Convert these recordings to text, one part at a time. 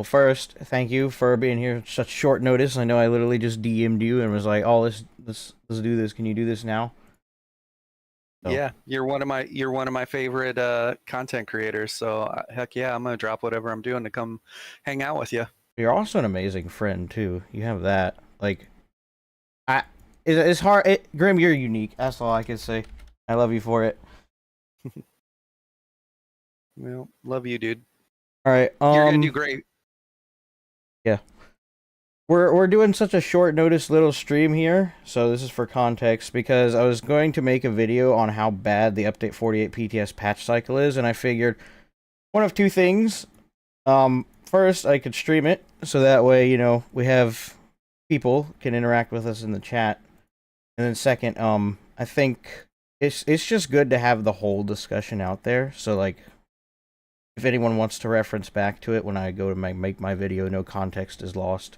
Well, first, thank you for being here at such short notice. I know I literally just DM'd you and was like, "Oh, let's do this. Can you do this now?" So Yeah, you're one of my favorite content creators. So heck yeah, I'm gonna drop whatever I'm doing to come hang out with you. you're also an amazing friend too. You have that. Like, I, it's hard. Grim, you're unique. That's all I can say. I love you for it. Well, love you, dude. All right. You're gonna do great. Yeah. We're doing such a short notice little stream here, so this is for context because I was going to make a video on how bad the update 48 PTS patch cycle is, and I figured one of two things. First, I could stream it, so that way, we have people can interact with us in the chat. And then second, I think it's just good to have the whole discussion out there. So like, if anyone wants to reference back to it when I go to make my video, no context is lost.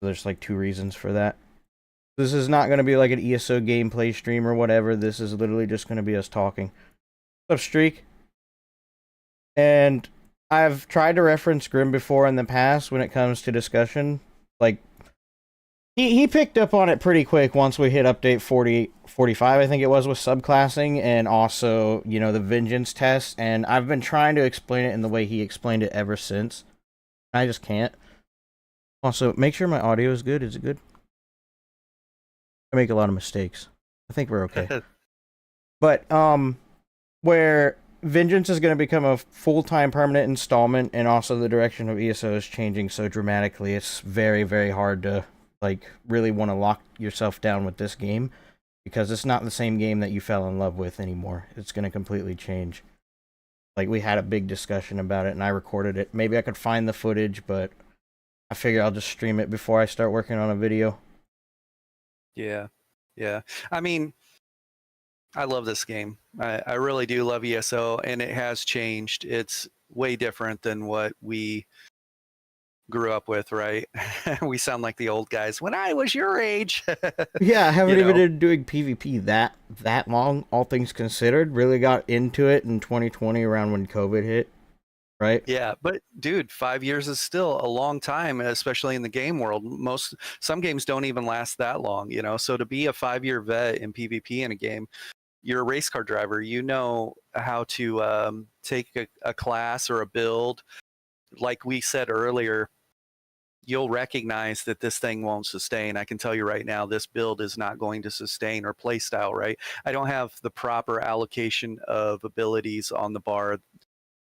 So there's like two reasons for that. This is not going to be like an ESO gameplay stream or whatever. This is literally just going to be us talking. What's up, Streak? And I've tried to reference Grim before in the past when it comes to discussion. Like, he picked up on it pretty quick once we hit update 45, I think it was, with subclassing, and also, the vengeance test. And I've been trying to explain it in the way he explained it ever since. I just can't. Also, make sure my audio is good. Is it good? I make a lot of mistakes. I think we're okay. But, where vengeance is going to become a full-time permanent installment, and also the direction of ESO is changing so dramatically, it's very, very hard to, like, really want to lock yourself down with this game, because it's not the same game that you fell in love with anymore. It's going to completely change. Like, we had a big discussion about it, and I recorded it. Maybe I could find the footage, but I figure I'll just stream it before I start working on a video. Yeah. I mean, I love this game. I really do love ESO, and it has changed. It's way different than what we grew up with, right? We sound like the old guys. When I was your age. Yeah, I haven't even been doing PvP that long, all things considered. Really got into it in 2020 around when COVID hit, right? Yeah, but dude, 5 years is still a long time, especially in the game world. Some games don't even last that long, So to be a 5-year vet in PvP in a game, you're a race car driver. You know how to take a class or a build. Like we said earlier, you'll recognize that this thing won't sustain. I can tell you right now, this build is not going to sustain, or play style, right? I don't have the proper allocation of abilities on the bar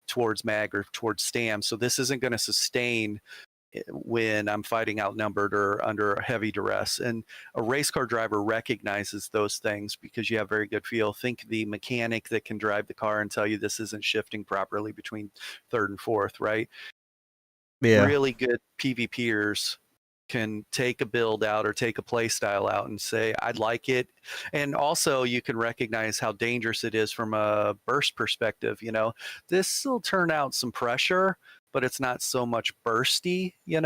towards mag or towards stam, so this isn't going to sustain when I'm fighting outnumbered or under heavy duress. And a race car driver recognizes those things because you have very good feel. Think the mechanic that can drive the car and tell you this isn't shifting properly between third and fourth, right? Yeah. Really good PvPers can take a build out or take a play style out and say, I'd like it. And also you can recognize how dangerous it is from a burst perspective. This will turn out some pressure, but it's not so much bursty, and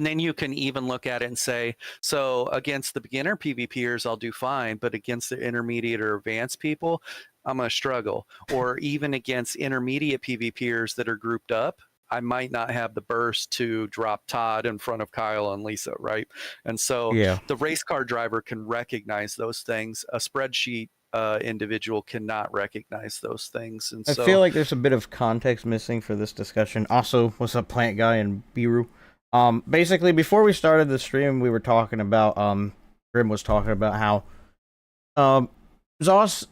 then you can even look at it and say, so against the beginner PvPers, I'll do fine, but against the intermediate or advanced people, I'm going to struggle. Or even against intermediate PvPers that are grouped up, I might not have the burst to drop Todd in front of Kyle and Lisa, right? And so the race car driver can recognize those things. A spreadsheet individual cannot recognize those things. And I feel like there's a bit of context missing for this discussion. Also, what's up, Plant Guy and Biru? Basically, before we started the stream, we were talking about, Grim was talking about how, Zoss,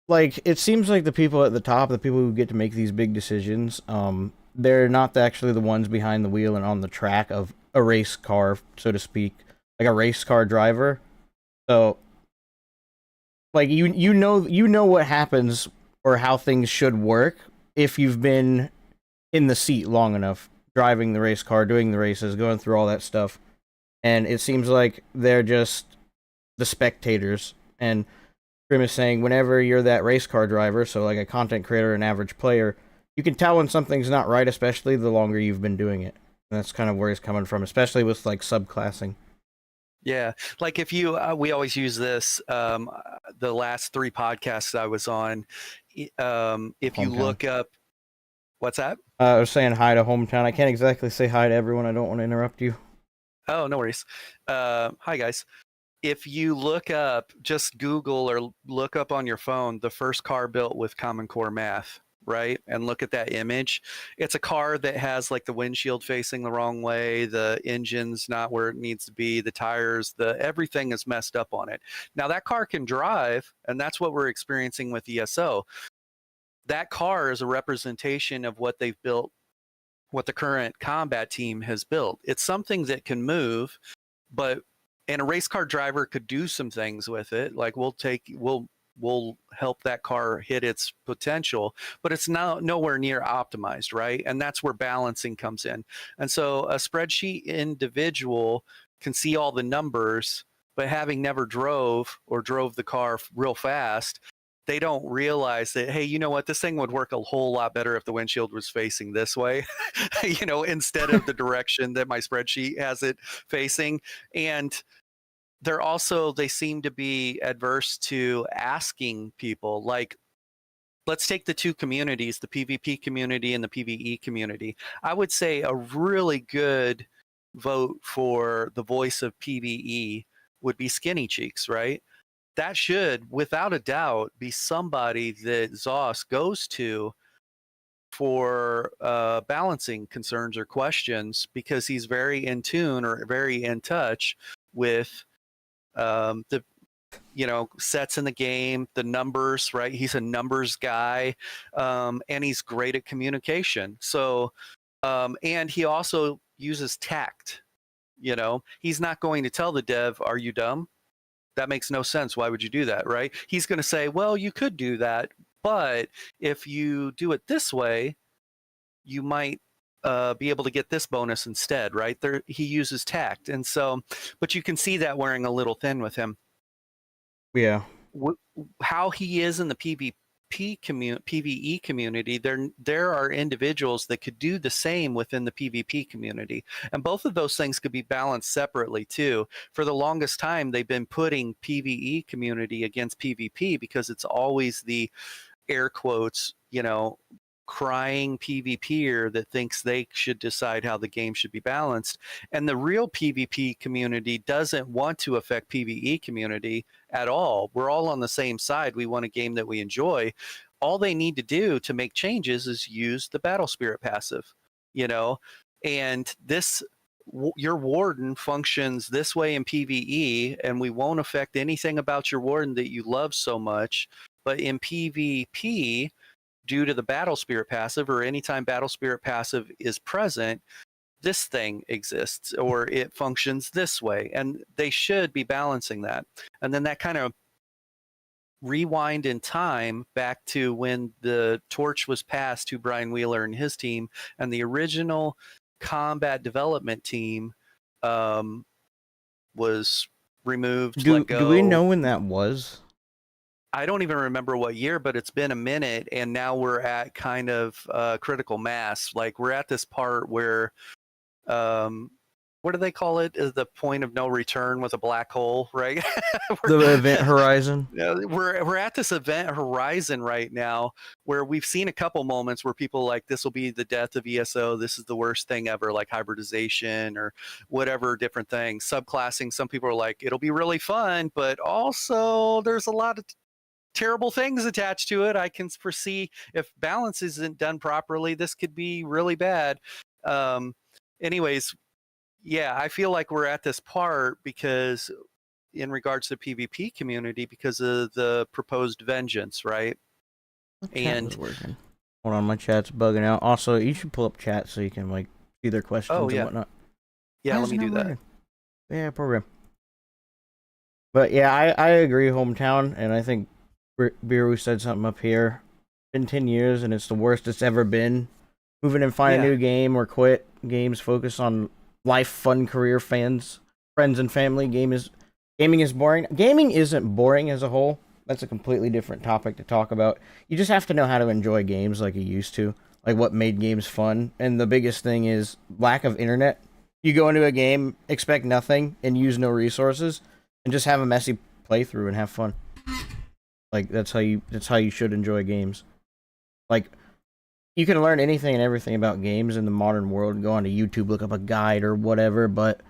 like, it seems like the people at the top, the people who get to make these big decisions, they're not actually the ones behind the wheel and on the track of a race car, so to speak, like a race car driver. So, like, you know what happens or how things should work if you've been in the seat long enough, driving the race car, doing the races, going through all that stuff. And it seems like they're just the spectators. And Grim is saying whenever you're that race car driver, so like a content creator, an average player, you can tell when something's not right, especially the longer you've been doing it. And that's kind of where he's coming from, especially with like subclassing. Yeah, like if you, we always use this, the last 3 podcasts I was on, if you look up, What's that? I was saying hi to hometown. I can't exactly say hi to everyone. I don't want to interrupt you. Oh, no worries. Hi guys. If you look up, just Google or look up on your phone the first car built with Common Core math, right? And look at that image. It's a car that has like the windshield facing the wrong way, the engine's not where it needs to be, the tires, everything is messed up on it. Now that car can drive, and that's what we're experiencing with ESO. That car is a representation of what they've built, what the current combat team has built. It's something that can move, and a race car driver could do some things with it. Like we'll help that car hit its potential, but it's nowhere near optimized, right? And that's where balancing comes in. And so a spreadsheet individual can see all the numbers, but having never drove the car real fast, they don't realize that, hey, you know what, this thing would work a whole lot better if the windshield was facing this way, instead of the direction that my spreadsheet has it facing. And they seem to be adverse to asking people, like, let's take the two communities, the PvP community and the PvE community. I would say a really good vote for the voice of PvE would be Skinny Cheeks, right? That should, without a doubt, be somebody that ZOS goes to for balancing concerns or questions, because he's very in tune or very in touch with the sets in the game, the numbers, right? He's a numbers guy, and he's great at communication. So, and he also uses tact. He's not going to tell the dev, "Are you dumb? That makes no sense. Why would you do that?" Right? He's going to say, "Well, you could do that, but if you do it this way, you might be able to get this bonus instead." Right? He uses tact, and so, but you can see that wearing a little thin with him. Yeah. How he is in the PvE community, there are individuals that could do the same within the PvP community, and both of those things could be balanced separately too. For the longest time, they've been putting PvE community against PvP because it's always the air quotes, crying PvPer that thinks they should decide how the game should be balanced. And the real PvP community doesn't want to affect PvE community at all. We're all on the same side. We want a game that we enjoy. All they need to do to make changes is use the Battle Spirit passive, and your warden functions this way in PvE, and we won't affect anything about your warden that you love so much. But in PvP, due to the Battle Spirit passive, or anytime Battle Spirit passive is present, this thing exists, or it functions this way, and they should be balancing that. And then that kind of rewind in time back to when the torch was passed to Brian Wheeler and his team, and the original combat development team was removed, let go. Do we know when that was? I don't even remember what year, but it's been a minute, and now we're at kind of critical mass. Like, we're at this part where, what do they call it? Is the point of no return with a black hole, right? The event horizon? We're at this event horizon right now where we've seen a couple moments where people are like, this will be the death of ESO. This is the worst thing ever, like hybridization or whatever, different things. Subclassing, some people are like, it'll be really fun, but also there's a lot of terrible things attached to it. I can foresee if balance isn't done properly, this could be really bad. Anyways, yeah, I feel like we're at this part because in regards to the PvP community, because of the proposed vengeance, right? And working. Hold on, my chat's bugging out. Also, you should pull up chat so you can like see their questions and whatnot. Yeah, let me do that. Yeah, program. But yeah, I agree, hometown, and I think Biru said something up here. Been 10 years and it's the worst it's ever been. Move in and find a new game or quit. Games focus on life, fun, career, fans, friends, and family. Gaming is boring. Gaming isn't boring as a whole. That's a completely different topic to talk about. You just have to know how to enjoy games like you used to. Like what made games fun. And the biggest thing is lack of internet. You go into a game, expect nothing, and use no resources, and just have a messy playthrough and have fun. Like that's how you should enjoy games. Like you can learn anything and everything about games in the modern world. Go onto YouTube, look up a guide or whatever. But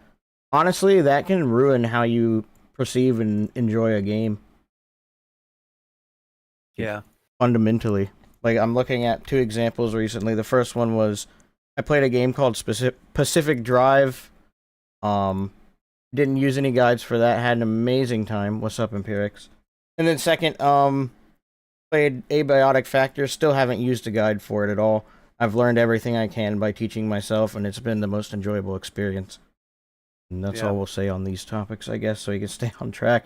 honestly, that can ruin how you perceive and enjoy a game. Yeah. Fundamentally, like I'm looking at two examples recently. The first one was I played a game called Pacific Drive. Didn't use any guides for that. Had an amazing time. What's up, Empirics? And then second, played Abiotic Factor. Still haven't used a guide for it at all. I've learned everything I can by teaching myself, and it's been the most enjoyable experience. And that's all we'll say on these topics, I guess, so you can stay on track.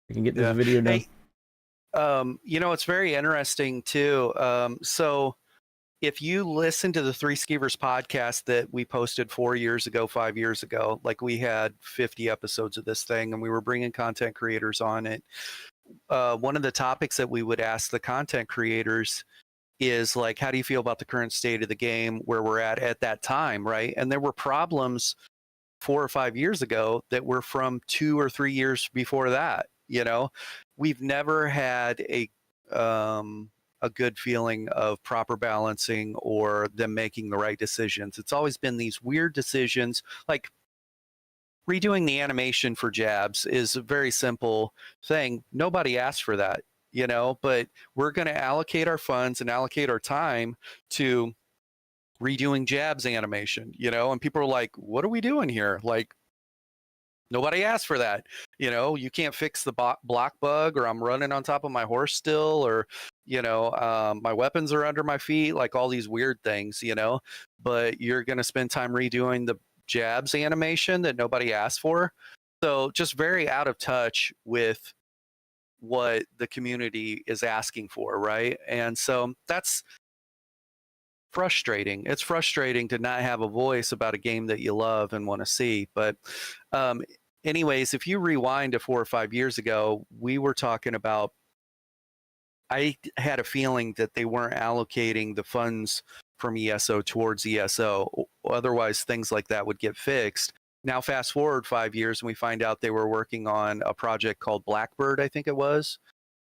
We can get this video done. Hey, you know, it's very interesting too. So if you listen to the Three Skeevers podcast that we posted 4 years ago, 5 years ago, like we had 50 episodes of this thing and we were bringing content creators on it. One of the topics that we would ask the content creators is like, how do you feel about the current state of the game where we're at that time, right? And there were problems 4 or 5 years ago that were from 2 or 3 years before that. You know, we've never had a good feeling of proper balancing or them making the right decisions. It's always been these weird decisions, like redoing the animation for jabs is a very simple thing. Nobody asked for that, you know, but we're going to allocate our funds and allocate our time to redoing jabs animation, you know, and people are like, what are we doing here? Like, nobody asked for that. You know, you can't fix the block bug, or I'm running on top of my horse still, or, you know, my weapons are under my feet, like all these weird things, you know, but you're going to spend time redoing the jabs animation that nobody asked for. So just very out of touch with what the community is asking for, right? And so that's frustrating. It's frustrating to not have a voice about a game that you love and want to see. But anyways, if you rewind to 4 or 5 years ago, we were talking about, I had a feeling that they weren't allocating the funds from ESO towards ESO. Otherwise, things like that would get fixed. Now, fast forward 5 years, and we find out they were working on a project called Blackbird, I think it was.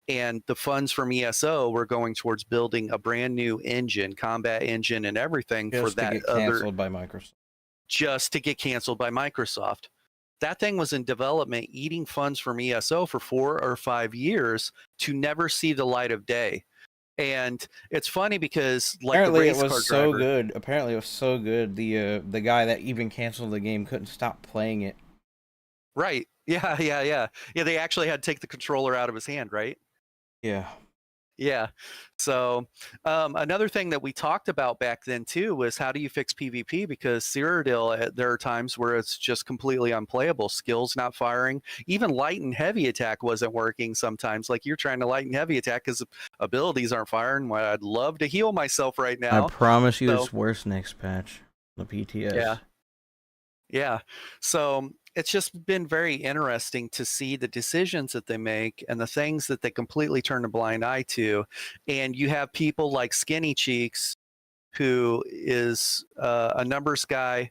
And the funds from ESO were going towards building a brand new engine, combat engine and everything Just for to that get canceled by Microsoft. Just to get canceled by Microsoft. That thing was in development, eating funds from ESO for 4 or 5 years to never see the light of day. And it's funny because, like, apparently the race it was car so driver, good. Apparently it was so good. The guy that even canceled the game couldn't stop playing it. right? Yeah. They actually had to take the controller out of his hand, right? Yeah. Yeah. So another thing that we talked about back then too was, how do you fix PvP? Because Cyrodiil, there are times where it's just completely unplayable. Skills not firing. Even light and heavy attack wasn't working sometimes. Like, you're trying to light and heavy attack because abilities aren't firing. Well, I'd love to heal myself right now. I promise you So, it's worse next patch. The PTS. Yeah. So it's just been very interesting to see the decisions that they make and the things that they completely turn a blind eye to. And you have people like Skinny Cheeks, who is a numbers guy,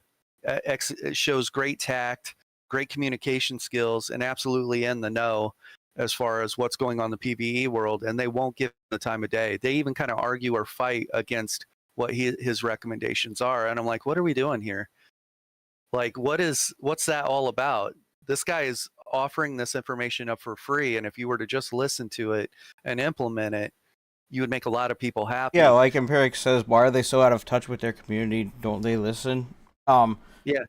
shows great tact, great communication skills, and absolutely in the know as far as what's going on in the PvE world. And they won't give him the time of day. They even kind of argue or fight against what his recommendations are. And I'm like, what are we doing here? Like, what's that all about? This guy is offering this information up for free, and if you were to just listen to it and implement it, you would make a lot of people happy. Yeah, like Empiric says, why are they so out of touch with their community? Don't they listen? Yeah,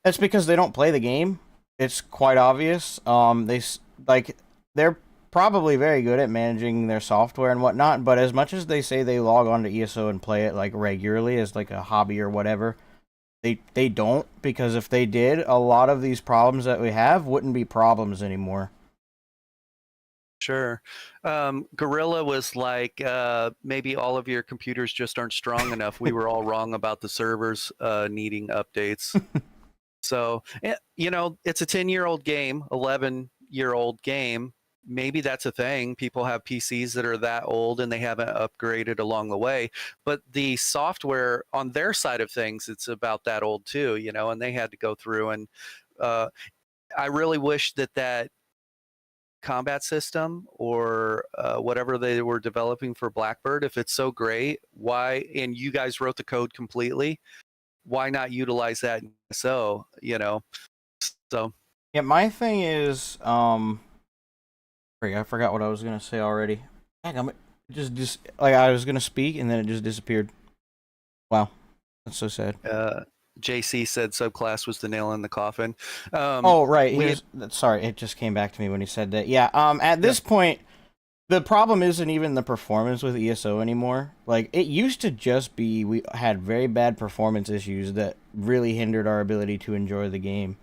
that's because they don't play the game. It's quite obvious. They're probably very good at managing their software and whatnot, but as much as they say they log on to ESO and play it like regularly as like a hobby or whatever, they don't, because if they did, a lot of these problems that we have wouldn't be problems anymore. sure. Gorilla was like, maybe all of your computers just aren't strong enough. We were all wrong about the servers needing updates. So, you know, it's a 10-year-old game, 11-year-old game. Maybe that's a thing. People have PCs that are that old and they haven't upgraded along the way. But the software on their side of things, it's about that old too, you know, and they had to go through. And I really wish that combat system or whatever they were developing for Blackbird, if it's so great, why, and you guys wrote the code completely, why not utilize that in ESO, you know? So Yeah, my thing is, I forgot what I was gonna say already. Heck, just like I was gonna speak and then it just disappeared. Wow, that's so sad. JC said subclass was the nail in the coffin. Oh, right. Sorry, it just came back to me when he said that. Yeah. At this point, the problem isn't even the performance with ESO anymore. Like, it used to just be we had very bad performance issues that really hindered our ability to enjoy the game.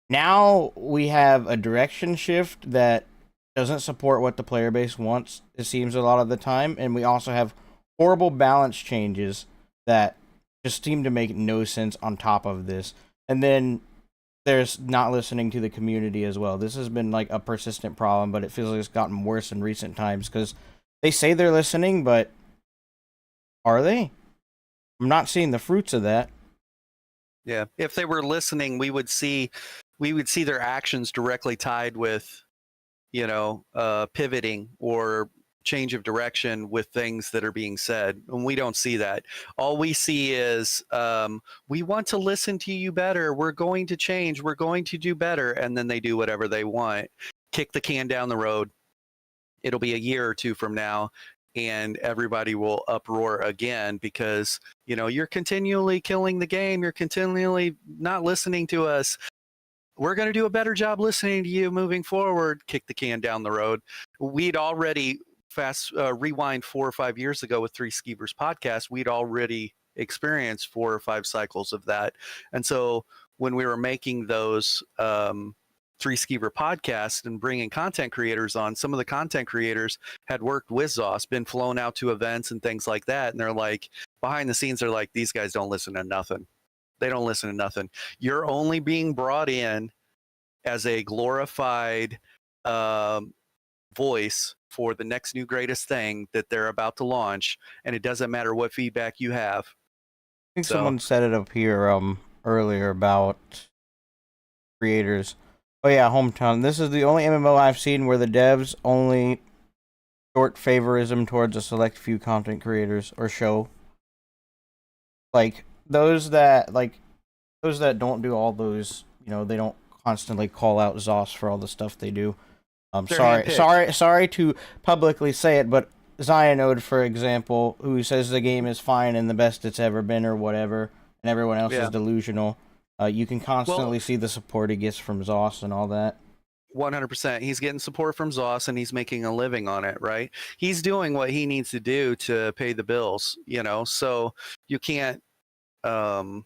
Now we have a direction shift that doesn't support what the player base wants, it seems, a lot of the time, and we also have horrible balance changes that just seem to make no sense on top of this. And then there's not listening to the community as well. This has been like a persistent problem, but it feels like it's gotten worse in recent times because they say they're listening, but are they? I'm not seeing the fruits of that. Yeah, if they were listening, we would see their actions directly tied with, you know, pivoting or change of direction with things that are being said, and we don't see that. All we see is we want to listen to you better, we're going to change, we're going to do better, and then they do whatever they want, kick the can down the road. It'll be a year or two from now and everybody will uproar again because, you know, you're continually killing the game, you're continually not listening to us, we're going to do a better job listening to you moving forward, kick the can down the road. We'd already rewind 4 or 5 years ago with Three Skeevers podcast, we'd already experienced 4 or 5 cycles of that. And so when we were making those Three Skeever podcasts and bringing content creators on, some of the content creators had worked with ZOS, been flown out to events and things like that. And they're like, behind the scenes, they're like, these guys don't listen to nothing. They don't listen to nothing. You're only being brought in as a glorified voice for the next new greatest thing that they're about to launch, and it doesn't matter what feedback you have. I think someone said it up here earlier about creators. Oh yeah, Hometown. This is the only MMO I've seen where the devs only short favorism towards a select few content creators or show. Like those that don't do all those, you know, they don't constantly call out ZOS for all the stuff they do. Sorry to publicly say it, but Xionode, for example, who says the game is fine and the best it's ever been or whatever, and everyone else is delusional. You can constantly see the support he gets from ZOS and all that. 100%. He's getting support from ZOS and he's making a living on it, right? He's doing what he needs to do to pay the bills, you know, so you can't... I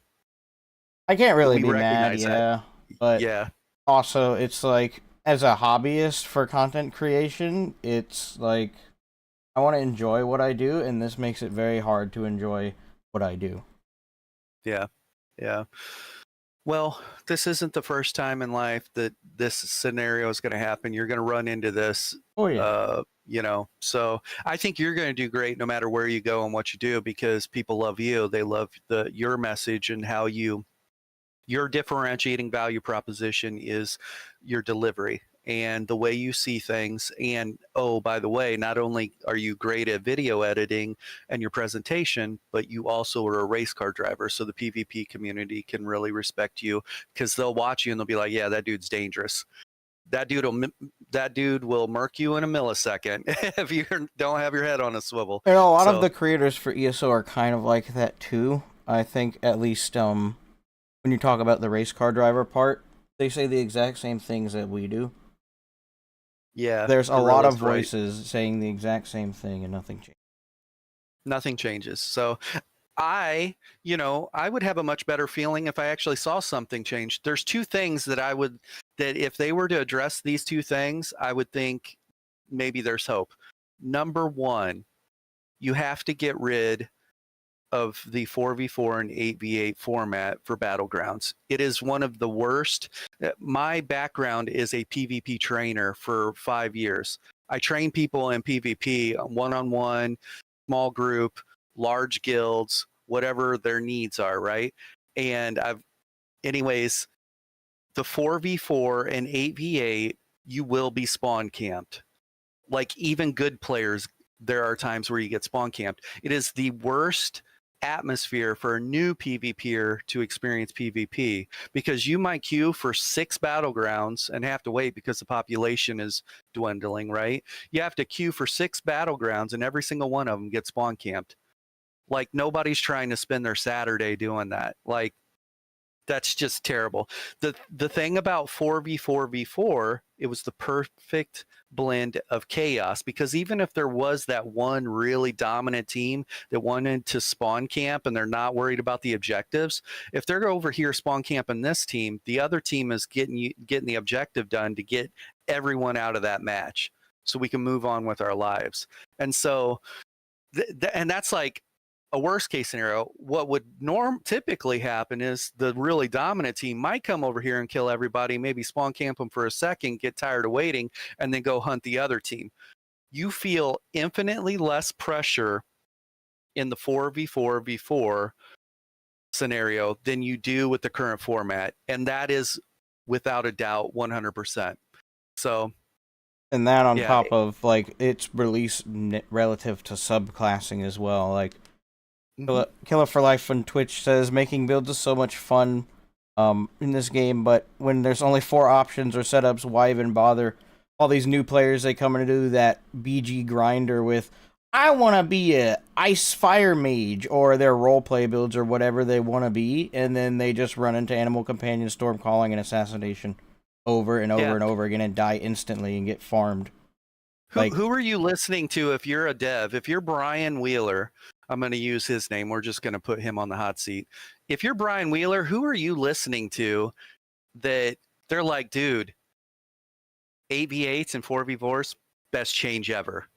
can't really be mad, but also it's like, as a hobbyist for content creation, it's like, I want to enjoy what I do, and this makes it very hard to enjoy what I do. Yeah. Well, this isn't the first time in life that this scenario is going to happen. You're going to run into this. Oh, yeah. You know, so I think you're going to do great no matter where you go and what you do, because people love you. They love your message and how your differentiating value proposition is your delivery and the way you see things. And oh, by the way, not only are you great at video editing and your presentation, but you also are a race car driver. So the PvP community can really respect you because they'll watch you and they'll be like, yeah, that dude's dangerous. That dude will murk you in a millisecond if you don't have your head on a swivel. You know, a lot of the creators for ESO are kind of like that too. I think at least when you talk about the race car driver part, they say the exact same things that we do. Yeah. There's a lot of voices saying the exact same thing and nothing changes. Nothing changes. So I would have a much better feeling if I actually saw something change. There's 2 things that that if they were to address these 2 things, I would think maybe there's hope. Number 1, you have to get rid of the 4v4 and 8v8 format for Battlegrounds. It is one of the worst. My background is a PvP trainer for 5 years. I train people in PvP, one-on-one, small group, large guilds, whatever their needs are, right? And the 4v4 and 8v8 you will be spawn camped. Like, even good players, there are times where you get spawn camped. It is the worst atmosphere for a new PvPer to experience PvP, because you might queue for 6 battlegrounds and have to wait because the population is dwindling, right? You have to queue for 6 battlegrounds and every single one of them gets spawn camped. Like, nobody's trying to spend their Saturday doing that. Like, that's just terrible. The thing about 4v4v4, it was the perfect blend of chaos, because even if there was that one really dominant team that wanted to spawn camp and they're not worried about the objectives, if they're over here spawn camping this team, the other team is getting the objective done to get everyone out of that match so we can move on with our lives. And so and that's like a worst case scenario. What would typically happen is the really dominant team might come over here and kill everybody, maybe spawn camp them for a second, get tired of waiting, and then go hunt the other team. You feel infinitely less pressure in the 4v4v4 scenario than you do with the current format, and that is without a doubt 100%. So, and that on top of like its release relative to subclassing as well, like Killer for Life on Twitch says making builds is so much fun in this game, but when there's only 4 options or setups, why even bother? All these new players, they come and do that BG grinder with, I want to be a ice fire mage, or their roleplay builds or whatever they want to be, and then they just run into animal companion, storm calling, and assassination over and over and over again and die instantly and get farmed. Who are you listening to if you're a dev? If you're Brian Wheeler, I'm going to use his name. We're just going to put him on the hot seat. If you're Brian Wheeler, who are you listening to that they're like, dude, 8v8s and 4v4s, best change ever?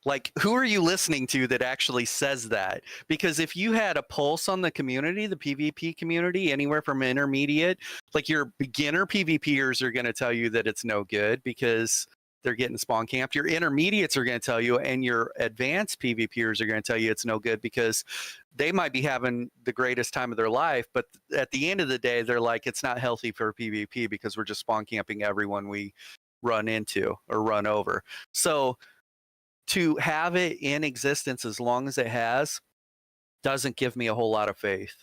Like, who are you listening to that actually says that? Because if you had a pulse on the community, the PvP community, anywhere from intermediate, like your beginner PvPers are going to tell you that it's no good because they're getting spawn camped. Your intermediates are going to tell you, and your advanced PvPers are going to tell you it's no good because they might be having the greatest time of their life, but at the end of the day, they're like, it's not healthy for PvP because we're just spawn camping everyone we run into or run over. So to have it in existence as long as it has doesn't give me a whole lot of faith,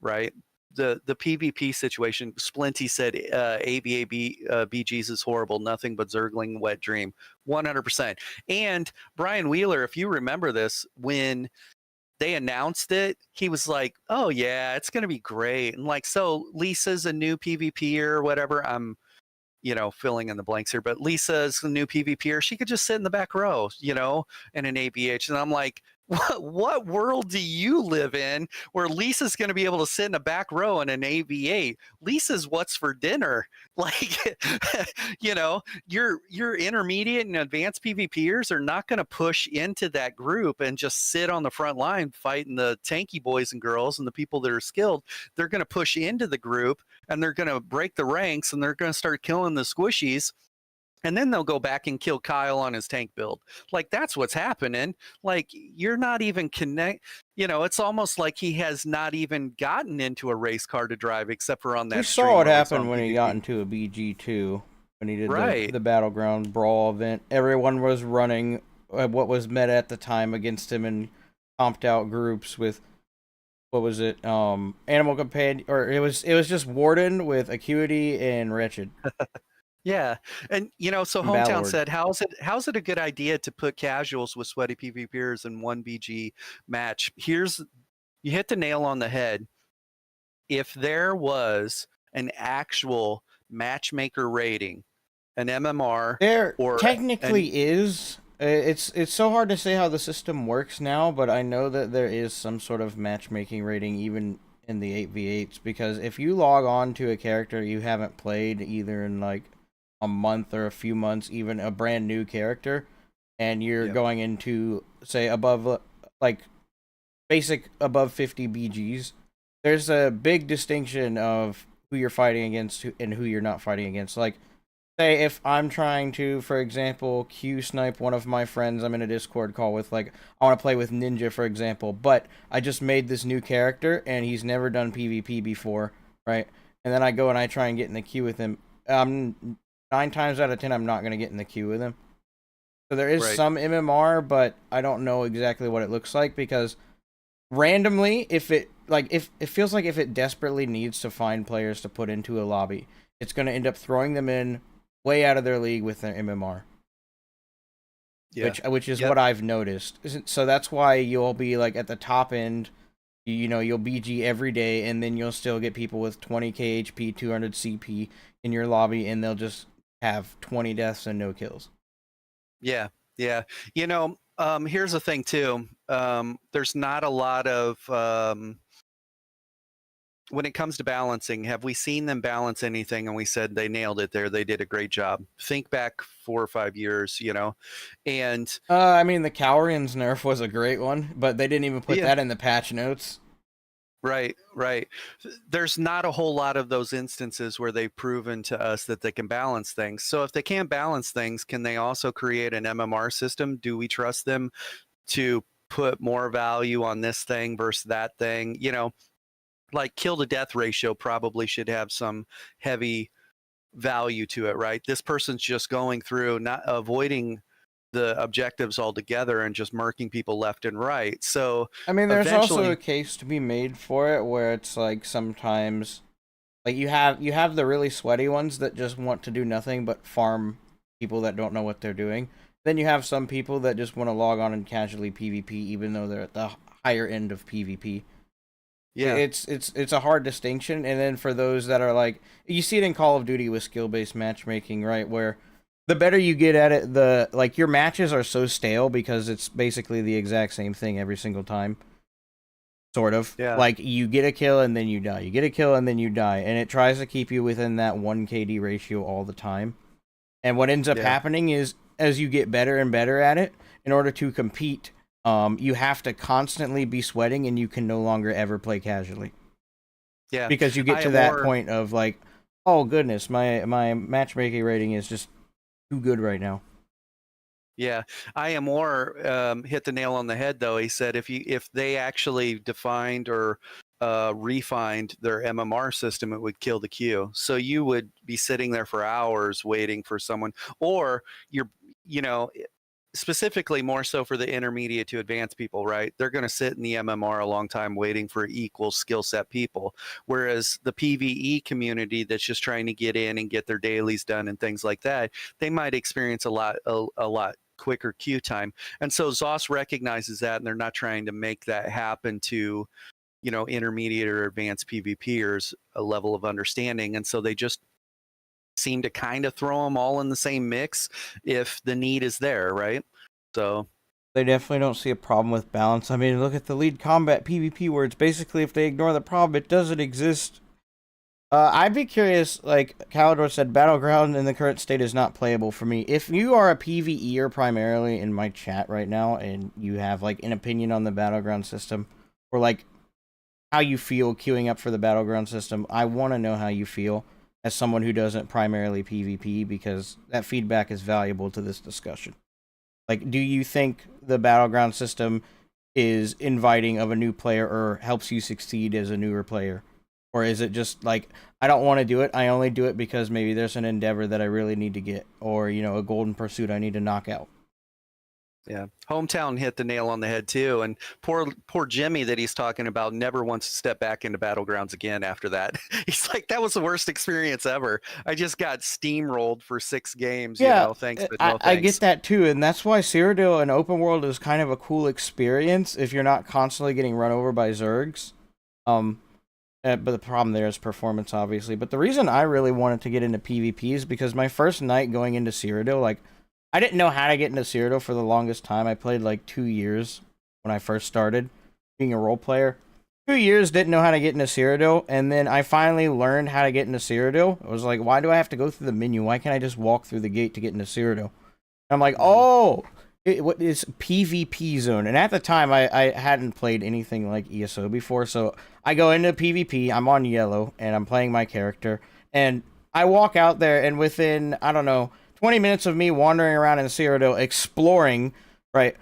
right? The PvP situation, Splinty said BGs is horrible, nothing but Zergling wet dream. 100%. And Brian Wheeler, if you remember this, when they announced it, he was like, oh yeah, it's going to be great. And like, so Lisa's a new PvPer or whatever. I'm filling in the blanks here, but Lisa's a new PvPer. She could just sit in the back row, in an ABH. And I'm like, what world do you live in where Lisa's going to be able to sit in a back row in an AV8? Lisa's what's for dinner. Like, your intermediate and advanced PvPers are not going to push into that group and just sit on the front line fighting the tanky boys and girls and the people that are skilled. They're going to push into the group and they're going to break the ranks and they're going to start killing the squishies. And then they'll go back and kill Kyle on his tank build. Like, that's what's happening. Like, you're not even it's almost like he has not even gotten into a race car to drive except for on that. We saw what happened when he got into a BG2, when he did the Battleground Brawl event. Everyone was running what was meta at the time against him in comped out groups with, what was it? Animal Companion, or it was just Warden with Acuity and Wretched. Yeah, and so Hometown said, how's it a good idea to put casuals with sweaty PvPers in one BG match? You hit the nail on the head. If there was an actual matchmaker rating, an MMR, there technically is. It's so hard to say how the system works now, but I know that there is some sort of matchmaking rating even in the 8v8s, because if you log on to a character you haven't played either in like a month or a few months, even a brand new character, and you're going into, say, above, like, basic above 50 BGs, there's a big distinction of who you're fighting against and who you're not fighting against. Like, say, if I'm trying to, for example, Q-snipe one of my friends I'm in a Discord call with, like, I want to play with Ninja, for example, but I just made this new character, and he's never done PvP before, right? And then I go and I try and get in the queue with him. 9 times out of 10, I'm not going to get in the queue with him. So there is Right. some MMR, but I don't know exactly what it looks like because randomly, if it feels like if it desperately needs to find players to put into a lobby, it's going to end up throwing them in way out of their league with their MMR. Yeah. Which is Yep. what I've noticed. So that's why you'll be like at the top end, you know, you'll BG every day, and then you'll still get people with 20k HP, 200 CP in your lobby, and they'll just have 20 deaths and no kills. Yeah. Yeah. You know, here's the thing too. There's not a lot of when it comes to balancing, have we seen them balance anything and we said they nailed it there? They did a great job. Think back 4 or 5 years, you know, and I mean, the Cowrian's nerf was a great one, but they didn't even put yeah, that in the patch notes. right, right. There's not a whole lot of those instances where they've proven to us that they can balance things. So if they can't balance things, can they also create an MMR system? Do we trust them to put more value on this thing versus that thing? You know, like kill to death ratio probably should have some heavy value to it, right? This person's just going through, not avoiding the objectives altogether and just murking people left and right. So I mean, there's also a eventually, case to be made for it where it's like sometimes, like you have the really sweaty ones that just want to do nothing but farm people that don't know what they're doing. Then you have some people that just want to log on and casually PvP, even though they're at the higher end of PvP. yeah, It's a hard distinction. And then for those that are like, you see it in Call of Duty with skill-based matchmaking, right? Where the better you get at it, the like your matches are so stale because it's basically the exact same thing every single time. Sort of. yeah, Like you get a kill and then you die. You get a kill and then you die. And it tries to keep you within that 1 KD ratio all the time. And what ends up yeah, happening is as you get better and better at it, in order to compete, you have to constantly be sweating and you can no longer ever play casually. yeah. Because you get I to am that more, point of like, oh goodness, my matchmaking rating is just too good right now. yeah, I am more hit the nail on the head though. He said if they actually defined or refined their MMR system, it would kill the queue. So you would be sitting there for hours waiting for someone, or you're, you know, specifically more so for the intermediate to advanced people, right? They're going to sit in the MMR a long time waiting for equal skill set people. Whereas the PvE community that's just trying to get in and get their dailies done and things like that, they might experience a lot quicker queue time. And so ZOS recognizes that, and they're not trying to make that happen to, you know, intermediate or advanced PvPers a level of understanding. And so they just seem to kind of throw them all in the same mix if the need is there, right? So They definitely don't see a problem with balance. I mean, look at the lead combat PvP where it's basically if they ignore the problem, it doesn't exist. I'd be curious, like Calidor said, Battleground in the current state is not playable for me. If you are a PvEer primarily in my chat right now and you have like an opinion on the Battleground system or like how you feel queuing up for the Battleground system, I want to know how you feel as someone who doesn't primarily PvP because that feedback is valuable to this discussion. Like, do you think the Battleground system is inviting of a new player or helps you succeed as a newer player? Or is it just like, I don't want to do it, I only do it because maybe there's an endeavor that I really need to get, or, you know, a golden pursuit I need to knock out? yeah, hometown hit the nail on the head too. And poor Jimmy that he's talking about never wants to step back into Battlegrounds again after that. He's like, that was the worst experience ever. I just got steamrolled for 6 games, you Yeah, know, thanks, but no I get thanks. that too, and that's why Cyrodiil and open world is kind of a cool experience if you're not constantly getting run over by Zergs. Um, but the problem there is performance, obviously. But the reason I really wanted to get into PvP is because my first night going into Cyrodiil, like, I didn't know how to get into Cyrodiil for the longest time. I played like 2 years when I first started being a role player. 2 years, didn't know how to get into Cyrodiil, and then I finally learned how to get into Cyrodiil. I was like, why do I have to go through the menu? Why can't I just walk through the gate to get into Cyrodiil? And I'm like, oh, what is PvP zone? And at the time, I hadn't played anything like ESO before, so I go into PvP, I'm on yellow, and I'm playing my character, and I walk out there, and within, I don't know, 20 minutes of me wandering around in Cyrodiil, exploring, right,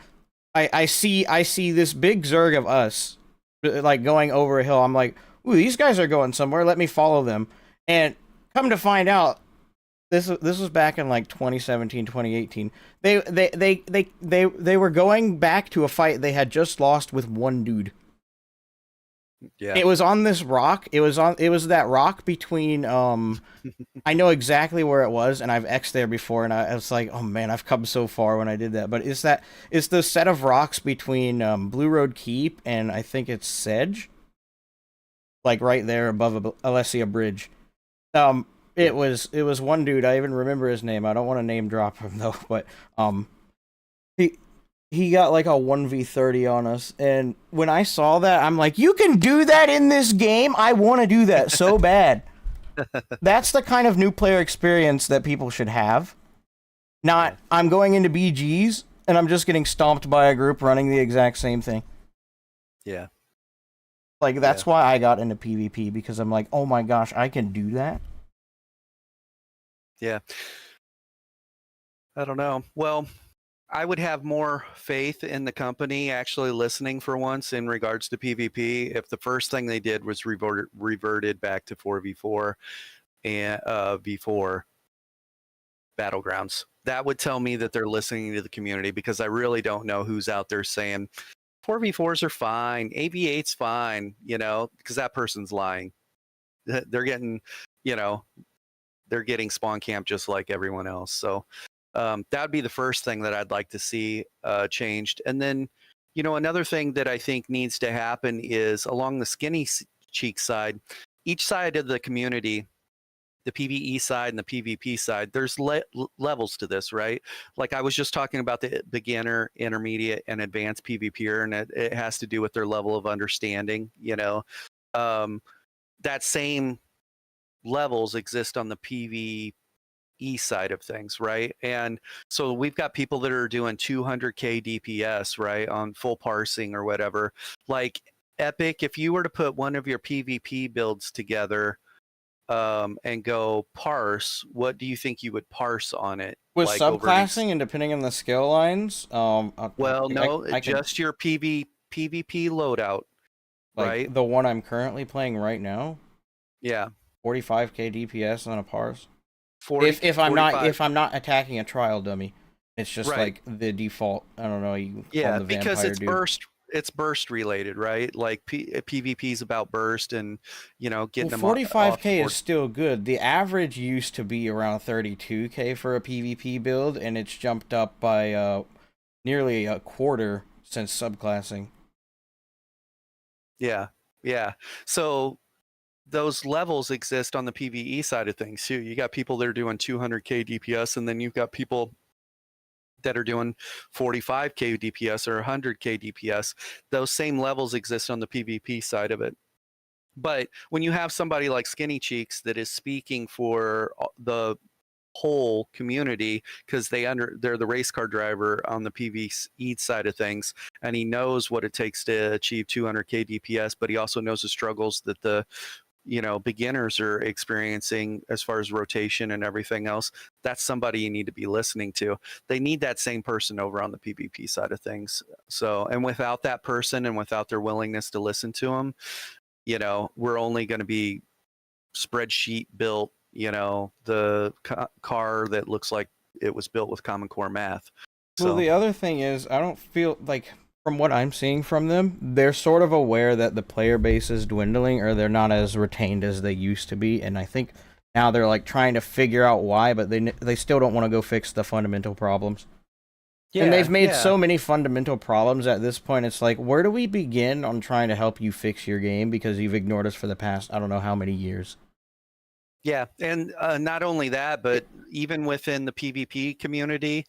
I see this big Zerg of us, like, going over a hill. I'm like, ooh, these guys are going somewhere, let me follow them. And come to find out, this was back in like 2017, 2018. They were going back to a fight they had just lost with one dude. Yeah. It was on this rock. It was that rock between I know exactly where it was, and I've X'd there before, and I was like, oh man, I've come so far when I did that. But it's the set of rocks between Blue Road Keep and I think it's Sedge, like right there above Alessia Bridge. It was one dude. I even remember his name. I don't want to name drop him though, but he got like a 1v30 on us, and when I saw that, I'm like, you can do that in this game? I want to do that so bad. That's the kind of new player experience that people should have. Not, I'm going into BGs, and I'm just getting stomped by a group running the exact same thing. Yeah. Like, that's why I got into PvP, because I'm like, oh my gosh, I can do that? Yeah. I don't know. Well, I would have more faith in the company actually listening for once in regards to PvP if the first thing they did was reverted back to 4v4 and V4 Battlegrounds. That would tell me that they're listening to the community, because I really don't know who's out there saying 4v4s are fine, AV8's fine, you know, because that person's lying. They're getting, you know, they're getting spawn camp just like everyone else. So that would be the first thing that I'd like to see changed. And then, you know, another thing that I think needs to happen is along the skinny cheek side, each side of the community, the PvE side and the PvP side, there's levels to this, right? Like I was just talking about the beginner, intermediate, and advanced PvPer, and it has to do with their level of understanding, you know. That same levels exist on the PvE side of things, right? And so we've got people that are doing 200k DPS, right, on full parsing or whatever. Like Epic, if you were to put one of your PvP builds together and go parse, what do you think you would parse on it? With like subclassing and depending on the skill lines, well, no, I just your PvP loadout, like right? the one I'm currently playing right now, Yeah, 45k DPS on a parse. 40, If I'm not attacking a trial dummy, it's just right. like the default. I don't know. You can call Yeah, him the because vampire it's dude. it's burst related, right? Like PvP is about burst and, you know, getting Well, them off the 45k board. is still good. The average used to be around 32k for a PvP build, and it's jumped up by nearly a quarter since subclassing. Yeah, yeah. So those levels exist on the PvE side of things too. You got people that are doing 200k DPS, and then you've got people that are doing 45k DPS or 100k DPS. Those same levels exist on the PvP side of it. But when you have somebody like Skinny Cheeks that is speaking for the whole community, because they're the race car driver on the PvE side of things, and he knows what it takes to achieve 200k DPS, but he also knows the struggles that the, you know, beginners are experiencing as far as rotation and everything else. That's somebody you need to be listening to. They need that same person over on the PvP side of things. So, and without that person and without their willingness to listen to them, you know, we're only going to be spreadsheet built, you know, the car that looks like it was built with Common Core math. Well, So the other thing is, I don't feel like, from what I'm seeing from them, they're sort of aware that the player base is dwindling, or they're not as retained as they used to be, and I think now they're like trying to figure out why, but they still don't want to go fix the fundamental problems. And they've made so many fundamental problems at this point, it's like, where do we begin on trying to help you fix your game, because you've ignored us for the past, I don't know how many years. yeah, and not only that, but even within the PvP community,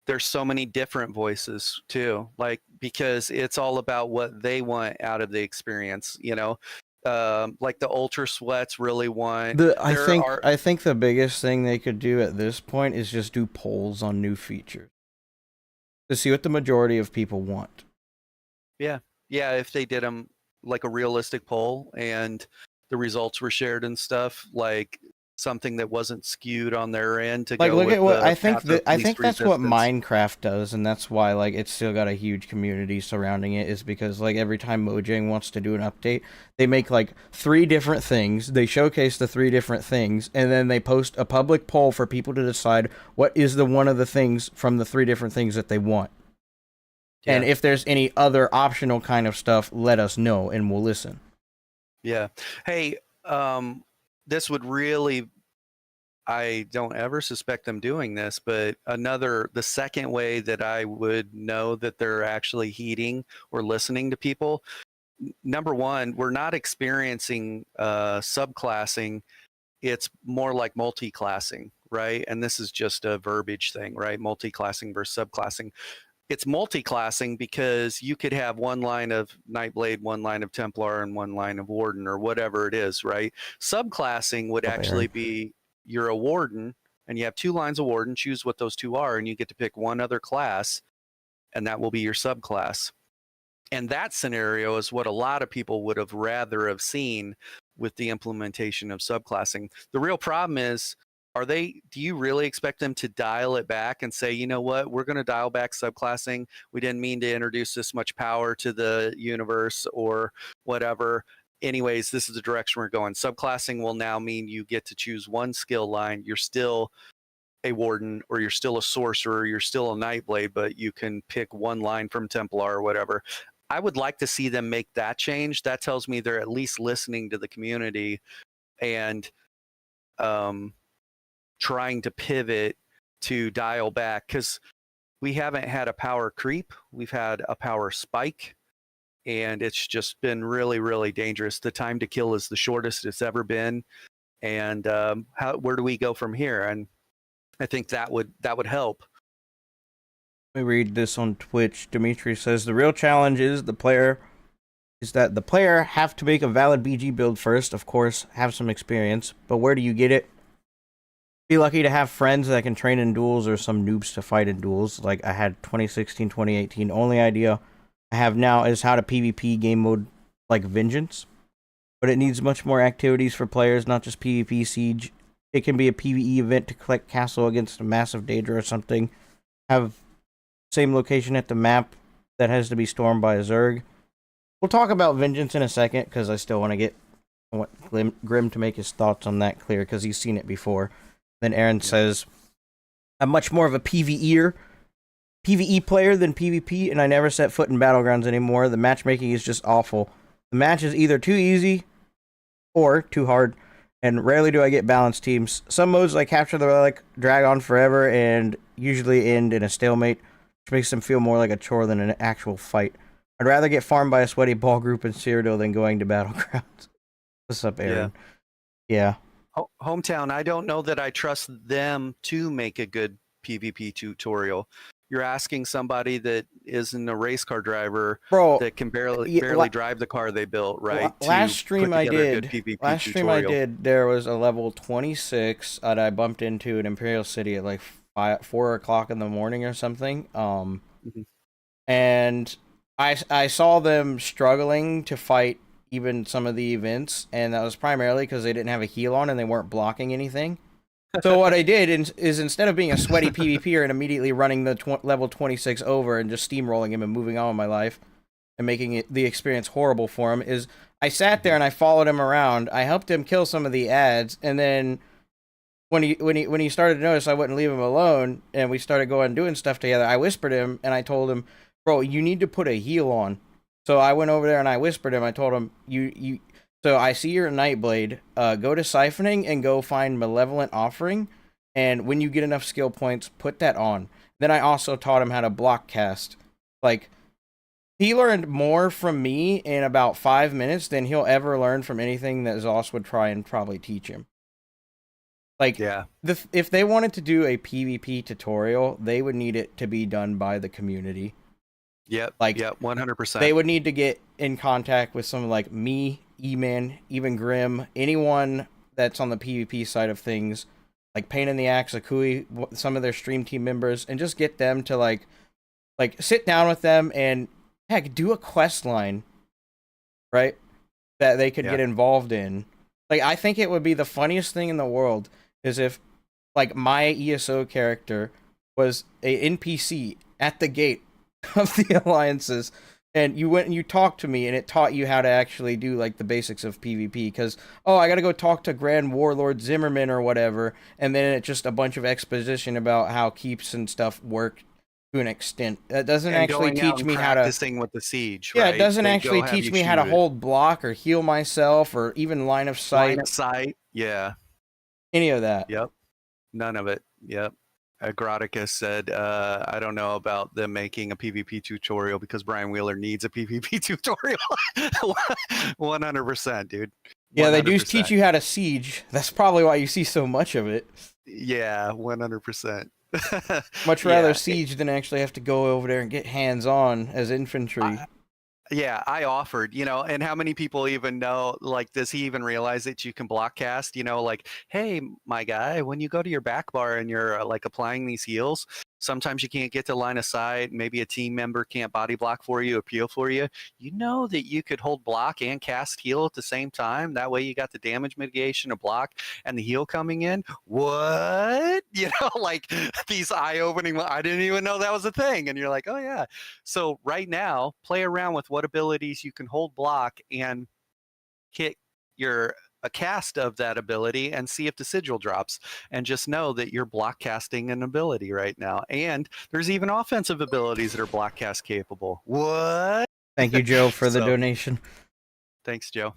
there's so many different voices too, like, because it's all about what they want out of the experience, you know. Like the ultra sweats really want I think the biggest thing they could do at this point is just do polls on new features to see what the majority of people want. yeah, if they did them like a realistic poll and the results were shared and stuff, like something that wasn't skewed on their end to Like, go look with at what the I think. path of I least think that's what resistance. Minecraft does, and that's why like it's still got a huge community surrounding it. Is because like every time Mojang wants to do an update, they make like 3 different things. They showcase the 3 different things, and then they post a public poll for people to decide what is the one of the things from the 3 different things that they want. Yeah. And if there's any other optional kind of stuff, let us know, and we'll listen. Yeah. Hey, this would really, I don't ever suspect them doing this, but the second way that I would know that they're actually heeding or listening to people, number one, we're not experiencing subclassing. It's more like multi-classing, right? And this is just a verbiage thing, right? Multi-classing versus subclassing. It's multi-classing because you could have 1 line of Nightblade, 1 line of Templar, and 1 line of Warden, or whatever it is, right? Subclassing would actually be you're a Warden, and you have 2 lines of Warden, choose what those 2 are, and you get to pick 1 other class, and that will be your subclass. And that scenario is what a lot of people would have rather have seen with the implementation of subclassing. The real problem is, do you really expect them to dial it back and say, you know what, we're going to dial back subclassing. We didn't mean to introduce this much power to the universe or whatever. Anyways, this is the direction we're going. Subclassing will now mean you get to choose 1 skill line. You're still a Warden, or you're still a Sorcerer, you're still a Nightblade, but you can pick 1 line from Templar or whatever. I would like to see them make that change. That tells me they're at least listening to the community and trying to pivot to dial back, because we haven't had a power creep. We've had a power spike, and it's just been really, really dangerous. The time to kill is the shortest it's ever been. And where do we go from here? And I think that would help. Let me read this on Twitch. Dimitri says the real challenge is that the player have to make a valid BG build first, of course, have some experience, but where do you get it? Be lucky to have friends that can train in duels or some noobs to fight in duels. Like I had 2016, 2018. Only idea I have now is how to PvP game mode like Vengeance. But it needs much more activities for players, not just PvP Siege. It can be a PvE event to collect castle against a massive Daedra or something. Have same location at the map that has to be stormed by a Zerg. We'll talk about Vengeance in a second, because I want Grim to make his thoughts on that clear, because he's seen it before. Then Aaron says, I'm much more of a PvE player than PvP, and I never set foot in Battlegrounds anymore. The matchmaking is just awful. The match is either too easy or too hard, and rarely do I get balanced teams. Some modes like Capture the Relic drag on forever and usually end in a stalemate, which makes them feel more like a chore than an actual fight. I'd rather get farmed by a sweaty ball group in Cyrodiil than going to Battlegrounds. What's up, Aaron? Yeah. Hometown, I don't know that I trust them to make a good PvP tutorial. You're asking somebody that isn't a race car driver, bro, that can barely drive the car they built, right? Last stream I did, there was a level 26 that I bumped into in Imperial City at like 4 o'clock in the morning or something. And I saw them struggling to fight even some of the events, and that was primarily because they didn't have a heal on and they weren't blocking anything. So what I did is instead of being a sweaty PvPer and immediately running the level 26 over and just steamrolling him and moving on with my life and making the experience horrible for him, is I sat there and I followed him around. I helped him kill some of the ads, and then when he started to notice I wouldn't leave him alone and we started going and doing stuff together, I whispered him and I told him, bro, you need to put a heal on. So I went over there and I whispered him. I told him, so I see you're a Nightblade. Go to Siphoning and go find Malevolent Offering. And when you get enough skill points, put that on. Then I also taught him how to block cast. Like, he learned more from me in about 5 minutes than he'll ever learn from anything that Zoss would try and probably teach him. Like, if they wanted to do a PvP tutorial, they would need it to be done by the community. Yep. 100%. They would need to get in contact with someone like me, E-Man, even Grim, anyone that's on the PvP side of things, like Pain in the Axe, Akui, some of their stream team members, and just get them to like sit down with them and heck, do a quest line, right? That they could get involved in. Like, I think it would be the funniest thing in the world is if, like, my ESO character was a NPC at the gate of the alliances, and you went and you talked to me, and it taught you how to actually do, like, the basics of PvP, because, oh, I gotta go talk to Grand Warlord Zimmerman or whatever, and then it's just a bunch of exposition about how keeps and stuff work to an extent. That doesn't And actually going out teach and me how to... practicing with the siege, Yeah, it right? doesn't They actually go have teach you me how to shoot it. hold block or heal myself or even line of Line sight, of sight, yeah. any of that. Yep. None of it. Yep. 𝙁𝙧𝙚𝙚 said, I don't know about them making a PvP tutorial because Brian Wheeler needs a PvP tutorial. 100%, dude. 100%. Yeah, they do teach you how to siege. That's probably why you see so much of it. Yeah, 100%. Much rather siege than actually have to go over there and get hands-on as infantry. Yeah, I offered, you know, and how many people even know, like, does he even realize that you can block cast? You know, like, hey, my guy, when you go to your back bar and you're like applying these heals, sometimes you can't get to line of sight. Maybe a team member can't body block for you, appeal for you. You know that you could hold block and cast heal at the same time. That way you got the damage mitigation of block and the heal coming in. What? You know, like these eye-opening, I didn't even know that was a thing. And you're like, oh, yeah. So right now, play around with what abilities you can hold block and hit a cast of that ability and see if the sigil drops. And just know that you're block casting an ability right now. And there's even offensive abilities that are block cast capable. What? Thank you, Joe, for the So, donation. thanks, Joe.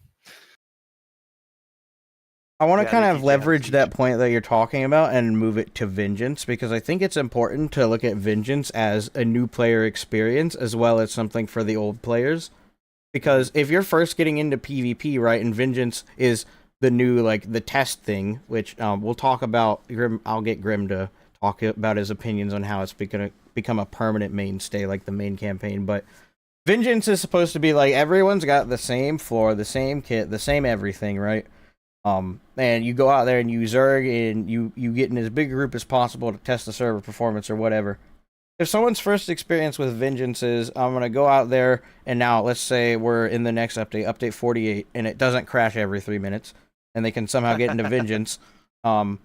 I want to Yeah, kind they of teach you how to leverage siege. that point that you're talking about and move it to Vengeance, because I think it's important to look at Vengeance as a new player experience as well as something for the old players. Because if you're first getting into PvP, right, and Vengeance is the new, like, the test thing, which we'll talk about. I'll get Grim to talk about his opinions on how it's going to become a permanent mainstay, like the main campaign. But Vengeance is supposed to be like everyone's got the same floor, the same kit, the same everything, right? And you go out there and you Zerg, and you get in as big a group as possible to test the server performance or whatever. If someone's first experience with Vengeance is, I'm going to go out there, and now let's say we're in the next update, update 48, and it doesn't crash every 3 minutes, and they can somehow get into Vengeance, they're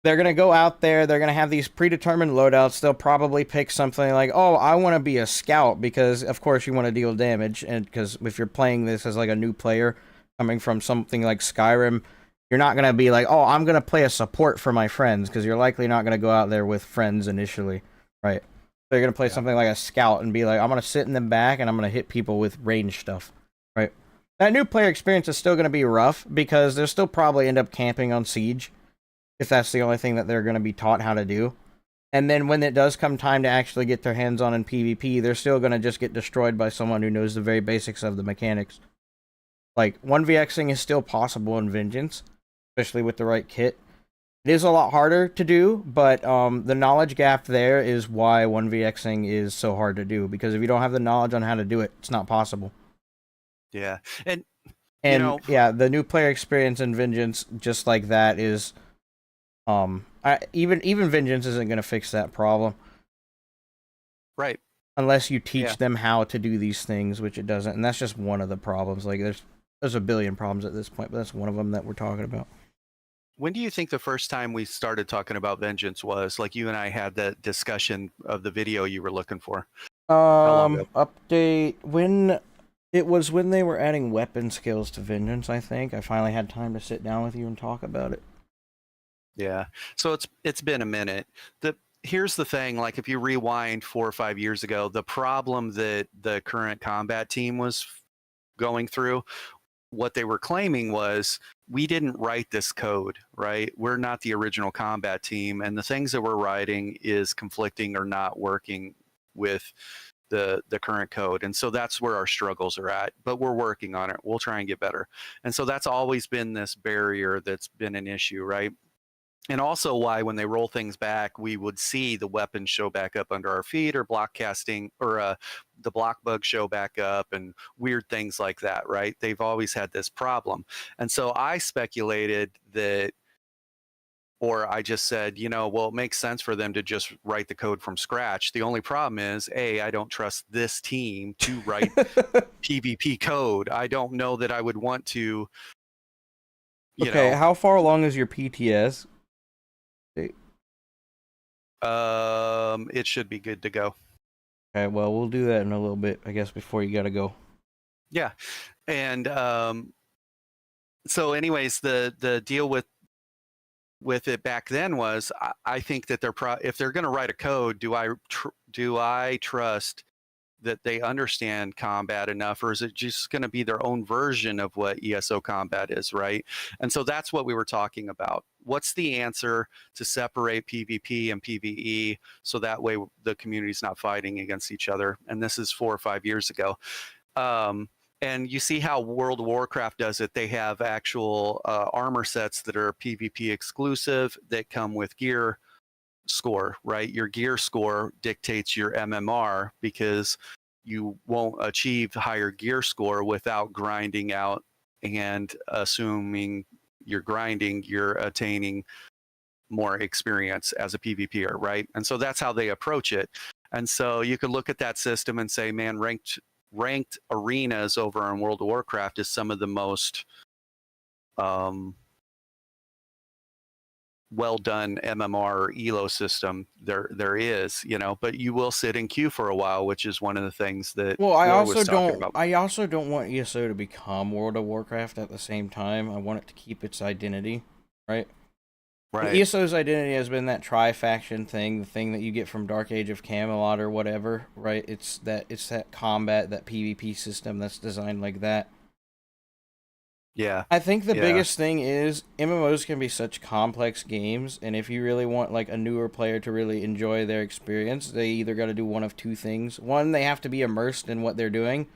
going to go out there, they're going to have these predetermined loadouts, they'll probably pick something like, oh, I want to be a scout, because of course you want to deal damage, and because if you're playing this as like a new player, coming from something like Skyrim, you're not going to be like, oh, I'm going to play a support for my friends, because you're likely not going to go out there with friends initially, right? So you're going to play something like a scout and be like, I'm going to sit in the back and I'm going to hit people with range stuff, right? That new player experience is still going to be rough because they'll still probably end up camping on siege if that's the only thing that they're going to be taught how to do. And then when it does come time to actually get their hands on in PvP, they're still going to just get destroyed by someone who knows the very basics of the mechanics. Like, 1vxing is still possible in Vengeance, especially with the right kit. It is a lot harder to do, but the knowledge gap there is why 1vxing is so hard to do, because if you don't have the knowledge on how to do it, it's not possible. Yeah. And you know, yeah, the new player experience in Vengeance, just like that, is even Vengeance isn't going to fix that problem. Right. Unless you teach them how to do these things, which it doesn't, and that's just one of the problems. Like, there's a billion problems at this point, but that's one of them that we're talking about. When do you think the first time we started talking about Vengeance was? Like, you and I had that discussion of the video you were looking for. How long ago? Update when they were adding weapon skills to Vengeance, I think. I finally had time to sit down with you and talk about it. Yeah. So it's been a minute. Here's the thing, like, if you rewind 4 or 5 years ago, the problem that the current combat team was going through, what they were claiming was, we didn't write this code, right? We're not the original combat team, and the things that we're writing is conflicting or not working with the current code. And so that's where our struggles are at, but we're working on it. We'll try and get better. And so that's always been this barrier that's been an issue, right? And also why when they roll things back, we would see the weapons show back up under our feet, or block casting, or the block bug show back up, and weird things like that, right? They've always had this problem. And so I speculated that, or I just said, you know, well, it makes sense for them to just write the code from scratch. The only problem is, A, I don't trust this team to write PvP code. I don't know that I would want to, You Okay, know, how far along is your PTS? it should be good to go. Okay, well, we'll do that in a little bit, I guess, before you gotta go. Yeah, and so anyways, the deal with it back then was I think that if they're going to write a code, do I trust that they understand combat enough, or is it just going to be their own version of what ESO combat is, right? And so that's what we were talking about. What's the answer to separate PvP and PvE so that way the community's not fighting against each other? And this is 4 or 5 years ago. And you see how World of Warcraft does it. They have actual armor sets that are PvP exclusive that come with gear score, right? Your gear score dictates your MMR because you won't achieve higher gear score without grinding out, and assuming you're grinding, you're attaining more experience as a PvPer, right? And so that's how they approach it. And so you could look at that system and say, man, ranked arenas over on World of Warcraft is some of the most well done MMR or ELO system there is, you know, but you will sit in queue for a while, which is one of the things that Well, Lore was talking about. I also don't want ESO to become World of Warcraft at the same time. I want it to keep its identity, right? And Right. ESO's identity has been that tri-faction thing, the thing that you get from Dark Age of Camelot or whatever, right? It's that combat, that PvP system that's designed like that. Yeah. I think the Yeah. biggest thing is MMOs can be such complex games, and if you really want like a newer player to really enjoy their experience, they either got to do one of two things. One, they have to be immersed in what they're doing.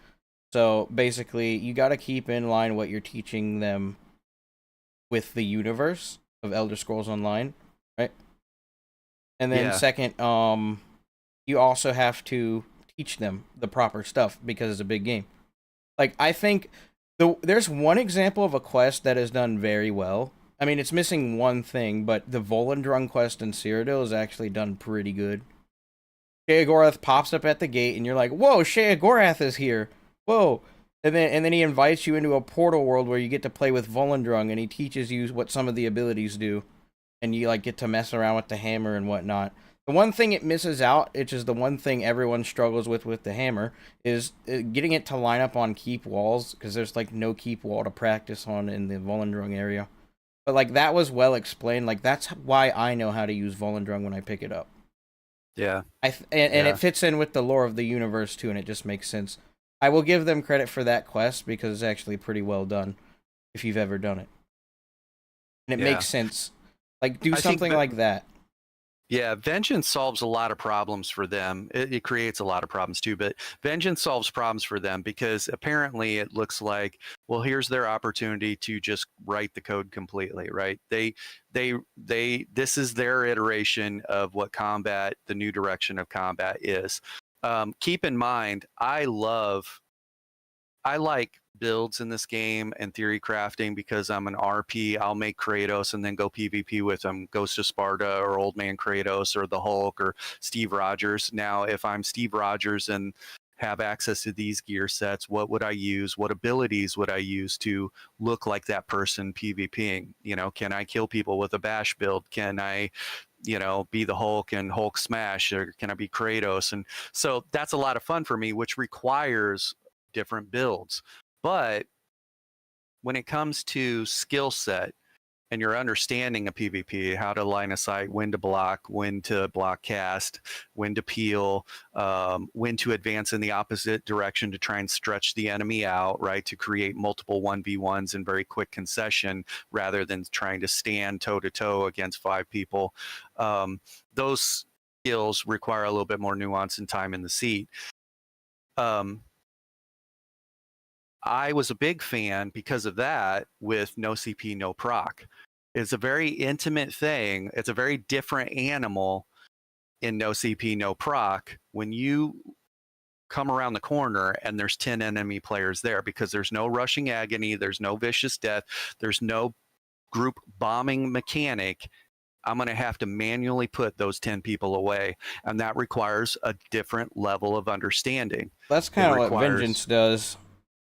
So basically, you got to keep in line what you're teaching them with the universe of Elder Scrolls Online, right? And then Yeah. second, you also have to teach them the proper stuff because it's a big game. Like, I think there's one example of a quest that is done very well. I mean, it's missing one thing, but the Volendrung quest in Cyrodiil is actually done pretty good. 𝙭𝙬😓 pops up at the gate, and you're like, "Whoa, 𝙭𝙬😓 is here! Whoa!" And then he invites you into a portal world where you get to play with Volendrung, and he teaches you what some of the abilities do, and you like get to mess around with the hammer and whatnot. The one thing it misses out, which is the one thing everyone struggles with the hammer, is getting it to line up on keep walls, because there's like no keep wall to practice on in the Volendrung area. But like that was well explained. Like that's why I know how to use Volendrung when I pick it up. Yeah. And it fits in with the lore of the universe too, and it just makes sense. I will give them credit for that quest because it's actually pretty well done, if you've ever done it. And it makes sense. Like, do something like that. Yeah, Vengeance solves a lot of problems for them. It creates a lot of problems too, but Vengeance solves problems for them because apparently it looks like, well, here's their opportunity to just write the code completely, right? This is their iteration of what combat, the new direction of combat is. Keep in mind, I like builds in this game and theory crafting because I'm an RP. I'll make Kratos and then go PvP with him, Ghost of Sparta or Old Man Kratos or the Hulk or Steve Rogers. Now, if I'm Steve Rogers and have access to these gear sets, what would I use? What abilities would I use to look like that person PvPing? You know, can I kill people with a bash build? Can I, you know, be the Hulk and Hulk smash, or can I be Kratos? And so that's a lot of fun for me, which requires different builds. But when it comes to skill set and your understanding of PvP, how to line of sight, when to block cast, when to peel, when to advance in the opposite direction to try and stretch the enemy out, right? To create multiple 1v1s in very quick concession rather than trying to stand toe to toe against 5 people. Those skills require a little bit more nuance and time in the seat. I was a big fan because of that with no CP, no proc. It's a very intimate thing. It's a very different animal in no CP, no proc when you come around the corner and there's 10 enemy players there, because there's no rushing agony, there's no vicious death, there's no group bombing mechanic. I'm going to have to manually put those 10 people away, and that requires a different level of understanding. That's kind of what Vengeance does.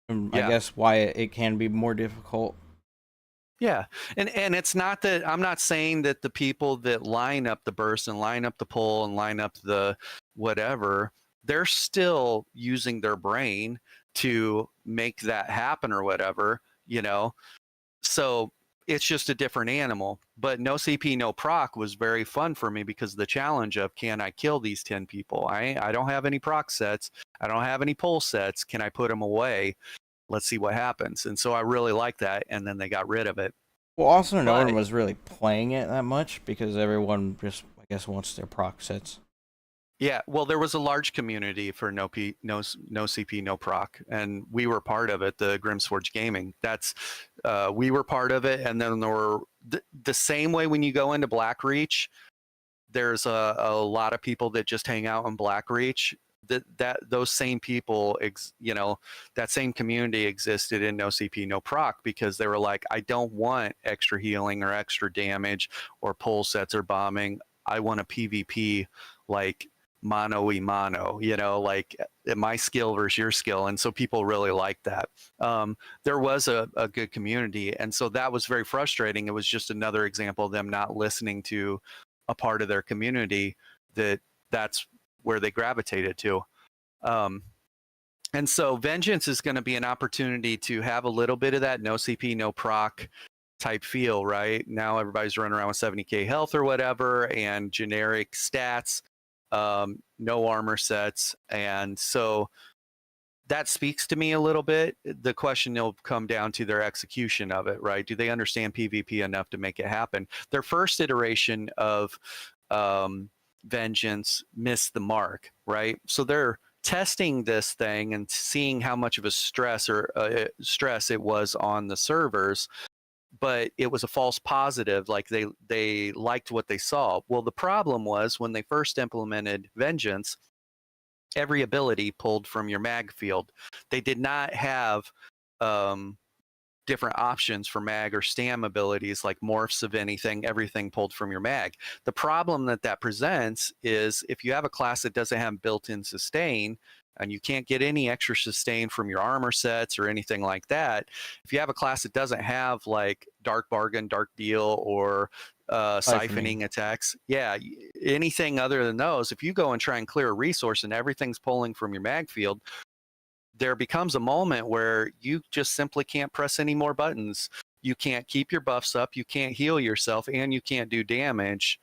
I guess why it can be more difficult. Yeah, and it's not that I'm not saying that the people that line up the burst and line up the pull and line up the whatever, they're still using their brain to make that happen or whatever, you know. So it's just a different animal. But no CP, no proc was very fun for me because the challenge of, can I kill these 10 people? I don't have any proc sets. I don't have any pull sets. Can I put them away? Let's see what happens. And so I really like that. And then they got rid of it. Well, also no one But was really playing it that much because everyone just, I guess, wants their proc sets. yeah, well, there was a large community for no CP, no proc, and we were part of it. The Grimsforge Gaming. That's we were part of it, and then there were the same way when you go into Blackreach. There's a lot of people that just hang out in Blackreach. That those same people, you know, that same community existed in no CP, no proc because they were like, I don't want extra healing or extra damage or pull sets or bombing. I want a PvP like mano-y-mano, you know, like my skill versus your skill. And so people really liked that. There was a good community. And so that was very frustrating. It was just another example of them not listening to a part of their community that's where they gravitated to. And so Vengeance is going to be an opportunity to have a little bit of that no CP, no proc type feel, right? Now everybody's running around with 70k health or whatever and generic stats, no armor sets. And so that speaks to me a little bit. The question will come down to their execution of it, right? Do they understand PvP enough to make it happen? Their first iteration of Vengeance missed the mark, right? So they're testing this thing and seeing how much of a stress it was on the servers, but it was a false positive. Like they liked what they saw. Well, the problem was when they first implemented Vengeance, every ability pulled from your mag field. They did not have different options for mag or stam abilities like morphs of anything, everything pulled from your mag. The problem that presents is if you have a class that doesn't have built-in sustain and you can't get any extra sustain from your armor sets or anything like that, if you have a class that doesn't have like Dark Bargain, Dark Deal, or siphoning attacks, yeah, anything other than those, if you go and try and clear a resource and everything's pulling from your mag field, there becomes a moment where you just simply can't press any more buttons. You can't keep your buffs up, you can't heal yourself, and you can't do damage,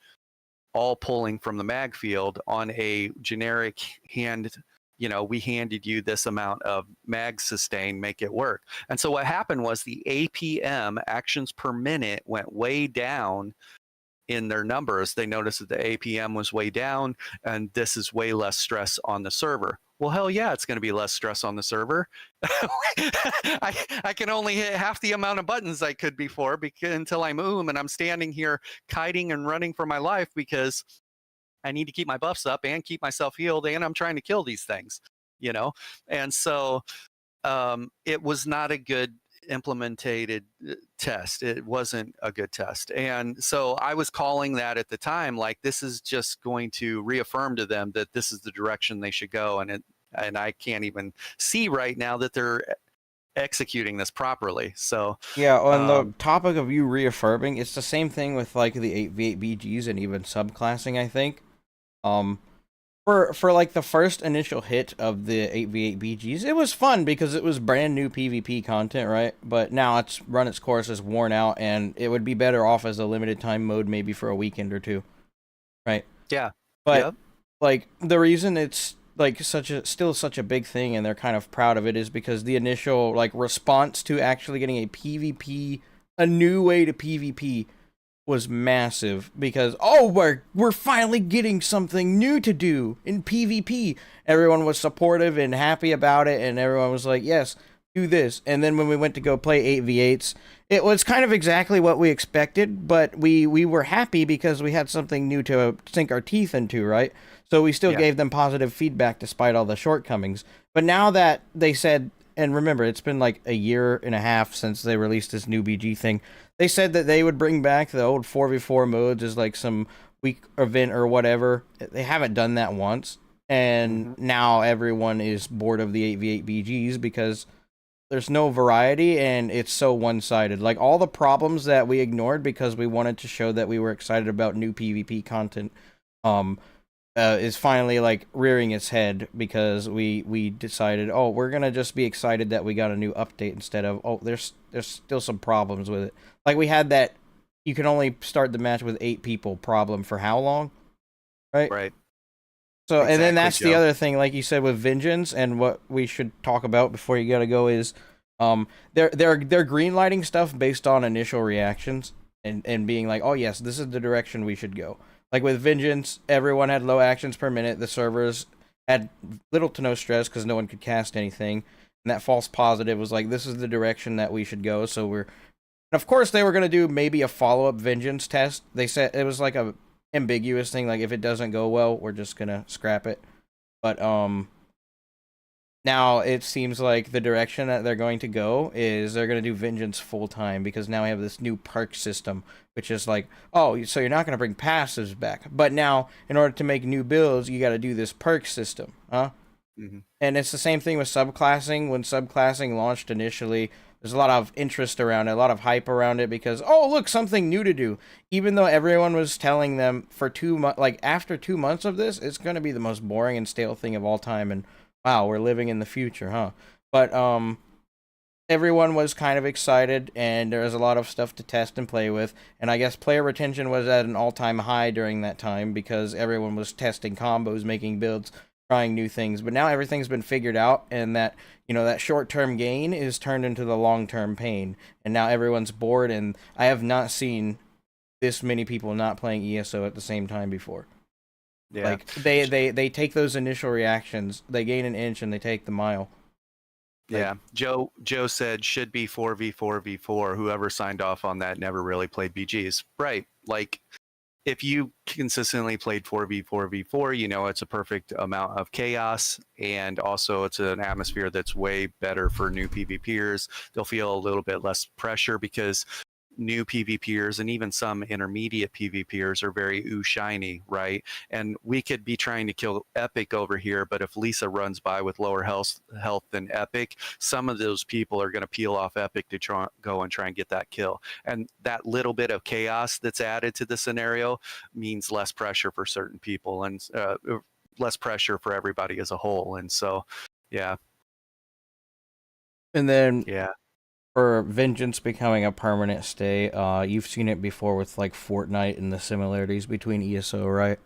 all pulling from the mag field on a generic hand, you know, we handed you this amount of mag sustain, make it work. And so what happened was the APM, actions per minute, went way down in their numbers. They noticed that the APM was way down, and this is way less stress on the server. Well, hell yeah, it's going to be less stress on the server. I can only hit half the amount of buttons I could before until I'm and I'm standing here kiting and running for my life because I need to keep my buffs up and keep myself healed, and I'm trying to kill these things, you know? And so it was not a good implemented test. It wasn't a good test. And so I was calling that at the time, like, this is just going to reaffirm to them that this is the direction they should go. And I can't even see right now that they're executing this properly. So yeah, on the topic of you reaffirming, it's the same thing with like the 8v8 BGs and even subclassing, I think. For like the first initial hit of the 8v8 BGs, it was fun because it was brand new PvP content, right? But now it's run its course, is worn out, and it would be better off as a limited time mode maybe for a weekend or two, right? yeah. But yep. like the reason it's like still such a big thing and they're kind of proud of it is because the initial like response to actually getting a PvP, a new way to PvP, was massive because, oh, we're finally getting something new to do in PvP. Everyone was supportive and happy about it, and everyone was like, yes, do this. And then when we went to go play 8v8s, it was kind of exactly what we expected, but we were happy because we had something new to sink our teeth into, right? So we still gave them positive feedback despite all the shortcomings. But now that they said, and remember, it's been like a year and a half since they released this new BG thing, they said that they would bring back the old 4v4 modes as like some week event or whatever. They haven't done that once. And now everyone is bored of the 8v8 BGs because there's no variety, and it's so one-sided. Like, all the problems that we ignored because we wanted to show that we were excited about new PvP content, is finally like rearing its head because we decided, oh, we're gonna just be excited that we got a new update instead of, oh, there's still some problems with it. Like, we had that you can only start the match with 8 people problem for how long, right? Right. So, and then Exactly, that's the Joe. other thing, like you said, with Vengeance, and what we should talk about before you gotta go is, they're green lighting stuff based on initial reactions and being like, oh yes, this is the direction we should go. Like with Vengeance, everyone had low actions per minute. The servers had little to no stress because no one could cast anything. And that false positive was like, this is the direction that we should go. So we're, and of course they were gonna do maybe a follow-up Vengeance test. They said it was like a ambiguous thing, like if it doesn't go well, we're just gonna scrap it. But now it seems like the direction that they're going to go is they're going to do Vengeance full time, because now we have this new perk system, which is like, oh, so you're not going to bring passives back, but now in order to make new builds, you got to do this perk system, huh? Mm-hmm. And it's the same thing with subclassing. When subclassing launched initially, there's a lot of interest around it, a lot of hype around it, because, oh, look, something new to do. Even though everyone was telling them for 2 months, like after 2 months of this, it's going to be the most boring and stale thing of all time. And wow, we're living in the future, huh? But everyone was kind of excited, and there was a lot of stuff to test and play with. And I guess player retention was at an all-time high during that time because everyone was testing combos, making builds, trying new things. But now everything's been figured out, and that, you know, that short-term gain is turned into the long-term pain. And now everyone's bored, and I have not seen this many people not playing ESO at the same time before. Yeah. Like, they take those initial reactions, they gain an inch, and they take the mile. Like, yeah. Joe said should be 4v4v4. Whoever signed off on that never really played BGs. Right. Like, if you consistently played 4v4v4, you know it's a perfect amount of chaos, and also it's an atmosphere that's way better for new PvPers. They'll feel a little bit less pressure because new PvPers and even some intermediate PvPers are very shiny, right? And we could be trying to kill Epic over here, but if Lisa runs by with lower health than Epic, some of those people are going to peel off Epic to go and try and get that kill. And that little bit of chaos that's added to the scenario means less pressure for certain people, and less pressure for everybody as a whole. And so, yeah. And then, yeah. For Vengeance becoming a permanent stay, you've seen it before with like Fortnite and the similarities between ESO, right?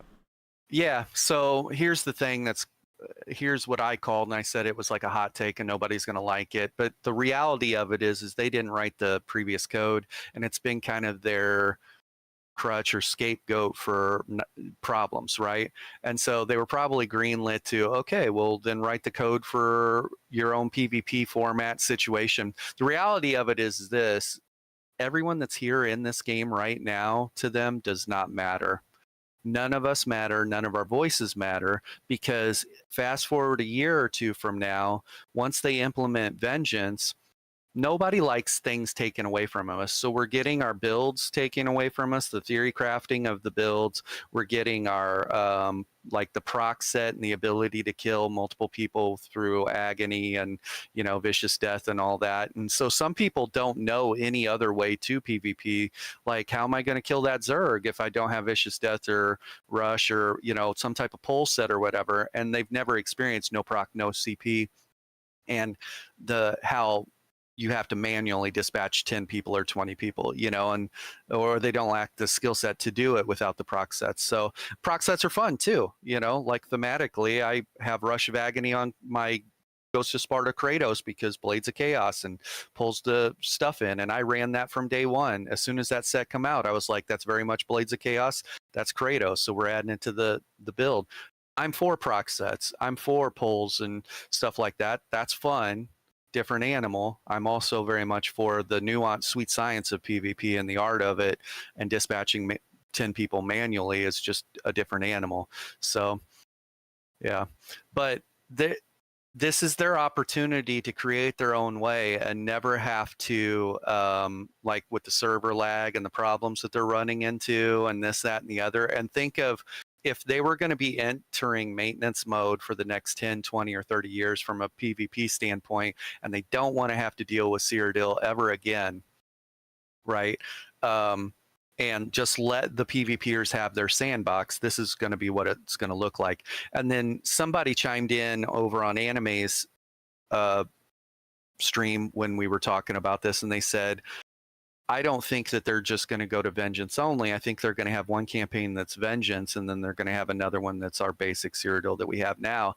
Yeah. So here's the thing here's what I called, and I said it was like a hot take and nobody's going to like it. But the reality of it is they didn't write the previous code, and it's been kind of their crutch or scapegoat for problems, right? And so they were probably greenlit to, okay, well then write the code for your own PvP format situation. The reality of it is this: everyone that's here in this game right now, to them does not matter. None of us matter. None of our voices matter, because fast forward a year or two from now, once they implement Vengeance, nobody likes things taken away from us. So we're getting our builds taken away from us, the theory crafting of the builds. We're getting our like the proc set and the ability to kill multiple people through agony and, you know, vicious death and all that. And so some people don't know any other way to PvP. Like, how am I going to kill that Zerg if I don't have vicious death or rush or, you know, some type of pole set or whatever? And they've never experienced no proc, no CP, and how you have to manually dispatch 10 people or 20 people, you know, and or they don't lack the skill set to do it without the proc sets. So proc sets are fun too, you know, like thematically, I have Rush of Agony on my Ghost of Sparta Kratos because Blades of Chaos and pulls the stuff in, and I ran that from day one. As soon as that set come out, I was like, that's very much Blades of Chaos, that's Kratos, so we're adding it to the build. I'm for proc sets, I'm for pulls and stuff like that. That's fun, different animal. I'm also very much for the nuanced sweet science of PvP and the art of it, and dispatching 10 people manually is just a different animal. So yeah, but this is their opportunity to create their own way and never have to, like with the server lag and the problems that they're running into and this, that, and the other. And think of if they were going to be entering maintenance mode for the next 10, 20, or 30 years from a PvP standpoint, and they don't want to have to deal with Cyrodiil ever again, right? And just let the PvPers have their sandbox. This is going to be what it's going to look like. And then somebody chimed in over on Anime's stream when we were talking about this, and they said, I don't think that they're just going to go to Vengeance only. I think they're going to have one campaign that's Vengeance, and then they're going to have another one that's our basic Cyrodiil that we have now.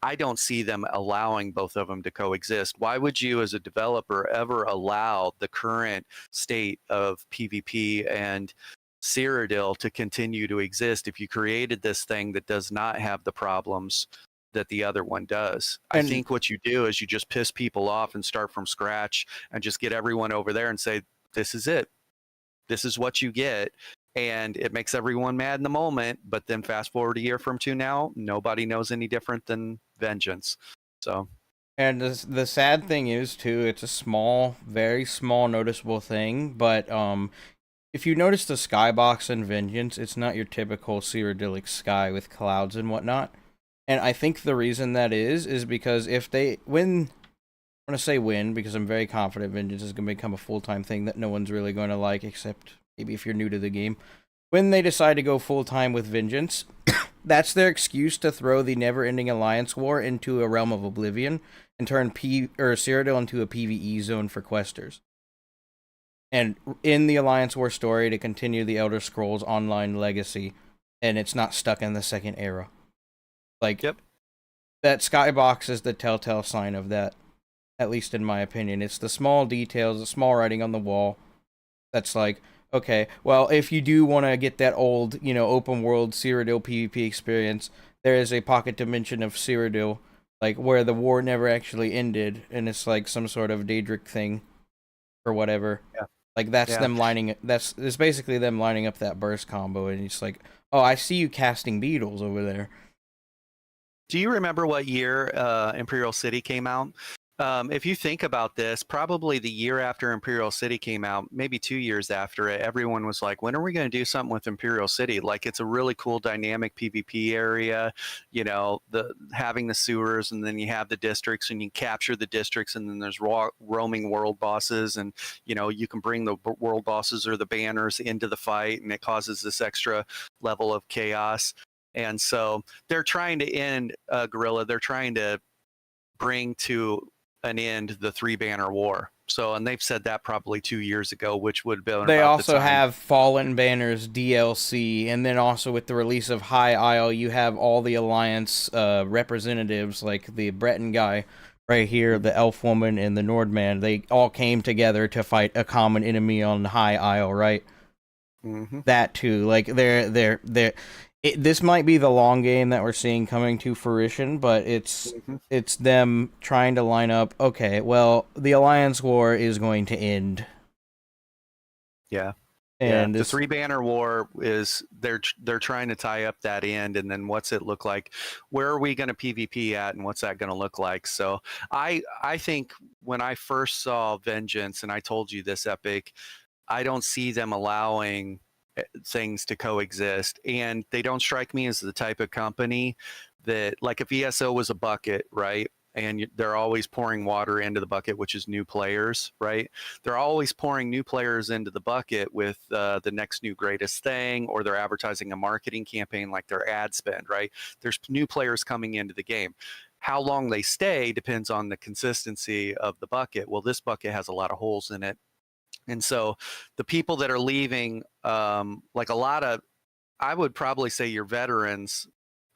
I don't see them allowing both of them to coexist. Why would you, as a developer, ever allow the current state of PvP and Cyrodiil to continue to exist if you created this thing that does not have the problems that the other one does? I think what you do is you just piss people off and start from scratch and just get everyone over there and say, this is it. This is what you get. And it makes everyone mad in the moment. But then fast forward a year from now, nobody knows any different than Vengeance. So. And the sad thing is, too, it's a small, very small, noticeable thing. But if you notice the skybox in Vengeance, it's not your typical Cyrodiilic sky with clouds and whatnot. And I think the reason that is because if they win... I'm going to say win, because I'm very confident Vengeance is going to become a full-time thing that no one's really going to like, except maybe if you're new to the game. When they decide to go full-time with Vengeance, that's their excuse to throw the never-ending Alliance War into a realm of oblivion and turn Cyrodiil into a PvE zone for questers. And in the Alliance War story, to continue the Elder Scrolls Online legacy, and it's not stuck in the second era. Like, yep. That skybox is the telltale sign of that. At least in my opinion. It's the small details, the small writing on the wall. That's like, okay, well, if you do want to get that old, open world Cyrodiil PvP experience, there is a pocket dimension of Cyrodiil, like, where the war never actually ended, and it's like some sort of Daedric thing, or whatever. Yeah. Like, that's them lining, it's basically them lining up that burst combo, and it's like, oh, I see you casting beetles over there. Do you remember what year Imperial City came out? If you think about this, probably the year after Imperial City came out, maybe 2 years after it, everyone was like, when are we going to do something with Imperial City? Like, it's a really cool dynamic PvP area, having the sewers, and then you have the districts, and you capture the districts, and then there's roaming world bosses, and, you can bring the world bosses or the banners into the fight, and it causes this extra level of chaos. And so they're trying to end Guerrilla. They're trying to bring to an end the 3-banner war. So, and they've said that probably 2 years ago, which would have been They about also the time. have Fallen Banners DLC, and then also with the release of High Isle, you have all the Alliance representatives, like the Breton guy right here, the Elf Woman, and the Nordman. They all came together to fight a common enemy on High Isle, right? Mm-hmm. That too. Like, this might be the long game that we're seeing coming to fruition, but it's them trying to line up, okay, well, the Alliance War is going to end. Yeah. And the 3-banner war is, they're trying to tie up that end, and then what's it look like? Where are we going to PvP at, and what's that going to look like? So I think when I first saw Vengeance, and I told you this, Epic, I don't see them allowing things to coexist, and they don't strike me as the type of company that, like, if ESO was a bucket, right, and they're always pouring water into the bucket, which is new players, right? They're always pouring new players into the bucket with the next new greatest thing, or they're advertising a marketing campaign like their ad spend, right? There's new players coming into the game. How long they stay depends on the consistency of the bucket. Well, this bucket has a lot of holes in it. And so the people that are leaving, like a lot of, I would probably say your veterans,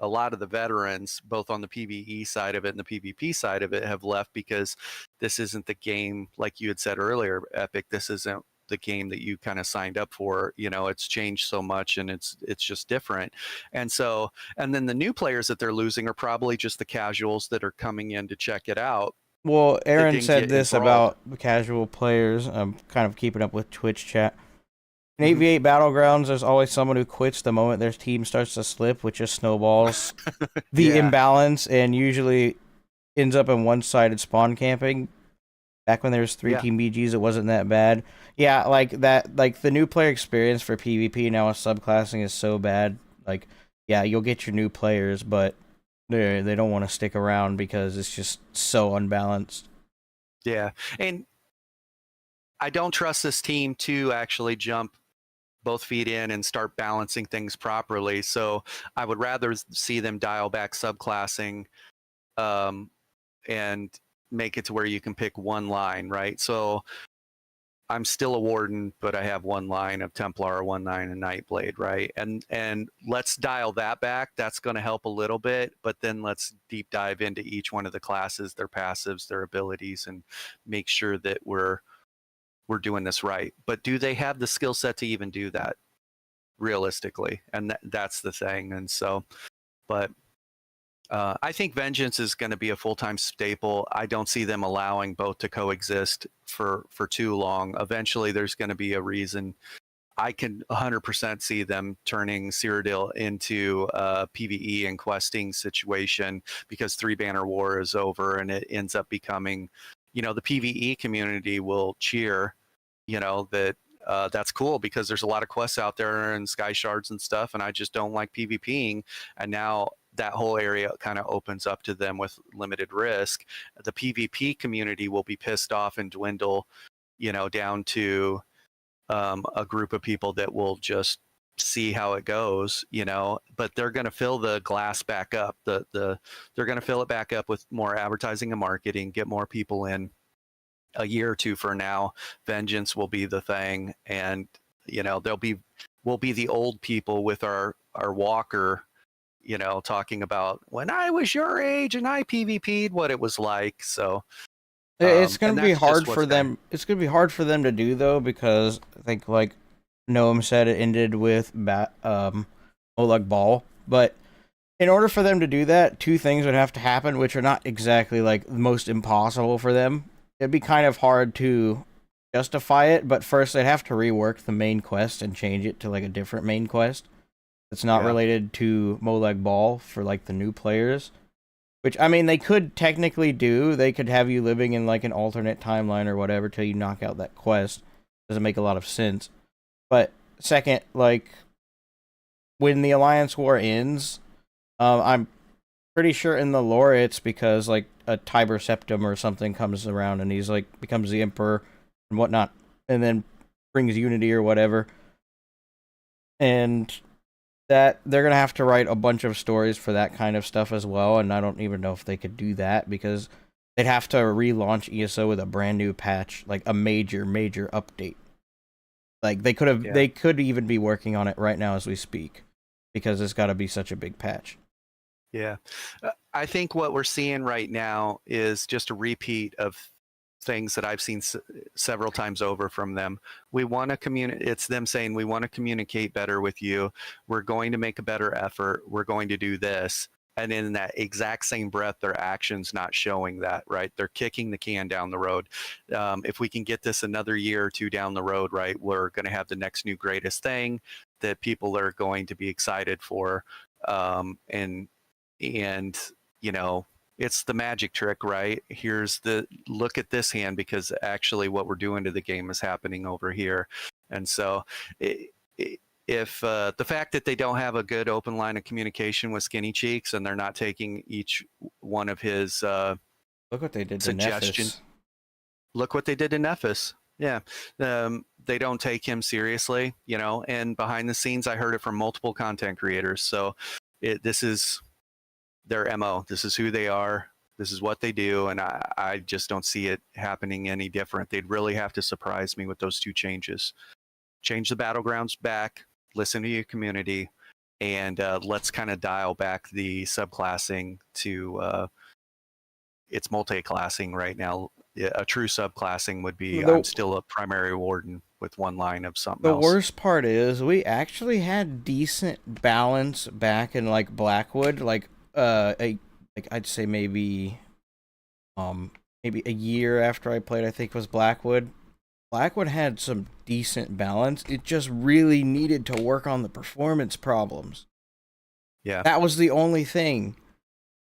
a lot of the veterans, both on the PvE side of it and the PvP side of it, have left because this isn't the game, like you had said earlier, Epic, this isn't the game that you kind of signed up for. It's changed so much, and it's just different. And so, and then the new players that they're losing are probably just the casuals that are coming in to check it out. Well, Aaron said this about casual players. I'm kind of keeping up with Twitch chat. In 8v8 Battlegrounds, there's always someone who quits the moment their team starts to slip, which just snowballs the imbalance, and usually ends up in one-sided spawn camping. Back when there was 3-team BGs, it wasn't that bad. Yeah, like that. Like, the new player experience for PvP now with subclassing is so bad. Like, yeah, you'll get your new players, but they don't want to stick around because it's just so unbalanced. Yeah, and I don't trust this team to actually jump both feet in and start balancing things properly. So I would rather see them dial back subclassing, and make it to where you can pick one line, right? So I'm still a warden, but I have one line of Templar, one line of Nightblade, right? And let's dial that back. That's going to help a little bit, but then let's deep dive into each one of the classes, their passives, their abilities, and make sure that we're doing this right. But do they have the skill set to even do that realistically? And that's the thing. And so, but I think Vengeance is going to be a full-time staple. I don't see them allowing both to coexist for too long. Eventually, there's going to be a reason. I can 100% see them turning Cyrodiil into a PvE and questing situation because Three Banner War is over and it ends up becoming, the PvE community will cheer, that that's cool because there's a lot of quests out there and sky shards and stuff, and I just don't like PvPing. And now that whole area kind of opens up to them with limited risk. The PvP community will be pissed off and dwindle, down to a group of people that will just see how it goes, but they're going to fill the glass back up. They're going to fill it back up with more advertising and marketing, get more people in. A year or two for now, Vengeance will be the thing, and we'll be the old people with our walker, talking about when I was your age and I PvP'd, what it was like. So It's going and to be that's just hard what's for them. It's going to be hard for them to do though, because I think like Noam said, it ended with Oleg Ball. But in order for them to do that, two things would have to happen, which are not exactly like the most impossible for them. It'd be kind of hard to justify it, but first they'd have to rework the main quest and change it to like a different main quest that's not related to Molag Bal for like the new players. Which, I mean, they could technically do. They could have you living in like an alternate timeline or whatever till you knock out that quest. Doesn't make a lot of sense. But second, like, when the Alliance War ends, I'm pretty sure in the lore it's because like a Tiber Septim or something comes around and he's like becomes the Emperor and whatnot, and then brings unity or whatever. And that they're gonna have to write a bunch of stories for that kind of stuff as well, and I don't even know if they could do that because they'd have to relaunch ESO with a brand new patch, like a major update. Like they could even be working on it right now as we speak, because it's got to be such a big patch. Yeah, I think what we're seeing right now is just a repeat of things that I've seen several times over from them. We want to communicate. It's them saying, we want to communicate better with you. We're going to make a better effort. We're going to do this. And in that exact same breath, their actions not showing that, right? They're kicking the can down the road. If we can get this another year or two down the road, right, we're going to have the next new greatest thing that people are going to be excited for. And it's the magic trick, right? Here's the look at this hand, because actually what we're doing to the game is happening over here. And so if the fact that they don't have a good open line of communication with Skinny Cheeks, and they're not taking each one of his look what they did suggestion. To Nephis. Look what they did to Nephis. Yeah. They don't take him seriously, and behind the scenes, I heard it from multiple content creators. So this is their MO. This is who they are. This is what they do. And I just don't see it happening any different. They'd really have to surprise me with those two changes. Change the battlegrounds back, listen to your community, and let's kind of dial back the subclassing to it's multi-classing right now. A true subclassing would be I'm still a primary warden with one line of something else. The worst part is we actually had decent balance back in like Blackwood, like I'd say maybe a year after I played, I think was Blackwood. Blackwood had some decent balance. It just really needed to work on the performance problems. Yeah. That was the only thing.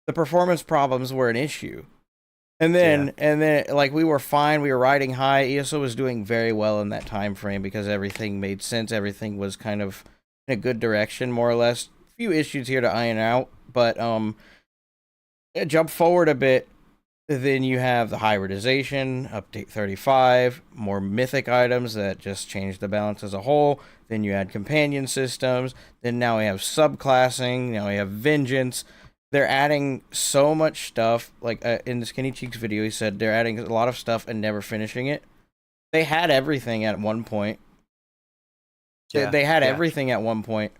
The performance problems were an issue. And then like we were fine, we were riding high. ESO was doing very well in that time frame because everything made sense. Everything was kind of in a good direction, more or less, few issues here to iron out, but jump forward a bit. Then you have the hybridization, update 35, more mythic items that just change the balance as a whole. Then you add companion systems. Then now we have subclassing. Now we have vengeance. They're adding so much stuff. Like in the Skinny Cheeks video, he said they're adding a lot of stuff and never finishing it. They had everything at one point. Yeah, they had yeah. everything at one point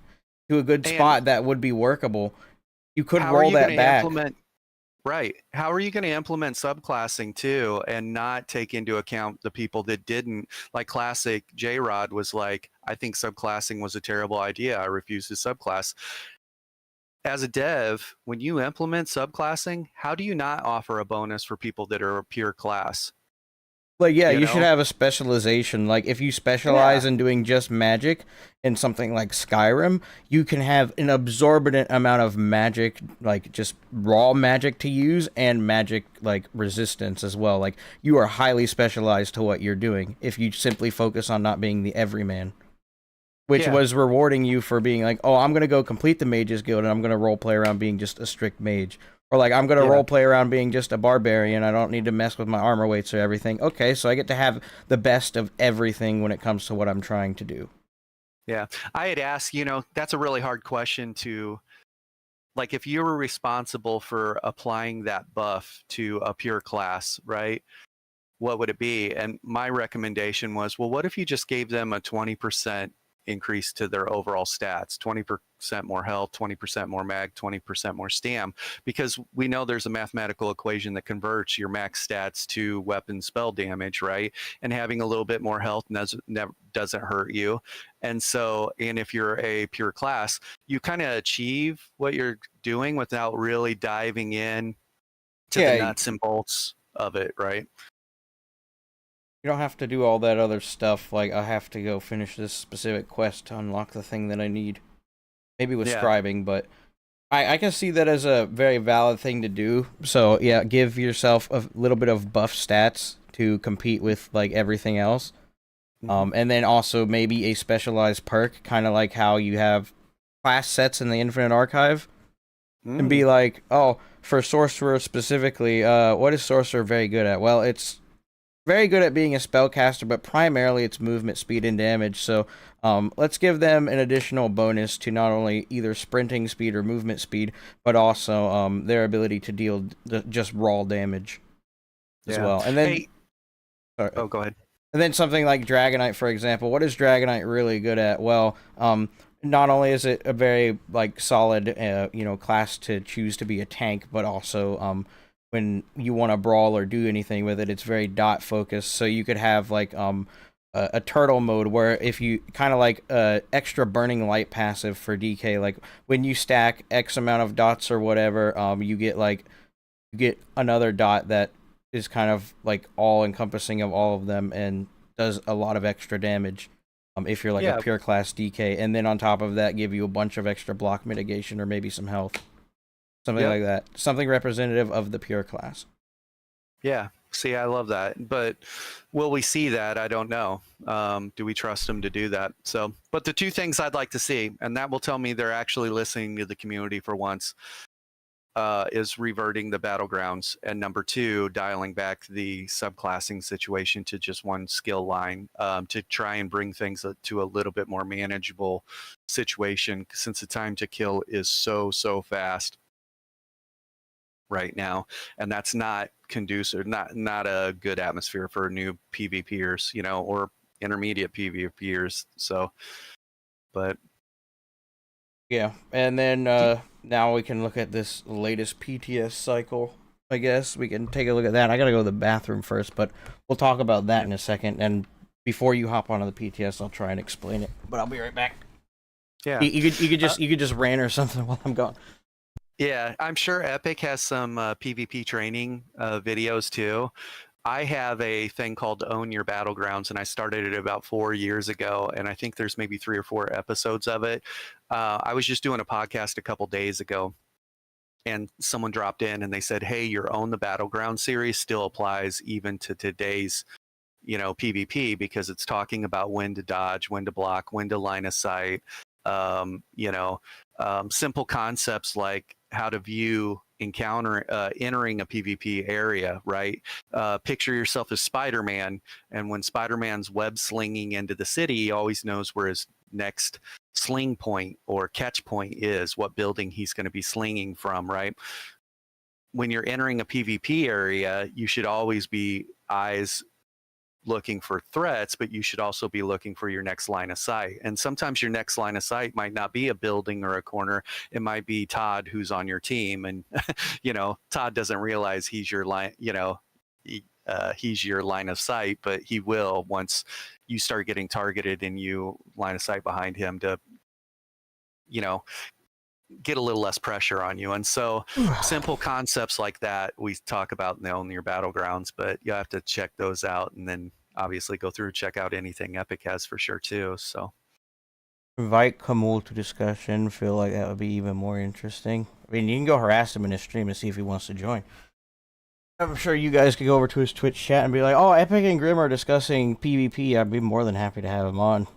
to a good spot that would be workable. You could how roll are you that gonna back. implement Right. How are you going to implement subclassing too and not take into account the people that didn't? Like classic J-Rod was like, I think subclassing was a terrible idea. I refuse to subclass. As a dev, when you implement subclassing, how do you not offer a bonus for people that are a pure class? Like, yeah, You you should know? have a specialization. Like, if you specialize Yeah. in doing just magic in something like Skyrim, you can have an absorbent amount of magic, like just raw magic to use, and magic, like, resistance as well. Like, you are highly specialized to what you're doing if you simply focus on not being the everyman. Which Yeah. was rewarding you for being like, oh, I'm going to go complete the Mage's Guild, and I'm going to roleplay around being just a strict mage. Or like, I'm going to Yeah. roleplay around being just a barbarian. I don't need to mess with my armor weights or everything. Okay, so I get to have the best of everything when it comes to what I'm trying to do. Yeah. I had asked, that's a really hard question to, like, if you were responsible for applying that buff to a pure class, right? What would it be? And my recommendation was, well, what if you just gave them a 20% increase to their overall stats, 20% more health, 20% more mag, 20% more stam? Because we know there's a mathematical equation that converts your max stats to weapon spell damage, right? And having a little bit more health doesn't hurt you. And if you're a pure class, you kind of achieve what you're doing without really diving in to the Yeah, nuts and bolts of it, right? you don't have to do all that other stuff. Like, I have to go finish this specific quest to unlock the thing that I need. Maybe with Yeah. scribing, but I can see that as a very valid thing to do. So, yeah, give yourself a little bit of buff stats to compete with, like, everything else. And then also maybe a specialized perk, kind of like how you have class sets in the Infinite Archive. And be like, oh, for Sorcerer specifically, what is Sorcerer very good at? Well, it's very good at being a spellcaster, but primarily it's movement, speed, and damage. So let's give them an additional bonus to not only either sprinting speed or movement speed, but also their ability to deal just raw damage as well. And then, Oh, go ahead. And then something like Dragonite, for example. What is Dragonite really good at? Well, not only is it a very like solid, class to choose to be a tank, but also when you want to brawl or do anything with it, it's very dot focused. So you could have like a turtle mode where if you kind of like extra burning light passive for DK, like when you stack X amount of dots or whatever, you get another dot that is kind of like all encompassing of all of them and does a lot of extra damage if you're like a pure class DK, and then on top of that give you a bunch of extra block mitigation or maybe some health, something like that, something representative of the pure class. Yeah, see, I love that, but will we see that? I don't know. Do we trust them to do that? So, but the two things I'd like to see, and that will tell me they're actually listening to the community for once, is reverting the battlegrounds, and number two, dialing back the subclassing situation to just one skill line, to try and bring things to a little bit more manageable situation, since the time to kill is so fast right now, and that's not conducive, not a good atmosphere for new PvPers, or intermediate PvPers. So, but yeah, and then now we can look at this latest PTS cycle. I guess we can take a look at that. I gotta go to the bathroom first, but we'll talk about that in a second. And before you hop onto the PTS, I'll try and explain it. But I'll be right back. Yeah, you could just rant or something while I'm gone. Yeah, I'm sure Epic has some PvP training videos too. I have a thing called Own Your Battlegrounds, and I started it about 4 years ago, and I think there's maybe 3 or 4 episodes of it. I was just doing a podcast a couple days ago, and someone dropped in and they said, hey, your Own the Battleground series still applies even to today's PvP, because it's talking about when to dodge, when to block, when to line of sight, You know, simple concepts like how to view entering a PvP area, right? Picture yourself as Spider-Man, and when Spider-Man's web slinging into the city, he always knows where his next sling point or catch point is, what building he's going to be slinging from, right? When you're entering a PvP area, you should always be eyes looking for threats, but you should also be looking for your next line of sight. And sometimes your next line of sight might not be a building or a corner. It might be Todd, who's on your team. And, you know, Todd doesn't realize he's your line, you know, he's your line of sight, but he will once you start getting targeted and you line of sight behind him to, you know, get a little less pressure on you. And so simple concepts like that we talk about in the Own Your Battlegrounds, but you have to check those out and then obviously go through and check out anything Epic has for sure too. So invite Kamul to discussion. Feel like that would be even more interesting. I mean, you can go harass him in his stream and see if he wants to join. I'm sure you guys could go over to his Twitch chat and be like, "Oh, Epic and Grim are discussing PvP." I'd be more than happy to have him on.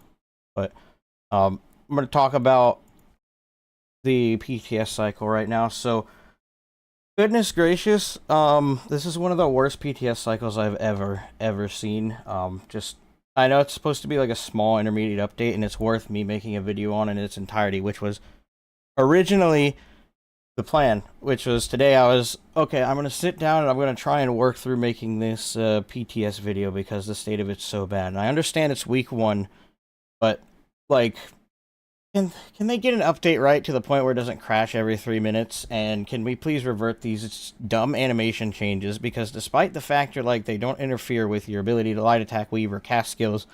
But I'm going to talk about the PTS cycle right now. So, goodness gracious, this is one of the worst PTS cycles I've ever seen. I know it's supposed to be like a small intermediate update, and it's worth me making a video on in its entirety, which was originally the plan, which was today I was, okay, I'm going to sit down and I'm going to try and work through making this PTS video because the state of it's so bad. And I understand it's week 1, but, like, can they get an update right to the point where it doesn't crash every 3 minutes? And can we please revert these dumb animation changes? Because despite the fact they don't interfere with your ability to light attack, weave, or cast skills,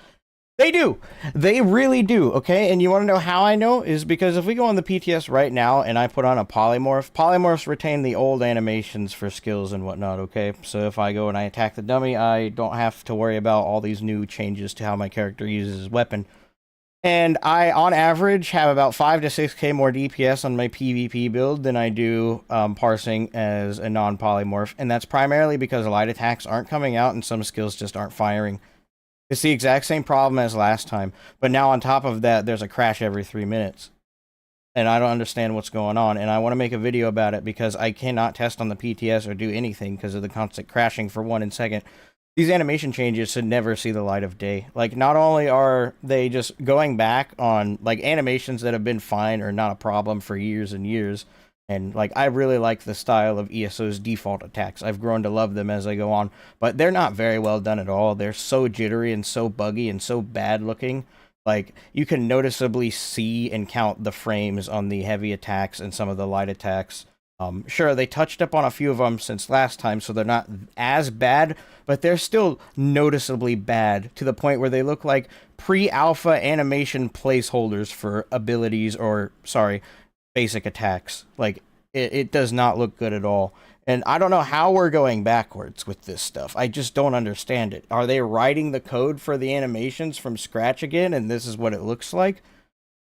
they do. They really do, okay? And you want to know how I know? Is because if we go on the PTS right now and I put on a polymorph, polymorphs retain the old animations for skills and whatnot, okay? So if I go and I attack the dummy, I don't have to worry about all these new changes to how my character uses his weapon. And I, on average, have about 5 to 6k more DPS on my PvP build than I do parsing as a non-polymorph. And that's primarily because light attacks aren't coming out and some skills just aren't firing. It's the exact same problem as last time. But now on top of that, there's a crash every 3 minutes. And I don't understand what's going on. And I want to make a video about it because I cannot test on the PTS or do anything because of the constant crashing for 1 second. These animation changes should never see the light of day. Like, not only are they just going back on, like, animations that have been fine or not a problem for years and years, and, like, I really like the style of ESO's default attacks. I've grown to love them as I go on, but they're not very well done at all. They're so jittery and so buggy and so bad looking. Like, you can noticeably see and count the frames on the heavy attacks and some of the light attacks. Sure, they touched up on a few of them since last time, so they're not as bad, but they're still noticeably bad to the point where they look like pre-alpha animation placeholders for abilities or, basic attacks. Like, it does not look good at all. And I don't know how we're going backwards with this stuff. I just don't understand it. Are they writing the code for the animations from scratch again, and this is what it looks like?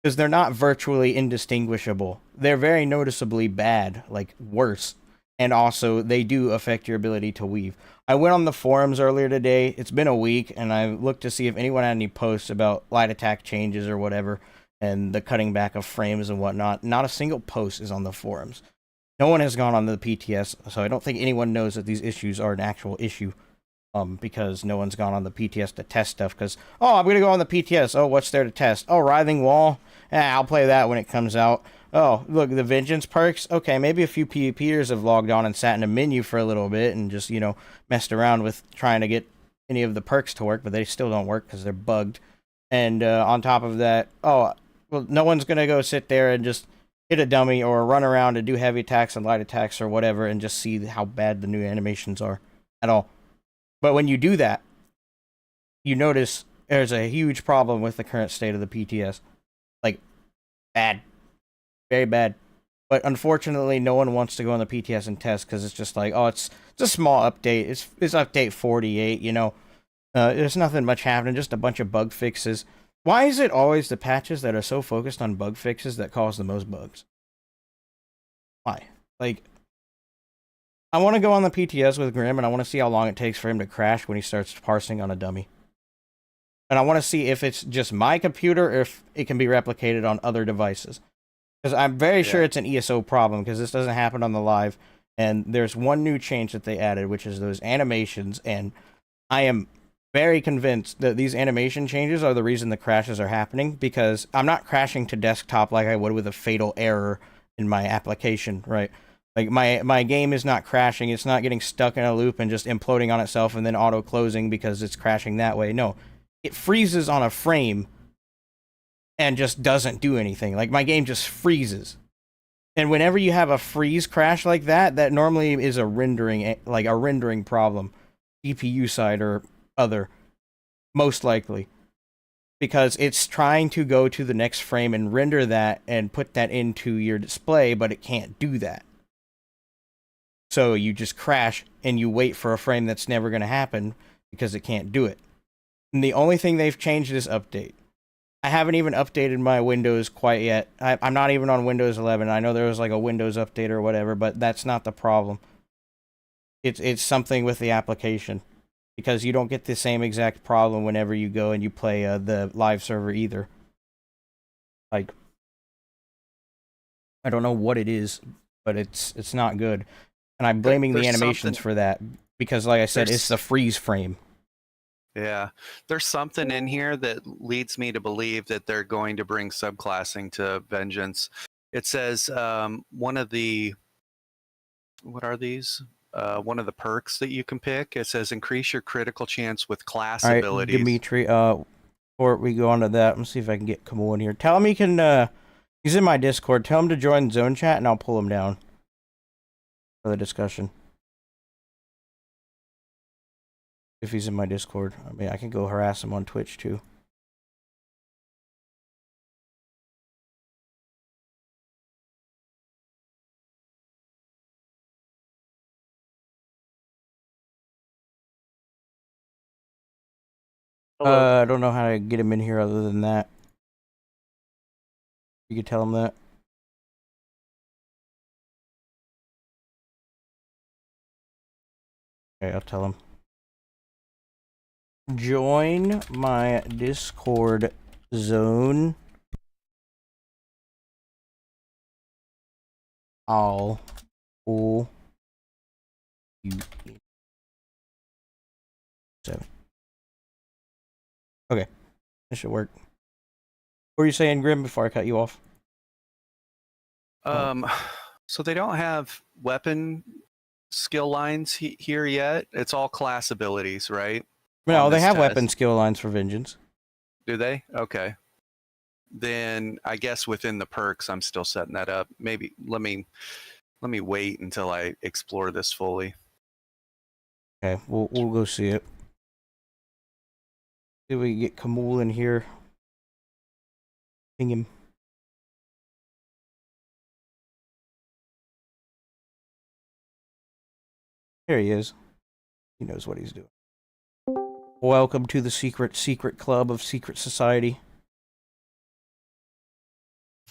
Because they're not virtually indistinguishable. They're very noticeably bad, like worse. And also, they do affect your ability to weave. I went on the forums earlier today. It's been a week, and I looked to see if anyone had any posts about light attack changes or whatever, and the cutting back of frames and whatnot. Not a single post is on the forums. No one has gone on the PTS, so I don't think anyone knows that these issues are an actual issue. Because no one's gone on the PTS to test stuff, because, oh, I'm going to go on the PTS, oh, what's there to test? Oh, Writhing Wall? I'll play that when it comes out. Oh, look, the Vengeance perks? Okay, maybe a few PvPers have logged on and sat in a menu for a little bit and just, messed around with trying to get any of the perks to work, but they still don't work because they're bugged. And on top of that, oh, well, no one's going to go sit there and just hit a dummy or run around and do heavy attacks and light attacks or whatever and just see how bad the new animations are at all. But when you do that, you notice there's a huge problem with the current state of the PTS. Like, bad. Very bad. But unfortunately, no one wants to go on the PTS and test because it's just like, oh, it's a small update. It's update 48, there's nothing much happening, just a bunch of bug fixes. Why is it always the patches that are so focused on bug fixes that cause the most bugs? Why? Like, I want to go on the PTS with Grim, and I want to see how long it takes for him to crash when he starts parsing on a dummy. And I want to see if it's just my computer or if it can be replicated on other devices. Because I'm very sure it's an ESO problem, because this doesn't happen on the live. And there's one new change that they added, which is those animations. And I am very convinced that these animation changes are the reason the crashes are happening, because I'm not crashing to desktop like I would with a fatal error in my application, right? Like, my game is not crashing. It's not getting stuck in a loop and just imploding on itself and then auto-closing because it's crashing that way. No. It freezes on a frame and just doesn't do anything. Like, my game just freezes. And whenever you have a freeze crash like that, that normally is a rendering problem. GPU side or other. Most likely. Because it's trying to go to the next frame and render that and put that into your display, but it can't do that. So you just crash and you wait for a frame that's never going to happen because it can't do it. And the only thing they've changed is update. I haven't even updated my Windows quite yet. I'm not even on Windows 11. I know there was like a Windows update or whatever, but that's not the problem. It's something with the application. Because you don't get the same exact problem whenever you go and you play the live server either. Like, I don't know what it is, but it's not good. And I'm blaming the animations for that. Because, like I said, it's the freeze frame. Yeah, there's something in here that leads me to believe that they're going to bring subclassing to Vengeance. It says one of the, what are these? One of the perks that you can pick. It says increase your critical chance with class abilities. Dimitri, before we go on to that, let me see if I can get Kamu in here. Tell him he can, he's in my Discord. Tell him to join Zone Chat and I'll pull him down for the discussion. If he's in my Discord. I mean, I can go harass him on Twitch, too. I don't know how to get him in here other than that. You could tell him that. Okay, I'll tell him. Join my Discord zone. I'll pull you in. 7. Okay, this should work. What were you saying, Grim, before I cut you off? So they don't have weapon skill lines here yet. It's all class abilities, right? No, they have weapon skill lines for Vengeance. Do they? Okay. Then I guess within the perks, I'm still setting that up. Maybe let me wait until I explore this fully. Okay, we'll go see it. See if we can get Kamul in here. Ping him. Here he is. He knows what he's doing. Welcome to the secret club of secret society.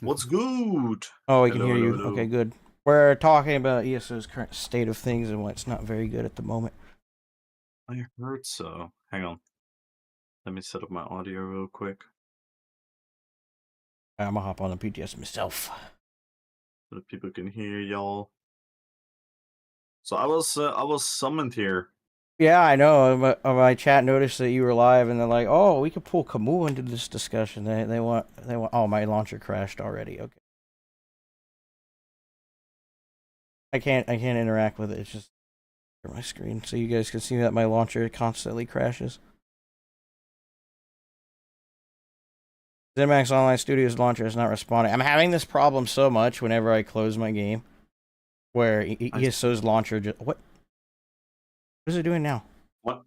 What's good? Oh, we can hear you. Okay, good. We're talking about ESO's current state of things and why it's not very good at the moment. I heard so. Hang on. Let me set up my audio real quick. I'm gonna hop on the PTS myself. So that people can hear y'all. So I was summoned here. Yeah, I know. My chat noticed that you were live, and they're like, "Oh, we could pull Camus into this discussion." They want. Oh, my launcher crashed already. Okay. I can't interact with it. It's just on my screen, so you guys can see that my launcher constantly crashes. ZeniMax Online Studios launcher is not responding. I'm having this problem so much whenever I close my game, where ESO's launcher just what is it doing now? What?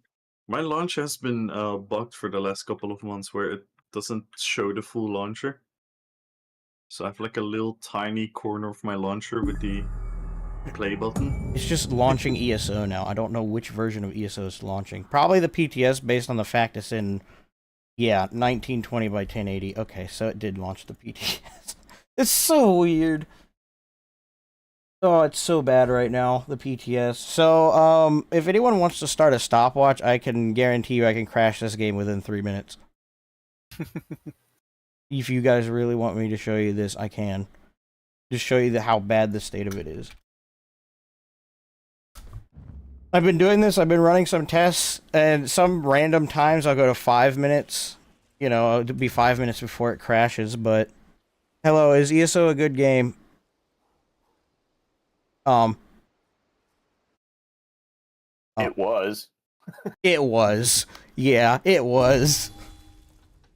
My launcher has been bugged for the last couple of months, where it doesn't show the full launcher. So I have like a little tiny corner of my launcher with the play button. It's just launching ESO now. I don't know which version of ESO is launching. Probably the PTS, based on the fact it's in, yeah, 1920 by 1080. Okay, so it did launch the PTS. It's so weird. Oh, it's so bad right now, the PTS. So, if anyone wants to start a stopwatch, I can guarantee you I can crash this game within 3 minutes. If you guys really want me to show you this, I can. Just show you how bad the state of it is. I've been doing this, I've been running some tests, and some random times I'll go to 5 minutes. You know, it'll be 5 minutes before it crashes, but... Hello, is ESO a good game? It was. It was. Yeah, it was.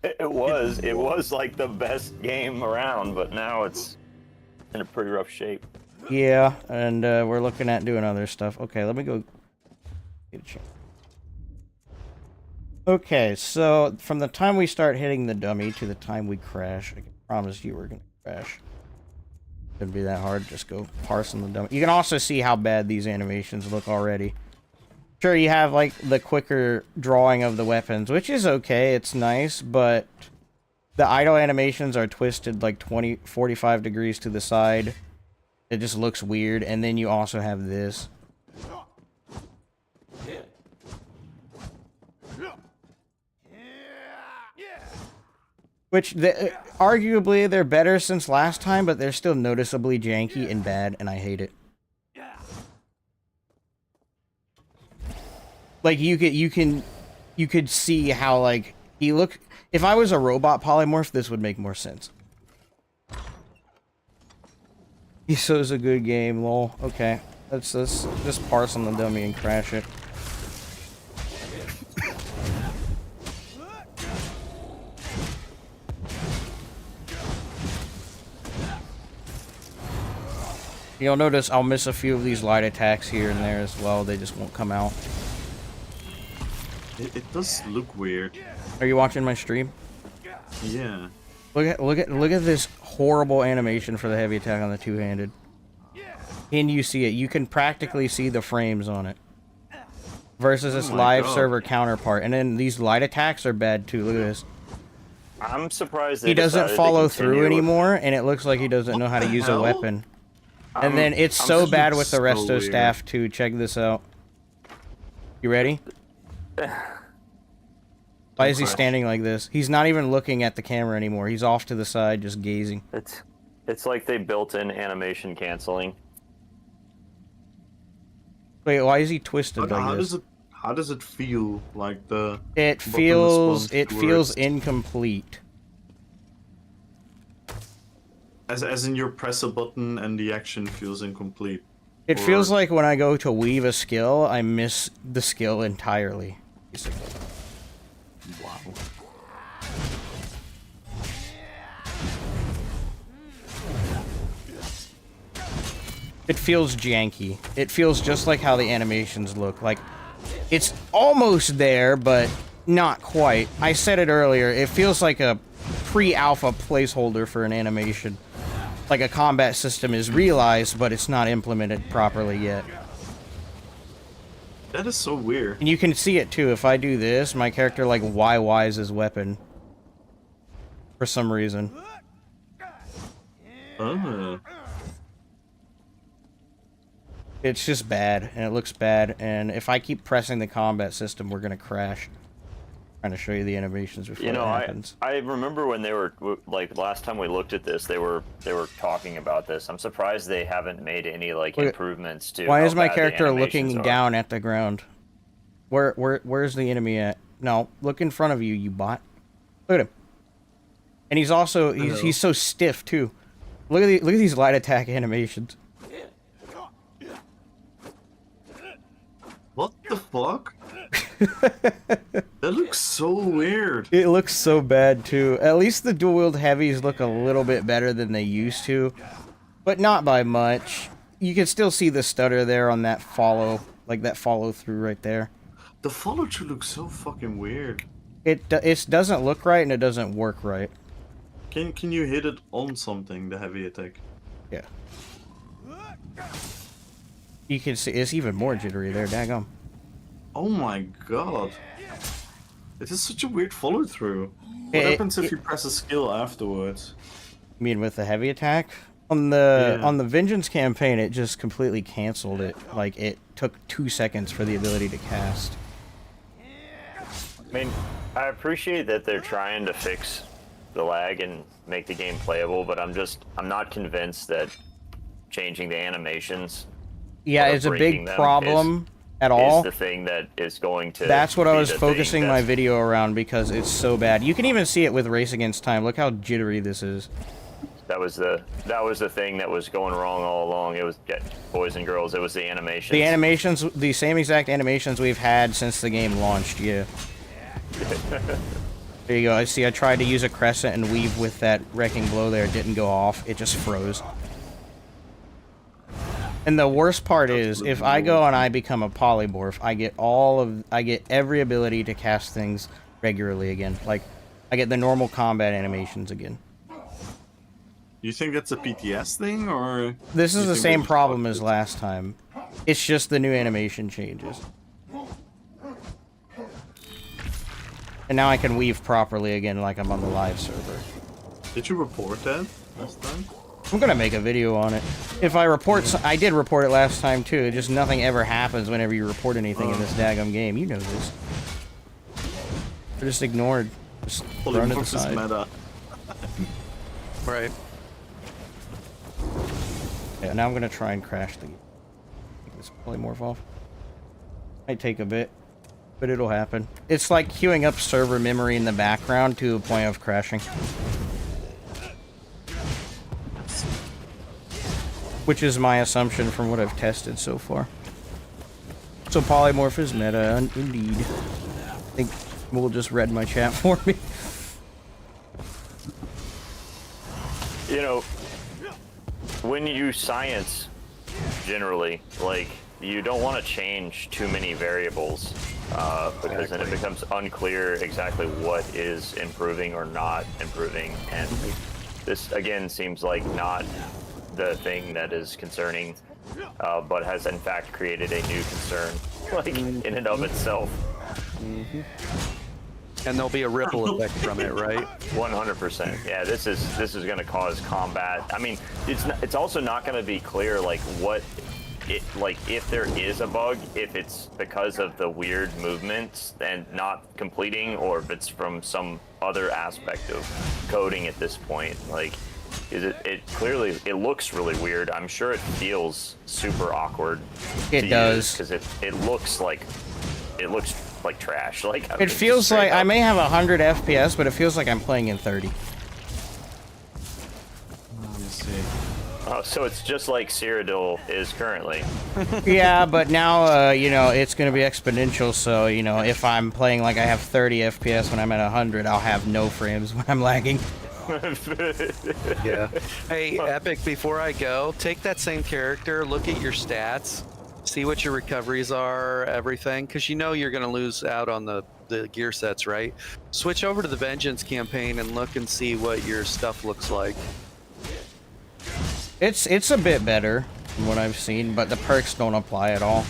It was. It was like the best game around, but now it's in a pretty rough shape. Yeah, and we're looking at doing other stuff. Okay, let me go get a check. Okay, so from the time we start hitting the dummy to the time we crash, I can promise you we're gonna crash. Couldn't be that hard, just go parsing the dummy. You can also see how bad these animations look already. Sure, you have, like, the quicker drawing of the weapons, which is okay, it's nice, but the idle animations are twisted, like, 45 degrees to the side. It just looks weird, and then you also have this. Which, arguably, they're better since last time, but they're still noticeably janky and bad, and I hate it. Like, you could see how, like, he look. If I was a robot polymorph, this would make more sense. ESO's a good game, lol. Okay, let's just parse on the dummy and crash it. You'll notice I'll miss a few of these light attacks here and there as well. They just won't come out. It does look weird. Are you watching my stream? Yeah. Look at this horrible animation for the heavy attack on the two-handed. Can you see it? You can practically see the frames on it. Versus its live server counterpart. And then these light attacks are bad too. Look at this. I'm surprised he doesn't follow through anymore, and it looks like he doesn't know how to use a weapon. And then it's so bad with the resto staff too. Check this out. You ready? Why is he standing like this? He's not even looking at the camera anymore. He's off to the side, just gazing. It's like they built in animation canceling. Wait, why is he twisted like this? How does it feel like the? It feels incomplete. As in you press a button and the action feels incomplete. It feels like when I go to weave a skill, I miss the skill entirely. Wow. It feels janky. It feels just like how the animations look. Like, it's almost there, but not quite. I said it earlier, it feels like a pre-alpha placeholder for an animation. Like a combat system is realized, but it's not implemented properly yet. That is so weird. And you can see it too. If I do this, my character like YYs his weapon. For some reason. It's just bad, and it looks bad, and if I keep pressing the combat system, we're gonna crash. Trying to show you the animations before it happens. I remember when they were, like, last time we looked at this, they were talking about this. I'm surprised they haven't made any, like, improvements to Why is my character looking down at the ground? Where's the enemy at? No, look in front of you, you bot. Look at him. And he's also, he's so stiff, too. Look at these light attack animations. What the fuck? That looks so weird. It looks so bad too. At least the dual wield heavies look a little bit better than they used to, but not by much. You can still see the stutter there on that follow, like that follow through right there. The follow through looks so fucking weird. It doesn't look right and it doesn't work right. Can you hit it on something, the heavy attack? Yeah. You can see it's even more jittery there, daggum. Oh my god. It is such a weird follow through. What happens if you press a skill afterwards? You mean with the heavy attack? On the Vengeance campaign, it just completely canceled it. Like, it took 2 seconds for the ability to cast. I mean, I appreciate that they're trying to fix the lag and make the game playable, but I'm not convinced that changing the animations, Yeah, or it's a breaking big them problem at is all. the thing that is going to. That's what I be was the thing focusing my that's- video around because it's so bad. You can even see it with Race Against Time. Look how jittery this is. That was the thing that was going wrong all along. It was, boys and girls. It was the animations. The animations, the same exact animations we've had since the game launched. Yeah. There you go. I see. I tried to use a crescent and weave with that wrecking blow there. It didn't go off. It just froze. And the worst part is, if I go and I become a polymorph, I get every ability to cast things regularly again. Like, I get the normal combat animations again. You think that's a PTS thing, or This is you the think same they just problem fucked as it? last time. It's just the new animation changes. And now I can weave properly again like I'm on the live server. Did you report that last time? I'm gonna make a video on it. If I report, I did report it last time too. Just nothing ever happens whenever you report anything in this daggum game. You know this. They're just ignored. Just thrown to the Polymorph is side. meta. Right. Yeah, now I'm gonna try and crash the game. Take this polymorph off. Might take a bit, but it'll happen. It's like queuing up server memory in the background to a point of crashing. Which is my assumption from what I've tested so far. So polymorph is meta, indeed. I think we'll just read my chat for me. You know, when you science, generally, like, you don't want to change too many variables, because then it becomes unclear exactly what is improving or not improving, and this, again, seems like not the thing that is concerning, but has in fact created a new concern, like, in and of itself. And there'll be a ripple effect from it, right? 100%. Yeah, this is going to cause combat. I mean, it's also not going to be clear, like, what it, like, if there is a bug, if it's because of the weird movements and not completing, or if it's from some other aspect of coding at this point. Like, is it clearly, it looks really weird. I'm sure it feels super awkward. It does. Because it looks like trash. Like, It feels like I may have 100 FPS, but it feels like I'm playing in 30. Let me see. Oh, so it's just like Cyrodiil is currently. Yeah, but now, you know, it's going to be exponential, so, you know, if I'm playing like I have 30 FPS when I'm at 100, I'll have no frames when I'm lagging. Yeah. Hey, Epic, before I go, take that same character, look at your stats, see what your recoveries are, everything, because you know you're going to lose out on the gear sets, right? Switch over to the Vengeance campaign and look and see what your stuff looks like. It's a bit better from what I've seen, but the perks don't apply at all.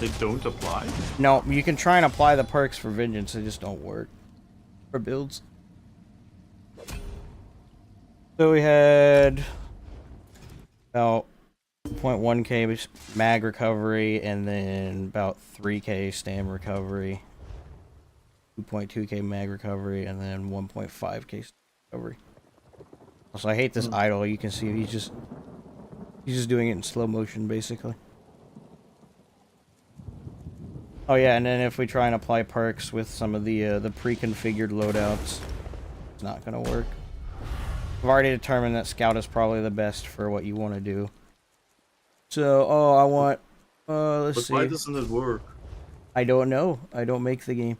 They don't apply? No, you can try and apply the perks for Vengeance, they just don't work for builds. So we had about 0.1k mag recovery, and then about 3k stam recovery, 2.2k mag recovery, and then 1.5k recovery. Also, I hate this idle. You can see he's just doing it in slow motion, basically. Oh yeah, and then if we try and apply perks with some of the pre-configured loadouts, it's not gonna work. I've already determined that Scout is probably the best for what you want to do. So, oh, I want, let's see. But why doesn't it work? I don't know. I don't make the game.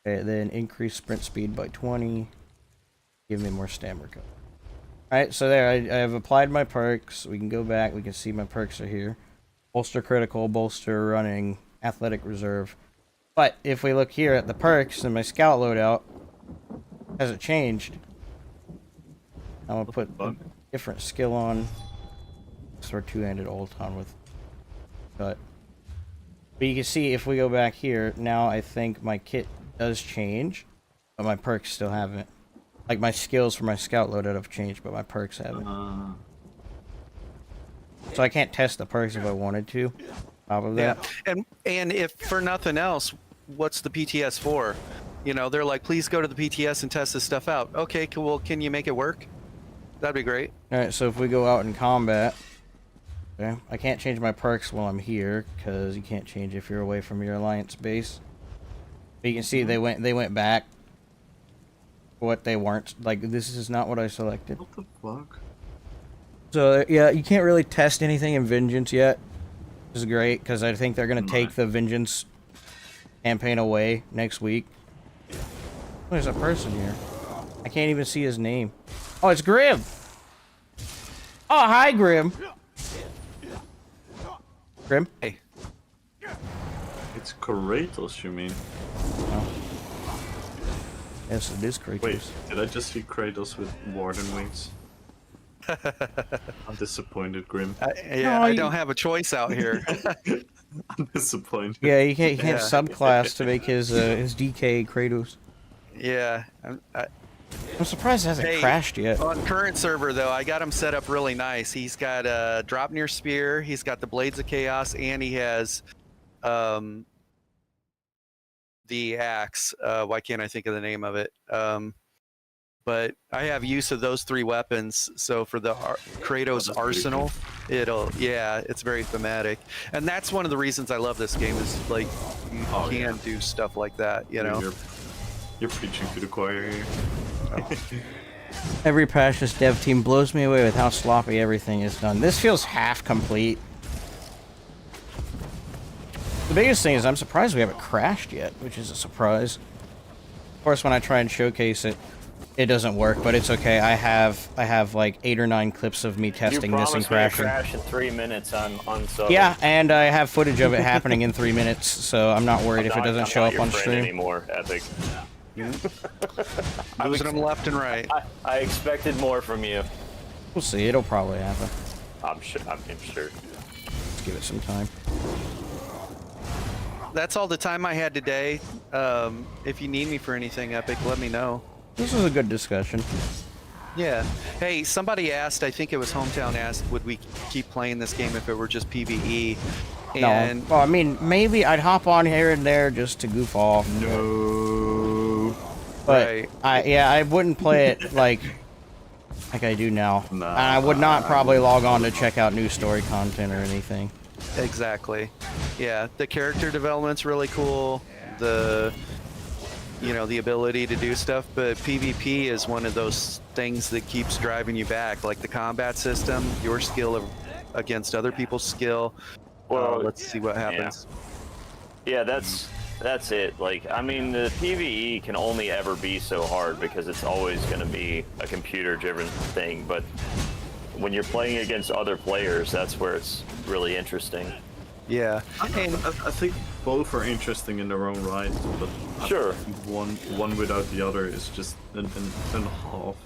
Okay, then increase sprint speed by 20. Give me more stamina. Alright, so there, I have applied my perks. We can go back, we can see my perks are here. Bolster critical, bolster running, athletic reserve. But if we look here at the perks and my scout loadout, hasn't changed. I'm gonna put a different skill on. Sort of two-handed Ulton with cut. But you can see if we go back here, now I think my kit does change, but my perks still haven't. Like, my skills for my scout loadout have changed, but my perks haven't. So I can't test the perks if I wanted to. top of Yeah, that. and if for nothing else, what's the PTS for? You know, they're like, please go to the PTS and test this stuff out. Okay, well, can you make it work? That'd be great. All right, so if we go out in combat, okay, I can't change my perks while I'm here because you can't change if you're away from your alliance base. But you can see they went back. What they weren't like. This is not what I selected. What the fuck? So yeah, you can't really test anything in Vengeance yet. Which is great because I think they're gonna take the Vengeance campaign away next week. There's a person here. I can't even see his name. Oh, it's Grim. Oh, hi, Grim. Grim? Hey. It's Kratos, you mean? Oh. Yes, it is Kratos. Wait, did I just see Kratos with warden wings? I'm disappointed, Grim. I don't have a choice out here. I'm disappointed. Yeah, you can't Yeah. subclass to make his DK Kratos. Yeah. I'm surprised it hasn't crashed yet. On current server, though, I got him set up really nice. He's got a drop near spear, he's got the Blades of Chaos, and he has the axe. Why can't I think of the name of it? But I have use of those 3 weapons, so for the Kratos arsenal, it's very thematic. And that's one of the reasons I love this game is, like, you can do stuff like that, you know? You're preaching to the choir here. Every patch this dev team blows me away with how sloppy everything is done. This feels half complete. The biggest thing is I'm surprised we haven't crashed yet, which is a surprise. Of course, when I try and showcase it, it doesn't work, but it's okay. I have like 8 or 9 clips of me testing this and crashing. You promised me a crash in 3 minutes on sub. Yeah, and I have footage of it happening in 3 minutes, so I'm not worried if it doesn't show up on stream anymore. Epic. Losing them left and right. I expected more from you. We'll see. It'll probably happen. I'm sure. Let's give it some time. That's all the time I had today. If you need me for anything, Epic, let me know. This was a good discussion. Yeah. Hey, somebody asked, I think it was Hometown asked, would we keep playing this game if it were just PvE? And no. Well, I mean, maybe I'd hop on here and there just to goof off. No. But right. I wouldn't play it like I do now. Nah. And I would not probably log on to check out new story content or anything. Exactly. Yeah, the character development's really cool. The ability to do stuff, but PvP is one of those things that keeps driving you back, like the combat system, your skill against other people's skill. Well, let's see what happens. Yeah, that's it. Like, I mean, the PvE can only ever be so hard because it's always going to be a computer-driven thing, but when you're playing against other players, that's where it's really interesting. Yeah, I think both are interesting in their own right, but sure, one without the other is just an half.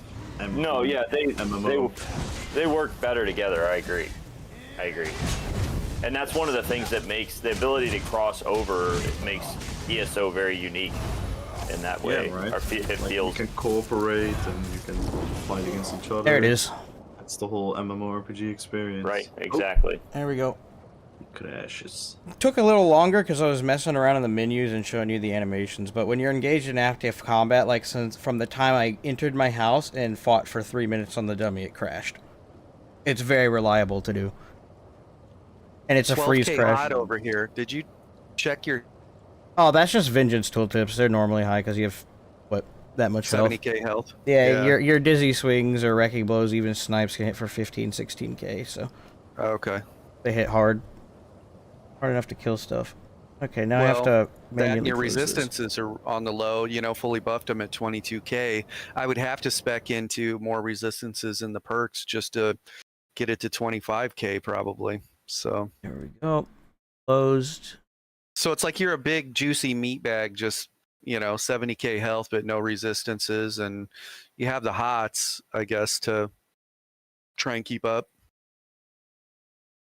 No, yeah, they work better together. I agree. And that's one of the things that makes the ability to cross over. It makes ESO very unique in that way. Yeah, right. It like feels you can cooperate and you can fight against each other. There it is. That's the whole MMORPG experience. right. Exactly. There we go. Crashes. Took a little longer because I was messing around in the menus and showing you the animations, but when you're engaged in active combat, like from the time I entered my house and fought for 3 minutes on the dummy, it crashed. It's very reliable to do. And it's a freeze 12K crash. odd over here. Did you check your Oh, that's just Vengeance tooltips. They're normally high because you have, what, that much health? 70k health? Yeah, your dizzy swings or wrecking blows, even snipes can hit for 15, 16k, so Okay. they hit hard. Hard enough to kill stuff. Okay, now I have to That manually and your close this. resistances are on the low, fully buffed them at 22k. I would have to spec into more resistances in the perks just to get it to 25k probably. So There we go. Closed. So it's like you're a big juicy meat bag, just 70k health but no resistances, and you have the hots, I guess, to try and keep up.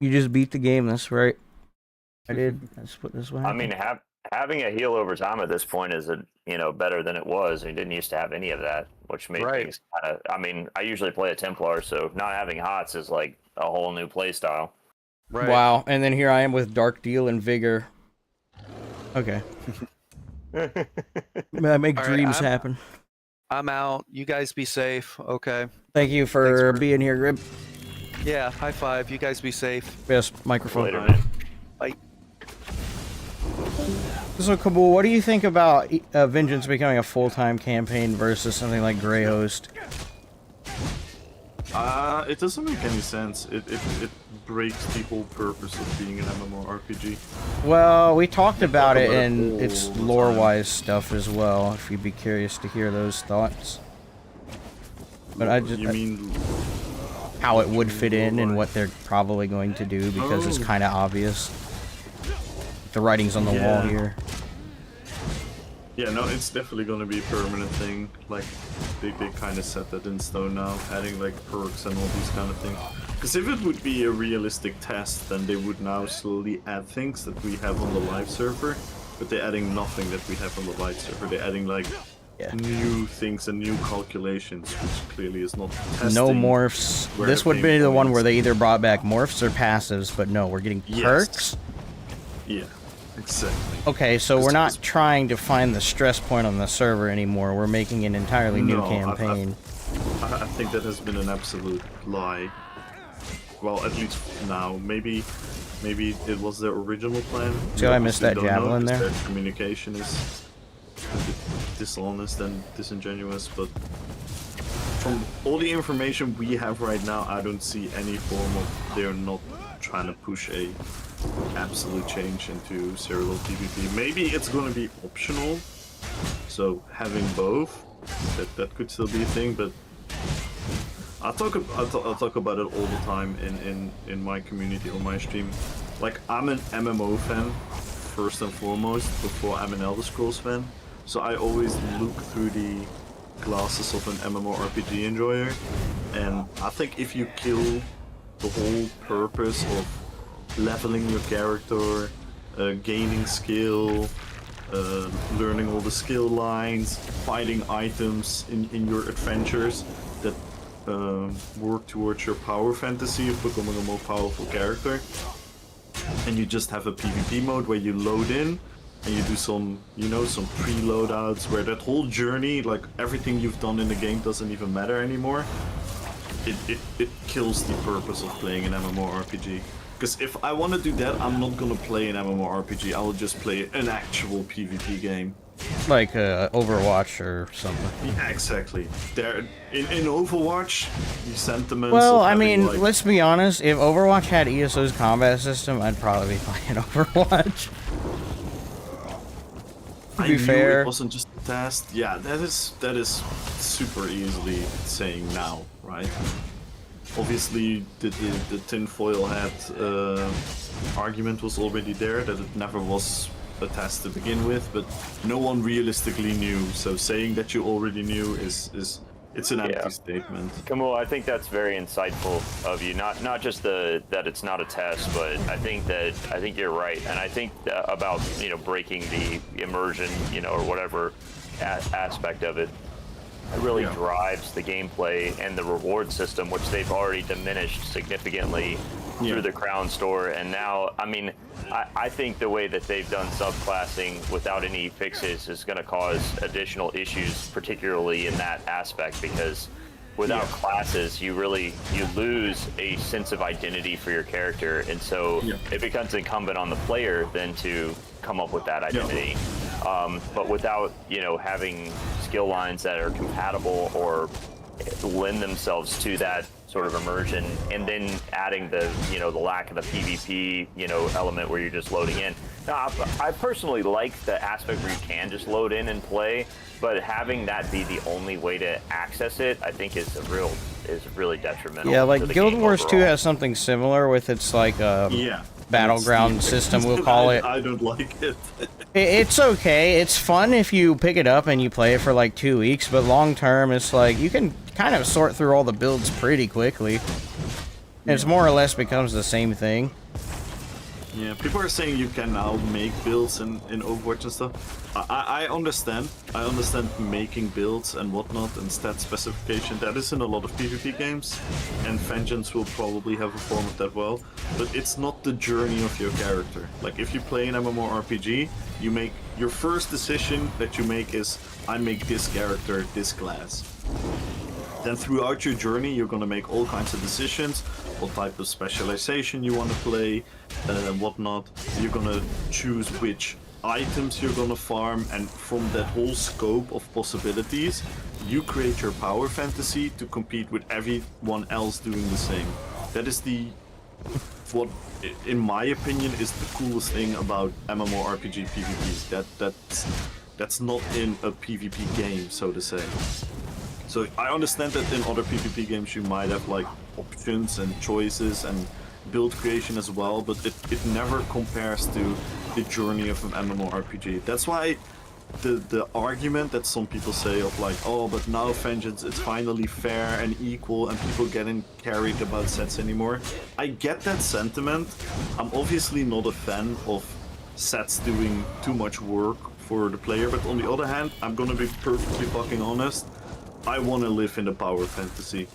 You just beat the game, that's right. I did. That's what this way. I mean, having a heal over time at this point is better than it was. You didn't used to have any of that, which made things kind of. I mean, I usually play a Templar, so not having hots is like a whole new play style. Right. Wow, and then here I am with 𝙁𝙧𝙚 and Vigor. Okay. I make All right, dreams happen. I'm out. You guys be safe. Okay. Thank you for being here, Grib. Yeah. High five. You guys be safe. Yes, microphone. Later, man. Bye. So, Kabul, what do you think about Vengeance becoming a full-time campaign versus something like Grey Host? It doesn't make any sense. It breaks the whole purpose of being an MMORPG. Well, we talked about it in all its the lore-wise stuff as well, if you'd be curious to hear those thoughts. But I just... You mean... how it would fit in and what they're probably going to do, because it's kind of obvious. The writing's on the wall here. Yeah, no, it's definitely gonna be a permanent thing. Like, they kind of set that in stone now, adding like perks and all these kind of things. Because if it would be a realistic test, then they would now slowly add things that we have on the live server, but they're adding nothing that we have on the live server. They're adding like new things and new calculations, which clearly is not testing. No morphs. This would be the one where they either brought back morphs or passives, but no, we're getting perks? Yeah. Exactly. Okay, so we're not trying to find the stress point on the server anymore. We're making an entirely new campaign. I think that has been an absolute lie. Well, at least now. Maybe it was their original plan. See how I missed that javelin there? Their communication is a bit dishonest and disingenuous, but from all the information we have right now, I don't see any form of they're not trying to push a absolute change into Cyrodiil PvP. Maybe it's going to be optional, so having both, that could still be a thing. But I'll talk about it all the time in my community on my stream. Like, I'm an MMO fan first and foremost before I'm an Elder Scrolls fan. So I always look through the glasses of an MMORPG enjoyer, and I think if you kill the whole purpose of leveling your character, gaining skill, learning all the skill lines, finding items in your adventures that work towards your power fantasy of becoming a more powerful character, and you just have a PvP mode where you load in and you do some, some pre-loadouts where that whole journey, like everything you've done in the game doesn't even matter anymore. It kills the purpose of playing an MMORPG. Because if I want to do that, I'm not gonna play an MMORPG. I will just play an actual PvP game. Like Overwatch or something. Yeah, exactly. There, in Overwatch, the sentiments. Well, of I having, mean, like, let's be honest. If Overwatch had ESO's combat system, I'd probably be playing Overwatch. To be fair, it wasn't just a test. Yeah, that is super easily saying now, right? Obviously, the tinfoil hat argument was already there, that it never was a test to begin with, but no one realistically knew. So saying that you already knew it's an empty statement. Camille, I think that's very insightful of you. Not just that it's not a test, but I think you're right, and I think about breaking the immersion, or whatever aspect of it. It really drives the gameplay and the reward system, which they've already diminished significantly through the Crown Store. And now, I mean, I think the way that they've done subclassing without any fixes is going to cause additional issues, particularly in that aspect, because without classes, you lose a sense of identity for your character. And so it becomes incumbent on the player then to come up with that identity. But without, having skill lines that are compatible or lend themselves to that sort of immersion, and then adding the, the lack of the PvP, element where you're just loading in. Now, I personally like the aspect where you can just load in and play, but having that be the only way to access it, I think is really detrimental. Yeah, like to the Guild game Wars 2 overall. has something similar with its like Battleground system, we'll call it. I don't like it. It's okay. It's fun if you pick it up and you play it for like 2 weeks, but long term, it's like you can kind of sort through all the builds pretty quickly. It's more or less becomes the same thing. Yeah, people are saying you can now make builds in Overwatch and stuff. I understand. I understand making builds and whatnot and stat specification. That is in a lot of PvP games, and Vengeance will probably have a form of that well. But it's not the journey of your character. Like if you play an MMORPG, you make your first decision that you make is I make this character, this class. Then throughout your journey, you're gonna make all kinds of decisions. What type of specialization you want to play, whatnot. You're gonna choose which items you're gonna farm, and from that whole scope of possibilities, you create your power fantasy to compete with everyone else doing the same. That is what, in my opinion, is the coolest thing about MMORPG PvPs. That's not in a PvP game, so to say. So I understand that in other PvP games you might have like options and choices and build creation as well, but it never compares to the journey of an MMORPG. That's why the argument that some people say of like, oh, but now Vengeance, it's finally fair and equal and people getting carried about sets anymore. I get that sentiment. I'm obviously not a fan of sets doing too much work for the player, but on the other hand, I'm gonna be perfectly fucking honest. I want to live in a power fantasy.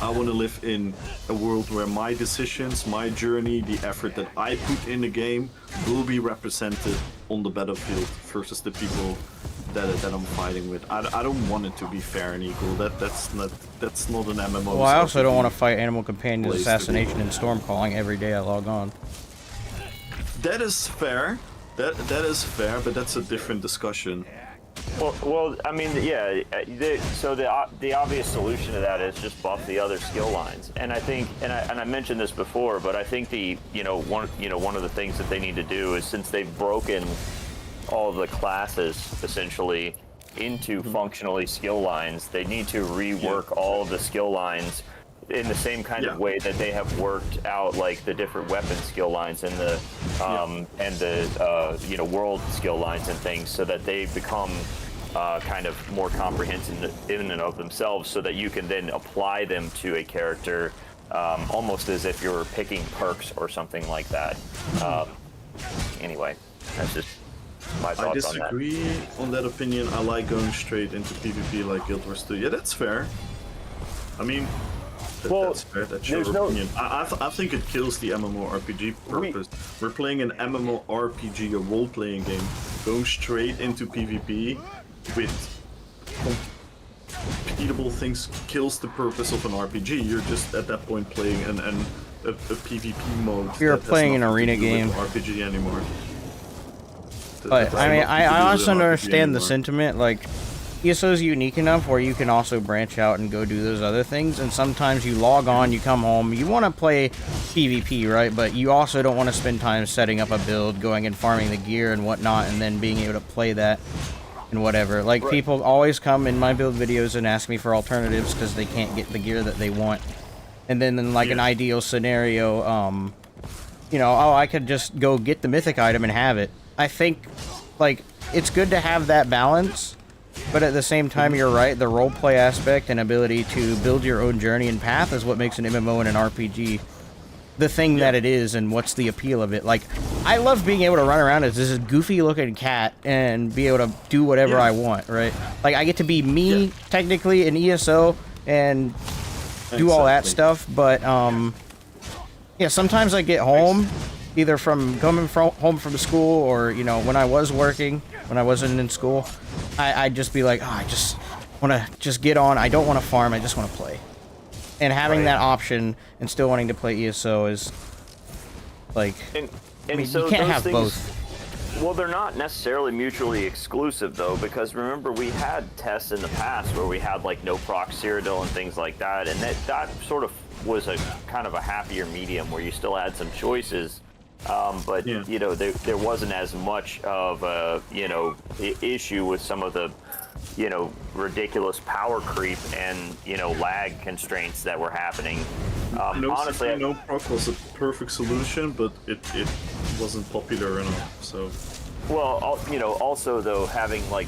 I want to live in a world where my decisions, my journey, the effort that I put in the game will be represented on the battlefield versus the people that I'm fighting with. I don't want it to be fair and equal. That's not an MMO. Well, I also don't want to fight Animal Companions, Assassination, and Stormcalling every day I log on. That is fair. That is fair, but that's a different discussion. Well, I mean, yeah. So the obvious solution to that is just buff the other skill lines, and I think, and I mentioned this before, but I think one of the things that they need to do is, since they've broken all of the classes essentially into functionally skill lines, they need to rework all of the skill lines in the same kind of way that they have worked out like the different weapon skill lines and the world skill lines and things, so that they become kind of more comprehensive in and of themselves, so that you can then apply them to a character almost as if you're picking perks or something like that. Anyway, that's just my thoughts on that. I disagree on that opinion. I like going straight into PvP like Guild Wars 2. Yeah, that's fair. I mean, that's fair. That's your opinion. I think it kills the MMORPG purpose. We're playing an MMORPG, a role-playing game. Going straight into PvP with completable things kills the purpose of an RPG. You're just at that point playing a PvP mode. You're playing an arena game. RPG anymore. But I mean, I also understand the sentiment. Like, ESO is unique enough where you can also branch out and go do those other things, and sometimes you log on, you come home, you want to play PvP, right? But you also don't want to spend time setting up a build, going and farming the gear and whatnot, and then being able to play that and whatever. Like, people always come in my build videos and ask me for alternatives because they can't get the gear that they want. And then in like an ideal scenario, oh, I could just go get the mythic item and have it. I think, like, it's good to have that balance. But at the same time, you're right, the roleplay aspect and ability to build your own journey and path is what makes an MMO and an RPG the thing that it is, and what's the appeal of it. Like, I love being able to run around as this goofy-looking cat and be able to do whatever I want, right? Like, I get to be me, technically, in ESO, and do all that stuff, but, sometimes I get home, either from coming home from school or, when I was working, when I wasn't in school, I'd just be like, I just want to just get on. I don't want to farm. I just want to play. And having that option and still wanting to play ESO is like, so you can't have both. Well, they're not necessarily mutually exclusive, though, because remember, we had tests in the past where we had like no proc Cyrodiil and things like that, and that sort of was a kind of a happier medium where you still had some choices. But there wasn't as much of a issue with some of the ridiculous power creep and lag constraints that were happening. Honestly, no proc was a perfect solution, but it wasn't popular enough. So also though, having like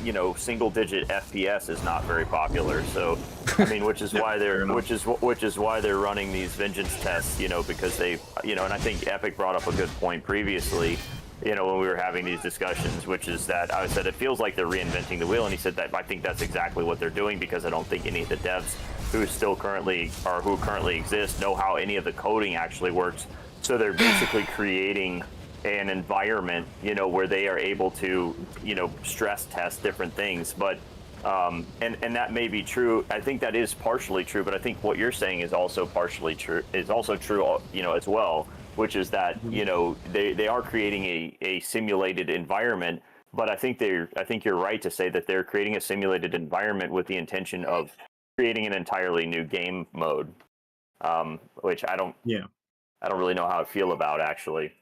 you know, single-digit FPS is not very popular. So, I mean, which is why they're running these vengeance tests, you know, because they, you know, and I think Epic brought up a good point previously, you know, when we were having these discussions, which is that I said it feels like they're reinventing the wheel, and he said that I think that's exactly what they're doing, because I don't think any of the devs who currently exist know how any of the coding actually works. So they're basically creating an environment, you know, where they are able to, you know, stress test different things. But and that may be true. I think that is partially true, but I think what you're saying is also partially true. Is also true, you know, as well, which is that, you know, they are creating a simulated environment. But I think you're right to say that they're creating a simulated environment with the intention of creating an entirely new game mode, which I don't really know how I feel about, actually.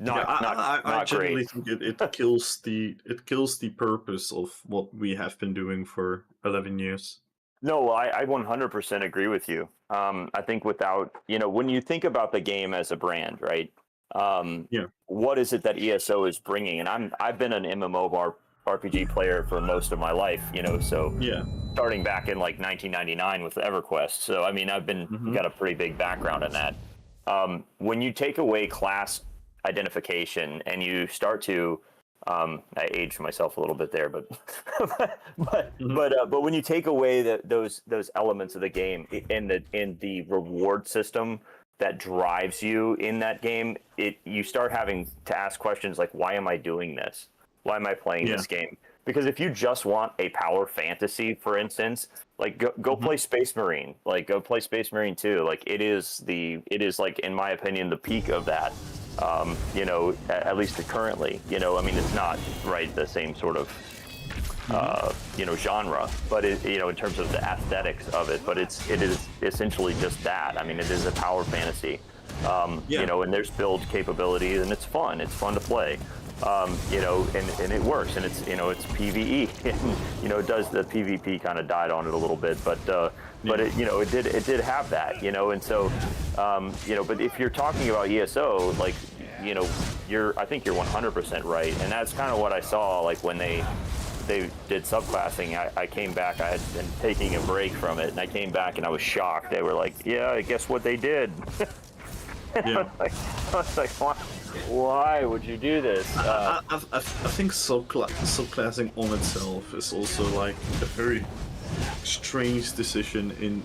I generally great. think it kills the purpose of what we have been doing for 11 years. No, I 100% agree with you. I think without, you know, when you think about the game as a brand, right? What is it that ESO is bringing? And I've been an MMO RPG player for most of my life, you know, so starting back in like 1999 with EverQuest. So I mean, I've got a pretty big background in that. When you take away class identification and you start to I aged myself a little bit there, but but when you take away those elements of the game in the reward system that drives you in that game, you start having to ask questions like, why am I doing this? Why am I playing this game? Because if you just want a power fantasy, for instance, like go play Space Marine, like go play Space Marine 2. Like it is like, in my opinion, the peak of that. You know, at least currently, you know, I mean, it's not the same sort of, you know, genre, but you know, in terms of the aesthetics of it, but it is essentially just that. I mean, it is a power fantasy, you know, and there's build capabilities, and it's fun to play, you know, and it works, and it's, you know, it's PvE, and, you know, the PvP kind of died on it a little bit, but it, you know, it did have that, you know, and so, you know, but if you're talking about ESO, like, you know, I think you're 100% right, and that's kind of what I saw, like when they did subclassing. I came back, I had been taking a break from it, and I came back and I was shocked. They were like, yeah, I guess what they did. I was like, why would you do this? I think subclassing on itself is also like a very strange decision in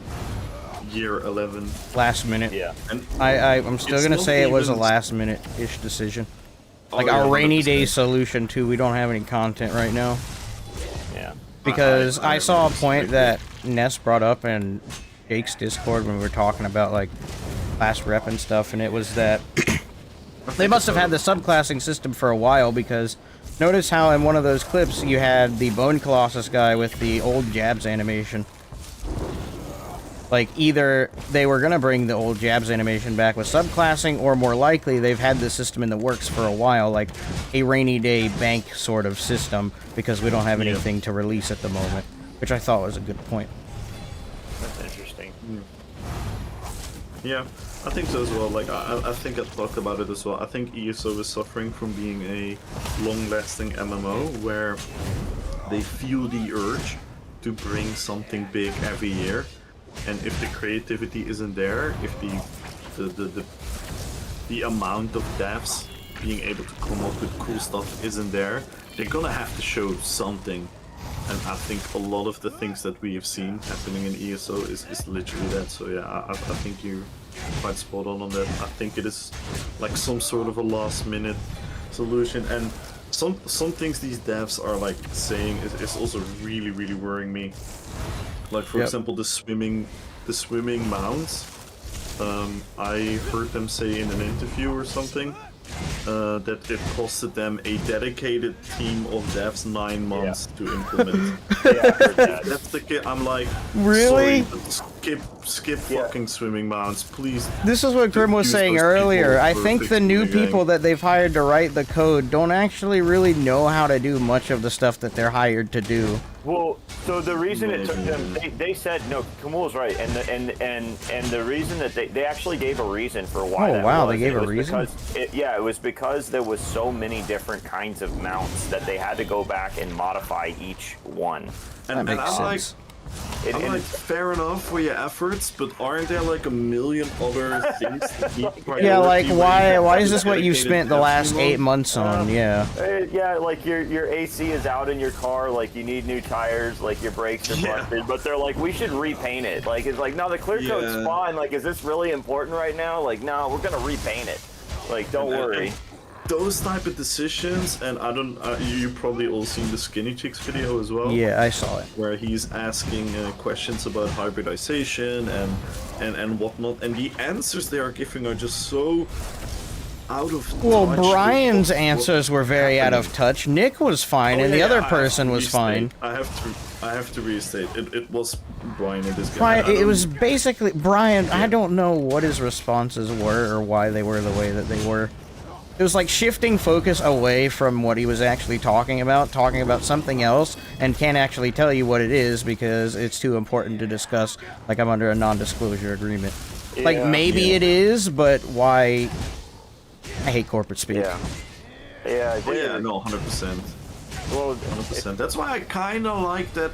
year 11. Last minute. Yeah. And I'm still gonna say it was a last minute-ish decision. Like our rainy day solution too. We don't have any content right now. Yeah. Because I saw a point that Ness brought up in Jake's Discord when we were talking about like class rep and stuff, and it was that they must have had the subclassing system for a while, because notice how in one of those clips you had the Bone Colossus guy with the old Jabs animation. Like, either they were gonna bring the old Jabs animation back with subclassing, or more likely they've had this system in the works for a while, like a rainy day bank sort of system, because we don't have anything to release at the moment, which I thought was a good point. That's interesting. Yeah, I think so as well. Like, I think I talked about it as well. I think ESO is suffering from being a long-lasting MMO where they feel the urge to bring something big every year. And if the creativity isn't there, if the amount of devs being able to come up with cool stuff isn't there, they're gonna have to show something. And I think a lot of the things that we have seen happening in ESO is literally that. So yeah, I think you're quite spot on that. I think it is like some sort of a last minute solution, and some things these devs are like saying is also really worrying me. Like, for example, the swimming mounts. I heard them say in an interview or something that it costed them a dedicated team of devs 9 months to implement. Yeah, I heard that. That's the kid. I'm like, Really? sorry, skip fucking swimming mounts, please. This is what Grim was Use saying those earlier. people I for think the fixing new the game. people that they've hired to write the code don't actually really know how to do much of the stuff that they're hired to do. Well, so the reason it took them, they said no. Kamul's right, and the reason that they actually gave a reason for why. Oh, that wow, was. they gave It a was reason? it was because there was so many different kinds of mounts that they had to go back and modify each one. And makes I'm sense. like, I'm like, fair enough for your efforts, but aren't there like a million other things that need priority? Yeah, like why is this what you've dedicated spent the last everyone? 8 months on? Yeah. Yeah, like your AC is out in your car, like you need new tires, like your brakes are busted, but they're like, we should repaint it. Like, it's like, no, the clear coat's fine. Like, is this really important right now? Like, no, we're gonna repaint it. Like, don't worry. Those type of decisions, and I don't, you probably all seen the Skinny Chicks video as well. Yeah, I saw it. Where he's asking questions about hybridization and whatnot, and the answers they are giving are just so out of touch. Well, with Brian's what- answers were very out of touch. Nick was fine, and the other person was fine. I have to restate. It was Brian in this game. Brian, I it don't- was basically Brian. I don't know what his responses were or why they were the way that they were. It was like shifting focus away from what he was actually talking about something else, and can't actually tell you what it is because it's too important to discuss. Like, I'm under a non-disclosure agreement. Like, maybe it is, but why? I hate corporate speak. Yeah. Yeah. Oh, yeah, no, 100%. Well, 100%. That's why I kind of like that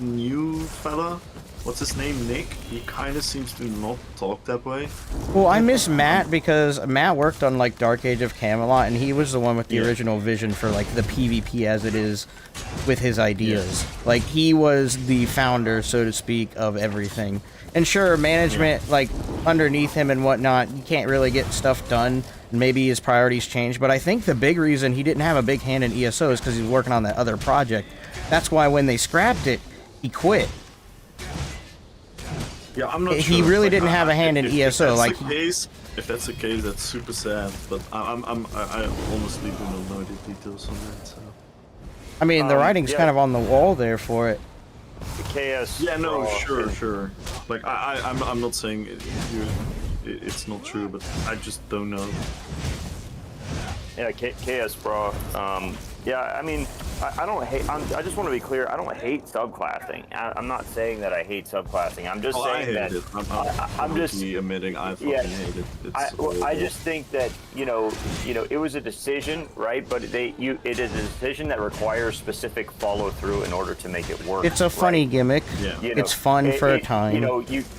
new fella. What's his name? Nick? He kind of seems to not talk that way. Well, I miss Matt because Matt worked on, like, Dark Age of Camelot, and he was the one with the original vision for, like, the PvP as it is with his ideas. Like, he was the founder, so to speak, of everything. And sure, management, like, underneath him and whatnot, you can't really get stuff done. Maybe his priorities changed, but I think the big reason he didn't have a big hand in ESO is because he was working on that other project. That's why when they scrapped it, he quit. Yeah, I'm not sure. He really Like, didn't have a hand in ESO. Like, if that's the case, that's super sad. But I honestly do not know the details on that. So. I mean, the writing's kind of on the wall there for it. KS. Yeah, no, sure. Like, I'm not saying it's not true, but I just don't know. Yeah, KS, bro. Yeah, I mean, I don't hate. I just want to be clear. I don't hate subclassing. I'm not saying that I hate subclassing. I'm just saying that. I'm just admitting I fucking hate it. I just think that it was a decision, right? But it is a decision that requires specific follow through in order to make it work. It's a funny gimmick. Yeah. It's fun for a time.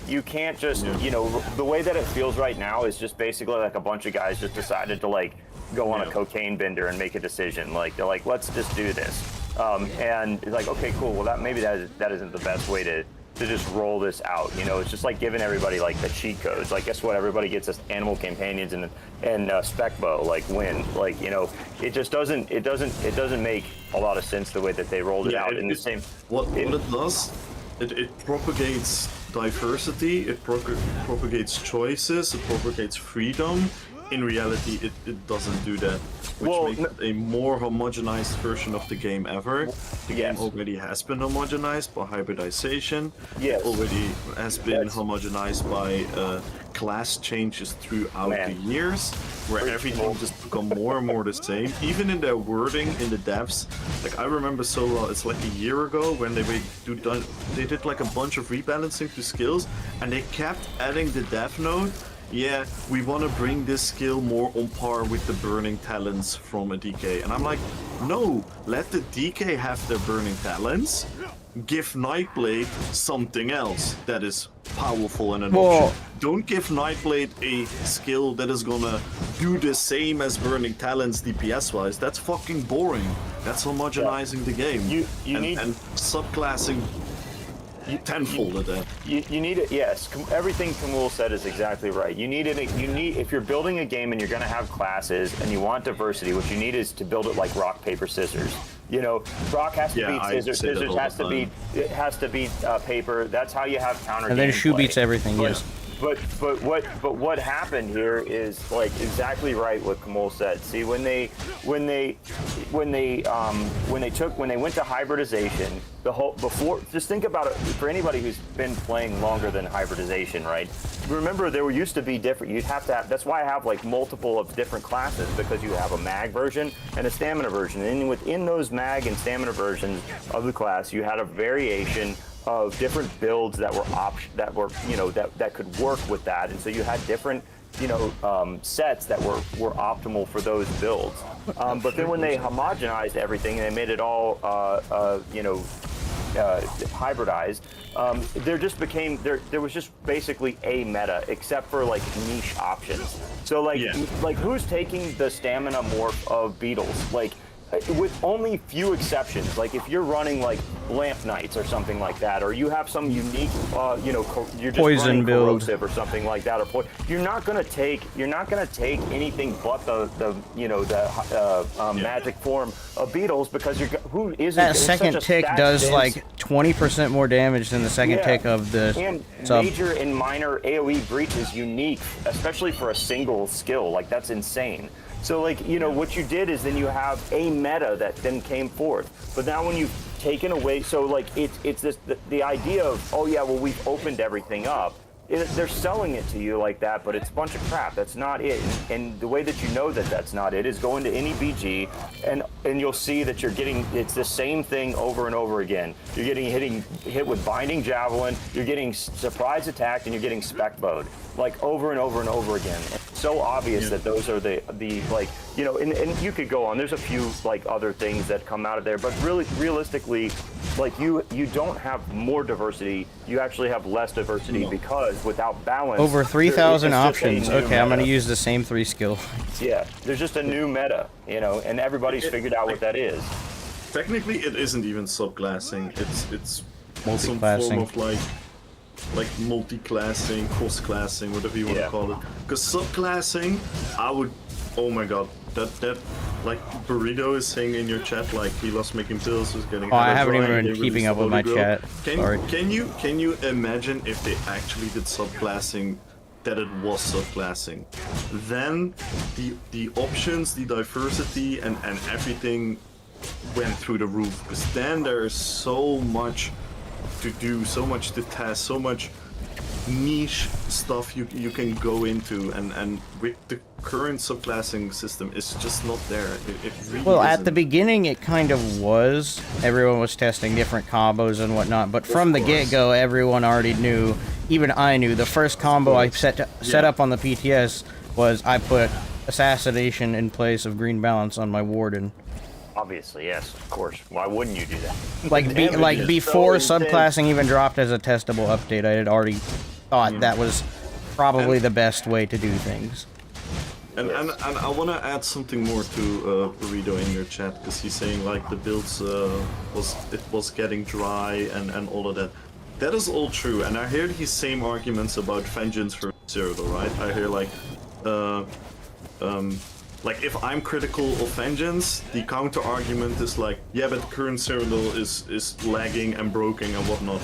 You can't just the way that it feels right now is just basically like a bunch of guys just decided to like go on a cocaine bender and make a decision. Like, they're like, let's just do this. And it's like, okay, cool. Well, maybe that isn't the best way to just roll this out. It's just like giving everybody like the cheat codes. Like, guess what? Everybody gets this animal companions and spec bow, like win. Like, it just doesn't make a lot of sense the way that they rolled it out in the same. What it does, it propagates diversity, it propagates choices, it propagates freedom. In reality, it doesn't do that, which makes it a more homogenized version of the game ever. The game already has been homogenized by hybridization. It already has been homogenized by class changes throughout the years, where everything just become more and more the same. Even in their wording in the devs, like I remember so well, it's like a year ago when they did like a bunch of rebalancing to skills, and they kept adding the dev note. Yeah, we want to bring this skill more on par with the burning talents from a DK. And I'm like, no, let the DK have their burning talents. Give Nightblade something else that is powerful and an option. Don't give Nightblade a skill that is gonna do the same as burning talents DPS-wise. That's fucking boring. That's homogenizing the game. You need subclassing. Tenfold of that. You need it. Yes, everything Kamul said is exactly right. You need it. If you're building a game and you're going to have classes and you want diversity, what you need is to build it like rock, paper, scissors. Rock has to beat scissors. Scissors has to beat paper. That's how you have counter. And then shoe beats everything. Yes. But what happened here is like exactly right what Kamul said. See, when they went to hybridization, just think about it for anybody who's been playing longer than hybridization, right? Remember, there used to be different, you'd have to have, that's why I have like multiple of different classes, because you have a mag version and a stamina version. And within those mag and stamina versions of the class, you had a variation of different builds that were that could work with that. And so you had different sets that were optimal for those builds. But then when they homogenized everything and they made it all, hybridized, there was just basically a meta, except for like niche options. So like who's taking the stamina morph of beetles? Like, with only few exceptions, like if you're running like Lamp Knights or something like that, or you have some unique, you're just poison running build corrosive or something like that, or you're not gonna take anything but the magic form of beetles, because who isn't that second tick does like 20% more damage than the second tick of the sub. Major and minor AoE breach is unique, especially for a single skill. Like, that's insane. So like, what you did is then you have a meta that then came forth. But now when you've taken away, so like it's this, the idea of, oh yeah, well, we've opened everything up. They're selling it to you like that, but it's a bunch of crap. That's not it. And the way that you know that that's not it is go into any BG, and you'll see that it's the same thing over and over again. You're getting hit with Binding Javelin, you're getting surprise attacked, and you're getting spec bowed, like over and over and over again. It's so obvious that those are the like, and you could go on. There's a few like other things that come out of there, but really realistically, like you don't have more diversity. You actually have less diversity because without balance, over 3,000 options. Okay, I'm gonna use the same 3 skill. Yeah, there's just a new meta, and everybody's figured out what that is. Technically, it isn't even subclassing. It's some Multi-classing. form of like multi-classing, cross-classing, whatever you want to call it. Because subclassing, oh my god, that like Burrito is saying in your chat, like he loves making pills, was getting. Oh, I haven't even been keeping up with my chat. Sorry. Can you imagine if they actually did subclassing, that it was subclassing? Then the options, the diversity, and everything went through the roof. Because then there's so much to do, so much to test, so much niche stuff you can go into, and with the current subclassing system, it's just not there. It really Well, isn't. at the beginning it kind of was. Everyone was testing different combos and whatnot, but from the get-go everyone already knew, even I knew, the first combo I set up on the PTS was I put Assassination in place of Green Balance on my Warden. Obviously, yes, of course. Why wouldn't you do that? Like before subclassing even dropped as a testable update, I had already thought that was probably the best way to do things. And I want to add something more to Burrito in your chat, because he's saying like the builds was getting dry and all of that. That is all true, and I hear these same arguments about Vengeance for Cyrodiil, right? I hear like if I'm critical of Vengeance, the counter argument is like, yeah, but current Cyrodiil is lagging and broken and whatnot.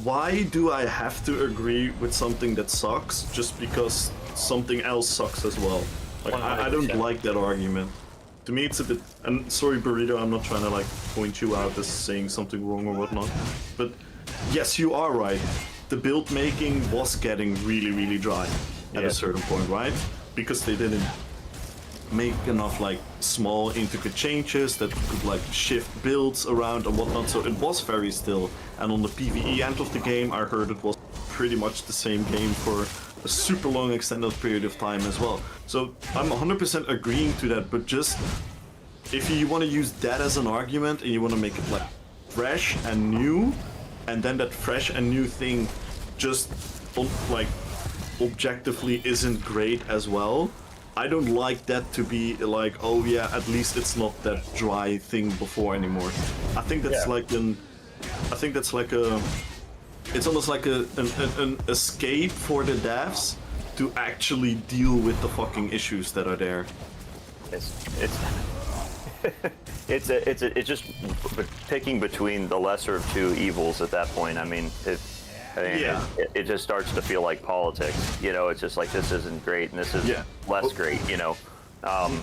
Why do I have to agree with something that sucks just because something else sucks as well? Like, I don't like that argument. To me, it's a bit. And sorry, Burrito, I'm not trying to like point you out as saying something wrong or whatnot. But yes, you are right. The build making was getting really dry at a certain point, right? Because they didn't make enough like small intricate changes that could like shift builds around and whatnot, so it was very still. And on the PvE end of the game, I heard it was pretty much the same game for a super long extended period of time as well. So I'm 100% agreeing to that, but just if you want to use that as an argument and you want to make it like fresh and new, and then that fresh and new thing just like objectively isn't great as well, I don't like that to be like, oh yeah, at least it's not that dry thing before anymore. I think that's it's almost like an escape for the devs to actually deal with the fucking issues that are there. It's just picking between the lesser of two evils at that point. I mean, it just starts to feel like politics. It's just like, this isn't great and this is less great. Give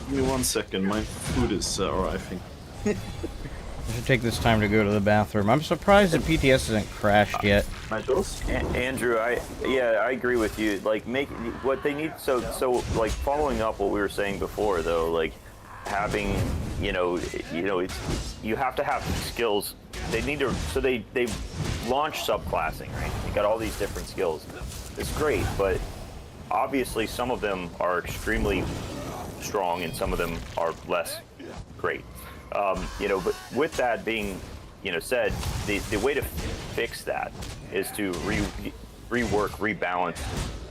me 1 second, my food is arriving. I should take this time to go to the bathroom. I'm surprised that PTS hasn't crashed yet. Andrew, I agree with you. Like, what they need. So like following up what we were saying before, though, like having, you know, you have to have skills. They need to. So they launched subclassing, right? You got all these different skills. It's great, but obviously some of them are extremely strong and some of them are less great. You know, but with that being, you know, said, the way to fix that is to rework, rebalance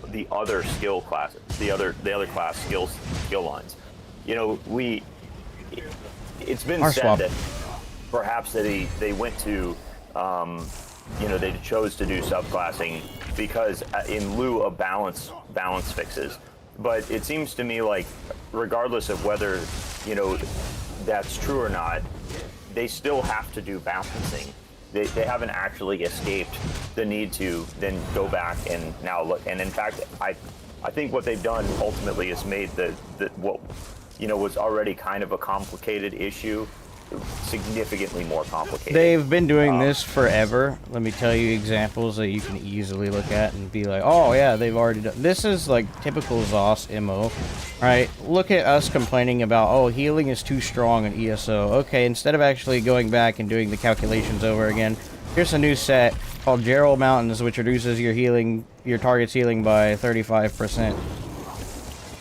the other skill classes, the other class skill lines. You know, it's been said that perhaps that they went to, you know, they chose to do subclassing because in lieu of balance fixes. But it seems to me like, regardless of whether, you know, that's true or not, they still have to do balancing. They haven't actually escaped the need to then go back and now look. And in fact, I think what they've done ultimately is made the what, you know, was already kind of a complicated issue significantly more complicated. They've been doing this forever. Let me tell you examples that you can easily look at and be like, oh yeah, they've already done. This is like typical ZOS MO, right? Look at us complaining about, oh, healing is too strong in ESO. Okay, instead of actually going back and doing the calculations over again, here's a new set called 𝙤𝙧𝙚𝙚 Mountains, which reduces your target's healing by 35%.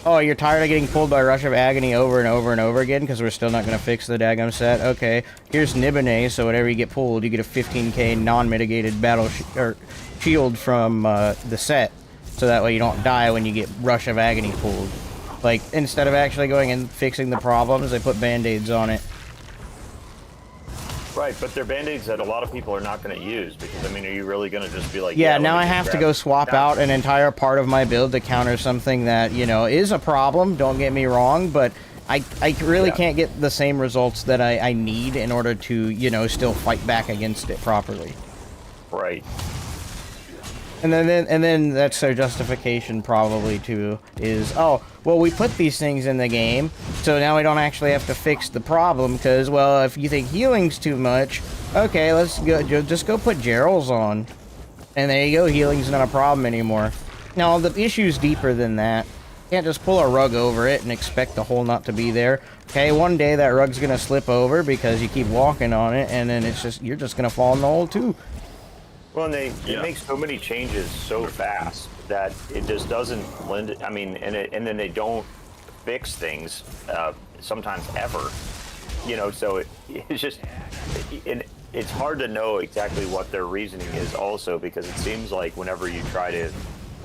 Oh, you're tired of getting pulled by Rush of Agony over and over and over again because we're still not going to fix the daggum set? Okay, here's 𝙤𝙀𝙀, so whenever you get pulled, you get a 15k non-mitigated battle shield from the set, so that way you don't die when you get Rush of Agony pulled. Like, instead of actually going and fixing the problems, they put band-aids on it. Right, but they're band-aids that a lot of people are not going to use, because, I mean, are you really going to just be like... Yeah, now I have to go swap out an entire part of my build to counter something that, you know, is a problem, don't get me wrong, but I really can't get the same results that I need in order to, you know, still fight back against it properly. Right. And then that's their justification probably too, is, oh, well, we put these things in the game, so now we don't actually have to fix the problem, because, well, if you think healing's too much, okay, let's go, just go put Gerald's on. And there you go, healing's not a problem anymore. Now, the issue's deeper than that. You can't just pull a rug over it and expect the hole not to be there. Okay, one day that rug's gonna slip over because you keep walking on it, and then you're just gonna fall in the hole too. Well, and they make so many changes so fast that it just doesn't lend. I mean, and then they don't fix things sometimes ever. You know, so it's just it's hard to know exactly what their reasoning is. Also, because it seems like whenever you try to,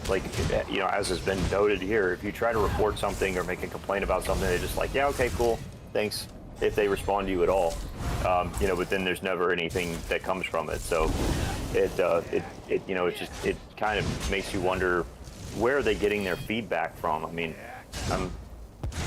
like, you know, as has been noted here, if you try to report something or make a complaint about something, they're just like, yeah, okay, cool, thanks. If they respond to you at all, you know, but then there's never anything that comes from it. So it you know, it kind of makes you wonder, where are they getting their feedback from? I mean,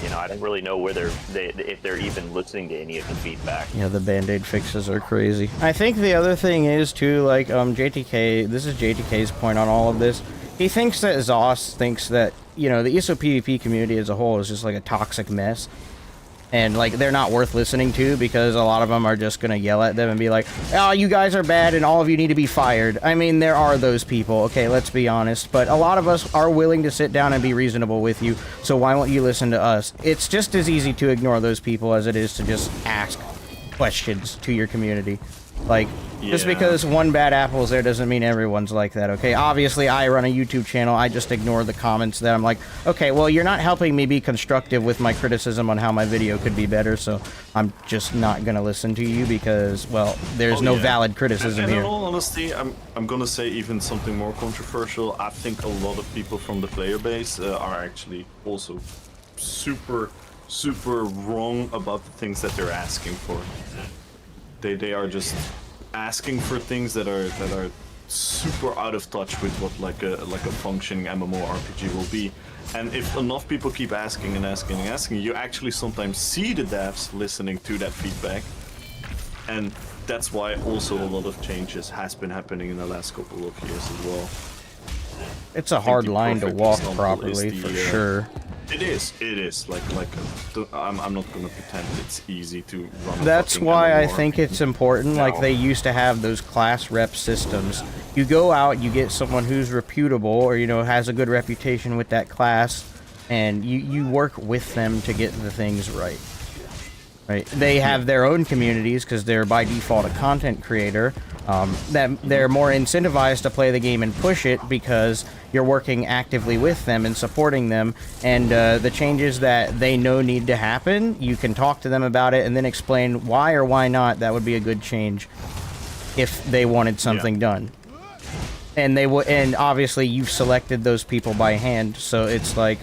you know, I don't really know where if they're even listening to any of the feedback. Yeah, the band-aid fixes are crazy. I think the other thing is too, like, JTK, this is JTK's point on all of this. He thinks that ZOS thinks that, you know, the ESO PvP community as a whole is just like a toxic mess. And, like, they're not worth listening to because a lot of them are just going to yell at them and be like, oh, you guys are bad and all of you need to be fired. I mean, there are those people, okay, let's be honest. But a lot of us are willing to sit down and be reasonable with you, so why won't you listen to us? It's just as easy to ignore those people as it is to just ask questions to your community. Like, just because one bad apple is there doesn't mean everyone's like that, okay? Obviously, I run a YouTube channel, I just ignore the comments that I'm like, okay, well, you're not helping me be constructive with my criticism on how my video could be better, so I'm just not gonna listen to you because, well, there's no valid criticism and here. In all honesty, I'm gonna say even something more controversial. I think a lot of people from the player base are actually also super wrong about the things that they're asking for. They are just asking for things that are super out of touch with what like a functioning MMORPG will be. And if enough people keep asking and asking and asking, you actually sometimes see the devs listening to that feedback. And that's why also a lot of changes has been happening in the last couple of years as well. It's a hard line to walk properly, for sure. It is. Like I'm not gonna pretend it's easy to run. That's why I think it's important. No. Like they used to have those class rep systems. You go out, you get someone who's reputable, or has a good reputation with that class, and you work with them to get the things right. Right? They have their own communities because they're by default a content creator. That they're more incentivized to play the game and push it because you're working actively with them and supporting them, and the changes that they know need to happen, you can talk to them about it and then explain why or why not that would be a good change if they wanted something done. And and obviously you've selected those people by hand, so it's like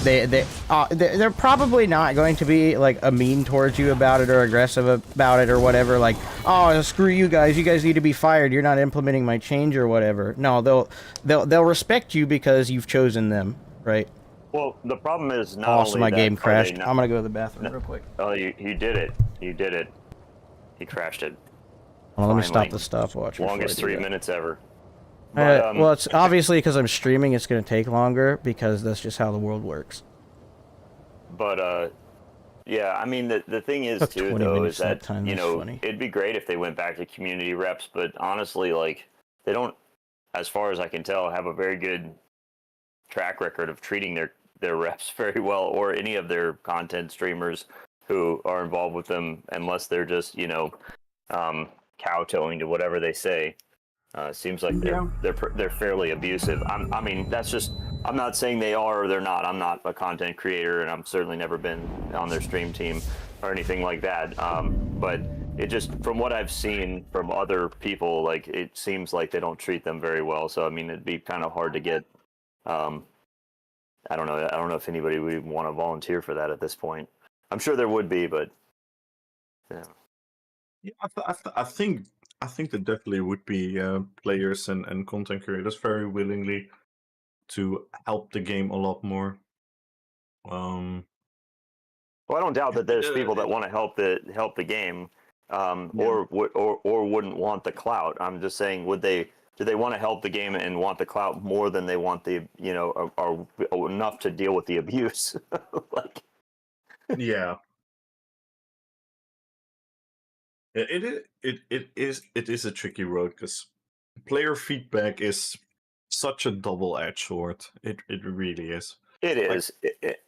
they're probably not going to be like a mean towards you about it or aggressive about it or whatever, like, oh, screw you guys need to be fired, you're not implementing my change or whatever. No, they'll respect you because you've chosen them, right? Well, the problem is not also only my that, game crashed. not, I'm gonna go to the bathroom real quick. Oh, you did it. You did it. He crashed it. Well, let me Finally. stop the stopwatch. Longest 3 minutes ever. But, well, it's obviously because I'm streaming, it's going to take longer because that's just how the world works. But, yeah, I mean, the thing is, too, 20 though, minutes is that, time, you that's know, funny. it'd be great if they went back to community reps, but honestly, like, they don't, as far as I can tell, have a very good track record of treating their reps very well, or any of their content streamers who are involved with them, unless they're just, kowtowing to whatever they say. Seems like they're fairly abusive. I mean, that's just, I'm not saying they are or they're not. I'm not a content creator, and I'm certainly never been on their stream team or anything like that. But it just, from what I've seen from other people, like, it seems like they don't treat them very well. So I mean, it'd be kind of hard to get. I don't know. I don't know if anybody would want to volunteer for that at this point. I'm sure there would be, but yeah. I think there definitely would be players and content creators very willingly to help the game a lot more. Well, I don't doubt that there's people that want to help the game, or wouldn't want the clout. I'm just saying, do they want to help the game and want the clout more than they want the are enough to deal with the abuse? Like, yeah. It is a tricky road because player feedback is such a double-edged sword. It really is. It is,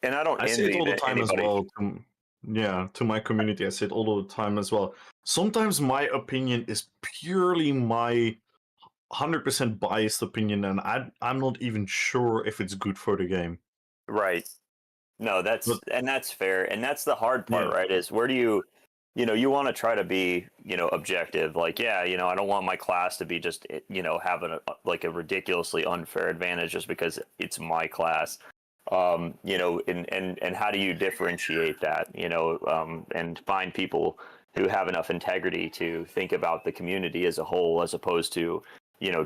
and I don't I say envy it all the time anybody. as well. To my community, I say it all the time as well. Sometimes my opinion is purely my 100% biased opinion, and I'm not even sure if it's good for the game. Right. No, that's fair, and that's the hard part, Yeah. right? Is where do you you want to try to be, objective. Like, yeah, I don't want my class to be just, having a ridiculously unfair advantage just because it's my class. And how do you differentiate that, and find people who have enough integrity to think about the community as a whole, as opposed to,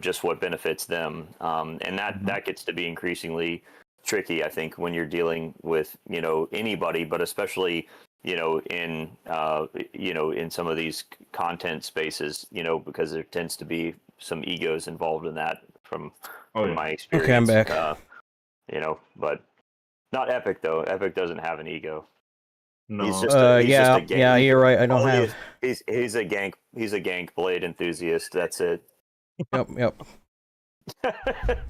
just what benefits them. And that gets to be increasingly tricky, I think, when you're dealing with, anybody, but especially, in some of these content spaces, because there tends to be some egos involved in that from my experience. Okay, I'm back. But not Epic, though. Epic doesn't have an ego. No. He's just a gank. Yeah, you're right. I don't have. He's a gank blade enthusiast. That's it. Yep.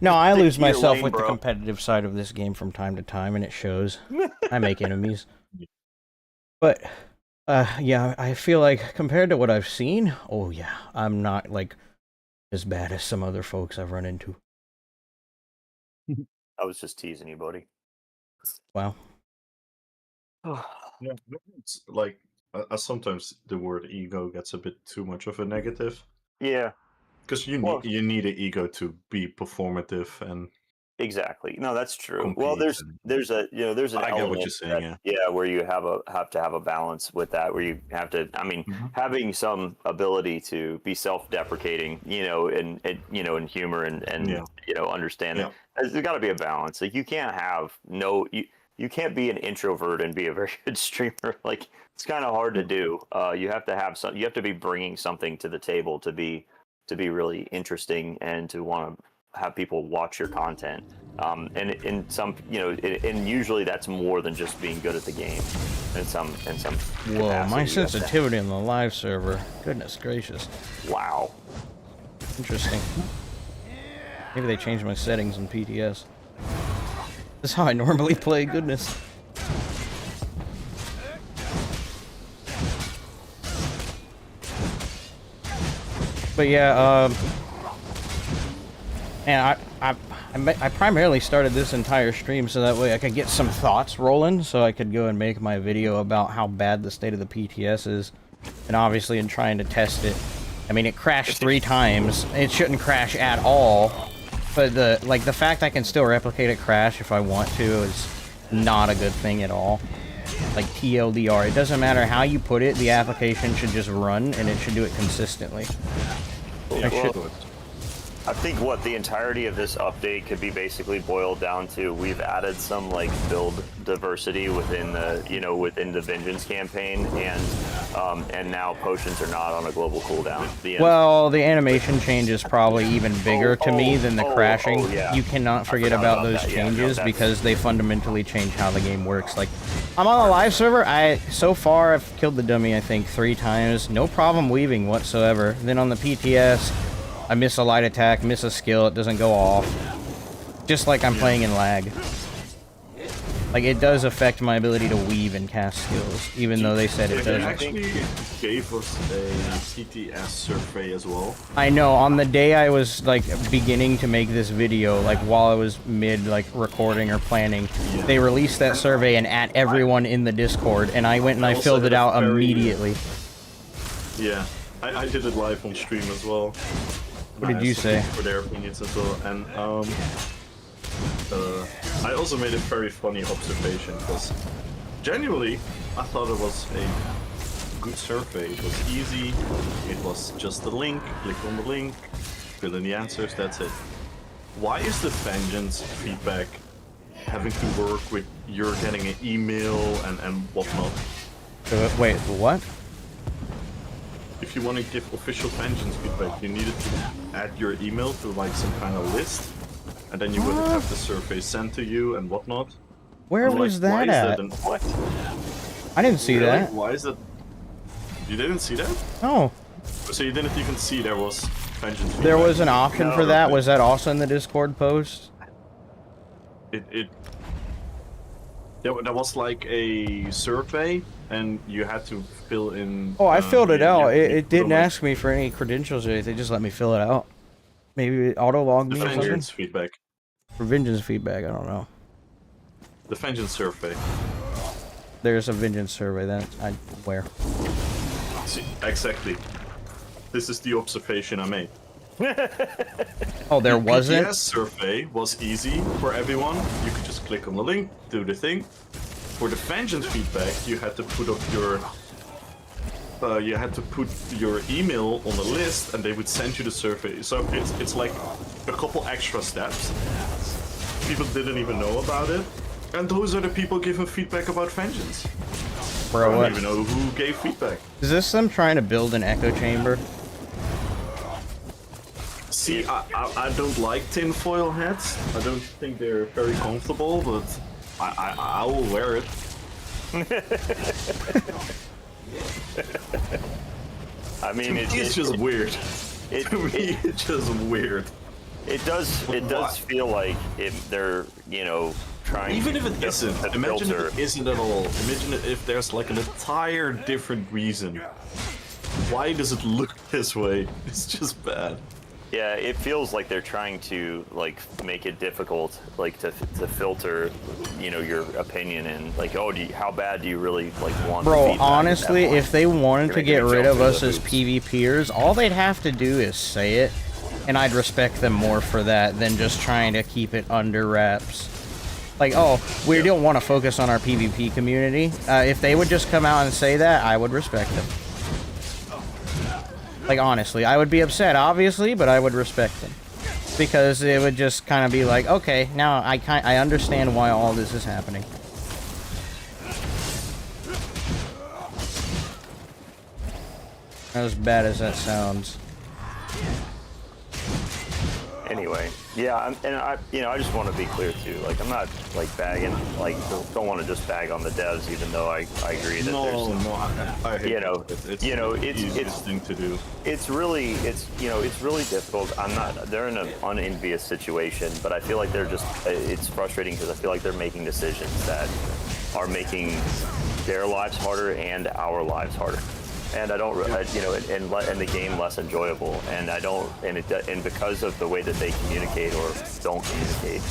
No, I lose myself lane, with the bro. competitive side of this game from time to time, and it shows. I make enemies. But, yeah, I feel like, compared to what I've seen, oh yeah, I'm not, like, as bad as some other folks I've run into. I was just teasing you, buddy. Wow. Yeah, it's like sometimes the word ego gets a bit too much of a negative. Yeah. Because you need an ego to be performative and exactly. No, that's true. compete. Well, there's an I get what element you're saying. that, where you have to have a balance with that, where you have to. I mean, having some ability to be self-deprecating, and humor and understand it. There's got to be a balance. Like, you can't have you can't be an introvert and be a very good streamer. Like, it's kind of hard to do. You have to have you have to be bringing something to the table to be really interesting and to want to have people watch your content. And in some, and usually that's more than just being good at the game. In some Whoa, capacity, my you have to- sensitivity on the live server. Goodness gracious. Wow. Interesting. Maybe they changed my settings in PTS. This is how I normally play, goodness. But yeah, and I primarily started this entire stream so that way I could get some thoughts rolling, so I could go and make my video about how bad the state of the PTS is, and obviously in trying to test it. I mean, it crashed 3 times. It shouldn't crash at all, but the fact I can still replicate a crash if I want to is not a good thing at all. Like TLDR, it doesn't matter how you put it, the application should just run, and it should do it consistently. Yeah, Well, I think what the entirety of this update could be basically boiled down to, we've added some like build diversity within the within the Vengeance campaign, and now potions are not on a global cooldown. Well, the animation change is probably even bigger to me than the crashing. Yeah. You cannot forget forgot about about those that. Yeah, no, changes that's- because they fundamentally change how the game works. Like, I'm on a live server. So far I've killed the dummy I think 3 times, no problem weaving whatsoever. Then on the PTS, I miss a light attack, miss a skill, it doesn't go off. Just like I'm playing in lag. Like, it does affect my ability to weave and cast skills, even though they said it They doesn't. actually gave us a PTS survey as well. I know, on the day I was, like, beginning to make this video, like, while I was mid, like, recording or planning, they released that survey and at everyone in the Discord, and I went and I also filled it did a out very- immediately. Yeah, I did it live on stream as well. What did you say? For their opinions as well, and I also made a very funny observation because genuinely I thought it was a good survey. It was easy. It was just a link. Click on the link, fill in the answers. That's it. Why is the Vengeance feedback having to work with you're getting an email and whatnot? Wait, what? If you want to give official Vengeance feedback, you needed to add your email to like some kind of list, and then you would have the survey sent to you and whatnot. Where I'm was like, why that is at? what? I didn't see Really? that. Why is that? You didn't see that? No. So you didn't even see there was Vengeance feedback? There was an option No. for that. Was that also in the Discord post? There was like a survey, and you had to fill in. Oh, I filled it out. you It didn't put on, like, ask me for any credentials or anything. They just let me fill it out. Maybe it auto-logged the me or something? Vengeance feedback. For Vengeance feedback, I don't know. The Vengeance survey. There's a Vengeance survey that I'm aware. See, exactly. This is the observation I made. Oh, there The wasn't? PTS survey was easy for everyone. You could just click on the link, do the thing. For the Vengeance feedback, you had to put up your email on the list, and they would send you the survey. So it's like a couple extra steps. People didn't even know about it, and those are the people giving feedback about Vengeance. I Bro, don't what? even know who gave feedback. Is this them trying to build an echo chamber? See, I don't like tinfoil hats. I don't think they're very comfortable, but I will wear it. I mean, It's just weird. It, To me, it's just weird. it does Why? feel like they're trying. Even if it to isn't, to imagine filter. if it isn't at all. Imagine if there's like an entire different reason. Why does it look this way? It's just bad. Yeah, it feels like they're trying to like make it difficult, like to filter, your opinion and like, oh, how bad do you really like want? the Bro, feedback at that honestly, point? if they wanted to You're get making me rid jump of through us the as hoops. PvPers, all they'd have to do is say it, and I'd respect them more for that than just trying to keep it under wraps. Like, oh, we don't want to focus on our PvP community. If they would just come out and say that, I would respect them. Like, honestly, I would be upset, obviously, but I would respect them. Because it would just kind of be like, okay, now I understand why all this is happening. As bad as that sounds. Anyway, Yeah, and I just want to be clear too. Like, I'm not like bagging, like, don't want to just bag on the devs, even though I agree that I hate it's it's easiest thing to do. It's really difficult. They're in an unenvious situation, but I feel like they're just, it's frustrating because I feel like they're making decisions that are making their lives harder and our lives harder. And I don't, and the game less enjoyable. And and because of the way that they communicate or don't communicate,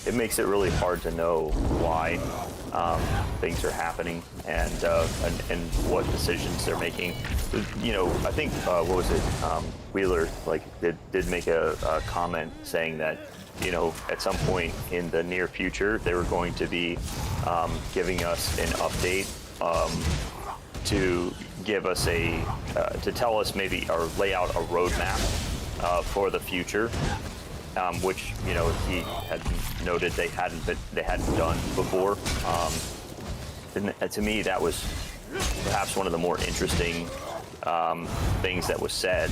it makes it really hard to know why things are happening and what decisions they're making. I think what was it? Wheeler did make a comment saying that at some point in the near future they were going to be giving us an update. To give us to tell us maybe or lay out a roadmap for the future, which he had noted they hadn't done before. And to me, that was perhaps one of the more interesting things that was said,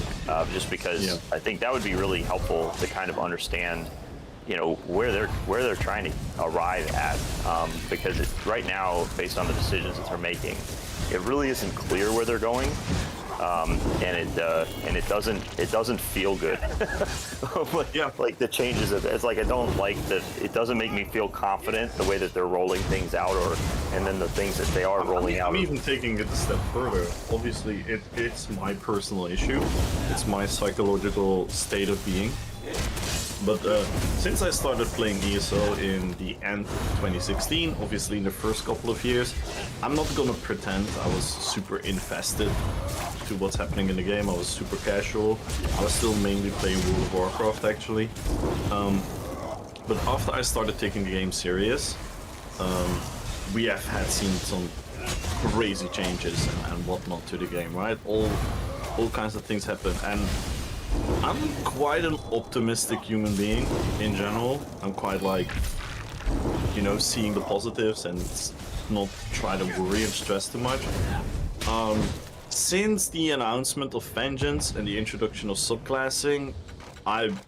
just because I think that would be really helpful to kind of understand where they're trying to arrive at, because right now, based on the decisions that they're making, it really isn't clear where they're going, and it doesn't feel good. Like the changes it's like I don't like that. It doesn't make me feel confident the way that they're rolling things out, and then the things that they are rolling out. I'm even taking it a step further. Obviously, it's my personal issue. It's my psychological state of being. But since I started playing ESO in the end of 2016, obviously in the first couple of years, I'm not gonna pretend I was super invested to what's happening in the game. I was super casual. I was still mainly playing World of Warcraft, actually. But after I started taking the game serious, we have seen some crazy changes and whatnot to the game, right? All kinds of things happen, and I'm quite an optimistic human being in general. I'm quite seeing the positives and not try to worry and stress too much. Since the announcement of Vengeance and the introduction of subclassing, and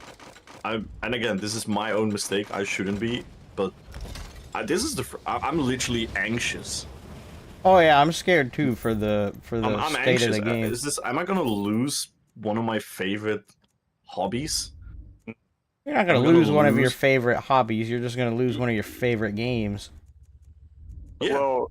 again, this is my own mistake. I shouldn't be, but I'm literally anxious. Oh yeah, I'm scared too for the I'm state anxious. of the game. Am I gonna lose one of my favorite hobbies? You're not gonna lose one of your favorite hobbies. You're just gonna lose one of your favorite games. Yeah. Well,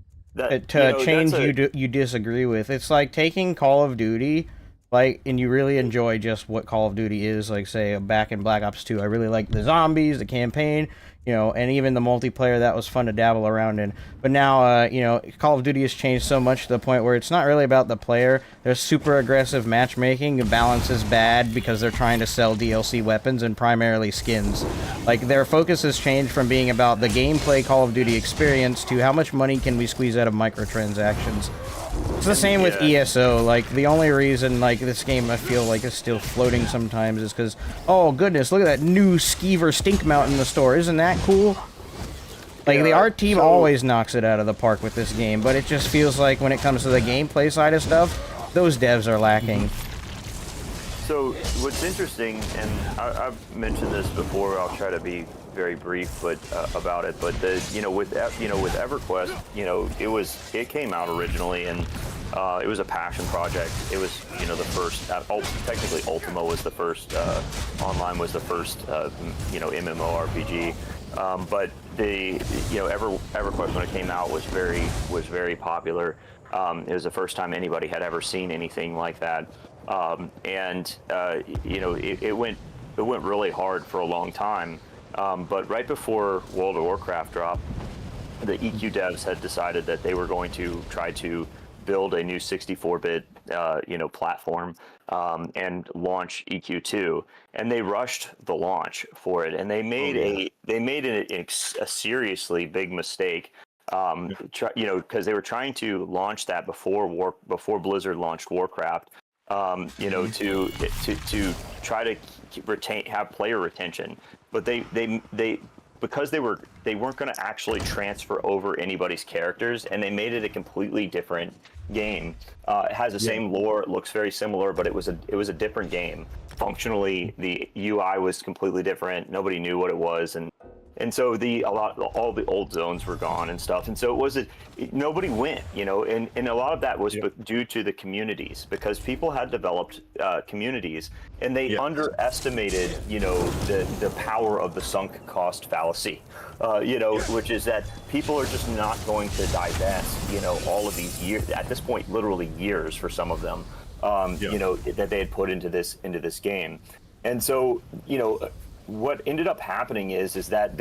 change you disagree with. It's like taking Call of Duty, and you really enjoy just what Call of Duty is. Like, say, back in Black Ops 2, I really liked the zombies, the campaign, and even the multiplayer. That was fun to dabble around in. But now, Call of Duty has changed so much to the point where it's not really about the player. There's super aggressive matchmaking. The balance is bad because they're trying to sell DLC weapons and primarily skins. Like, their focus has changed from being about the gameplay Call of Duty experience to how much money can we squeeze out of microtransactions. It's the same with ESO. Like, the only reason, this game I feel like is still floating sometimes is because, oh goodness, look at that new Skeever stink mount in the store. Isn't that cool? The art team always knocks it out of the park with this game, but it just feels like when it comes to the gameplay side of stuff, those devs are lacking. So what's interesting, and I've mentioned this before, I'll try to be very brief about it, but with EverQuest, it came out originally, and it was a passion project. It was the first. Technically, Ultima was the first. Online was the first MMORPG. But the EverQuest, when it came out, was very popular. It was the first time anybody had ever seen anything like that. It went really hard for a long time. But right before World of Warcraft dropped, the EQ devs had decided that they were going to try to build a new 64-bit platform and launch EQ2, and they rushed the launch for it, and they made a seriously big mistake. Because they were trying to launch that before Blizzard launched Warcraft. To try to have player retention, but they because they weren't going to actually transfer over anybody's characters, and they made it a completely different game. It has the same lore, it looks very similar, but it was a different game. Functionally, the UI was completely different. Nobody knew what it was, and so all the old zones were gone and stuff, and so nobody went, you know, and a lot of that was due to the communities, because people had developed communities, and they underestimated, you know, the power of the sunk cost fallacy, you know, which is that people are just not going to divest, you know, all of these years, at this point, literally years for some of them, you know, that they had put into this game. And so, you know, what ended up happening is that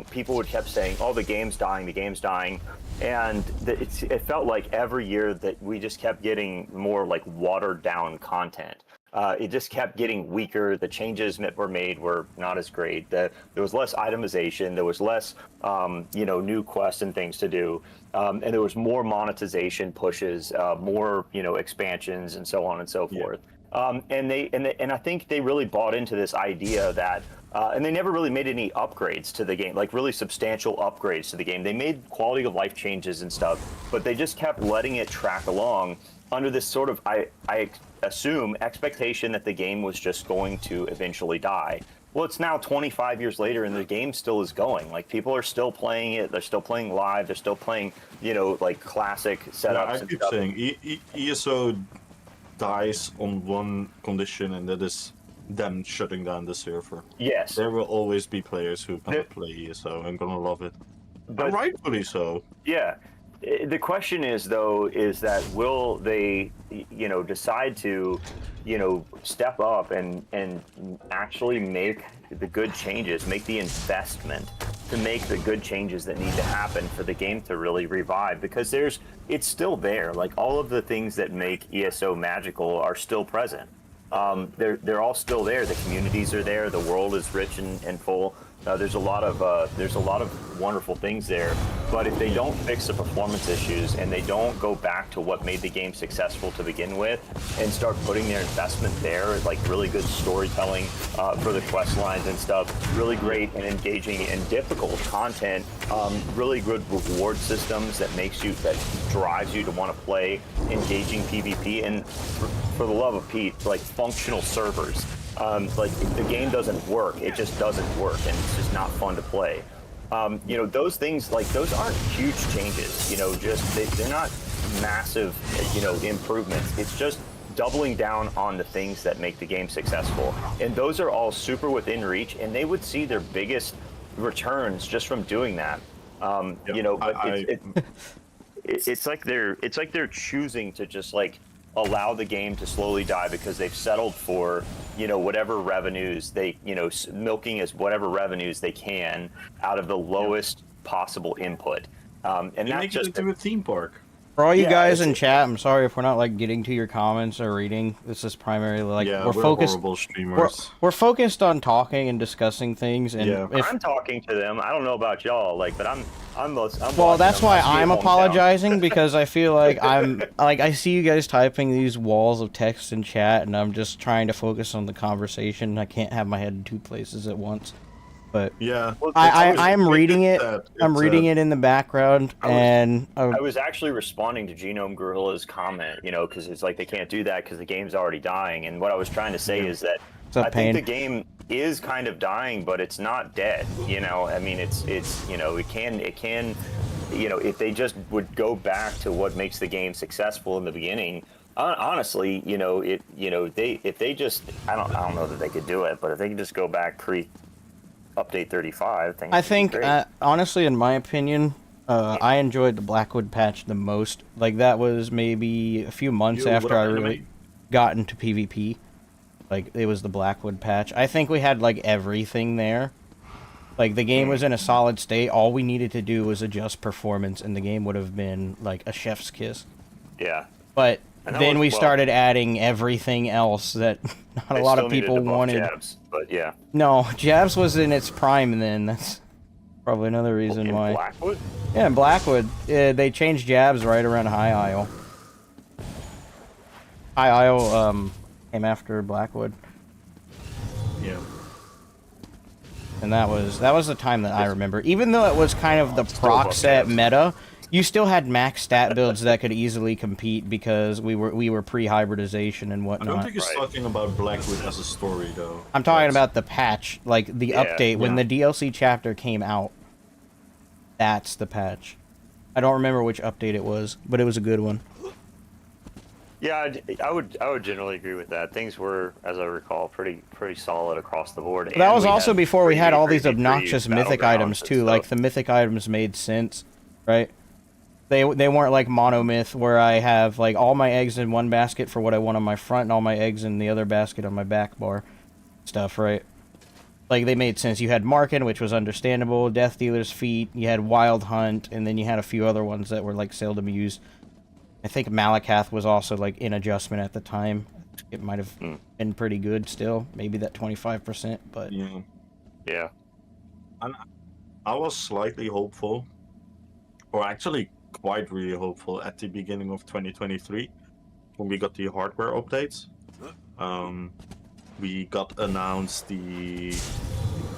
people would kept saying, oh, the game's dying, and it felt like every year that we just kept getting more like watered down content. It just kept getting weaker. The changes that were made were not as great. There was less itemization. There was less, you know, new quests and things to do, and there was more monetization pushes, more, you know, expansions, and so on and so forth. And I think they really bought into this idea that, and they never really made any upgrades to the game, like really substantial upgrades to the game. They made quality of life changes and stuff, but they just kept letting it track along under this sort of, I assume, expectation that the game was just going to eventually die. Well, it's now 25 years later, and the game still is going. Like, people are still playing it. They're still playing live. They're still playing, you know, like classic setups. I keep saying ESO dies on one condition, and that is them shutting down the server. Yes. There will always be players who gonna play ESO and gonna love it. But rightfully so. Yeah. The question is, though, is that will they, you know, decide to, you know, step up and actually make the good changes, make the investment to make the good changes that need to happen for the game to really revive? Because it's still there. Like, all of the things that make ESO magical are still present. They're all still there. The communities are there. The world is rich and full. There's a lot of wonderful things there, but if they don't fix the performance issues and they don't go back to what made the game successful to begin with and start putting their investment there, like really good storytelling for the quest lines and stuff, really great and engaging and difficult content, really good reward systems that drives you to want to play engaging PvP, and for the love of Pete, like functional servers. Like, the game doesn't work. It just doesn't work, and it's just not fun to play. You know, those things, like, those aren't huge changes. You know, they're not massive, you know, improvements. It's just doubling down on the things that make the game successful, and those are all super within reach, and they would see their biggest returns just from doing that. You know, but it's like they're choosing to just like allow the game to slowly die because they've settled for, you know, whatever revenues they, you know, milking as whatever revenues they can out of the lowest possible input. And that's just a theme park. For all you guys in chat, I'm sorry if we're not like getting to your comments or reading. This is primarily like we're focused. Horrible streamers. We're focused on talking and discussing things, and I'm talking to them. I don't know about y'all, like, but I'm well, that's why I'm apologizing, because I feel like I see you guys typing these walls of text in chat, and I'm just trying to focus on the conversation. I can't have my head in two places at once. But yeah, well, I'm reading it. I'm reading it in the background, and I was actually responding to Genome Gorilla's comment, you know, because it's like they can't do that because the game's already dying. And what I was trying to say is that I think the game is kind of dying, but it's not dead. You know, I mean, it's you know, it can, you know, if they just would go back to what makes the game successful in the beginning. Honestly, you know, if they just, I don't know that they could do it, but if they could just go back update 35, I think honestly, in my opinion, I enjoyed the Blackwood patch the most. Like, that was maybe a few months after I really got into PvP. Like, it was the Blackwood patch. I think we had like everything there. Like, the game was in a solid state. All we needed to do was adjust performance, and the game would have been like a chef's kiss. Yeah. But then we started adding everything else that not a lot of people wanted. Jabs, but yeah. No, Jabs was in its prime then. That's probably another reason why. Blackwood? Yeah, in Blackwood. They changed Jabs right around High Isle. High Isle came after Blackwood. Yeah. And that was the time that I remember. Even though it was kind of the proc set buff meta, you still had max stat builds that could easily compete because we were pre-hybridization and I whatnot. don't think he's talking about Blackwood as a story, though. I'm talking about the patch, like the update when the DLC chapter came out. That's the patch. I don't remember which update it was, but it was a good one. Yeah, I would generally agree with that. Things were, as I recall, pretty solid across the board. That was also before we had all these crazy obnoxious mythic items too. Like the mythic items made sense, right? They weren't like monomyth where I have like all my eggs in one basket for what I want on my front and all my eggs in the other basket on my back bar stuff, right? Like they made sense. You had Markin, which was understandable, Death Dealer's Feet, you had Wild Hunt, and then you had a few other ones that were like seldom used. I think Malakath was also like in adjustment at the time. It might have been pretty good still, maybe that 25%, but yeah. I was slightly hopeful, or actually quite really hopeful at the beginning of 2023 when we got the hardware updates. We got announced the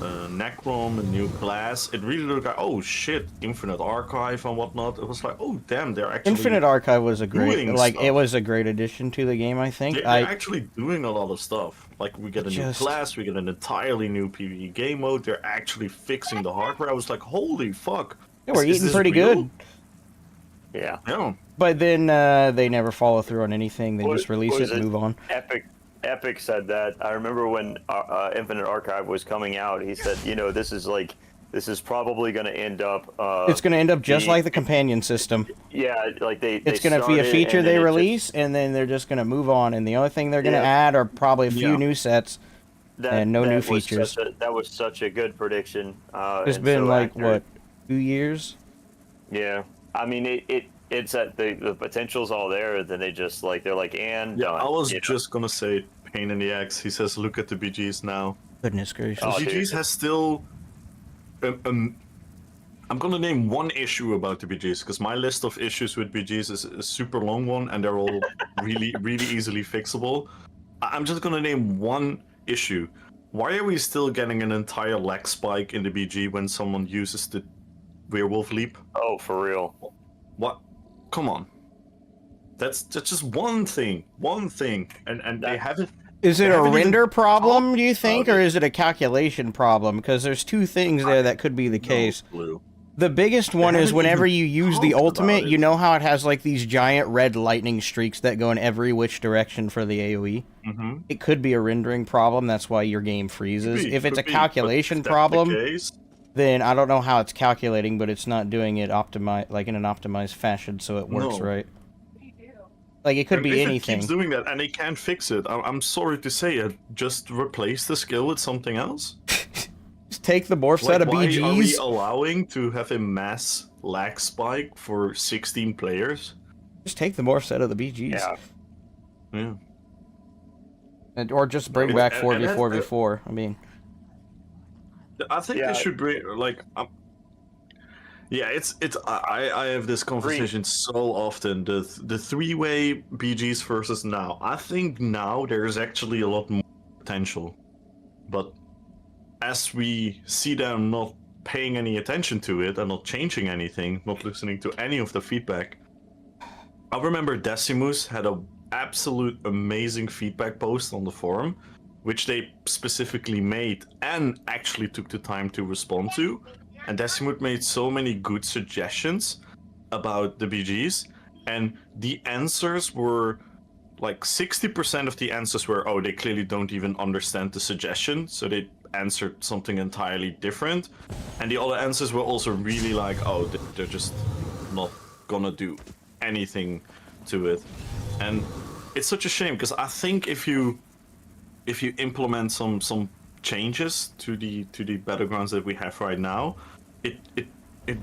Necrom, a new class. It really looked like, oh shit, Infinite Archive and whatnot. It was like, oh damn, they're actually Infinite Archive was a great, like stuff. it was a great addition to the game. I think they're actually doing a lot of stuff. Like we get a new class, we get an entirely new PvE game mode. They're actually fixing the hardware. I was like, holy fuck. Yeah, we're eating pretty good. Yeah. Yeah. But then they never follow through on anything. They just release it and move on. Epic said that. I remember when Infinite Archive was coming out, he said, you know, this is probably going to end up... it's going to end up just like the companion system. Yeah, like it's going to be a feature they release, and then they're just going to move on, and the only thing they're going to add are probably a few new sets, and no new features. That was such a good prediction. It's been, like, what, 2 years? Yeah. I mean, it's that the potential's all there, then they just, like, they're like, and done. I was just going to say, pain in the axe. He says, look at the BGs now. Goodness gracious. BGs has still... I'm gonna name one issue about the BGs, because my list of issues with BGs is a super long one, and they're all really easily fixable. I'm just gonna name one issue. Why are we still getting an entire lag spike in the BG when someone uses the werewolf leap? Oh, for real? What? Come on. That's just one thing, and they haven't... Is it a render problem, do you think, or is it a calculation problem? Because there's two things there that could be the case. The biggest one is whenever you use the ultimate, you know how it has like these giant red lightning streaks that go in every which direction for the AoE? It could be a rendering problem, that's why your game freezes. If it's a calculation problem, then I don't know how it's calculating, but it's not doing it like in an optimized fashion, so it works right. Like, it could be anything. It keeps doing that, and they can't fix it. I'm sorry to say it. Just replace the skill with something else. Just take the morph set of BGs. Why are we allowing to have a mass lag spike for 16 players? Just take the morph set of the BGs. Yeah. Or just bring back 4v4v4. I mean... I think they should bring, like... Yeah, I have this conversation so often. The three-way BGs versus now. I think now there's actually a lot more potential. But as we see them not paying any attention to it and not changing anything, not listening to any of the feedback. I remember Decimus had an absolute amazing feedback post on the forum, which they specifically made and actually took the time to respond to. And Decimut made so many good suggestions about the BGs, and the answers were like 60% of the answers were, oh, they clearly don't even understand the suggestion, so they answered something entirely different. And the other answers were also really like, oh, they're just not gonna do anything to it. And it's such a shame, because I think if you implement some changes to the battlegrounds that we have right now, it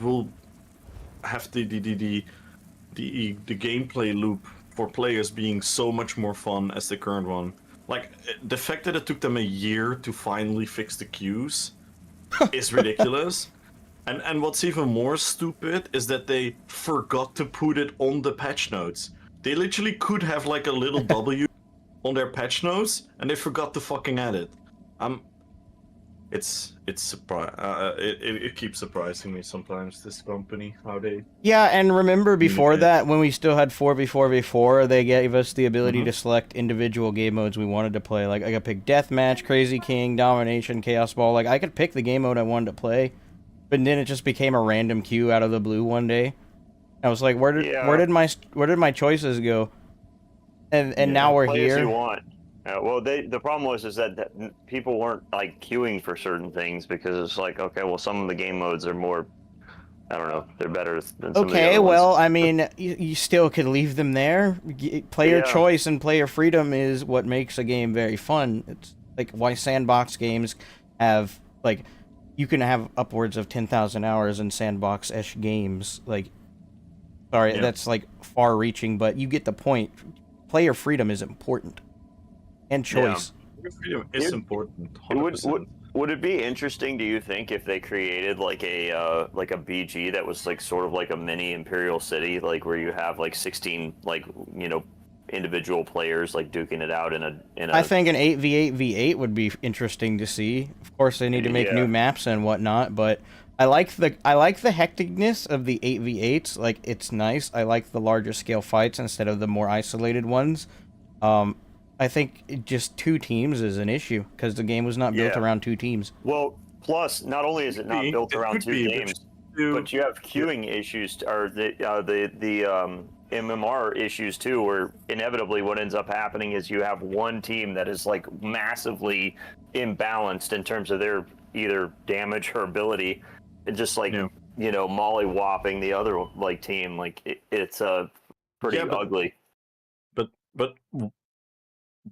will have the gameplay loop for players being so much more fun as the current one. Like, the fact that it took them a year to finally fix the queues is ridiculous. And what's even more stupid is that they forgot to put it on the patch notes. They literally could have like a little W on their patch notes, and they forgot to fucking add it. it keeps surprising me sometimes. This company, how they Yeah, and remember before communicate. that, when we still had 4v4v4, they gave us the ability to select individual game modes we wanted to play. Like, I could pick Deathmatch, Crazy King, Domination, Chaos Ball. Like, I could pick the game mode I wanted to play, but then it just became a random queue out of the blue one day. I was like, where did my choices go? And now we're Play as you here. want. Well, the problem was that people weren't like queuing for certain things because it's like, okay, well, some of the game modes are more, I don't know, they're better than some of the Okay, other well, ones. I mean, you still could leave them there. Player choice and player freedom is what makes a game very fun. It's like why sandbox games have, like, you can have upwards of 10,000 hours in sandbox-ish games. Like, sorry, that's, like, far-reaching, but you get the point. Player freedom is important. And choice. Player freedom is important, 100%. Would it be interesting, do you think, if they created like a BG that was like sort of like a mini Imperial City, like where you have like 16 like, you know, individual players like duking it out in a I think an 8v8v8 would be interesting to see. Of course, they need to make new maps and whatnot, but I like the hecticness of the 8v8s. Like, it's nice. I like the larger scale fights instead of the more isolated ones. I think just 2 teams is an issue because the game was not built around 2 teams. Well, plus not only is it not built around 2 games, but you have queuing issues, or the MMR issues too, where inevitably what ends up happening is you have one team that is like massively imbalanced in terms of their either damage or ability, and just like you know, molly-whopping the other like team. Like it's pretty ugly. But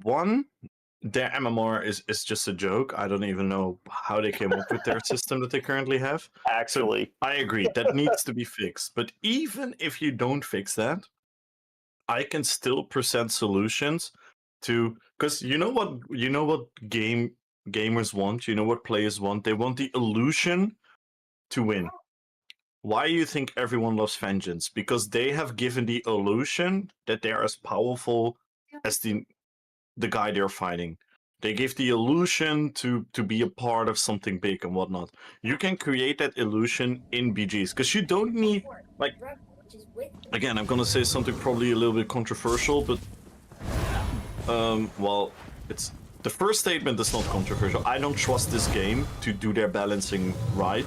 one, their MMR is just a joke. I don't even know how they came up with their system that they currently have. Actually, so I agree that needs to be fixed. But even if you don't fix that, I can still present solutions to, because you know what gamers want. You know what players want. They want the illusion to win. Why do you think everyone loves Vengeance? Because they have given the illusion that they're as powerful as the guy they're fighting. They give the illusion to be a part of something big and whatnot. You can create that illusion in BGs, because you don't need, like, again, I'm gonna say something probably a little bit controversial, but well, it's the first statement is not controversial. I don't trust this game to do their balancing right,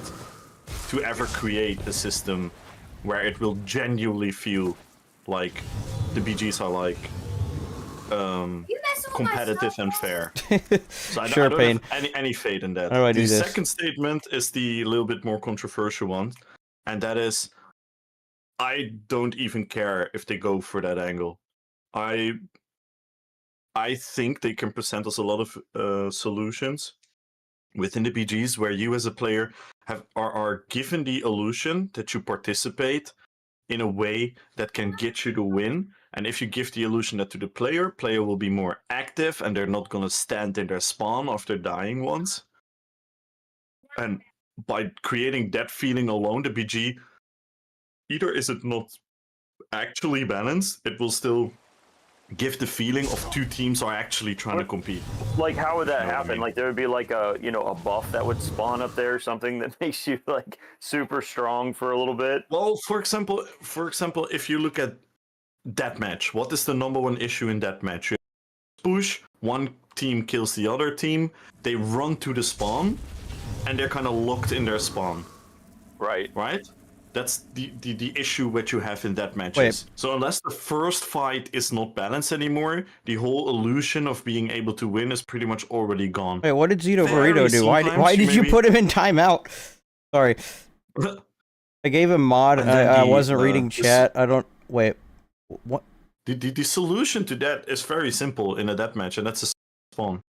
to ever create a system where it will genuinely feel like the BGs are like competitive and fair. So I don't have any faith in that. How do I do the this? second statement is the little bit more controversial one, and that is, I don't even care if they go for that angle. I think they can present us a lot of solutions within the BGs where you as a player are given the illusion that you participate in a way that can get you to win. And if you give the illusion that to the player will be more active and they're not going to stand in their spawn after dying once. And by creating that feeling alone, the BG, either is it not actually balanced, it will still give the feeling of 2 teams are actually trying to compete. Like, how would that happen? I mean? Like, there would be like a, you know, a buff that would spawn up there, something that makes you like super strong for a little bit. Well, for example, if you look at deathmatch, what is the #1 issue in deathmatch? You push, one team kills the other team, they run to the spawn, and they're kind of locked in their spawn. Right. Right? That's the issue that you have in that matches. So unless the first fight is not balanced anymore, the whole illusion of being able to win is pretty much already gone. Wait, what did Zito Burrito do? Why did you put him in timeout? Sorry. I gave him mod. I wasn't reading chat. I don't... Wait. What? The solution to that is very simple in a deathmatch, and that's a spawn.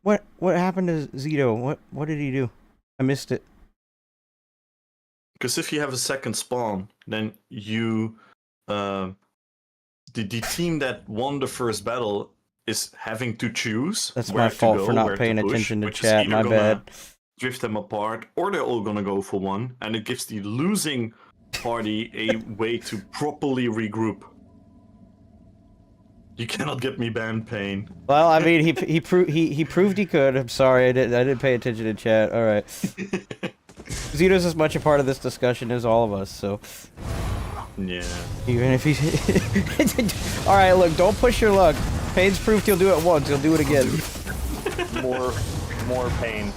What happened to Zito? What did he do? I missed it. Because if you have a second spawn, then you, the team that won the first battle is having to choose. That's my fault for not paying attention to chat. My bad. Drift them apart, or they're all gonna go for one, and it gives the losing party a way to properly regroup. You cannot get me banned, Pain. Well, I mean, he proved he could. I'm sorry, I didn't pay attention to chat. All right. Zito's as much a part of this discussion as all of us, so. Yeah. Even if he's. All right, look, don't push your luck. Pain's proved he'll do it once. He'll do it again. more pain.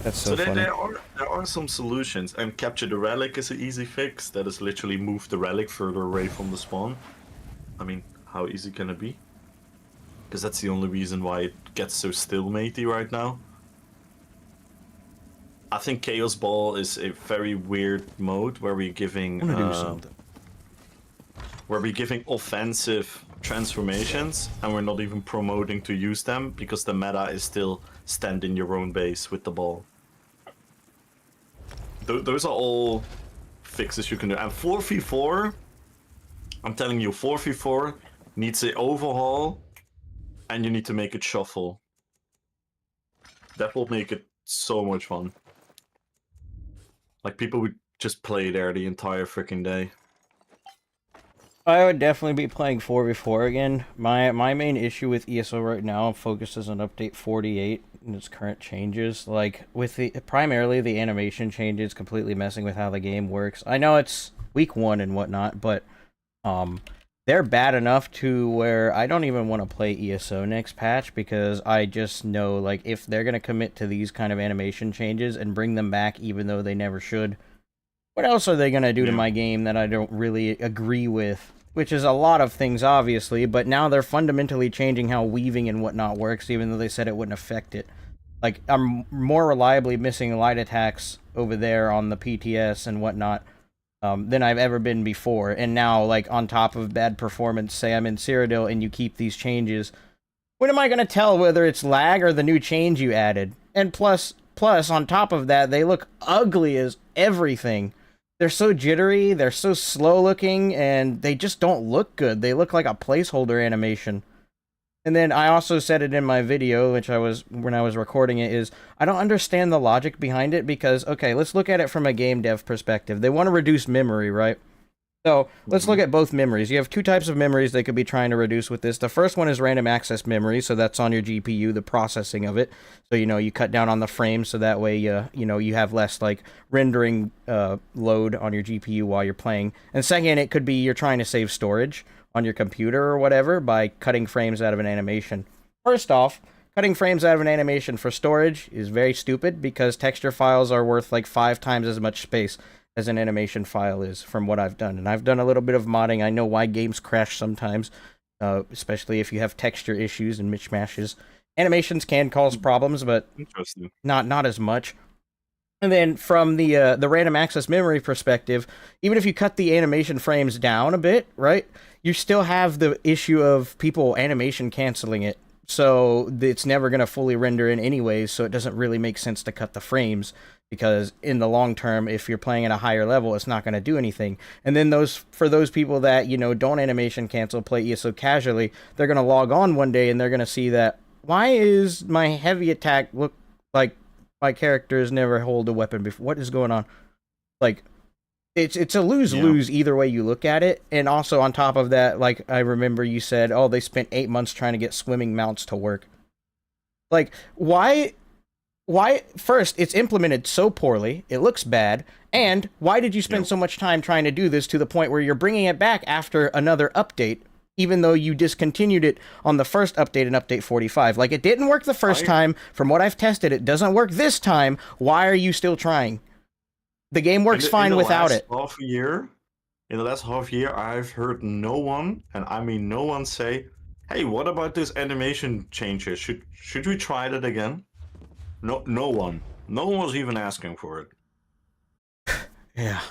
That's so funny. there are some solutions, and capture the relic is an easy fix. That is literally move the relic further away from the spawn. I mean, how easy can it be? Because that's the only reason why it gets so stillmatey right now. I think Chaos Ball is a very weird mode where we're giving offensive transformations, and we're not even promoting to use them because the meta is still stand in your own base with the ball. Those are all fixes you can do. And 4v4, I'm telling you, 4v4 needs an overhaul, and you need to make it shuffle. That will make it so much fun. Like, people would just play there the entire freaking day. I would definitely be playing 4v4 again. My main issue with ESO right now focuses on update 48 and its current changes. Like, with primarily the animation changes completely messing with how the game works. I know it's week 1 and whatnot, but they're bad enough to where I don't even want to play ESO next patch, because I just know, like, if they're going to commit to these kind of animation changes and bring them back even though they never should, what else are they going to do to my game that I don't really agree with? Which is a lot of things, obviously, but now they're fundamentally changing how weaving and whatnot works, even though they said it wouldn't affect it. Like, I'm more reliably missing light attacks over there on the PTS and whatnot than I've ever been before. And now, like, on top of bad performance, say I'm in Cyrodiil and you keep these changes, when am I going to tell whether it's lag or the new change you added? And plus, on top of that, they look ugly as everything. They're so jittery, they're so slow looking, and they just don't look good. They look like a placeholder animation. And then I also said it in my video, which when I was recording it, is I don't understand the logic behind it, because, okay, let's look at it from a game dev perspective. They want to reduce memory, right? So, let's look at both memories. You have two types of memories they could be trying to reduce with this. The first one is random access memory, so that's on your GPU, the processing of it. So, you cut down on the frames, so that way, you have less, like, rendering load on your GPU while you're playing. And second, it could be you're trying to save storage on your computer or whatever by cutting frames out of an animation. First off, cutting frames out of an animation for storage is very stupid, because texture files are worth, like, 5 times as much space as an animation file is, from what I've done. And I've done a little bit of modding. I know why games crash sometimes, especially if you have texture issues and mismatches. Animations can cause problems, but not as much. And then from the random access memory perspective, even if you cut the animation frames down a bit, right, you still have the issue of people animation canceling it. So it's never going to fully render in anyways, so it doesn't really make sense to cut the frames, because in the long term, if you're playing at a higher level, it's not going to do anything. And then for those people that, don't animation cancel, play ESO casually, they're going to log on one day and they're going to see that, why is my heavy attack look like my character has never held a weapon before? What is going on? Like, it's a lose-lose either way you look at it. And also on top of that, like, I remember you said, oh, they spent 8 months trying to get swimming mounts to work. Like, why, first, it's implemented so poorly, it looks bad, and why did you spend so much time trying to do this to the point where you're bringing it back after another update, even though you discontinued it on the first update in update 45? Like, it didn't work the first time. From what I've tested, it doesn't work this time. Why are you still trying? The game works fine without it. In the last half year, I've heard no one, and I mean no one, say, hey, what about this animation changes? Should we try that again? No one. No one was even asking for it. Yeah.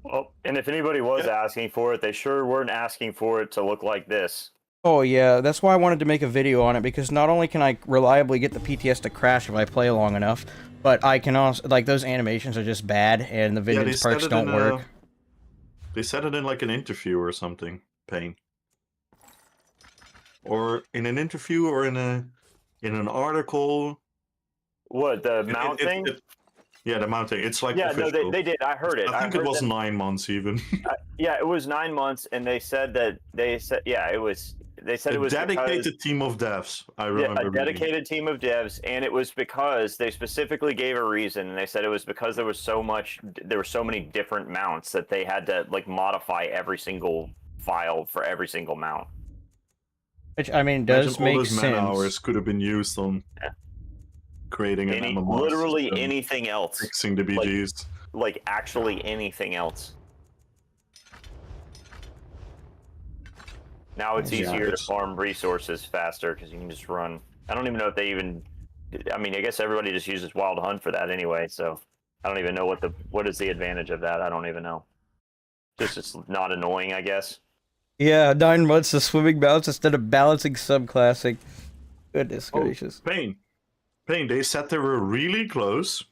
Well, and if anybody was asking for it, they sure weren't asking for it to look like this. Oh yeah, that's why I wanted to make a video on it, because not only can I reliably get the PTS to crash if I play long enough, but I can also, like, those animations are just bad, and the vengeance perks don't work. They said it in, like, an interview or something, Pain. Or in an interview, or in an article. What, the mount thing? Yeah, the mounting. It's like Yeah, official. no, they did. I heard it. I think it heard was them, 9 months even. yeah, it was 9 months, and they said yeah, it was. They said it was dedicated because, team of devs. I yeah, remember. a dedicated team of devs, and it was because they specifically gave a reason, and they said it was because there were so many different mounts that they had to like modify every single file for every single mount. Which, I mean, does all make those man hours sense. could have been used on creating an MMO. Literally system, anything else. fixing the BGs. Like actually anything else. Now it's easier to farm resources faster because you can just run. I don't even know if they even. I mean, I guess everybody just uses Wild Hunt for that anyway. So I don't even know what is the advantage of that. I don't even know. Just it's not annoying, I guess. Yeah, 9 months of swimming mounts instead of balancing subclassing. Goodness gracious. Pain. They said they were really close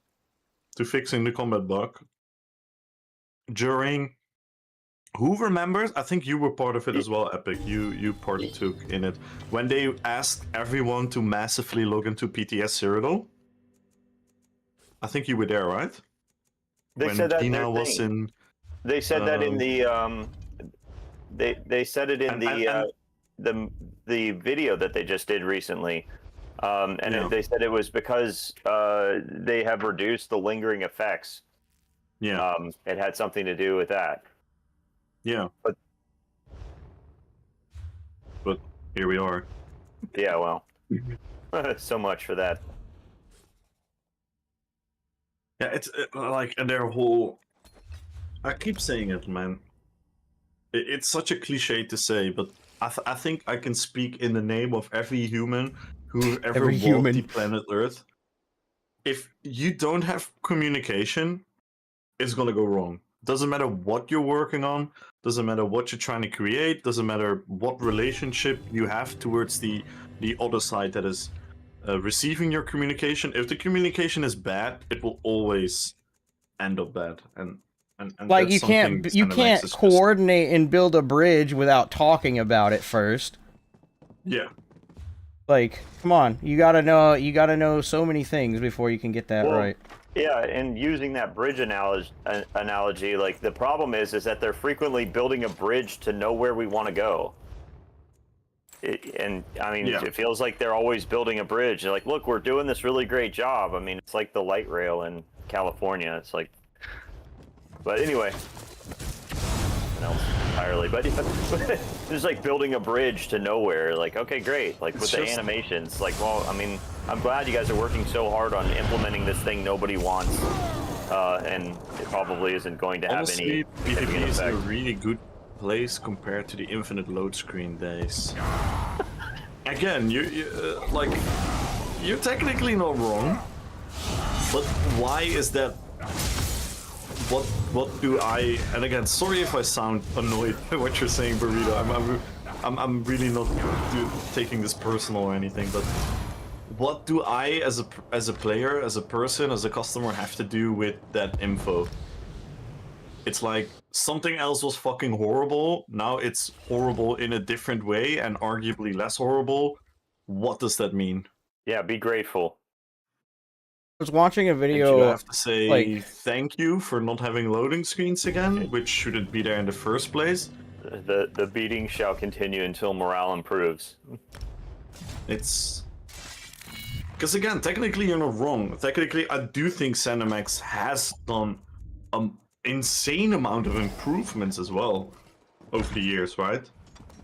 to fixing the combat bug during. Who remembers? I think you were part of it as well, Epic. You partook in it when they asked everyone to massively log into PTS Cyrodiil. I think you were there, right? They when said that Tina was in. They said that in the They said it in the video that they just did recently, and they said it was because they have reduced the lingering effects. Yeah. It had something to do with that. Yeah. But here we are. Yeah, well, so much for that. Yeah, it's like their whole. I keep saying it, man. It's such a cliche to say, but I think I can speak in the name of every human who ever walked the planet Earth. If you don't have communication, it's gonna go wrong. Doesn't matter what you're working on, doesn't matter what you're trying to create, doesn't matter what relationship you have towards the other side that is receiving your communication. If the communication is bad, it will always end up bad. And like you can't coordinate and build a bridge without talking about it first. Yeah. Like, come on, you gotta know so many things before you can get that right. Yeah, and using that bridge analogy, like the problem is that they're frequently building a bridge to know where we want to go. And I mean, it feels like they're always building a bridge. They're like, look, we're doing this really great job. I mean, it's like the light rail in California. It's like, but anyway, entirely. But just like building a bridge to nowhere. Like, okay, great. Like with the animations, like, well, I mean, I'm glad you guys are working so hard on implementing this thing nobody wants, and it probably isn't going to have any PvP is a really good place compared to the infinite load screen days. Again, you're technically not wrong, but why is that? What do I? And again, sorry if I sound annoyed by what you're saying, Burrito. I'm really not taking this personal or anything, but what do I, as a player, as a person, as a customer, have to do with that info? It's like something else was fucking horrible. Now it's horrible in a different way and arguably less horrible. What does that mean? Yeah, be grateful. I was watching a video. And you have to say thank you for not having loading screens again, which shouldn't be there in the first place. The beating shall continue until morale improves. It's because again, technically you're not wrong. Technically, I do think ZeniMax has done an insane amount of improvements as well over the years, right?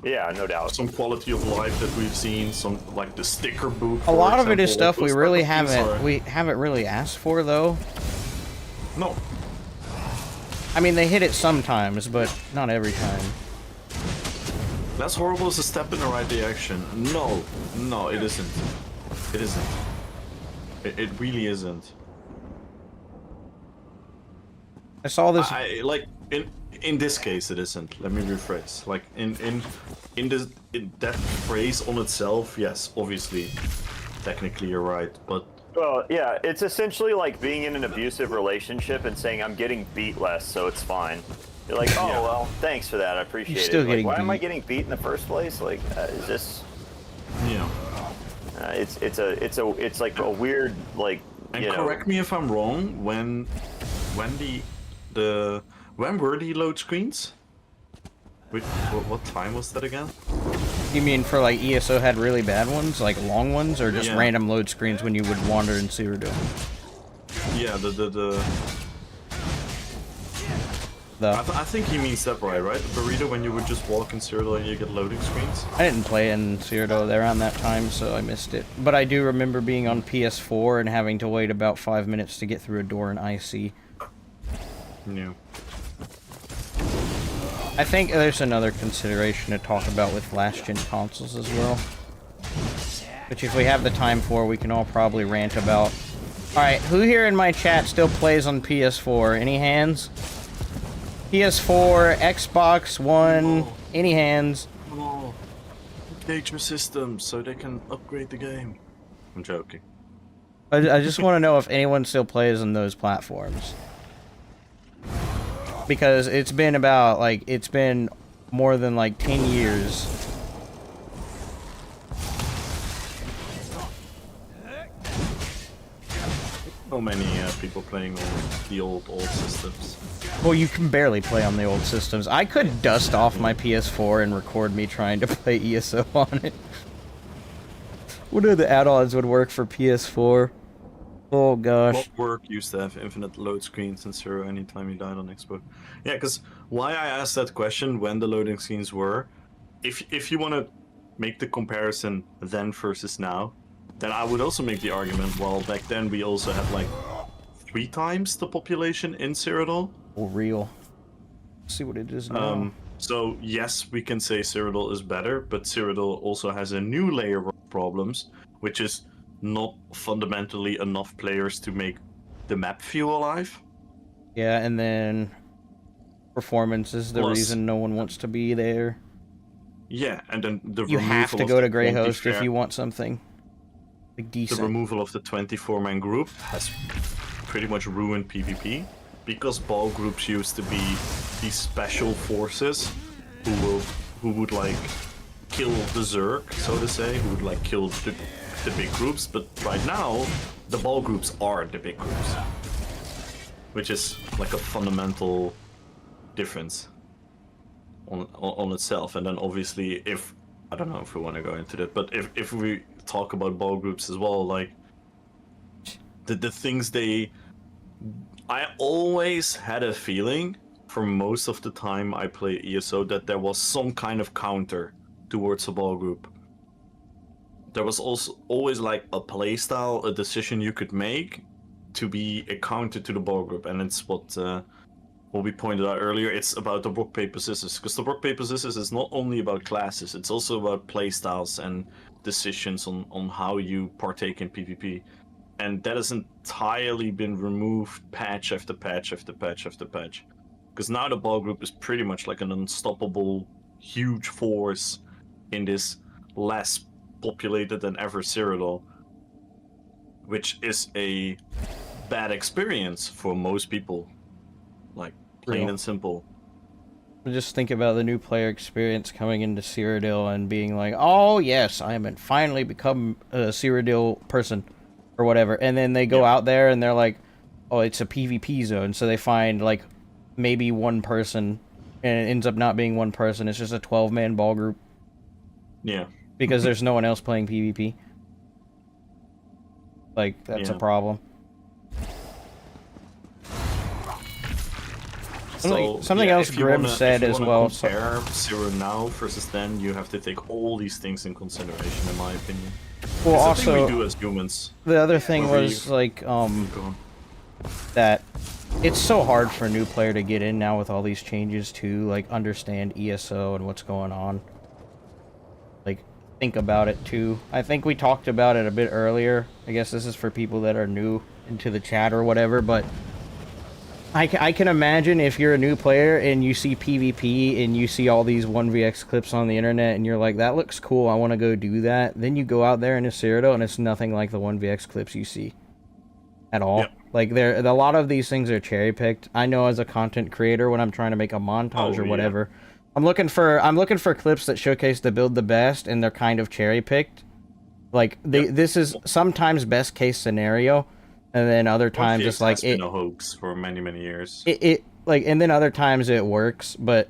Yeah, no doubt. Some quality of life that we've seen, some like the sticker book. A lot of it is stuff we really haven't really asked for though. No. I mean, they hit it sometimes, but not every time. Less horrible is a step in the right direction. No, it isn't. It isn't. It really isn't. I saw this. Like in this case, it isn't. Let me rephrase. Like in that phrase on itself, yes, obviously, technically you're right, but. Well, yeah, it's essentially like being in an abusive relationship and saying I'm getting beat less, so it's fine. You're like, oh well, thanks for that, I appreciate it. Still getting why beat. am I getting beat in the first place? Like, is this? Yeah. It's like a weird like And you correct me if I'm wrong. When were the load screens? What time was that again? You mean for like ESO had really bad ones, like long ones, or just random load screens when you would wander in Cyrodiil? Yeah, I think he means that right? The burrito when you would just walk in Cyrodiil and you get loading screens? I didn't play in Cyrodiil around that time, so I missed it. But I do remember being on PS4 and having to wait about 5 minutes to get through a door in IC. Yeah. I think there's another consideration to talk about with last-gen consoles as well. Which if we have the time for, we can all probably rant about. Alright, who here in my chat still plays on PS4? Any hands? PS4, Xbox One, any hands? Oh, update your system so they can upgrade the game. I'm joking. I just want to know if anyone still plays on those platforms. Because it's been about, like, it's been more than, like, 10 years. So many people playing on the old systems. Well, you can barely play on the old systems. I could dust off my PS4 and record me trying to play ESO on it. What are the add-ons would work for PS4? Oh gosh. Work used to have infinite load screens and zero anytime you died on Xbox. Yeah, because why I asked that question when the loading screens were, if you want to make the comparison then versus now, then I would also make the argument, well, back then we also had like 3 times the population in Cyrodiil. Oh, real. Let's see what it is now. So yes, we can say Cyrodiil is better, but Cyrodiil also has a new layer of problems, which is not fundamentally enough players to make the map feel alive. Yeah, and then performance is the reason no one wants to be there. Yeah, and then you have to go to Grey Host if you want something like decent. The removal of the 24-man group has pretty much ruined PvP, because ball groups used to be these special forces who would like kill the Zerg, so to say, who would like kill the big groups, but right now the ball groups are the big groups, which is like a fundamental difference on itself. And then obviously, if I don't know if we want to go into that, but if we talk about ball groups as well, like the things I always had a feeling for most of the time I played ESO that there was some kind of counter towards a ball group. There was also always like a playstyle, a decision you could make to be a counter to the ball group, and it's what we pointed out earlier. It's about the rock paper scissors, because the rock paper scissors is not only about classes, it's also about playstyles and decisions on how you partake in PvP, and that has entirely been removed patch after patch after patch after patch, because now the ball group is pretty much like an unstoppable huge force in this less populated than ever Cyrodiil, which is a bad experience for most people, like plain and simple. Just think about the new player experience coming into Cyrodiil and being like, oh yes, I am finally become a Cyrodiil person or whatever, and then they go out there and they're like, oh, it's a PvP zone, so they find like maybe one person, and it ends up not being one person, it's just a 12-man ball group. Yeah. Because there's no one else playing PvP. Like, that's a problem. Something else Grim said as well. If you want to compare Cyrodiil now versus then, you have to take all these things in consideration, in my opinion. Well, also, the thing we do as humans. The other thing was, like, that it's so hard for a new player to get in now with all these changes to, like, understand ESO and what's going on. Like, think about it too. I think we talked about it a bit earlier. I guess this is for people that are new into the chat or whatever, but I can imagine if you're a new player and you see PvP and you see all these 1vx clips on the internet and you're like, that looks cool, I want to go do that. Then you go out there in a Cyrodiil and it's nothing like the 1vx clips you see at all. Yep. Like, a lot of these things are cherry picked. I know as a content creator, when I'm trying to make a montage or whatever, I'm looking for clips that showcase the build the best, and they're kind of cherry picked. Like, this is sometimes best case scenario, and then other times it's like has been a hoax for many years. It like, and then other times it works, but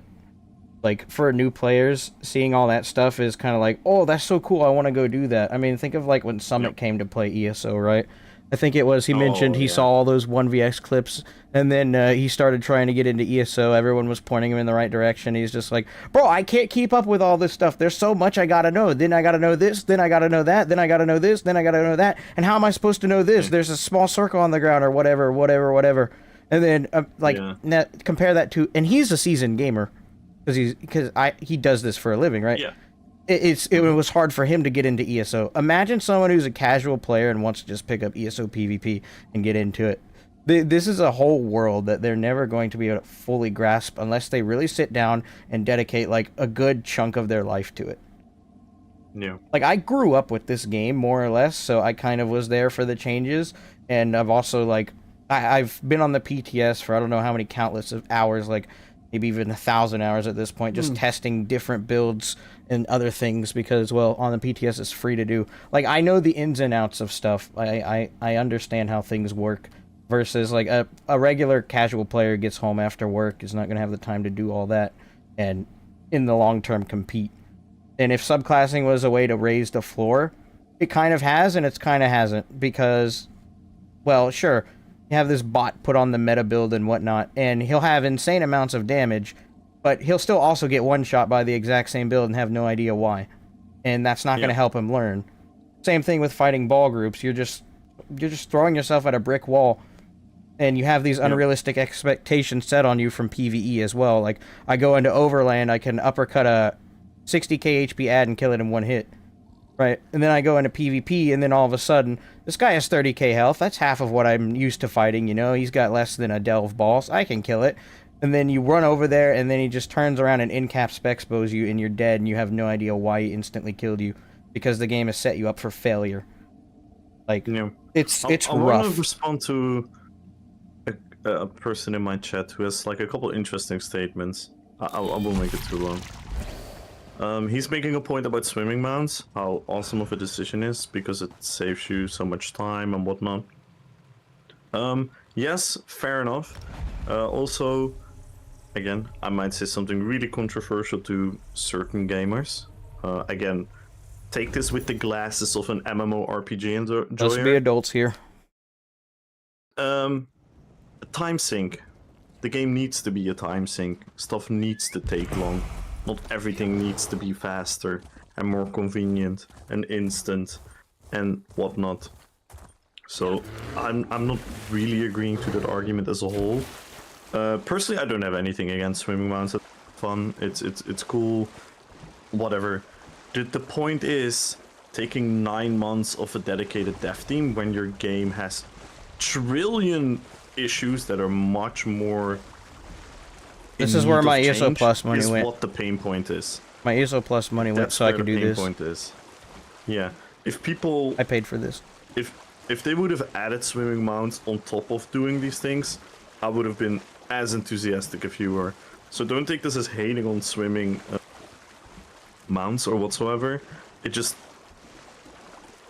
like for new players, seeing all that stuff is kind of like, oh, that's so cool, I want to go do that. I mean, think of like when Summit came to play ESO, right? I think it was, he mentioned he saw all those 1vx clips, and then he started trying to get into ESO. Everyone was pointing him in the right direction. He's just like, bro, I can't keep up with all this stuff. There's so much I gotta know. Then I gotta know this, then I gotta know that, then I gotta know this, then I gotta know that. And how am I supposed to know this? There's a small circle on the ground, or whatever. And then, now, compare that to, and he's a seasoned gamer, because he does this for a living, right? Yeah. It was hard for him to get into ESO. Imagine someone who's a casual player and wants to just pick up ESO PvP and get into it. This is a whole world that they're never going to be able to fully grasp unless they really sit down and dedicate like a good chunk of their life to it. Yeah. Like, I grew up with this game more or less, so I kind of was there for the changes, and I've also like I've been on the PTS for I don't know how many countless of hours, like maybe even 1,000 hours at this point, just testing different builds and other things, because, well, on the PTS it's free to do. Like, I know the ins and outs of stuff. I understand how things work, versus like a regular casual player gets home after work is not going to have the time to do all that and in the long term compete. And if subclassing was a way to raise the floor, it kind of has, and it's kind of hasn't, because, well, sure, you have this bot put on the meta build and whatnot, and he'll have insane amounts of damage, but he'll still also get one shot by the exact same build and have no idea why. And that's not going to help him learn. Same thing with fighting ball groups. You're just throwing yourself at a brick wall, and you have these unrealistic expectations set on you from PvE as well. Like, I go into Overland, I can uppercut a 60k HP ad and kill it in one hit. Right, and then I go into PvP, and then all of a sudden, this guy has 30k health. That's half of what I'm used to fighting, you know? He's got less than a delve boss. I can kill it. And then you run over there, and then he just turns around and in-cap spexpos you, and you're dead, and you have no idea why he instantly killed you, because the game has set you up for failure. Like, it's rough. I want to respond to a person in my chat who has like a couple interesting statements. I won't make it too long. He's making a point about swimming mounts, how awesome of a decision is, because it saves you so much time and whatnot. Yes, fair enough. Also, again, I might say something really controversial to certain gamers. Again, take this with the glasses of an MMORPG enjoyer. Let's be adults here. A time sink. The game needs to be a time sink. Stuff needs to take long. Not everything needs to be faster and more convenient and instant and whatnot. So I'm not really agreeing to that argument as a whole. Personally, I don't have anything against swimming mounts. It's fun. It's cool. Whatever. The point is taking 9 months of a dedicated dev team when your game has trillion issues that are much more. This is where my ESO Plus money went. What the pain point is. My ESO Plus money went so I could do this. That's where the pain point is. Yeah, if people. I paid for this. If they would have added swimming mounts on top of doing these things, I would have been as enthusiastic if you were. So don't take this as hating on swimming mounts or whatsoever. It just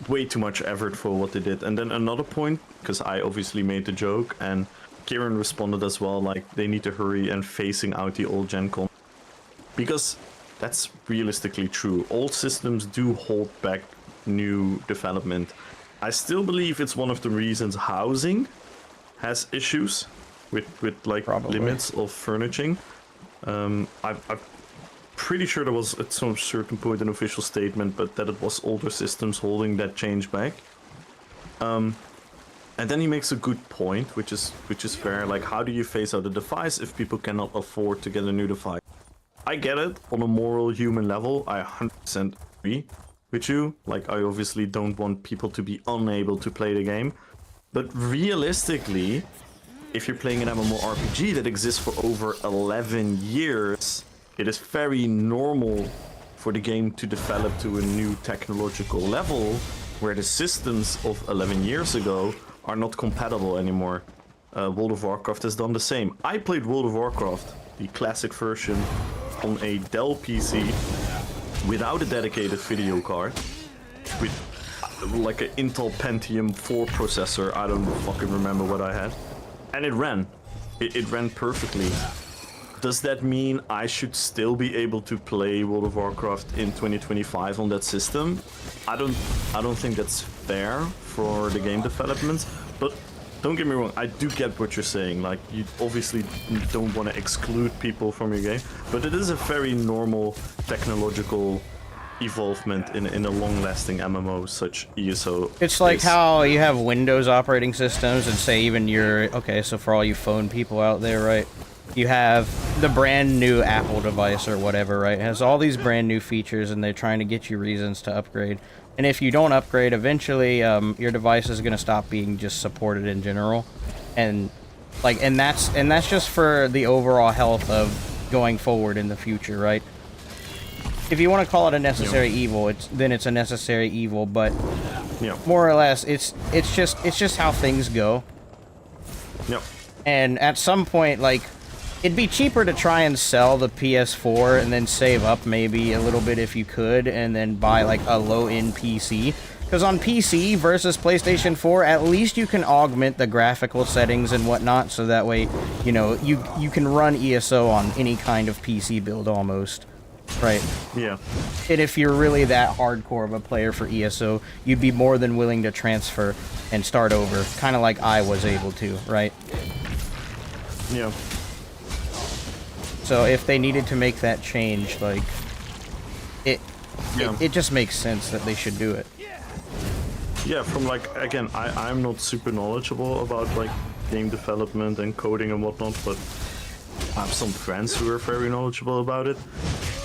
way too much effort for what they did. And then another point, because I obviously made the joke, and Kieran responded as well, like they need to hurry and phasing out the old gen con. Because that's realistically true. Old systems do hold back new development. I still believe it's one of the reasons housing has issues with like limits of furnishing. I'm pretty sure there was at some certain point an official statement, but that it was older systems holding that change back. And then he makes a good point, which is fair. Like, how do you phase out a device if people cannot afford to get a new device? I get it on a moral human level. I 100% agree with you. Like, I obviously don't want people to be unable to play the game, but realistically, if you're playing an MMORPG that exists for over 11 years, it is very normal for the game to develop to a new technological level where the systems of 11 years ago are not compatible anymore. World of Warcraft has done the same. I played World of Warcraft, the classic version, on a Dell PC without a dedicated video card. like an Intel Pentium 4 processor. I don't fucking remember what I had, and it ran. It ran perfectly. Does that mean I should still be able to play World of Warcraft in 2025 on that system? I don't think that's fair for the game development, but don't get me wrong, I do get what you're saying. Like, you obviously don't want to exclude people from your game, but it is a very normal technological evolvement in a long-lasting MMO such ESO. It's like how you have Windows operating systems and say even your... Okay, so for all you phone people out there, right? You have the brand new Apple device or whatever, right? It has all these brand new features and they're trying to get you reasons to upgrade. And if you don't upgrade, eventually your device is going to stop being just supported in general. And like, and that's just for the overall health of going forward in the future, right? If you want to call it a necessary evil, then it's a necessary evil, but more or less it's just how things go. Yep. And at some point, like, it'd be cheaper to try and sell the PS4 and then save up maybe a little bit if you could, and then buy like a low-end PC. Because on PC versus PlayStation 4, at least you can augment the graphical settings and whatnot, so that way, you know, you can run ESO on any kind of PC build almost. Right. Yeah. And if you're really that hardcore of a player for ESO, you'd be more than willing to transfer and start over, kind of like I was able to, right? Yeah. So if they needed to make that change, like, it just makes sense that they should do it. Yeah, from like, again, I'm not super knowledgeable about like game development and coding and whatnot, but I have some friends who are very knowledgeable about it,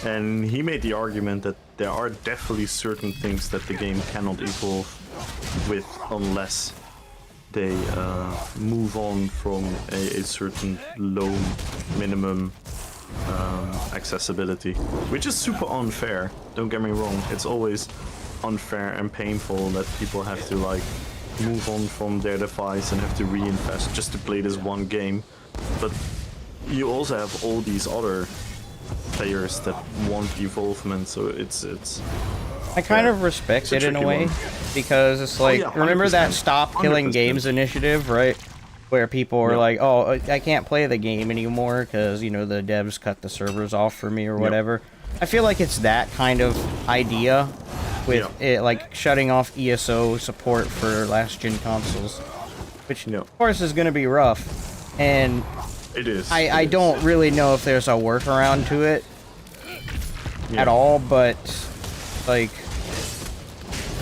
and he made the argument that there are definitely certain things that the game cannot evolve with unless they move on from a certain low minimum accessibility, which is super unfair. Don't get me wrong, it's always unfair and painful that people have to like move on from their device and have to reinvest just to play this one game, but you also have all these other players that want evolvement, so it's I kind of respect it in a way, because it's like, remember that Stop Killing 100%. Games initiative, right? Where people are like, oh, I can't play the game anymore because, you know, the devs cut the servers off for me or whatever. I feel like it's that kind of idea with it, like, shutting off ESO support for last-gen consoles, which, of course, is going to be rough. And it is. I don't really know if there's a workaround to it at all, but, like,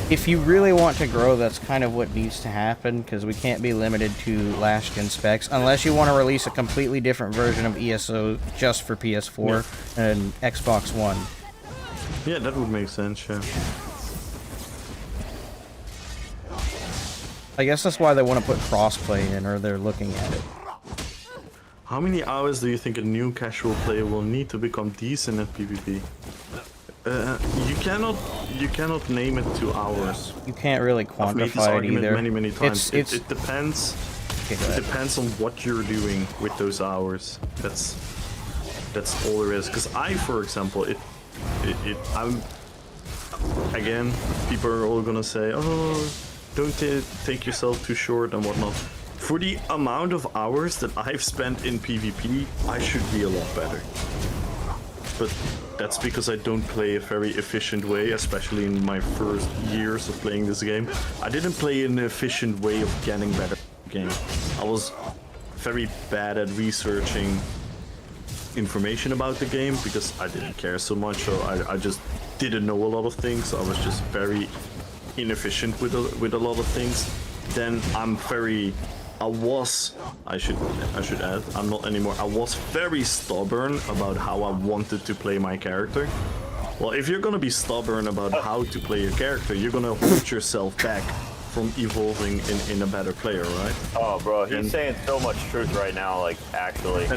if you really want to grow, that's kind of what needs to happen, because we can't be limited to last-gen specs, unless you want to release a completely different version of ESO just for PS4 and Xbox One. Yeah, that would make sense, yeah. I guess that's why they want to put crossplay in, or they're looking at it. How many hours do you think a new casual player will need to become decent at PvP? You cannot name it to hours. You can't really I've made this quantify it argument either. many times. It depends. Okay, It depends on what you're doing with those hours. That's all there is. Because I, for example, I'm again, people are all gonna say, oh, don't take yourself too short and whatnot. For the amount of hours that I've spent in PvP, I should be a lot better. But that's because I don't play a very efficient way, especially in my first years of playing this game. I didn't play an efficient way of getting better at the game. I was very bad at researching information about the game because I didn't care so much, so I just didn't know a lot of things. I was just very inefficient with a lot of things. Then I should add, I'm not anymore. I was very stubborn about how I wanted to play my character. Well, if you're gonna be stubborn about how to play your character, you're gonna hold yourself back from evolving in a better player, right? Oh, bro, he's saying so much truth right now, like, actually.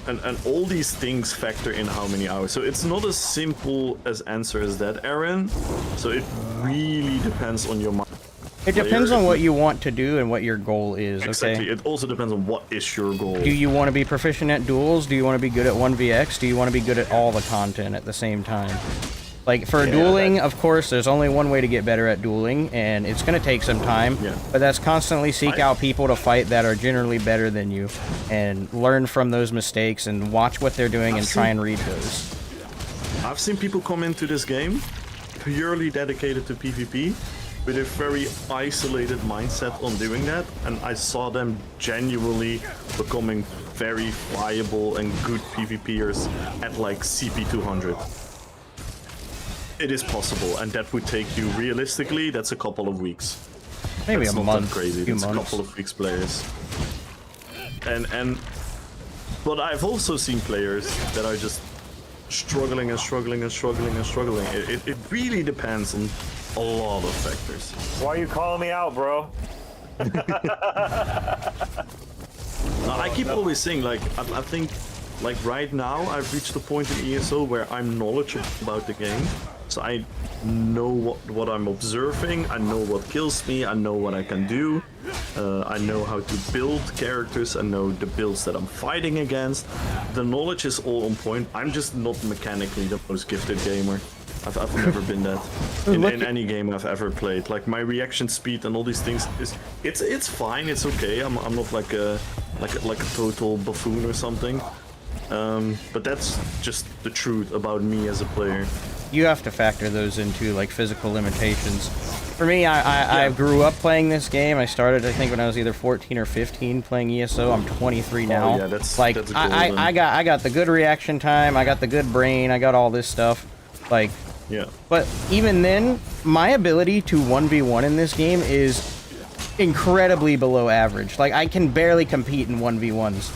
And all these things factor in how many hours. So it's not as simple as answer as that, Aaron. So it really depends on your mind. It depends on what you want to do and what your goal is, Exactly. okay? It also depends on what is your goal. Do you want to be proficient at duels? Do you want to be good at 1vx? Do you want to be good at all the content at the same time? Like, for dueling, of course, there's only one way to get better at dueling, and it's going to take some time, but that's constantly seek out people to fight that are generally better than you, and learn from those mistakes, and watch what they're doing, and try and read those. I've seen people come into this game purely dedicated to PvP, with a very isolated mindset on doing that, and I saw them genuinely becoming very viable and good PvPers at like CP 200. It is possible, and that would take you, realistically, that's a couple of weeks. Maybe that's a not month, that crazy. few It's months. a couple of weeks players. But I've also seen players that are just struggling and struggling and struggling and struggling. It really depends on a lot of factors. Why are you calling me out, bro? Now, I keep always saying, like, I think, like, right now, I've reached a point in ESO where I'm knowledgeable about the game. So I know what I'm observing, I know what kills me, I know what I can do. I know how to build characters, I know the builds that I'm fighting against. The knowledge is all on point. I'm just not mechanically the most gifted gamer. I've never been that in any game I've ever played. Like, my reaction speed and all these things it's fine, it's okay. I'm not like a total buffoon or something. But that's just the truth about me as a player. You have to factor those into, like, physical limitations. For me, I grew up playing this game. I started, I think, when I was either 14 or 15 playing ESO. I'm 23 now. Oh, yeah, that's like, golden. I got the good reaction time. I got the good brain. I got all this stuff. Like, yeah. But even then, my ability to 1v1 in this game is incredibly below average. Like, I can barely compete in 1v1s.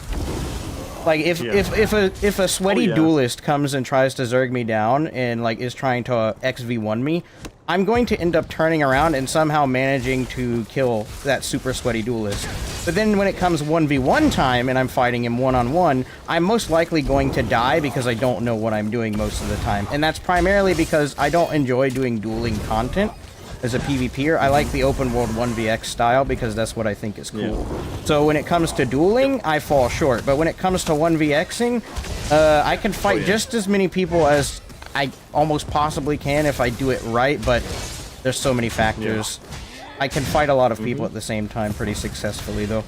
Like, if a sweaty duelist comes and tries to zerg me down and, like, is trying to XV1 me, I'm going to end up turning around and somehow managing to kill that super sweaty duelist. But then when it comes 1v1 time and I'm fighting him one-on-one, I'm most likely going to die because I don't know what I'm doing most of the time. And that's primarily because I don't enjoy doing dueling content. As a PvPer, I like the open world 1vx style because that's what I think is cool. Yeah. So when it comes to dueling, I fall short. But when it comes to 1vxing, I can fight just as many people as I almost possibly can if I do it right, but there's so many factors. Yeah. I can fight a lot of people at the same time pretty successfully, though.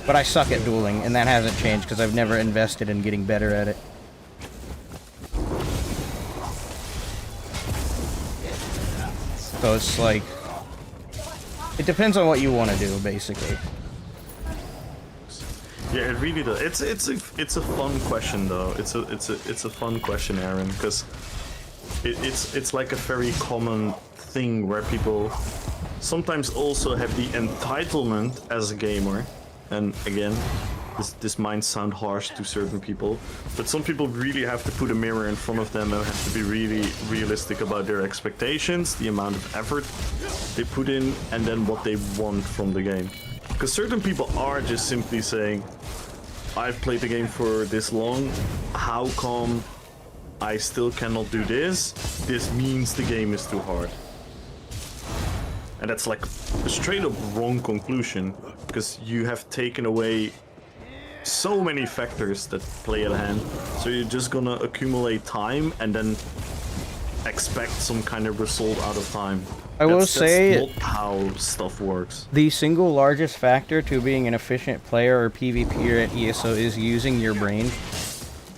But I suck at dueling, and that hasn't changed because I've never invested in getting better at it. So it's like, it depends on what you want to do, basically. Yeah, it really does. It's a fun question though. It's a fun question, Aaron, because it's like a very common thing where people sometimes also have the entitlement as a gamer, and again, this might sound harsh to certain people, but some people really have to put a mirror in front of them and have to be really realistic about their expectations, the amount of effort they put in, and then what they want from the game. Because certain people are just simply saying, I've played the game for this long, how come I still cannot do this? This means the game is too hard. And that's like a straight up wrong conclusion, because you have taken away so many factors that play at hand. So you're just gonna accumulate time and then expect some kind of result out of time. I will say that's not how stuff works. The single largest factor to being an efficient player or PvPer at ESO is using your brain.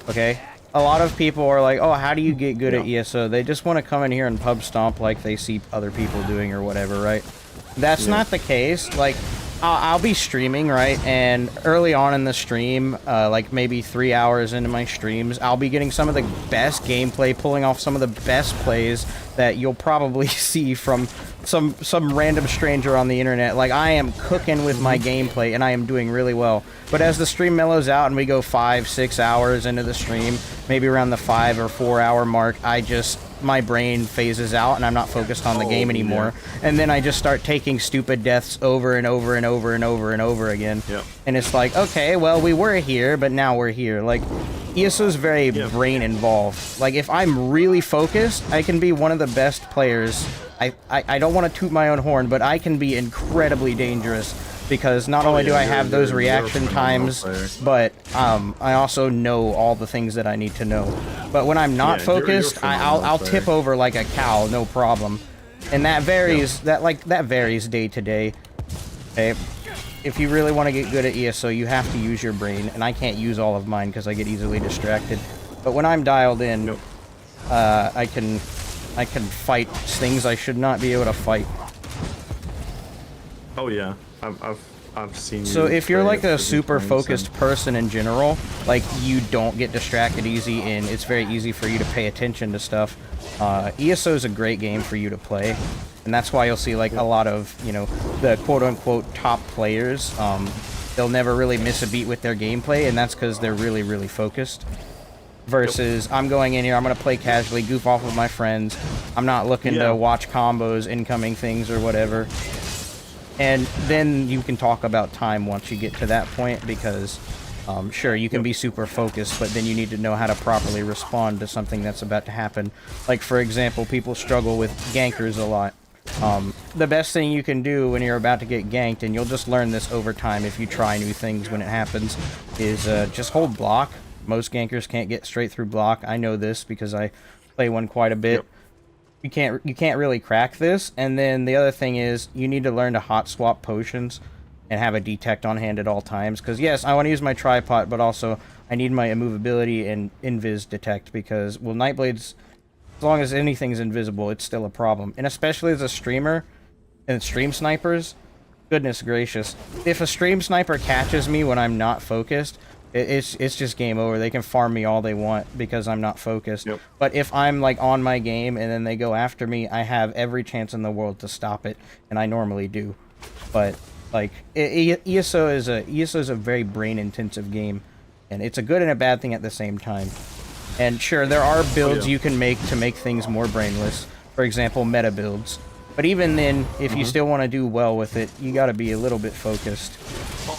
Okay? A lot of people are like, oh, how do you get good at ESO? They just want to come in here and pub stomp like they see other people doing or whatever, right? That's not the case. Like, I'll be streaming, right? And early on in the stream, like maybe 3 hours into my streams, I'll be getting some of the best gameplay, pulling off some of the best plays that you'll probably see from some random stranger on the internet. Like, I am cooking with my gameplay, and I am doing really well. But as the stream mellows out and we go 5-6 hours into the stream, maybe around the 5 or 4 hour mark, my brain phases out and I'm not focused on the game anymore. And then I just start taking stupid deaths over and over and over and over and over again. And it's like, okay, well, we were here, but now we're here. Like, ESO's very brain involved. Like, if I'm really focused, I can be one of the best players. I don't want to toot my own horn, but I can be incredibly dangerous because not only do I have those reaction times, but I also know all the things that I need to know. But when I'm not focused, I'll tip over like a cow, no problem. And that varies. That varies day to day. Okay, if you really want to get good at ESO, you have to use your brain, and I can't use all of mine because I get easily distracted. But when I'm dialed in, I can fight things I should not be able to fight. Oh yeah, I've seen. So if you're like a super focused person in general, like you don't get distracted easy, and it's very easy for you to pay attention to stuff. ESO is a great game for you to play, and that's why you'll see like a lot of, you know, the quote-unquote top players. They'll never really miss a beat with their gameplay, and that's because they're really, really focused. Versus, I'm going in here, I'm going to play casually, goof off with my friends. I'm not looking to watch combos, incoming things, or whatever. And then you can talk about time once you get to that point, because sure, you can be super focused, but then you need to know how to properly respond to something that's about to happen. Like, for example, people struggle with gankers a lot. The best thing you can do when you're about to get ganked, and you'll just learn this over time if you try new things when it happens, is just hold block. Most gankers can't get straight through block. I know this because I play one quite a bit. You can't really crack this. And then the other thing is you need to learn to hot swap potions and have a detect on hand at all times. Because yes, I want to use my tripod, but also I need my immovability and invis detect, because well, Nightblades, as long as anything's invisible, it's still a problem. And especially as a streamer and stream snipers, goodness gracious, if a stream sniper catches me when I'm not focused, it's just game over. They can farm me all they want because I'm not focused. But if I'm like on my game and then they go after me, I have every chance in the world to stop it, and I normally do. But like ESO is a very brain intensive game, and it's a good and a bad thing at the same time. And sure, there are builds you can make to make things more brainless. For example, meta builds. But even then, if you still want to do well with it, you got to be a little bit focused.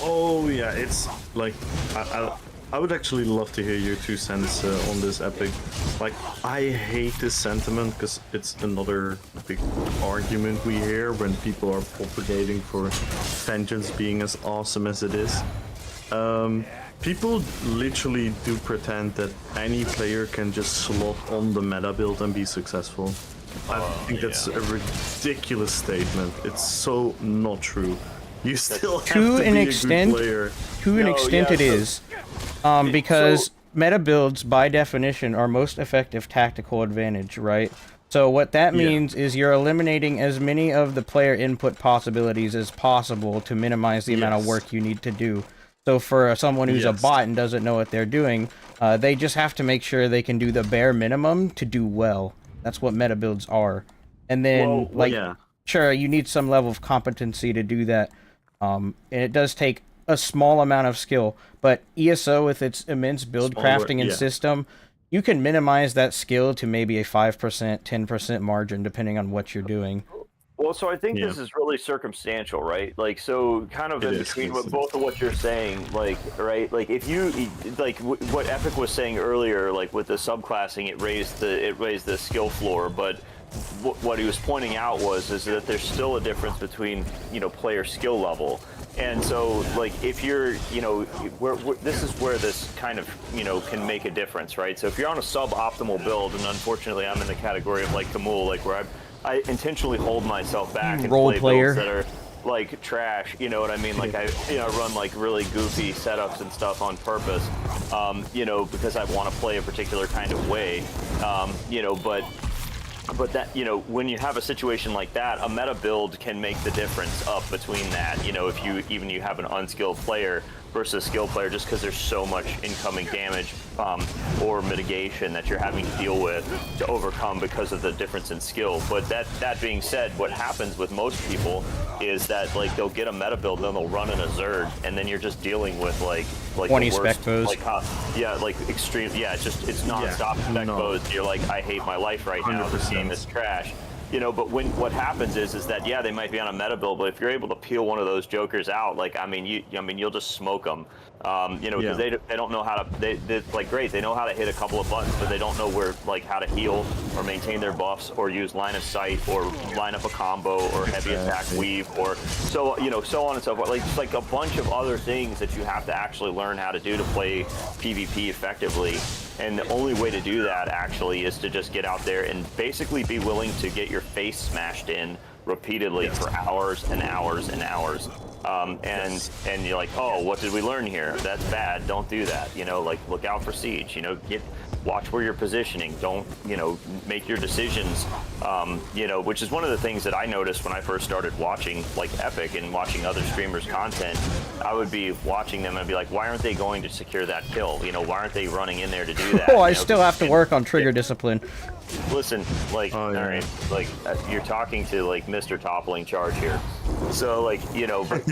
Oh yeah, it's like I would actually love to hear your 2 cents on this epic. Like, I hate this sentiment because it's another big argument we hear when people are propagating for Vengeance being as awesome as it is. People literally do pretend that any player can just slot on the meta build and be successful. I think that's a ridiculous statement. It's so not true. You still have to be a good player. To an extent it is. Because meta builds, by definition, are most effective tactical advantage, right? So what that means is you're eliminating as many of the player input possibilities as possible to minimize the amount of work you need to do. So for someone who's a bot and doesn't know what they're doing, they just have to make sure they can do the bare minimum to do well. That's what meta builds are. And then, sure, you need some level of competency to do that. And it does take a small amount of skill. But ESO, with its immense build crafting and system, you can minimize that skill to maybe a 5%, 10% margin, depending on what you're doing. Well, so I think this is really circumstantial, right? Like, so kind of in between both of what you're saying, like, right? Like, if you, like, what Epic was saying earlier, like, with the subclassing, it raised the skill floor, but what he was pointing out is that there's still a difference between, you know, player skill level. And so, like, if you're, you know, this is where this kind of, you know, can make a difference, right? So if you're on a suboptimal build, and unfortunately I'm in the category of, like, Kamul, like, where I intentionally hold myself back and play builds that are, like, trash, you know what I mean? Like, I run, like, really goofy setups and stuff on purpose, you know, because I want to play a particular kind of way, you know, but that, you know, when you have a situation like that, a meta build can make the difference up between that, you know, if you have an unskilled player versus a skilled player, just because there's so much incoming damage or mitigation that you're having to deal with to overcome because of the difference in skill. But that being said, what happens with most people is that, like, they'll get a meta build, then they'll run in a Zerd, and then you're just dealing with like 20 spec bows. Like, like extreme, it's non-stop spec bows. You're like, I hate my life right now. 100%. This game is trash. You know, but what happens is that yeah, they might be on a meta build, but if you're able to peel one of those jokers out, like I mean, you'll just smoke them. You know, because they don't know how to. They like great. They know how to hit a couple of buttons, but they don't know where like how to heal or maintain their buffs or use line of sight or line up a combo or heavy attack weave or so you know so on and so forth. Like just like a bunch of other things that you have to actually learn how to do to play PvP effectively. And the only way to do that actually is to just get out there and basically be willing to get your face smashed in repeatedly for hours and hours and hours. And you're like, oh, what did we learn here? That's bad. Don't do that. You know, like look out for siege. You know, watch where you're positioning. Don't, you know, make your decisions. You know, which is one of the things that I noticed when I first started watching like Epic and watching other streamers' content. I would be watching them and be like, why aren't they going to secure that kill? You know, why aren't they running in there to do that? Oh, I you know, still have to work on trigger discipline. Listen, like, all right, like you're talking to like Mr. Toppling Charge here, so like you know, but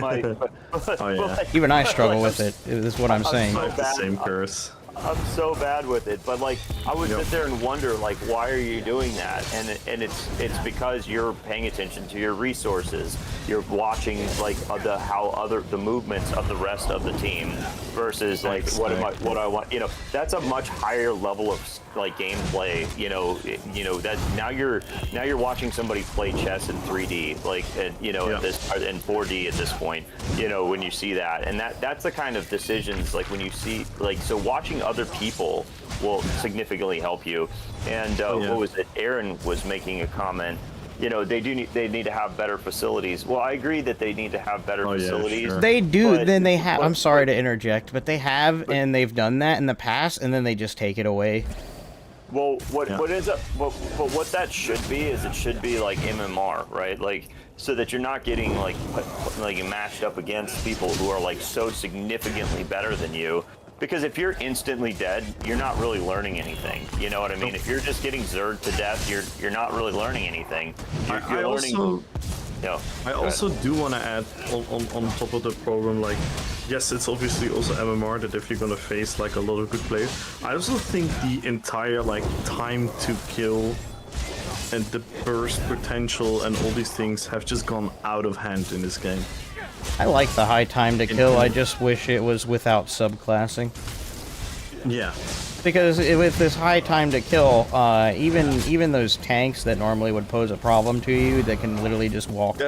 Even I struggle with it. Is what I'm saying. I have the same curse. I'm so bad with it, but like I would sit there and wonder like why are you doing that? And it's because you're paying attention to your resources. You're watching like the movements of the rest of the team versus like what I want. You know, that's a much higher level of like gameplay. You know that now you're watching somebody play chess in 3D, like you know at this in 4D at this point. You know when you see that, and that's the kind of decisions like when you see like so watching other people will significantly help you. And what was it? Aaron was making a comment. You know, they need to have better facilities. Well, I agree that they need to have better facilities. Yeah, sure. They do. Then they have. I'm sorry to interject, but they have, and they've done that in the past, and then they just take it away. Well, what that should be is it should be like MMR, right? Like so that you're not getting like matched up against people who are like so significantly better than you. Because if you're instantly dead, you're not really learning anything. You know what I mean? If you're just getting zerged to death, you're not really learning anything. You're learning. I also do want to add on top of the problem, like, yes, it's obviously also MMR that if you're gonna face like a lot of good players, I also think the entire like time to kill and the burst potential and all these things have just gone out of hand in this game. I like the high time to kill. I just wish it was without subclassing. Yeah. Because with this high time to kill, even those tanks that normally would pose a problem to you, that can literally just walk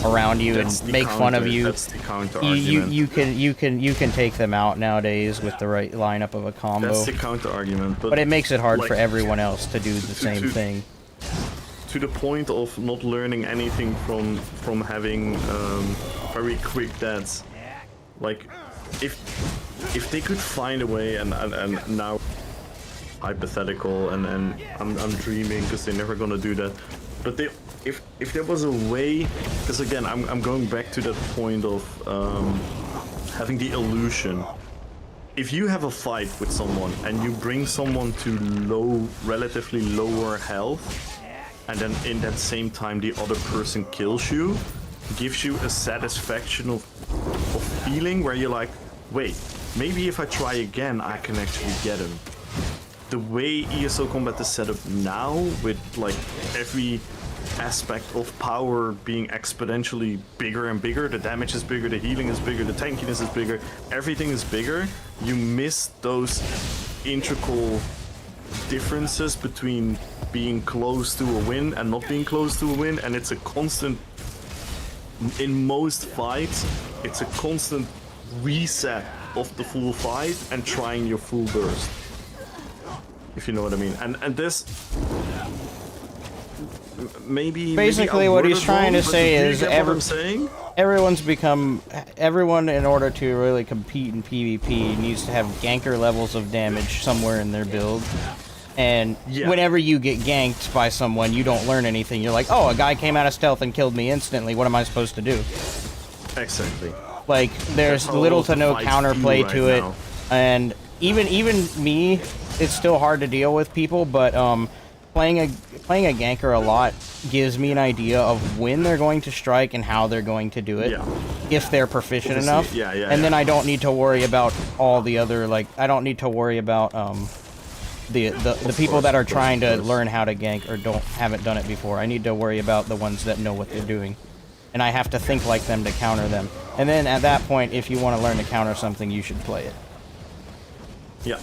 around you and make fun of you. That's the counter argument. You can take them out nowadays with the right lineup of a combo. That's the counter argument. But it makes it hard for everyone else to do the same thing. To the point of not learning anything from having very quick deaths. Like, if they could find a way, and now hypothetical, and I'm dreaming because they're never gonna do that. But if there was a way, because again I'm going back to that point of having the illusion. If you have a fight with someone and you bring someone to relatively lower health, and then in that same time the other person kills you, gives you a satisfaction of feeling where you're like, wait, maybe if I try again I can actually get him. The way ESO combat is set up now, with like every aspect of power being exponentially bigger and bigger, the damage is bigger, the healing is bigger, the tankiness is bigger, everything is bigger, you miss those integral differences between being close to a win and not being close to a win, and it's a constant, in most fights, it's a constant reset of the full fight and trying your full burst. If you know what I mean. And this maybe basically what he's trying to say is everyone's become everyone, in order to really compete in PvP, needs to have ganker levels of damage somewhere in their build. And whenever you get ganked by someone, you don't learn anything. You're like, oh, a guy came out of stealth and killed me instantly. What am I supposed to do? Exactly. Like, there's little to no counterplay to it. And even me, it's still hard to deal with people, but playing a ganker a lot gives me an idea of when they're going to strike and how they're going to do it, if they're proficient enough. And then I don't need to worry about all the other, like, I don't need to worry about the people that are trying to learn how to gank or haven't done it before. I need to worry about the ones that know what they're doing, and I have to think like them to counter them. And then at that point, if you want to learn to counter something, you should play it. Yeah.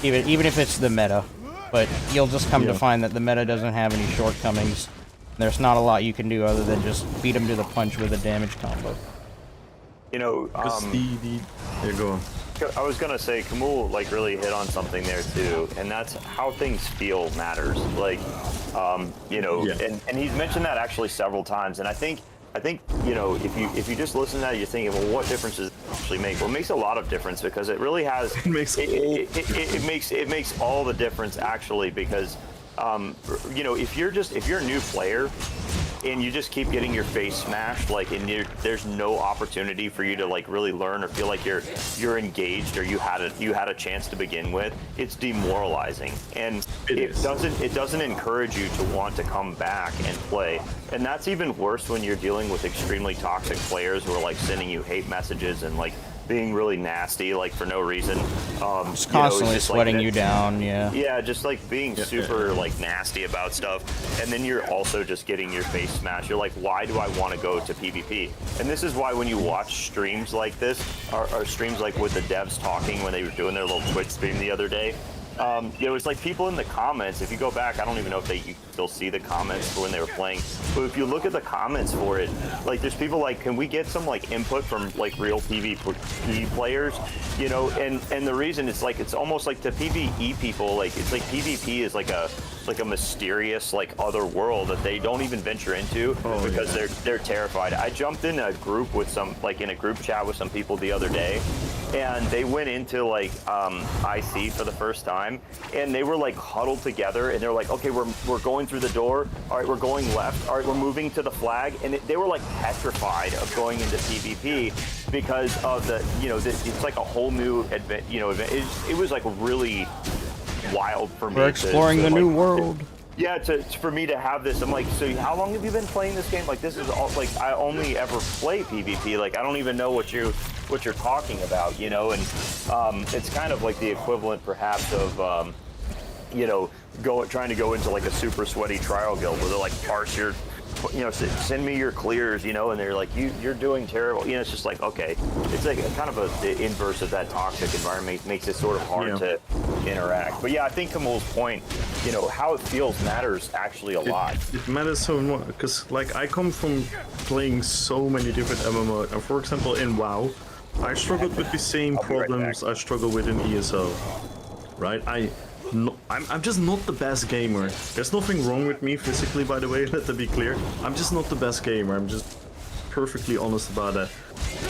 Even if it's the meta, but you'll just come to find that the meta doesn't have any shortcomings. There's not a lot you can do other than just beat him to the punch with a damage combo. You know, There you go. I was gonna say, Kamul like really hit on something there too, and that's how things feel matters. Like, you know, and he's mentioned that actually several times, and I think you know, if you just listen to that, you're thinking, well, what difference does it actually make? Well, it makes a lot of difference because it really has. It makes all the difference actually, because you know, if you're a new player and you just keep getting your face smashed, like, and there's no opportunity for you to like really learn or feel like you're engaged or you had a chance to begin with, it's demoralizing, and it doesn't encourage you to want to come back and play. And that's even worse when you're dealing with extremely toxic players who are like sending you hate messages and like being really nasty, like for no reason. Just constantly sweating you down, Yeah, just like being super like nasty about stuff, and then you're also just getting your face smashed. You're like, why do I want to go to PvP? And this is why when you watch streams like this, or streams like with the devs talking when they were doing their little Twitch stream the other day, it was like people in the comments, if you go back, I don't even know if you still see the comments for when they were playing, but if you look at the comments for it, like there's people like, can we get some like input from like real PvP players, you know? And the reason it's like, it's almost like the PvE people, like it's like PvP is like a mysterious like other world that they don't even venture into because they're terrified. I jumped in a group with in a group chat with some people the other day, and they went into like IC for the first time, and they were like huddled together, and they're like, okay, we're going through the door, all right, we're going left, all right, we're moving to the flag, and they were like petrified of going into PvP because of the, you know, it's like a whole new event. It was like really wild for me. We're exploring the new world. Yeah, for me to have this, I'm like, so how long have you been playing this game? Like, this is all, like, I only ever play PvP. Like, I don't even know what you're talking about, you know? And it's kind of like the equivalent, perhaps, of you know, trying to go into like a super sweaty trial guild where they're like, parse your, you know, send me your clears, you know, and they're like, you're doing terrible. You know, it's just like, okay, it's like kind of the inverse of that toxic environment, makes it sort of hard to interact. But yeah, I think Kamul's point, you know, how it feels matters actually a lot. It matters so much because, like, I come from playing so many different MMO, and for example, in WoW, I struggled with the same problems I struggle with in ESO, right? I'm just not the best gamer. There's nothing wrong with me physically, by the way, let that be clear. I'm just not the best gamer. I'm just perfectly honest about that.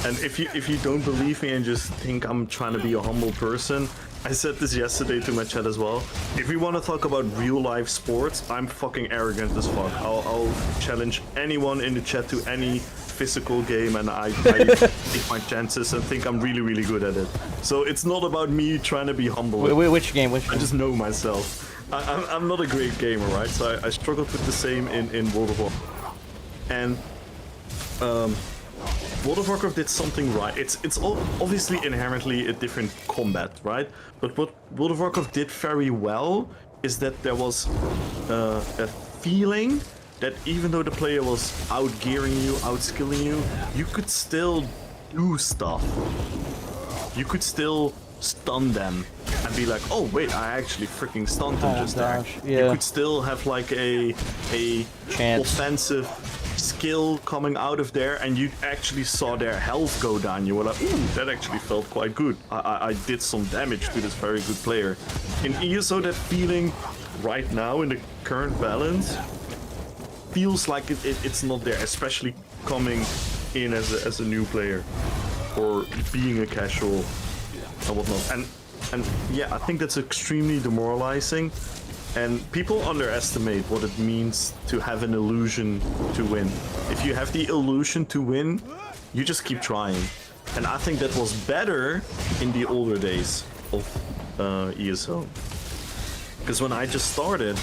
And if you don't believe me and just think I'm trying to be a humble person, I said this yesterday to my chat as well. If we want to talk about real life sports, I'm fucking arrogant as fuck. I'll challenge anyone in the chat to any physical game, and I take my chances and think I'm really, really good at it. So it's not about me trying to be humble. Which game? I just know myself. I'm not a great gamer, right? So I struggled with the same in World of Warcraft. And World of Warcraft did something right. It's obviously inherently a different combat, right? But what World of Warcraft did very well is that there was a feeling that even though the player was out-gearing you, out-skilling you, you could still do stuff. You could still stun them and be like, oh wait, I actually freaking stunned them just there. Yeah. You could still have like a chance. Offensive skill coming out of there, and you actually saw their health go down. You were like, ooh, that actually felt quite good. I did some damage to this very good player. In ESO, that feeling right now in the current balance feels like it's not there, especially coming in as a new player or being a casual and whatnot. And yeah, I think that's extremely demoralizing, and people underestimate what it means to have an illusion to win. If you have the illusion to win, you just keep trying. And I think that was better in the older days of ESO. Because when I just started,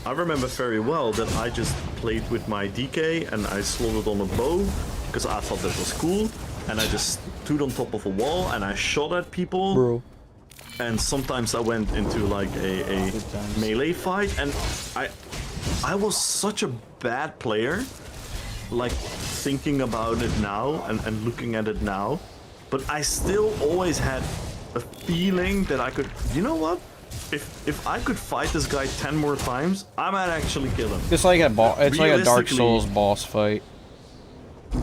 I remember very well that I just played with my DK and I slotted on a bow because I thought that was cool, and I just stood on top of a wall and I shot at people. Bro. and sometimes I went into like a melee fight, and I was such a bad player, like thinking about it now and looking at it now, but I still always had a feeling that I could, you know what? If I could fight this guy 10 more times, I might actually kill him. It's like it's like a Dark Souls boss fight.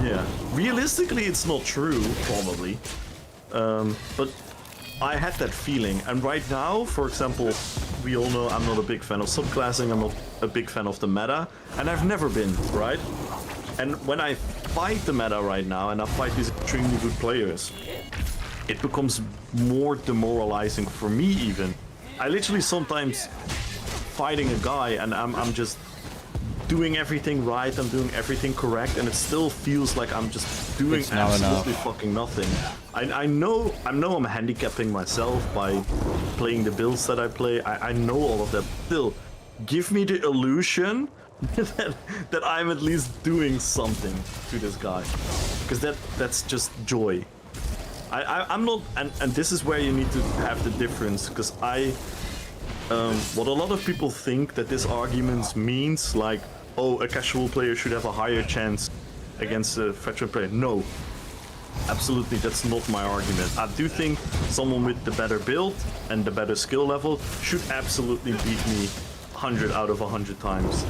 Yeah, realistically, it's not true, probably, but I had that feeling. And right now, for example, we all know I'm not a big fan of subclassing. I'm not a big fan of the meta, and I've never been, right? And when I fight the meta right now, and I fight these extremely good players, it becomes more demoralizing for me even. I literally sometimes fighting a guy and I'm just doing everything right, I'm doing everything correct, and it still feels like I'm just doing absolutely fucking nothing. I know I'm handicapping myself by playing the builds that I play. I know all of that. Still, give me the illusion that I'm at least doing something to this guy, because that's just joy. I'm not, and this is where you need to have the difference, because what a lot of people think that this argument means, like, oh, a casual player should have a higher chance against a veteran player. No, absolutely, that's not my argument. I do think someone with the better build and the better skill level should absolutely beat me 100 out of 100 times.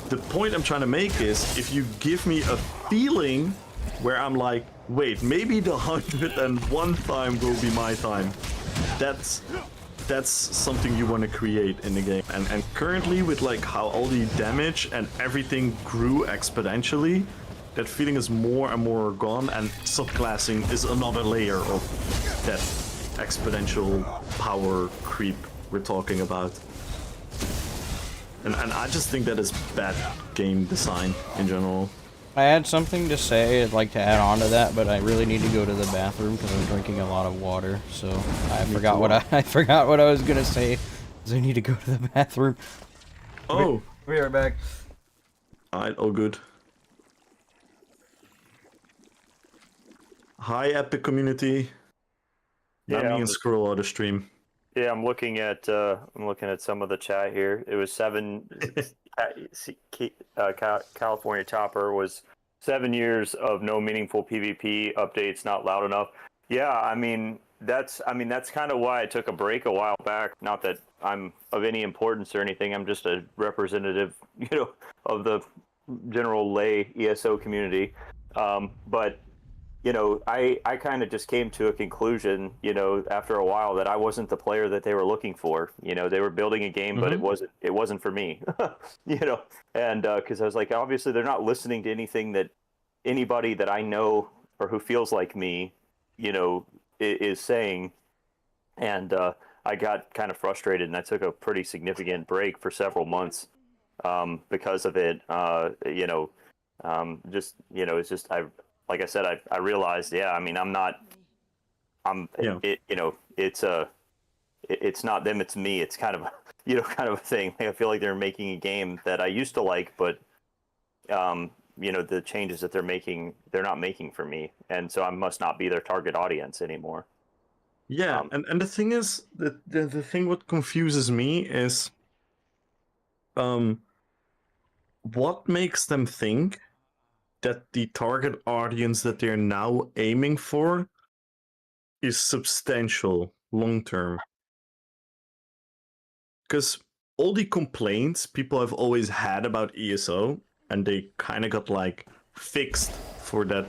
The point I'm trying to make is, if you give me a feeling where I'm like, wait, maybe the 101 time will be my time, that's something you want to create in the game. And currently, with like how all the damage and everything grew exponentially, that feeling is more and more gone, and subclassing is another layer of that exponential power creep we're talking about. And I just think that is bad game design in general. I had something to say I'd like to add on to that, but I really need to go to the bathroom because I'm drinking a lot of water. So I forgot what I forgot what I was gonna say, because I need to go to the bathroom. Oh, We'll be right back. Alright, all good. Hi, Epic community. Yeah, Let me scroll out of stream. Yeah, I'm looking at some of the chat here. It was 7. California Topper was 7 years of no meaningful PvP updates, not loud enough. Yeah, I mean that's kind of why I took a break a while back. Not that I'm of any importance or anything. I'm just a representative, of the general lay ESO community. But I kind of just came to a conclusion, after a while, that I wasn't the player that they were looking for. They were building a game, but it wasn't for me, and because I was like, obviously they're not listening to anything that anybody that I know or who feels like me, is saying. And I got kind of frustrated, and I took a pretty significant break for several months because of it. It's just like I said, I realized, it's not them, it's me. It's kind of, kind of a thing. I feel like they're making a game that I used to like, but, the changes that they're not making for me. And so I must not be their target audience anymore. Yeah, and the thing is, the thing what confuses me is, what makes them think that the target audience that they're now aiming for is substantial long-term? Because all the complaints people have always had about ESO, and they kind of got like fixed for that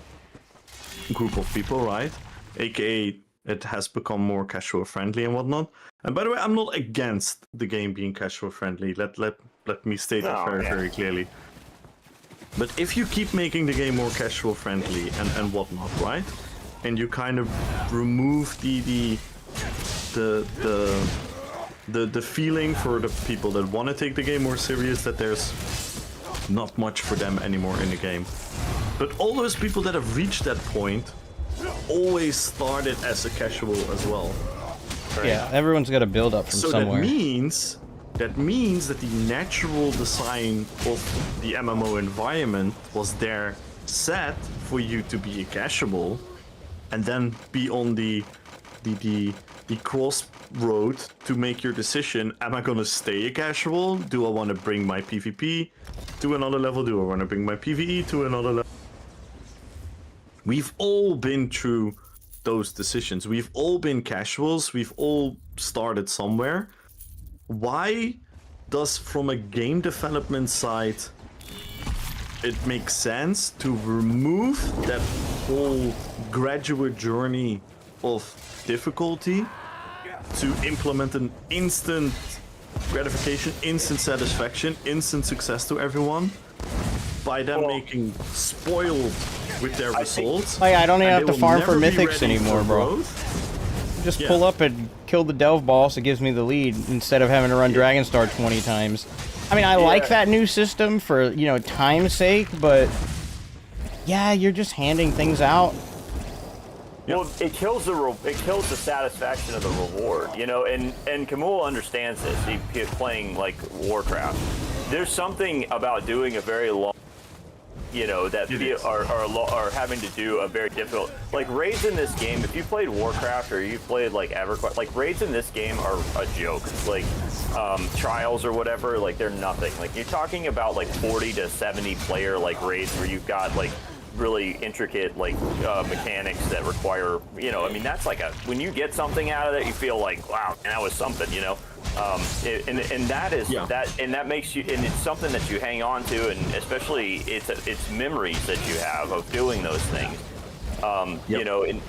group of people, right? AKA it has become more casual friendly and whatnot. And by the way, I'm not against the game being casual friendly. Let me state that very clearly. But if you keep making the game more casual friendly and whatnot, right? And you kind of remove the feeling for the people that want to take the game more serious, that there's not much for them anymore in the game. But all those people that have reached that point always started as a casual as well. Right? Yeah, everyone's got to build up from somewhere. That means that the natural design of the MMO environment was there set for you to be a casual, and then be on the the crossroad to make your decision. Am I gonna stay a casual? Do I want to bring my PvP to another level? Do I want to bring my PvE to another level? We've all been through those decisions. We've all been casuals. We've all started somewhere. Why does, from a game development side, it makes sense to remove that whole graduate journey of difficulty to implement an instant gratification, instant satisfaction, instant success to everyone by them making spoiled with their results? Oh yeah, I don't even have to farm for never be mythics ready anymore, for bro. growth? Just Yeah. pull up and kill the delve boss. It gives me the lead instead of having to run Dragonstar 20 times. I mean, I like that new system for, you know, time's sake, but yeah, you're just handing things out. Well, it kills the satisfaction of the reward, you know, and 𝙗𝙗 understands this. He's playing like Warcraft. There's something about doing a very long, you know, that are having to do a very difficult, like raids in this game. If you played Warcraft or you played like EverQuest, like raids in this game are a joke. Like trials or whatever, like they're nothing. Like you're talking about like 40 to 70 player like raids where you've got like really intricate like mechanics that require, you know, I mean that's like when you get something out of it, you feel like, wow, that was something, you know. And that is that makes you, and it's something that you hang on to, and especially it's memories that you have of doing those things. You know, and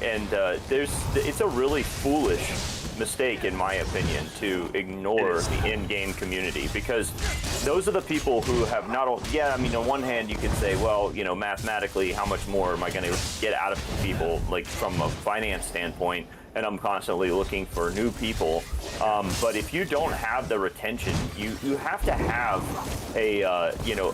it's a really foolish mistake, in my opinion, to ignore the in-game community, because those are the people who have not only, I mean, on one hand you could say, well, you know, mathematically, how much more am I going to get out of people, like from a finance standpoint, and I'm constantly looking for new people. But if you don't have the retention, you have to have a you know,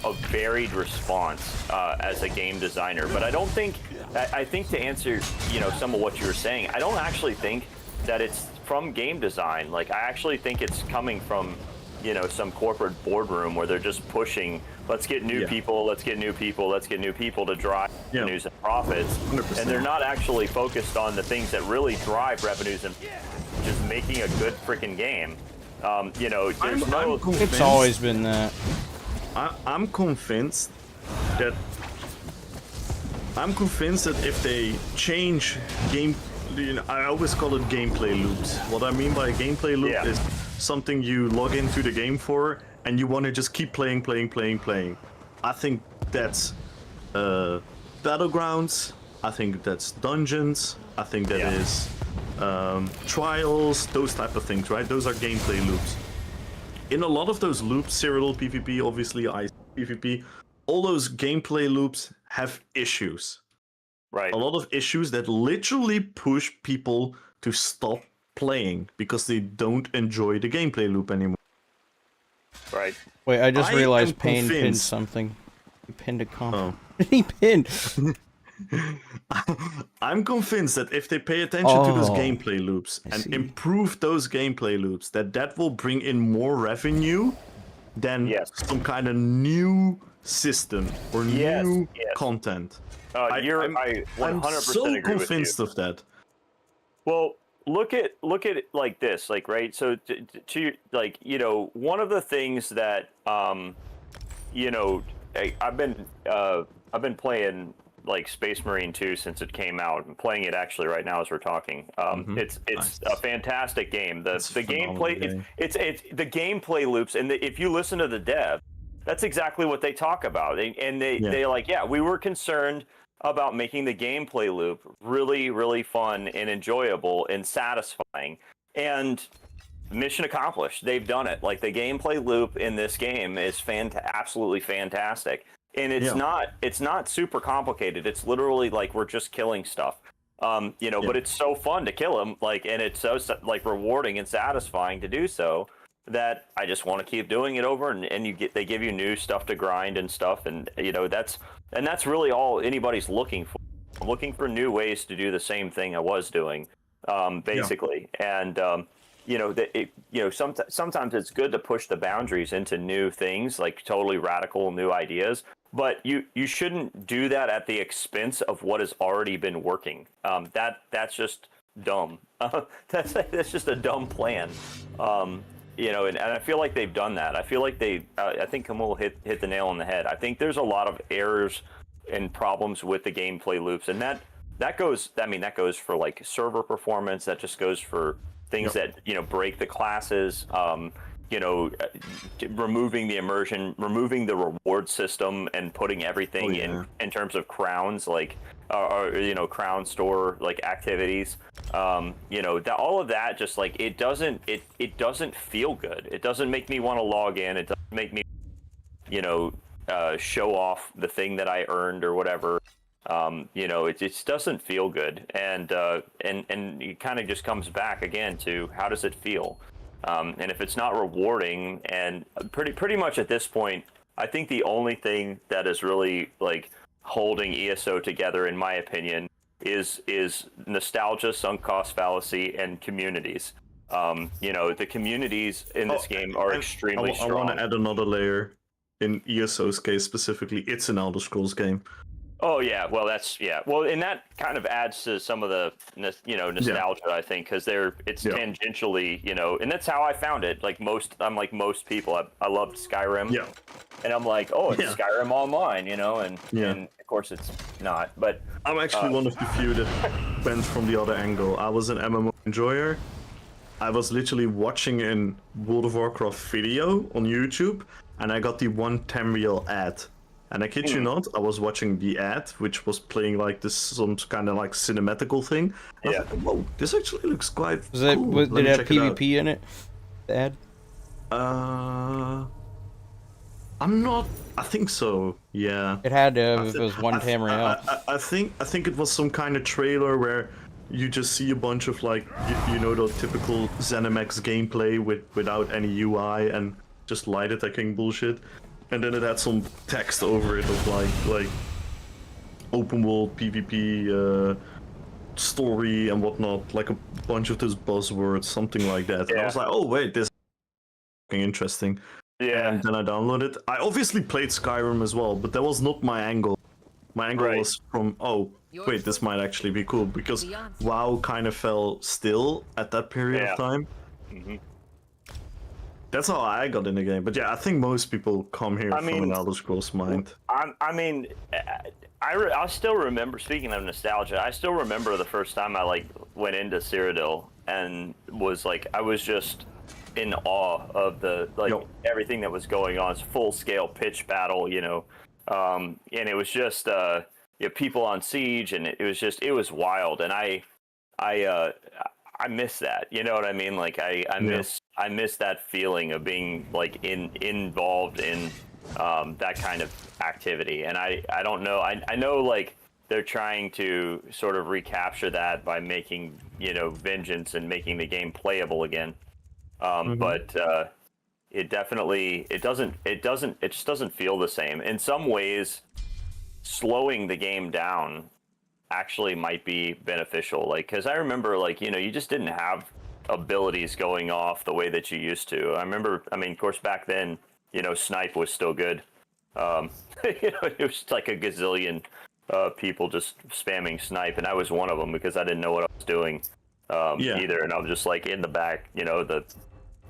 a varied response as a game designer. But I don't think, I think to answer, you know, some of what you were saying, I don't actually think that it's from game design. Like, I actually think it's coming from, you know, some corporate boardroom where they're just pushing, let's get new people, let's get new people, let's get new people to drive revenues and profits. 100%. And they're not actually focused on the things that really drive revenues and just making a good freaking game. You know, there's no... It's always been that. I'm convinced that if they change game, you know, I always call it gameplay loops. What I mean by a gameplay loop is something you log into the game for and you want to just keep playing. I think that's Battlegrounds. I think that's dungeons. I think that is trials, those type of things, right? Those are gameplay loops. In a lot of those loops, Cyrodiil PvP, obviously Ice PvP, all those gameplay loops have issues. Right. A lot of issues that literally push people to stop playing because they don't enjoy the gameplay loop anymore. Right. Wait, I just realized Payne pinned something. He pinned a comment. Oh. He pinned. I'm convinced that if they pay attention to those gameplay loops and improve those gameplay loops, that will bring in more revenue than some kind of new system or new content. I'm 100% so agree convinced with of that. Well, look at it like this, like, right? So to like, you know, one of the things that you know, I've been playing like Space Marine 2 since it came out. I'm playing it actually right now as we're talking. It's a fantastic game. The gameplay it's the gameplay loops, and if you listen to the dev, that's exactly what they talk about. They like, we were concerned about making the gameplay loop really, really fun and enjoyable and satisfying. And mission accomplished. They've done it. Like, the gameplay loop in this game is absolutely fantastic. And it's not super complicated. It's literally like we're just killing stuff. You know, but it's so fun to kill them, like, and it's so like rewarding and satisfying to do so that I just want to keep doing it over, and they give you new stuff to grind and stuff, and you know, that's really all anybody's looking for. I'm looking for new ways to do the same thing I was doing, basically. And you know, sometimes it's good to push the boundaries into new things, like totally radical new ideas. but you shouldn't do that at the expense of what has already been working. That's just dumb. That's just a dumb plan. You know, and I feel like they've done that. I feel like I think Camille hit the nail on the head. I think there's a lot of errors and problems with the gameplay loops, and that goes. I mean, that goes for like server performance. That just goes for things that, you know, break the classes. You know, removing the immersion, removing the reward system, and putting everything in terms of crowns, like, or you know, crown store like activities. You know, all of that, just like it doesn't feel good. It doesn't make me want to log in. It doesn't make me, you know, show off the thing that I earned or whatever. You know, it just doesn't feel good, and it kind of just comes back again to how does it feel. And if it's not rewarding, and pretty much at this point, I think the only thing that is really like holding ESO together, in my opinion, is nostalgia, sunk cost fallacy, and communities. You know, the communities in this game are extremely strong. I want to add another layer. In ESO's case specifically, it's an Elder Scrolls game. Oh yeah, well well, and that kind of adds to some of the, you know, nostalgia, I think, because it's tangentially, you know, and that's how I found it. Like I'm like most people, I loved Skyrim, and I'm like, oh, it's Skyrim Online, you know, and of course it's not, but I'm actually one of the few that went from the other angle. I was an MMO enjoyer. I was literally watching a World of Warcraft video on YouTube, and I got the one Tamriel ad. And I kid you not, I was watching the ad, which was playing like this some kind of like cinematical thing. I was like, whoa, this actually looks quite cool. Did it have PvP in it? The ad? I'm not. I think so. Yeah. It had to if it was one Tamriel. I think it was some kind of trailer where you just see a bunch of like you know, the typical ZeniMax gameplay without any UI and just light attacking bullshit. And then it had some text over it of like open world PvP story and whatnot, like a bunch of those buzzwords, something like that. And I was like, oh wait, this is fucking interesting. Yeah. And then I downloaded it. I obviously played Skyrim as well, but that was not my angle. My angle was from, oh wait, this might actually be cool, because WoW kind of fell still at that period of time. That's how I got in the game, but yeah, I think most people come here from an Elder Scrolls mind. I mean, I still remember, speaking of nostalgia, I still remember the first time I like went into Cyrodiil and was like, I was just in awe of the everything that was going on. It's full scale pitch battle, you know, and it was just people on siege, and it was wild, and I miss that, you know what I mean? Like I miss that feeling of being like involved in that kind of activity. And I don't know. I know like they're trying to sort of recapture that by making, you know, Vengeance and making the game playable again. But it definitely it just doesn't feel the same. In some ways, slowing the game down actually might be beneficial, like, because I remember, like, you know, you just didn't have abilities going off the way that you used to. I remember, I mean, of course, back then, you know, snipe was still good. You know, it was like a gazillion people just spamming snipe, and I was one of them because I didn't know what I was doing either, and I was just like in the back, you know, the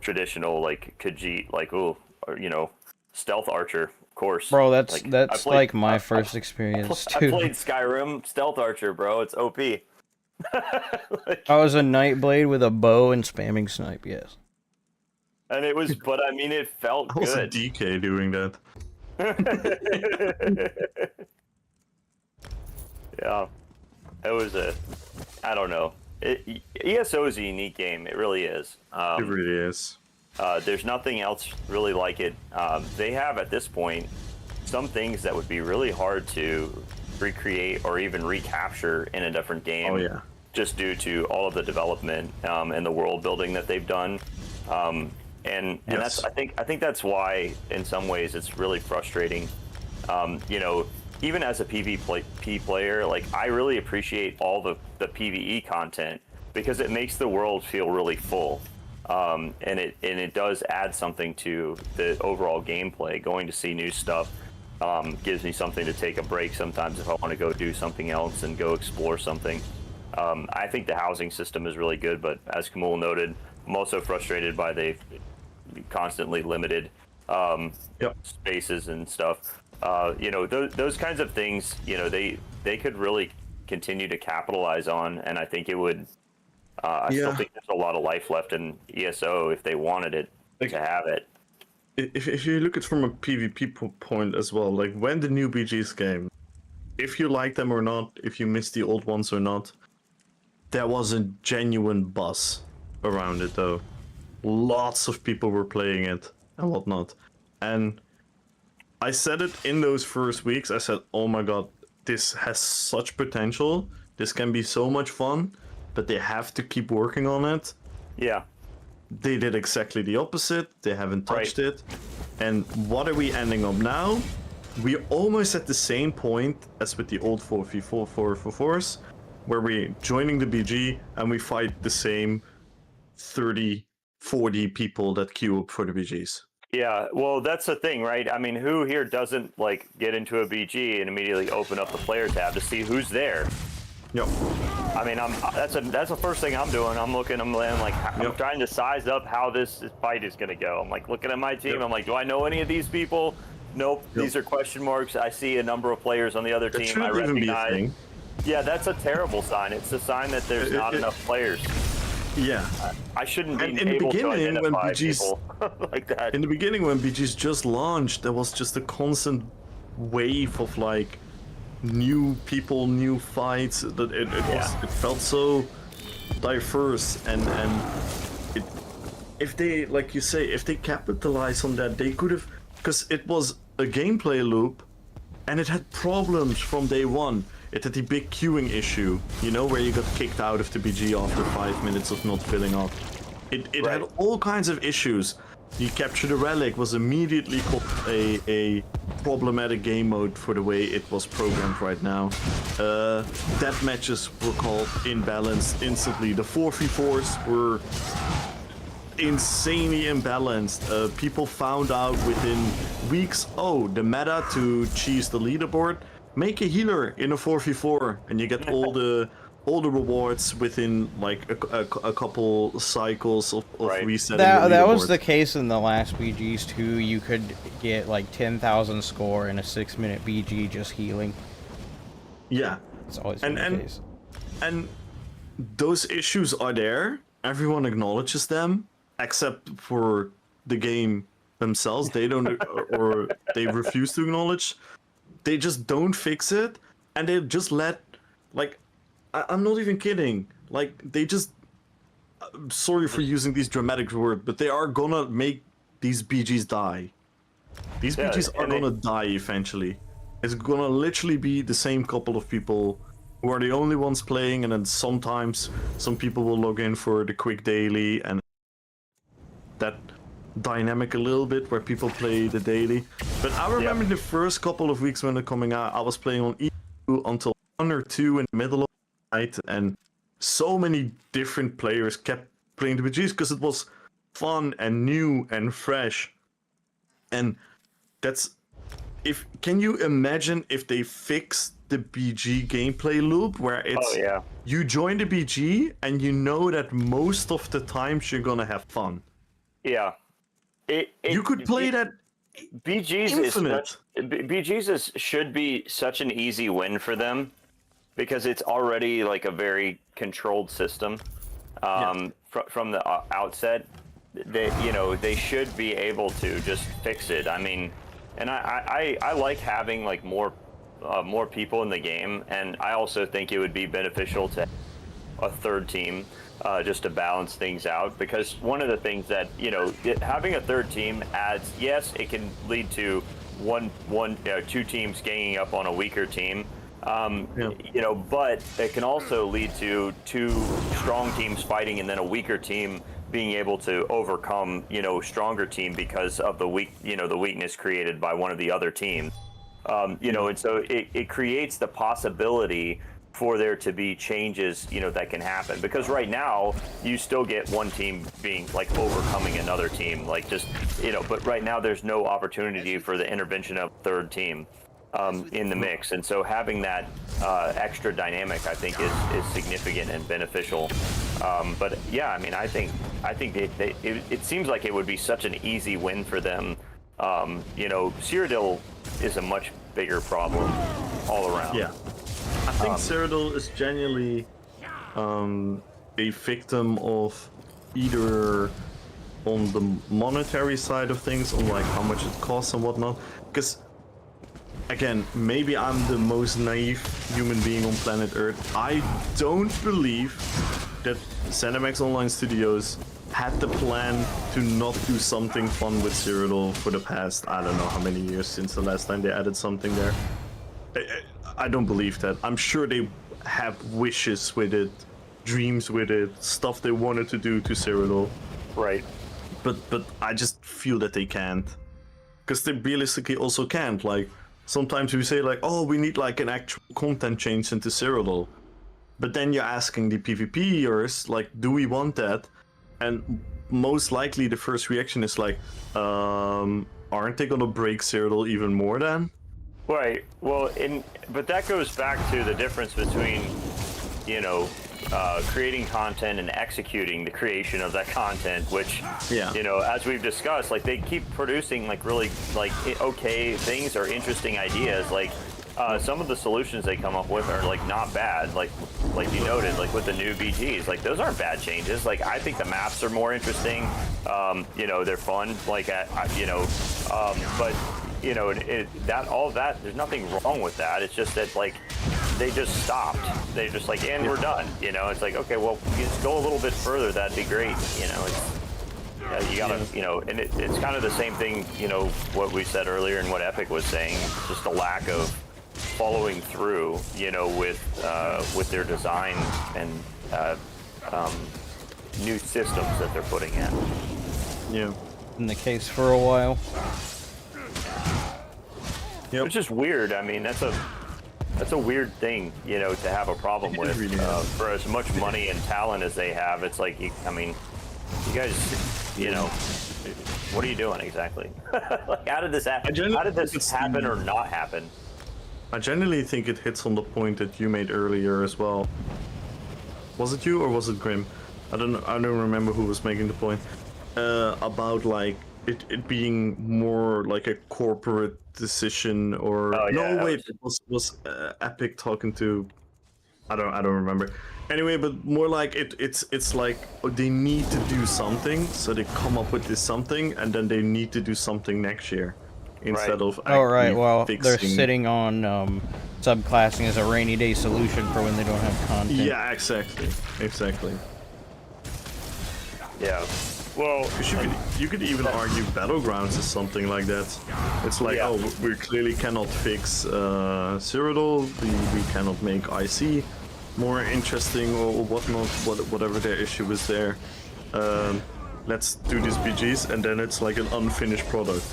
traditional like Khajiit, like, oh, you know, stealth archer. Course, bro, that's like my first experience too. I played Skyrim stealth archer, bro. It's OP. I was a Nightblade with a bow and spamming snipe, yes. And it was, but I mean, it felt good. I was a DK doing that. Yeah, it was I don't know. ESO is a unique game. It really is. It really is. There's nothing else really like it. They have, at this point, some things that would be really hard to recreate or even recapture in a different game. Oh, yeah. Just due to all of the development and the world building that they've done. And that's, I think that's why, in some ways, it's really frustrating. You know, even as a PvP player, like, I really appreciate all the PvE content because it makes the world feel really full. And it does add something to the overall gameplay, going to see new stuff. Gives me something to take a break sometimes if I want to go do something else and go explore something. I think the housing system is really good, but as Kamul noted, I'm also frustrated by the constantly limited spaces and stuff. You know, those kinds of things, you know, they could really continue to capitalize on, and I think it would. I still think there's a lot of life left in ESO if they wanted it to have it. If you look at it from a PvP point as well, like when the new BGs came, if you like them or not, if you miss the old ones or not, there was a genuine buzz around it though. Lots of people were playing it and whatnot. And I said it in those first weeks, I said, oh my god, this has such potential, this can be so much fun, but they have to keep working on it. Yeah. They did exactly the opposite. They haven't touched it. And what are we ending up now? We're almost at the same point as with the old 4v4s, where we're joining the BG and we fight the same 30, 40 people that queue up for the BGs. Yeah, well, that's the thing, right? I mean, who here doesn't, like, get into a BG and immediately open up the player tab to see who's there? Yep. I mean, that's the first thing I'm doing. I'm trying to size up how this fight is going to go. I'm like looking at my team. I'm like, do I know any of these people? Nope. These are question marks. I see a number of players on the other team I recognize. Yeah, that's a terrible sign. It's a sign that there's not enough players. Yeah. I shouldn't be able to identify people like that. In the beginning, when BGs just launched, there was just a constant wave of like new people, new fights. That it felt so diverse, and if they, like you say, if they capitalize on that, they could have, because it was a gameplay loop, and it had problems from day one. It had the big queuing issue, you know, where you got kicked out of the BG after 5 minutes of not filling up. It had all kinds of issues. The Capture the Relic was immediately called a problematic game mode for the way it was programmed right now. Death matches were called imbalanced instantly. The 4v4s were insanely imbalanced. People found out within weeks, oh, the meta to cheese the leaderboard, make a healer in a 4v4 and you get all the rewards within like a couple cycles of resetting. That was the case in the last BGs too. You could get like 10,000 score in a 6-minute BG just healing. Yeah, it's always been the case. And those issues are there. Everyone acknowledges them, except for the game themselves. They don't, or they refuse to acknowledge. They just don't fix it, and they just let, like, I'm not even kidding. Like, they just, sorry for using these dramatic words, but they are gonna make these BGs die. These BGs are gonna die eventually. It's gonna literally be the same couple of people who are the only ones playing, and then sometimes some people will log in for the quick daily, and that dynamic a little bit where people play the daily. But I remember the first couple of weeks when they're coming out, I was playing on ESO until 1 or 2 in the middle of the night, and so many different players kept playing the BGs because it was fun and new and fresh. And that's, can you imagine if they fixed the BG gameplay loop where it's you join the BG and you know that most of the times you're gonna have fun. Yeah. You could play that BGs should be such an easy win for them because it's already like a very controlled system from the outset. They should be able to just fix it. I mean, and I like having like more people in the game, and I also think it would be beneficial to have a third team just to balance things out, because one of the things that having a third team adds, yes, it can lead to two teams ganging up on a weaker team, but it can also lead to 2 strong teams fighting and then a weaker team being able to overcome stronger team because of the weakness created by one of the other teams. And so it creates the possibility for there to be changes, you know, that can happen. Because right now, you still get one team being like overcoming another team, like just, you know, but right now there's no opportunity for the intervention of third team in the mix. And so having that extra dynamic, I think, is significant and beneficial. But yeah, I mean, I think it seems like it would be such an easy win for them. You know, Cyrodiil is a much bigger problem all around. Yeah. I think Cyrodiil is genuinely a victim of either on the monetary side of things, on like how much it costs and whatnot. Because again, maybe I'm the most naive human being on planet Earth. I don't believe that ZeniMax Online Studios had the plan to not do something fun with Cyrodiil for the past, I don't know how many years since the last time they added something there. I don't believe that. I'm sure they have wishes with it, dreams with it, stuff they wanted to do to Cyrodiil. Right. But I just feel that they can't. Because they realistically also can't. Like, sometimes we say like, oh, we need like an actual content change into Cyrodiil. But then you're asking the PvPers, like, do we want that? And most likely the first reaction is like, aren't they gonna break Cyrodiil even more then? Right. Well, but that goes back to the difference between, you know, creating content and executing the creation of that content, which, yeah, you know, as we've discussed, like they keep producing like really like okay things or interesting ideas. Like some of the solutions they come up with are like not bad. Like you noted, like with the new BGs, like those aren't bad changes. Like I think the maps are more interesting. You know, they're fun. Like you know, but you know, all that, there's nothing wrong with that. It's just that like they just stopped. They just like, and we're done. You know, it's like, okay, well, you just go a little bit further. That'd be great. You know, it's, you gotta, you know, and it's kind of the same thing. You know, what we said earlier and what Epic was saying, just a lack of following through. You know, with their design and new systems that they're putting in. Yeah. In the case for a while. Yep. It's just weird. I mean, that's a weird thing, you know, to have a problem with. Really for as much money and talent as they have, it's like, I mean, you guys, you know, what are you doing exactly? Like, how did this happen? How did this happen or not happen? I generally think it hits on the point that you made earlier as well. Was it you or was it Grim? I don't remember who was making the point about like it being more like a corporate decision, or it was Epic talking to, I don't remember. Anyway, but more like it's like they need to do something, so they come up with this something, and then they need to do something next year instead of well, fixing. they're sitting on subclassing as a rainy day solution for when they don't have content. Yeah, exactly. Yeah. Well, you could even argue Battlegrounds is something like that. It's like, oh, we clearly cannot fix Cyrodiil, we cannot make IC more interesting or whatnot, whatever their issue is there. Let's do these BGs, and then it's like an unfinished product,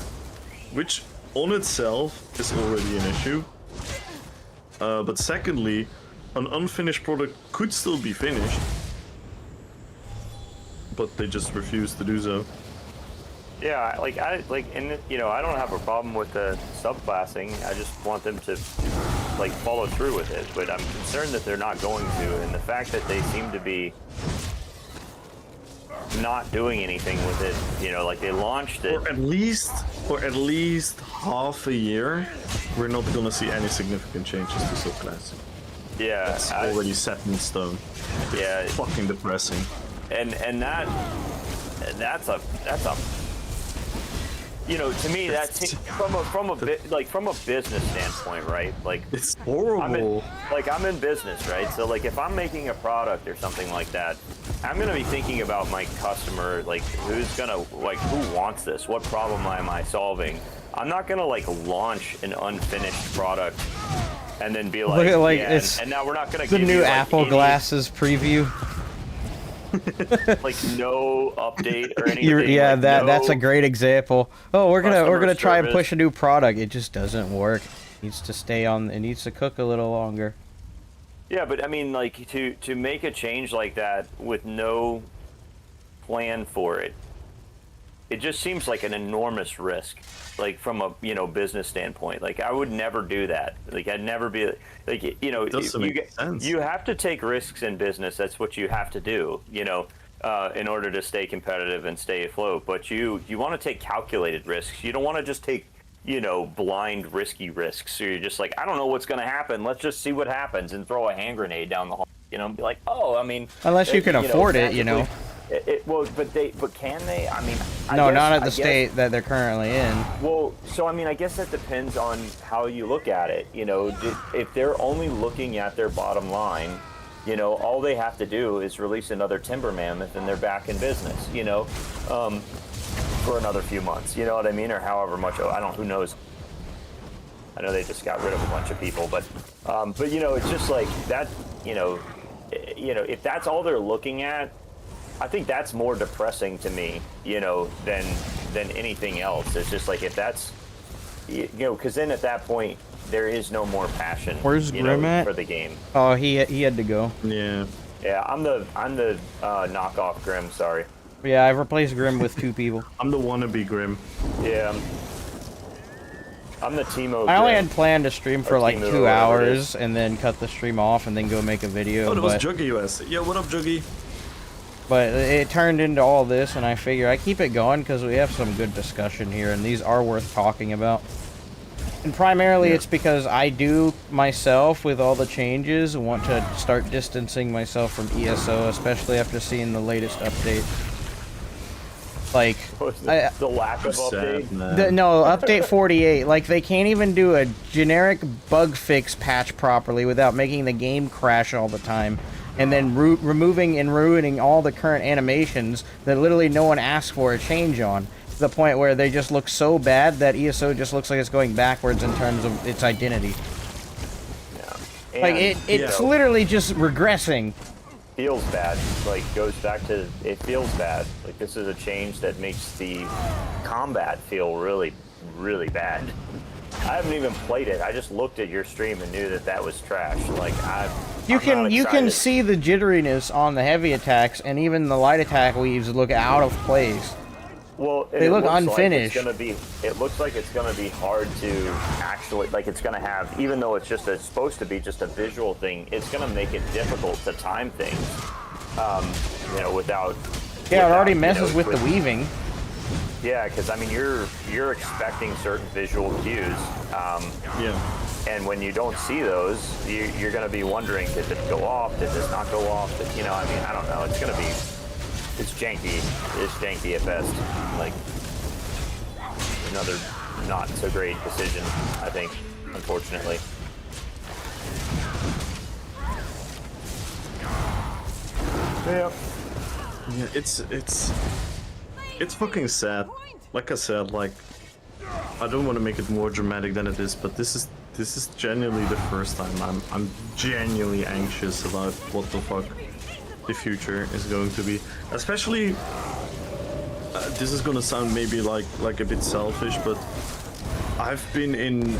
which on itself is already an issue. But secondly, an unfinished product could still be finished, but they just refuse to do so. Yeah, and you know, I don't have a problem with the subclassing. I just want them to like follow through with it. But I'm concerned that they're not going to, and the fact that they seem to be not doing anything with it. You know, like they launched it. For at least half a year, we're not gonna see any significant changes to subclassing. Yeah, it's already set in stone. Yeah, it's fucking depressing. And that's a you know, to me that's from a business standpoint, right? Like it's horrible. I'm in business, right? So like if I'm making a product or something like that, I'm gonna be thinking about my customer, like who wants this? What problem am I solving? I'm not gonna like launch an unfinished product and then be like, and now we're not gonna the give new you, like, Apple glasses preview. Like no update or anything. Yeah, like that's a great example. Oh, we're gonna try and service. push a new product. It just doesn't work. It needs to stay on. It needs to cook a little longer. Yeah, but I mean, like to make a change like that with no plan for it, it just seems like an enormous risk. Like from a business standpoint, like I would never do that. Like I'd never be like It doesn't make sense. You have to take risks in business. That's what you have to do. In order to stay competitive and stay afloat. But you want to take calculated risks. You don't want to just take blind risky risks. So you're just like, I don't know what's going to happen. Let's just see what happens and throw a hand grenade down the hall. And be like, oh, I mean, unless you can afford it, Well, but can they? I mean, no, not at the state that they're currently in. Well, so I mean, I guess that depends on how you look at it. If they're only looking at their bottom line, all they have to do is release another Timber Mammoth and they're back in business. For another few months. You know what I mean? Or however much. I don't. Who knows? I know they just got rid of a bunch of people, but it's just like that. If that's all they're looking at, I think that's more depressing to me, than anything else. It's just like if that's, because then at that point there is no more passion. Where's Grim at? For the game? Oh, he had to go. Yeah. Yeah, I'm the knockoff Grim. Sorry. Yeah, I've replaced Grim with 2 people. I'm the wannabe Grim. Yeah. I'm the Teemo. I only had planned to stream for like 2 hours and then cut the stream off and then go make a video. Oh, that was Juggy US. Yeah, what up, Juggy? But it turned into all this, and I figure I keep it going because we have some good discussion here, and these are worth talking about. And primarily it's because I do myself, with all the changes, want to start distancing myself from ESO, especially after seeing the latest update. Like, the lack of update? No, update 48. Like, they can't even do a generic bug fix patch properly without making the game crash all the time. And then removing and ruining all the current animations that literally no one asked for a change on. To the point where they just look so bad that ESO just looks like it's going backwards in terms of its identity. Yeah. Like, it's literally just regressing. Feels bad. Like, goes back to, it feels bad. Like, this is a change that makes the combat feel really, really bad. I haven't even played it. I just looked at your stream and knew that was trash. Like, you can see the jitteriness on the heavy attacks, and even the light attack weaves look out of place. Well, they look unfinished. It looks like it's gonna be hard to actually, like, it's gonna have, even though it's supposed to be just a visual thing, it's gonna make it difficult to time things. Without. Yeah, it already messes with the weaving. Yeah, because I mean, you're expecting certain visual cues. Yeah. And when you don't see those, you're gonna be wondering, did it go off? Did this not go off? I mean, I don't know. It's gonna be. It's janky. It's janky at best. Like, another not so great decision, I think, unfortunately. Yeah. Yeah, it's fucking sad. Like I said, like, I don't want to make it more dramatic than it is, but this is genuinely the first time I'm genuinely anxious about what the fuck the future is going to be. Especially, this is gonna sound maybe like a bit selfish, but I've been in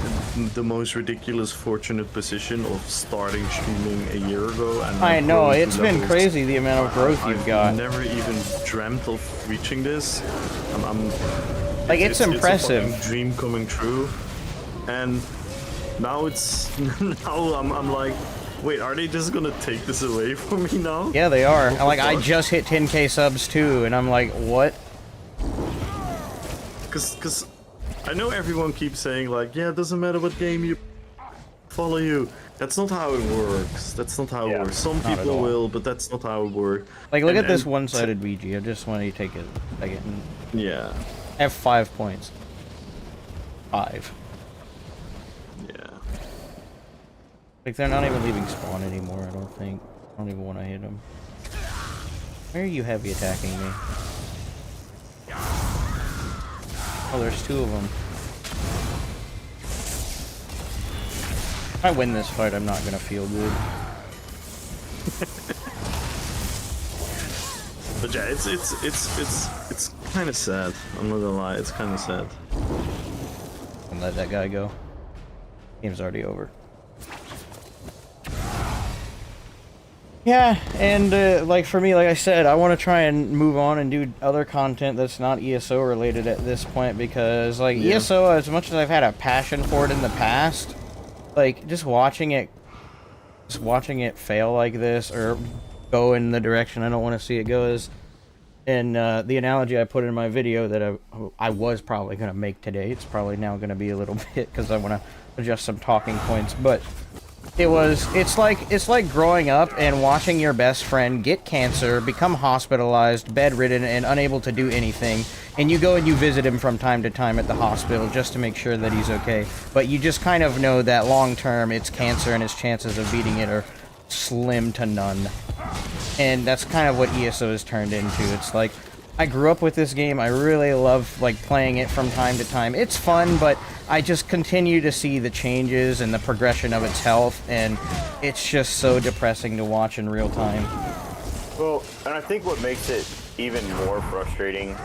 the most ridiculous fortunate position of starting streaming a year ago, and I know, it's been crazy the amount of growth you've got. I've never even dreamt of reaching this. It's impressive. It's a fucking dream coming true, and now I'm like, wait, are they just gonna take this away from me now? Yeah, they are. I just hit 10k subs too, and I'm like, what? Cause I know everyone keeps saying like, yeah, it doesn't matter what game you follow you. That's not how it works. That's not how it works. Some people will, but that's not how it works. Like, look at this one-sided VG. I just want you to take it again. Yeah. I have 5 points. 5. Yeah. Like, they're not even leaving spawn anymore, I don't think. I don't even want to hit them. Why are you heavy attacking me? Oh, there's 2 of them. If I win this fight, I'm not gonna feel good. But yeah, it's kind of sad. I'm not gonna lie, it's kind of sad. And let that guy go. Game's already over. Yeah, and like for me, like I said, I want to try and move on and do other content that's not ESO related at this point, because like ESO, as much as I've had a passion for it in the past, like just watching it fail like this or go in the direction I don't want to see it go is, and the analogy I put in my video that I was probably going to make today, it's probably now going to be a little bit because I want to adjust some talking points, but it's like growing up and watching your best friend get cancer, become hospitalized, bedridden, and unable to do anything, and you go and you visit him from time to time at the hospital just to make sure that he's okay, but you just kind of know that long term it's cancer and his chances of beating it are slim to none. And that's kind of what ESO has turned into. It's like, I grew up with this game, I really love like playing it from time to time. It's fun, but I just continue to see the changes and the progression of its health, and it's just so depressing to watch in real time. Well, and I think what makes it even more frustrating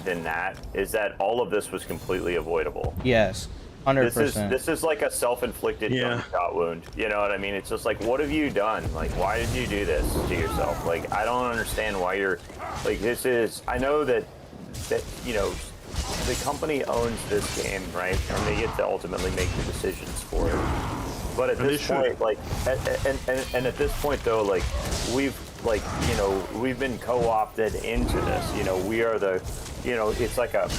than that is that all of this was completely avoidable. Yes, 100%. This is like a self-inflicted gunshot wound. You know what I mean? It's just like, what have you done? Like, why did you do this to yourself? Like, I don't understand why you're like, this is. I know that you know, the company owns this game, right? And they get to ultimately make the decisions for it. But at this point, like, and at this point though, like, we've been co-opted into this. You know, we are the, you know, it's like a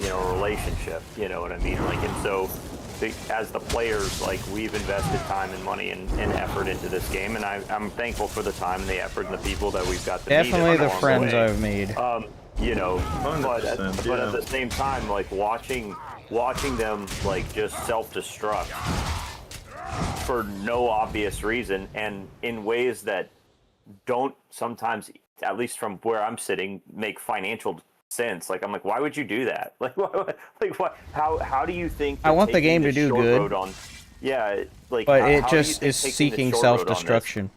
you know, relationship. You know what I mean? Like, and so as the players, like, we've invested time and money and effort into this game, and I'm thankful for the time and the effort and the people that we've got to meet Definitely the friends way. I've made. You know, but at the same time, like, watching them like just self-destruct for no obvious reason and in ways that don't sometimes, at least from where I'm sitting, make financial sense. Like, I'm like, why would you do that? Like, what? How do you think? I want the game to do good. Like, but it just is seeking self-destruction.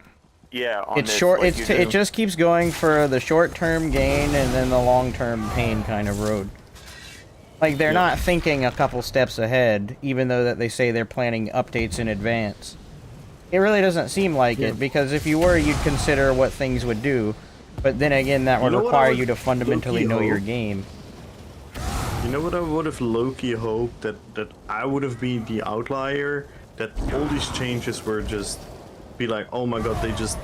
Yeah, it's short. Like, it just keeps going for the short-term gain and then the long-term pain kind of road. Like, they're not thinking a couple steps ahead, even though that they say they're planning updates in advance. It really doesn't seem like it, because if you were, you'd consider what things would do. But then again, that would require you to fundamentally know your game. You know what I would have low-key hoped? That I would have been the outlier, that all these changes were just be like, oh my god, they just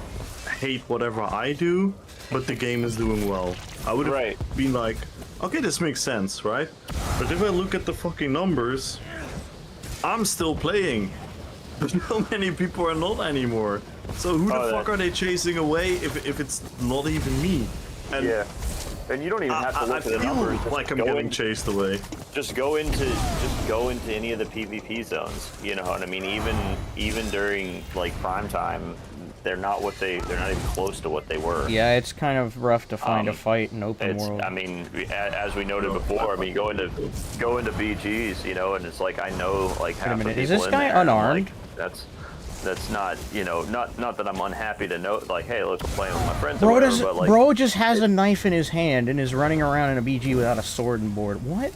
hate whatever I do, but the game is doing well. I would have been like, okay, this makes sense, right? But if I look at the fucking numbers, I'm still playing. But so many people are not anymore. So who the fuck are they chasing away if it's not even me? And and you don't even have to look at the numbers. Like I'm getting chased away. Just go into any of the PvP zones. You know what I mean? Even during like prime time, they're not even close to what they were. Yeah, it's kind of rough to find a fight in open world. I mean, as we noted before, I mean, go into BGs, you know, and it's like, I know like half the people is this in guy there, unarmed? Like, that's not, you know, not that I'm unhappy to know, like, hey, look, I'm playing with my friends. Bro just has a knife in his hand and is running around in a BG without a sword and board. What?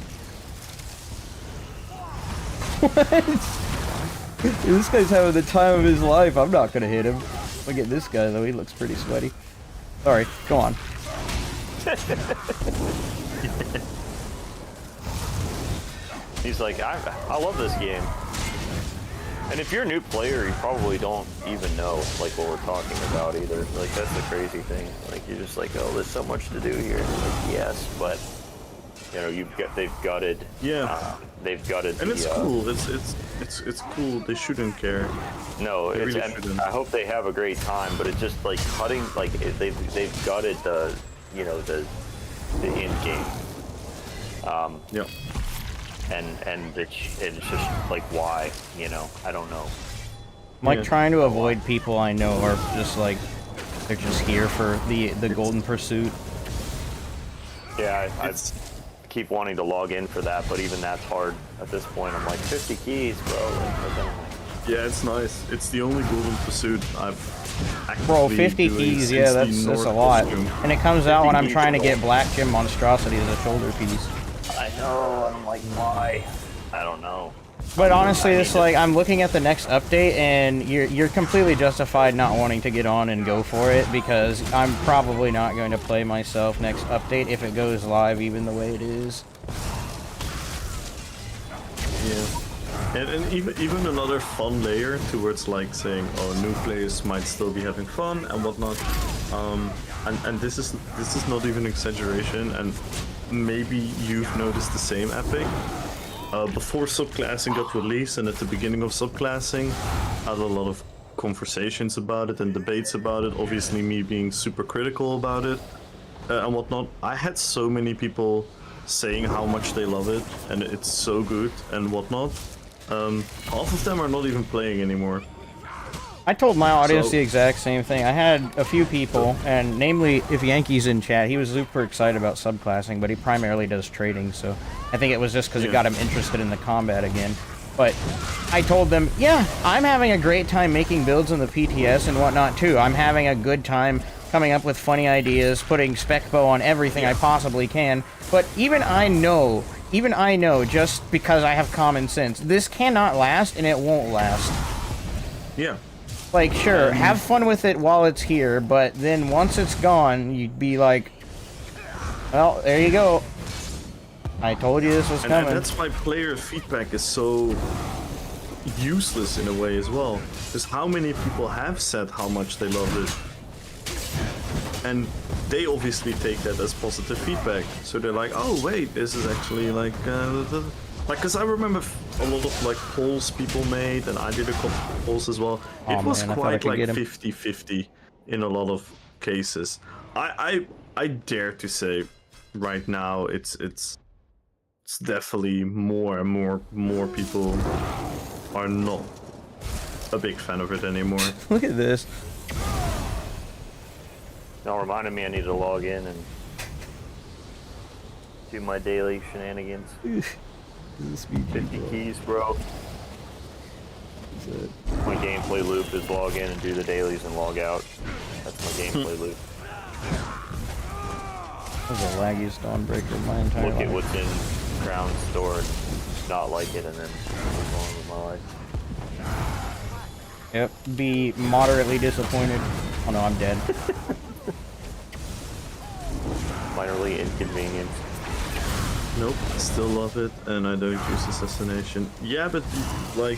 What? This guy's having the time of his life. I'm not gonna hit him. Look at this guy though. He looks pretty sweaty. Sorry. Go on. He's like, I love this game. And if you're a new player, you probably don't even know like what we're talking about either. Like, that's the crazy thing. Like, you're just like, oh, there's so much to do here. Like, yes, but you know, they've gutted. Yeah. They've gutted. And it's cool. It's cool. They shouldn't care. No, they really I hope they have a great time. But it's just like cutting. Like, they've gutted the, you know, the end game. Yeah. And it's just like, why, you know, I don't know. I'm like trying to avoid people I know are just like, they're just here for the golden pursuit. Yeah, I keep wanting to log in for that, but even that's hard at this point. I'm like, 50 keys, bro. Yeah, it's nice. It's the only golden pursuit I've actually Bro, 50 keys, yeah, that's a lot. And it comes out when I'm trying to get black Gem Monstrosity as a shoulder piece. I know, and I'm like, why? I don't know. But honestly, it's like I'm looking at the next update, and you're completely justified not wanting to get on and go for it, because I'm probably not going to play myself next update if it goes live even the way it is. Yeah, and even another fun layer towards like saying, oh, new players might still be having fun and whatnot. And this is not even exaggeration, and maybe you've noticed the same, Epic. Before Subclassing got released, and at the beginning of Subclassing, I had a lot of conversations about it and debates about it, obviously me being super critical about it and whatnot. I had so many people saying how much they love it, and it's so good and whatnot. Half of them are not even playing anymore. I told my audience the exact same thing. I had a few people, and namely, if Yankee's in chat, he was super excited about subclassing, but he primarily does trading, so I think it was just because it got him interested in the combat again. But I told them, yeah, I'm having a great time making builds in the PTS and whatnot, too. I'm having a good time coming up with funny ideas, putting spec bow on everything I possibly can, but even I know, just because I have common sense, this cannot last, and it won't last. Yeah. Like, sure, have fun with it while it's here, but then once it's gone, you'd be like, well, there you go. I told you this was coming. And that's why player feedback is so useless in a way as well. Because how many people have said how much they love it? And they obviously take that as positive feedback. So they're like, oh wait, this is actually like, because I remember a lot of like polls people made, and I did a couple polls as well. It was quite like 50-50 in a lot of cases. I dare to say right now it's definitely more and more people are not a big fan of it anymore. Look at this. Now reminded me I need to log in and do my daily shenanigans. 50 keys, bro. My gameplay loop is log in and do the dailies and log out. That's my gameplay loop. That was the laggiest Dawnbreaker of my entire life. Look at what's in Crown Store and not like it, and then move on with my life. Yep, be moderately disappointed. Oh no, I'm dead. Minorly inconvenienced. Nope, still love it, and I don't use assassination. Yeah, but like,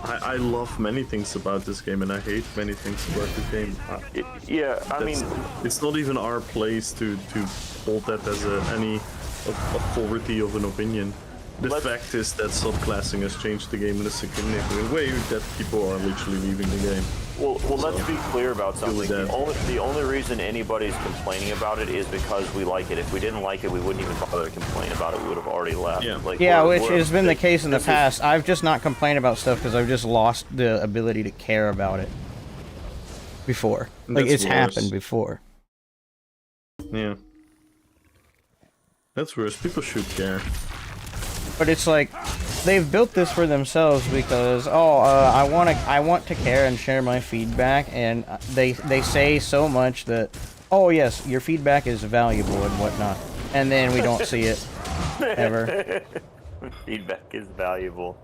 I love many things about this game, and I hate many things about the game. Yeah, I mean, it's not even our place to hold that as any authority of an opinion. The fact is that subclassing has changed the game in a significant way that people are literally leaving the game. Well, let's be clear about something. The only reason anybody's complaining about it is because we like it. If we didn't like it, we wouldn't even bother to complain about it. We would have already left. Yeah, like, which has been the case in the past. I've just not complained about stuff because I've just lost the ability to care about it before. Like, it's happened before. Yeah. That's worse. People should care. But it's like, they've built this for themselves because, I want to care and share my feedback, and they say so much that, oh yes, your feedback is valuable and whatnot, and then we don't see it ever. Feedback is valuable.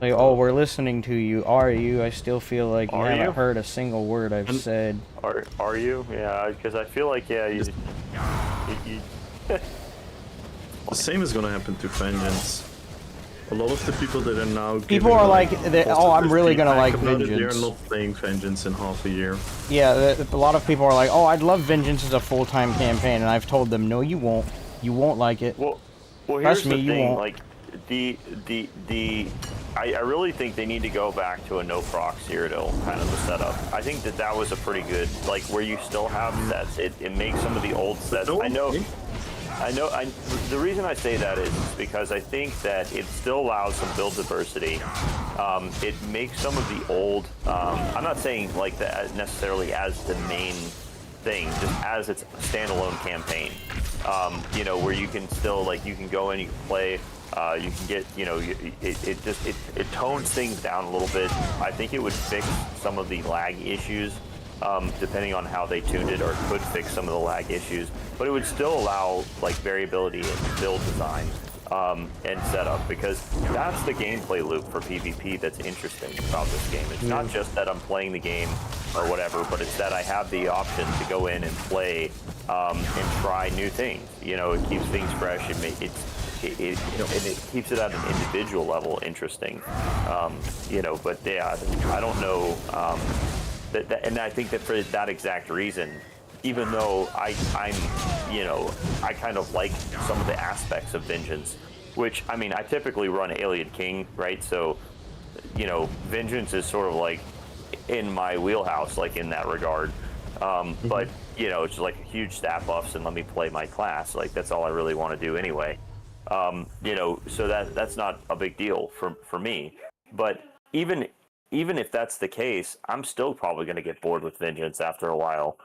Like, oh, we're listening to you. Are you? I still feel like you haven't heard a single word I've said. Are you? Yeah, because I feel like you the same is gonna happen to Vengeance. A lot of the people that are now people are like, oh, I'm really gonna like Vengeance. They're not playing Vengeance in half a year. Yeah, a lot of people are like, oh, I'd love Vengeance as a full-time campaign, and I've told them, no, you won't. You won't like it. Well, Trust here's me, the thing. you won't. Like, I really think they need to go back to a no proc Cyrodiil kind of a setup. I think that was a pretty good, like, where you still have sets. It makes some of the old sets. The reason I say that is because I think that it still allows some build diversity. It makes some of the old, I'm not saying like that necessarily as the main thing, just as its standalone campaign. You know, where you can still, like, you can go in, you can play, you can get, you know, it tones things down a little bit. I think it would fix some of the lag issues. Depending on how they tuned it, or could fix some of the lag issues, but it would still allow like variability in build design. and setup, because that's the gameplay loop for PvP that's interesting about this game. It's not just that I'm playing the game or whatever, but it's that I have the option to go in and play and try new things. You know, it keeps things fresh. It keeps it at an individual level interesting. You know, but yeah, I don't know. And I think that for that exact reason, even though I'm, you know, I kind of like some of the aspects of Vengeance, which, I mean, I typically run Alien King, right? So, you know, Vengeance is sort of like in my wheelhouse, like in that regard. But, you know, it's like huge stat buffs and let me play my class. Like, that's all I really want to do anyway. You know, so that's not a big deal for me. But even if that's the case, I'm still probably going to get bored with Vengeance after a while.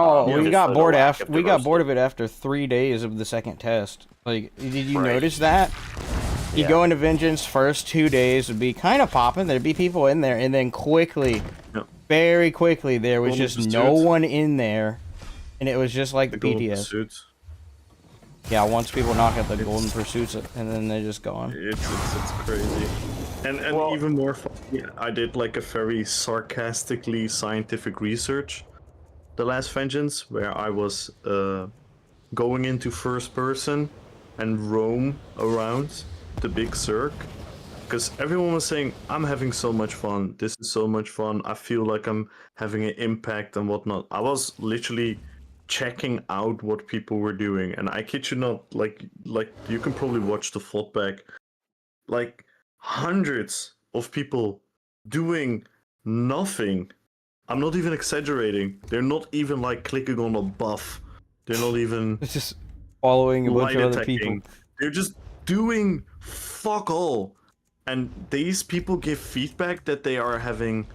Oh, we got bored after of it after 3 days of the second test. Like, did you notice that? You Yeah. go into Vengeance, first 2 days would be kind of popping. There'd be people in there, and then quickly, very quickly, there was just no one in there, and it was just like the PTS. Yeah, once people knock out the golden pursuits, and then they're just gone. It's crazy. And Well, even more funny, I did like a very sarcastically scientific research the last Vengeance, where I was going into first person and roam around the big circ, because everyone was saying, I'm having so much fun, this is so much fun, I feel like I'm having an impact and whatnot. I was literally checking out what people were doing, and I kid you not, like you can probably watch the VOD back, like hundreds of people doing nothing. I'm not even exaggerating. They're not even like clicking on a buff. They're not even It's just following a bunch light of other attacking. people. They're just doing fuck all. And these people give feedback that they are having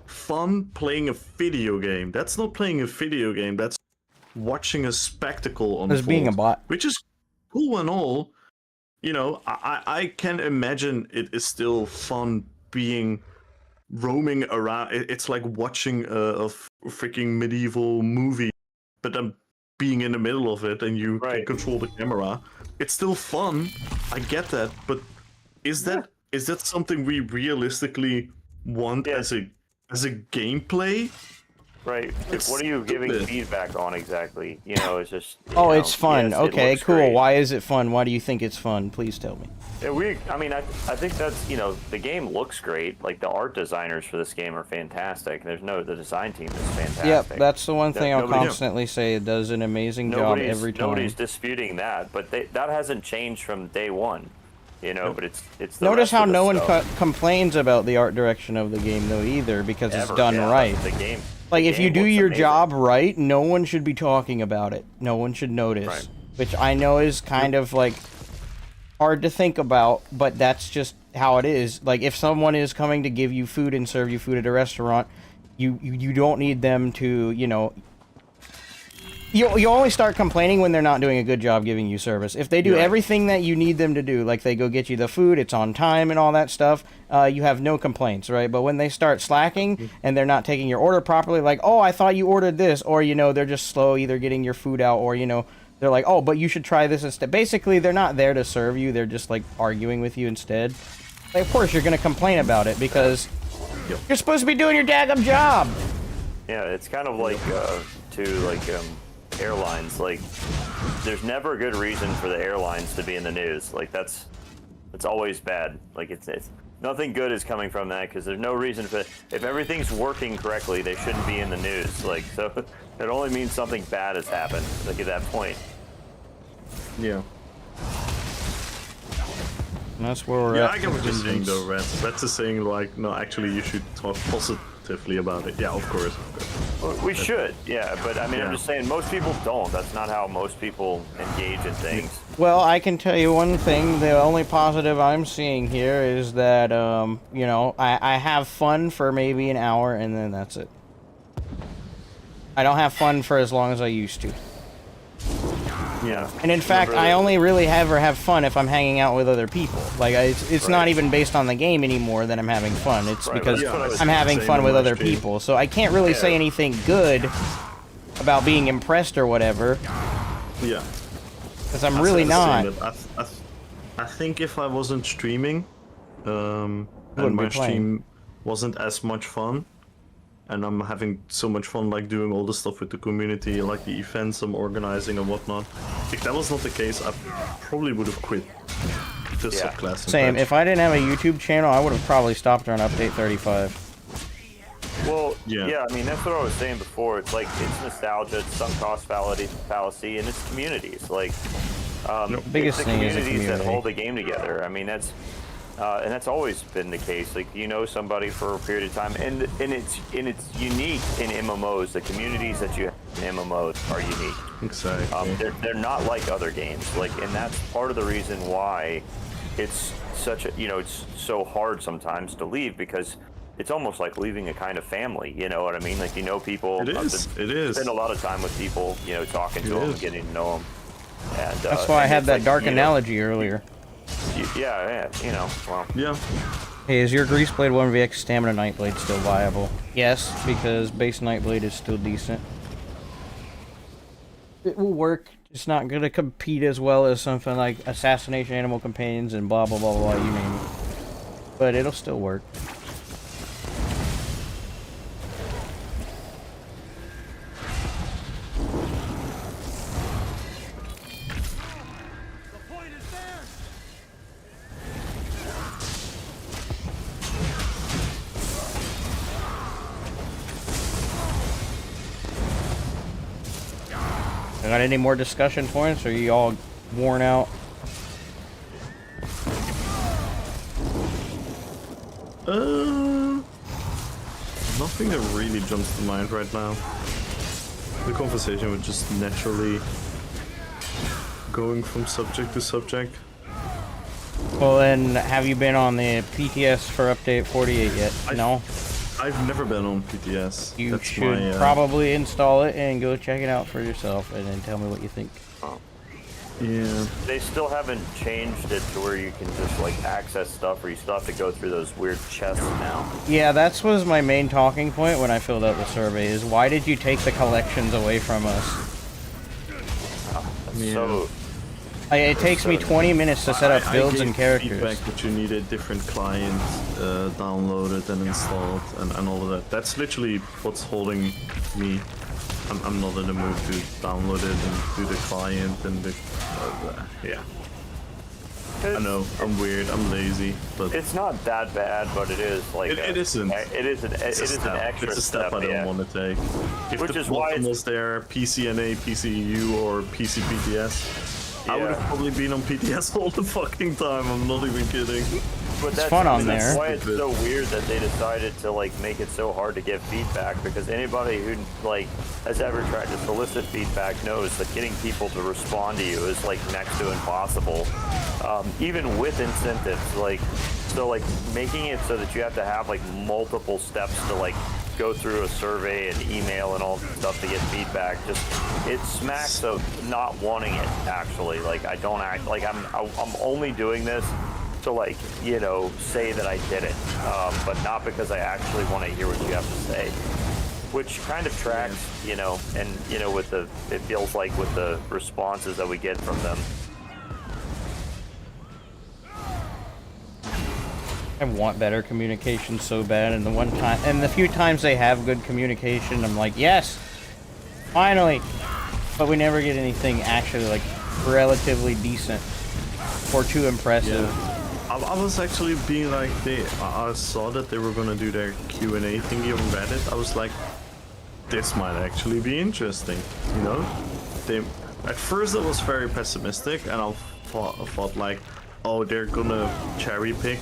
fun playing a video game. That's not playing a video game. That's watching a spectacle unfold. As being a bot. Which is cool and all. You know, I can imagine it is still fun being roaming around. It's like watching a freaking medieval movie, but then being in the middle of it and you can control the camera. It's still fun. I get that, but is that something we realistically want as a gameplay? Right. What are you giving feedback on exactly? You know, it's just. Oh, it's fun. Yes, okay, cool. Great. Why is it fun? Why do you think it's fun? Please tell me. Yeah, I think that's, you know, the game looks great. Like, the art designers for this game are fantastic. The design team is fantastic. Yep, that's the one thing I'll constantly say. It does an amazing job every time. Nobody's disputing that, but that hasn't changed from day one. You know, but it's the Notice rest how of the no one stuff. complains about the art direction of the game, though, either, because it's done Yeah, right. The game. Like, the if you game do looks your amazing. job right, no one should be talking about it. No one should notice. Right. Which I know is kind of, like, hard to think about, but that's just how it is. Like, if someone is coming to give you food and serve you food at a restaurant, you don't need them to, you know... You only start complaining when they're not doing a good job giving you service. If they do everything that you need them to do, like they go get you the food, it's on time and all that stuff, you have no complaints, right? But when they start slacking and they're not taking your order properly, like, oh, I thought you ordered this, or, you know, they're just slow either getting your food out, or, you know, they're like, oh, but you should try this instead. Basically, they're not there to serve you, they're just, like, arguing with you instead. Like, of course, you're going to complain about it, because you're supposed to be doing your daggum job! Yeah, it's kind of like, airlines. Like, there's never a good reason for the airlines to be in the news. Like, that's always bad. Like, it's nothing good is coming from that, because there's no reason for... If everything's working correctly, they shouldn't be in the news. Like, so it only means something bad has happened, like, at that point. Yeah. And that's where we're at. I get what you're saying, though, Red. That's a saying, like, no, actually, you should talk positively about it. Yeah, of course. Well, we should, yeah, but I mean, I'm just saying, most people don't. That's not how most people engage in things. Well, I can tell you one thing. The only positive I'm seeing here is that, you know, I have fun for maybe an hour, and then that's it. I don't have fun for as long as I used to. Yeah. And in fact, I only really ever have fun if I'm hanging out with other people. Like, it's not even based on the game anymore that I'm having fun. It's because I'm having fun with other people. So I can't really say anything good about being impressed or whatever. Yeah. Because I'm really not. I think if I wasn't streaming, and wouldn't be my playing. stream wasn't as much fun, and I'm having so much fun like doing all the stuff with the community, like the events I'm organizing and whatnot. If that was not the case, I probably would have quit the subclassing. Same. patch. If I didn't have a YouTube channel, I would have probably stopped around update 35. Well, Yeah. yeah, I mean, that's what I was saying before. It's like, it's nostalgia, it's sunk cost fallacy, and it's communities. Like, biggest it's the thing is the communities that community. hold the game together. I mean, that's, and that's always been the case. Like, you know somebody for a period of time, and it's unique in MMOs. The communities that you have in MMOs are unique. Exactly. They're not like other games. Like, and that's part of the reason why it's such a, you know, it's so hard sometimes to leave, because it's almost like leaving a kind of family, you know what I mean? Like, you know people. It is. It is. Spend a lot of time with people, you know, talking to them, and getting to know them. And That's why I and had it's that like, dark you know, analogy earlier. yeah, you know, well. Yeah. Hey, is your Grease Blade 1vx Stamina Nightblade still viable? Yes, because base Nightblade is still decent. It will work. It's not going to compete as well as something like Assassination Animal Companions and blah blah blah blah, you name it. But it'll still work. I got any more discussion points, or are you all worn out? Nothing that really jumps to mind right now. The conversation was just naturally going from subject to subject. Well, then, have you been on the PTS for update 48 yet? No? I've never been on PTS. You That's should my, probably install it and go check it out for yourself, and then tell me what you think. Yeah. They still haven't changed it to where you can just like access stuff, or you still have to go through those weird chests now. Yeah, that was my main talking point when I filled out the survey, is why did you take the collections away from us? Yeah. So It takes me 20 minutes to set up builds and characters. Feedback that you needed different clients downloaded and installed and all of that. That's literally what's holding me. I'm not in the mood to download it and do the client and the yeah. I know I'm weird. I'm lazy, but it's not that bad, but it is like it isn't. It is an extra It's a step I don't yeah. want to take. If Which the is why button was there, PCNA, PCU, or PCPTS, I would have probably been on PTS all the fucking time. I'm not even kidding. But that's fun on that's there. why it's so weird that they decided to like make it so hard to get feedback, because anybody who like has ever tried to solicit feedback knows that getting people to respond to you is like next to impossible. Even with incentives, like so like making it so that you have to have like multiple steps to like go through a survey and email and all that stuff to get feedback, just it smacks of not wanting it actually. Like I don't act like I'm only doing this to like, you know, say that I did it, but not because I actually want to hear what you have to say, which kind of tracks, you know, and you know, with the, it feels like with the responses that we get from them. I want better communication so bad, and the few times they have good communication, I'm like, yes, finally, but we never get anything actually like relatively decent or too impressive. Yeah. I was actually being like, I saw that they were gonna do their Q&A thingy on Reddit. I was like, this might actually be interesting, you know? At first I was very pessimistic, and I thought like, oh, they're gonna cherry pick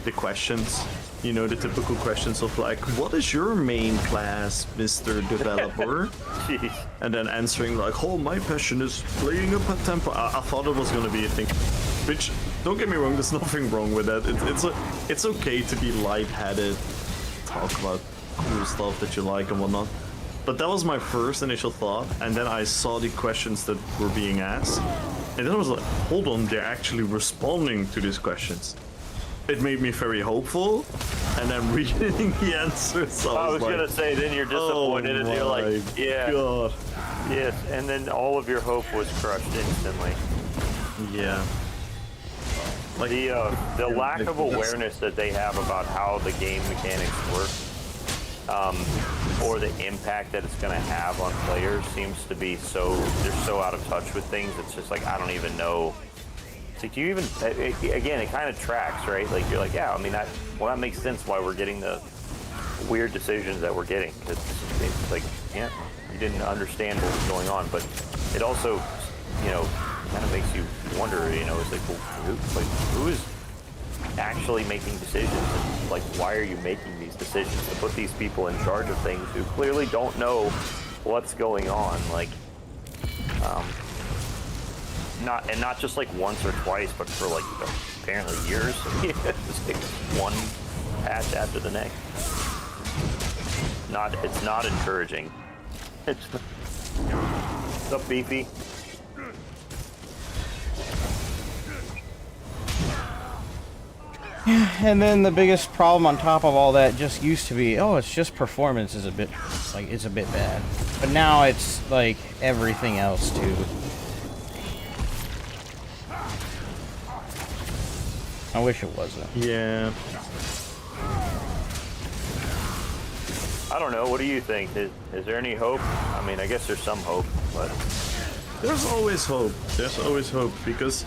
the questions, you know, the typical questions of like, what is your main class, Mr. Developer? Jeez. And then answering like, oh, my passion is playing up at tempo. I thought it was gonna be a thing, which, don't get me wrong, there's nothing wrong with that. It's okay to be lightheaded, talk about cool stuff that you like and whatnot. But that was my first initial thought, and then I saw the questions that were being asked, and then I was like, hold on, they're actually responding to these questions. It made me very hopeful, and then reading the answers, I was like, gonna say, then you're disappointed, and you're like, yeah, God. yes, and then all of your hope was crushed instantly. Yeah. Like the lack of awareness that they have about how the game mechanics work, or the impact that it's going to have on players seems to be they're so out of touch with things. It's just like, I don't even know. It's like, do you even, again, it kind of tracks, right? Like, you're like, yeah, I mean, that makes sense why we're getting the weird decisions that we're getting. Because it's like, yeah, you didn't understand what was going on. But it also, you know, kind of makes you wonder, you know, it's like, well, who is actually making decisions, and like, why are you making these decisions to put these people in charge of things who clearly don't know what's going on? Like, not just like once or twice, but for like apparently years. Just like one patch after the next. It's not encouraging. What's up, Beefy? And then the biggest problem on top of all that just used to be, oh, it's just performance is a bit bad. But now it's like everything else too. I wish it wasn't. Yeah. I don't know. What do you think? Is there any hope? I mean, I guess there's some hope, but There's always hope. There's always hope because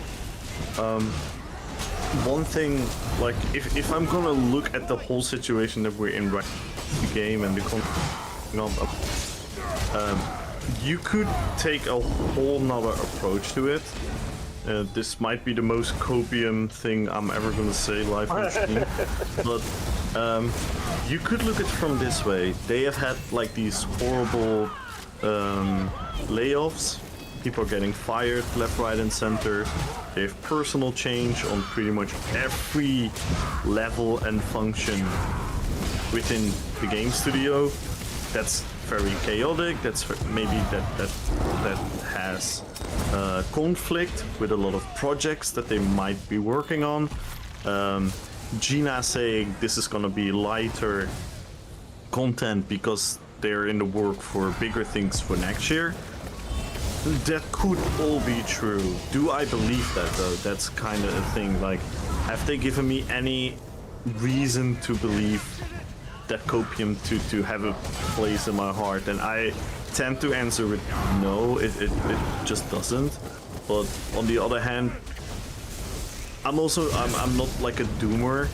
one thing, like, if I'm gonna look at the whole situation that we're in right now, the game and the you could take a whole nother approach to it. This might be the most copium thing I'm ever gonna say live on stream, but you could look at it from this way. They have had like these horrible layoffs. People are getting fired left, right, and center. They have personal change on pretty much every level and function within the game studio. That's very chaotic. That's maybe that has conflict with a lot of projects that they might be working on. Gina saying this is gonna be lighter content because they're in the work for bigger things for next year. That could all be true. Do I believe that though? That's kind of a thing. Like, have they given me any reason to believe that copium to have a place in my heart? And I tend to answer with no, it just doesn't. But on the other hand, I'm not like a doomer.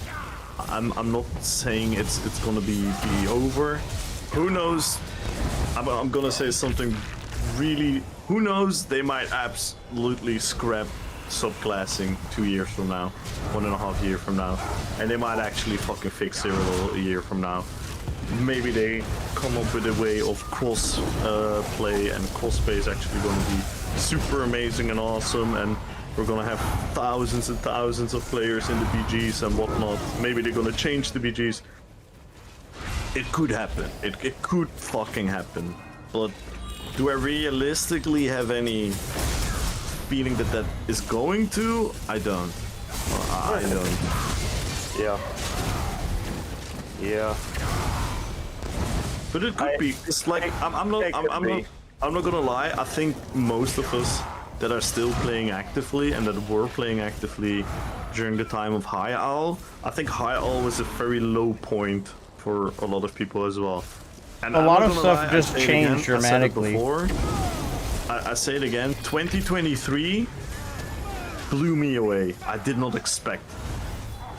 I'm not saying it's gonna be over. Who knows? I'm gonna say something really. Who knows? They might absolutely scrap subclassing 2 years from now, 1.5 years from now, and they might actually fucking fix Cyrodiil a year from now. Maybe they come up with a way of cross play, and crossplay is actually going to be super amazing and awesome, and we're gonna have thousands and thousands of players in the BGs and whatnot. Maybe they're gonna change the BGs. It could happen. It could fucking happen. But do I realistically have any feeling that that is going to? I don't. I don't. yeah. But it could be. It's like I'm not gonna lie. I think most of us that are still playing actively and that were playing actively during the time of 𝙗𝙗𝙗, I think 𝙗𝙗𝙗 was a very low point for a lot of people as well. And a lot of stuff just changed dramatically. I say it again. 2023 blew me away. I did not expect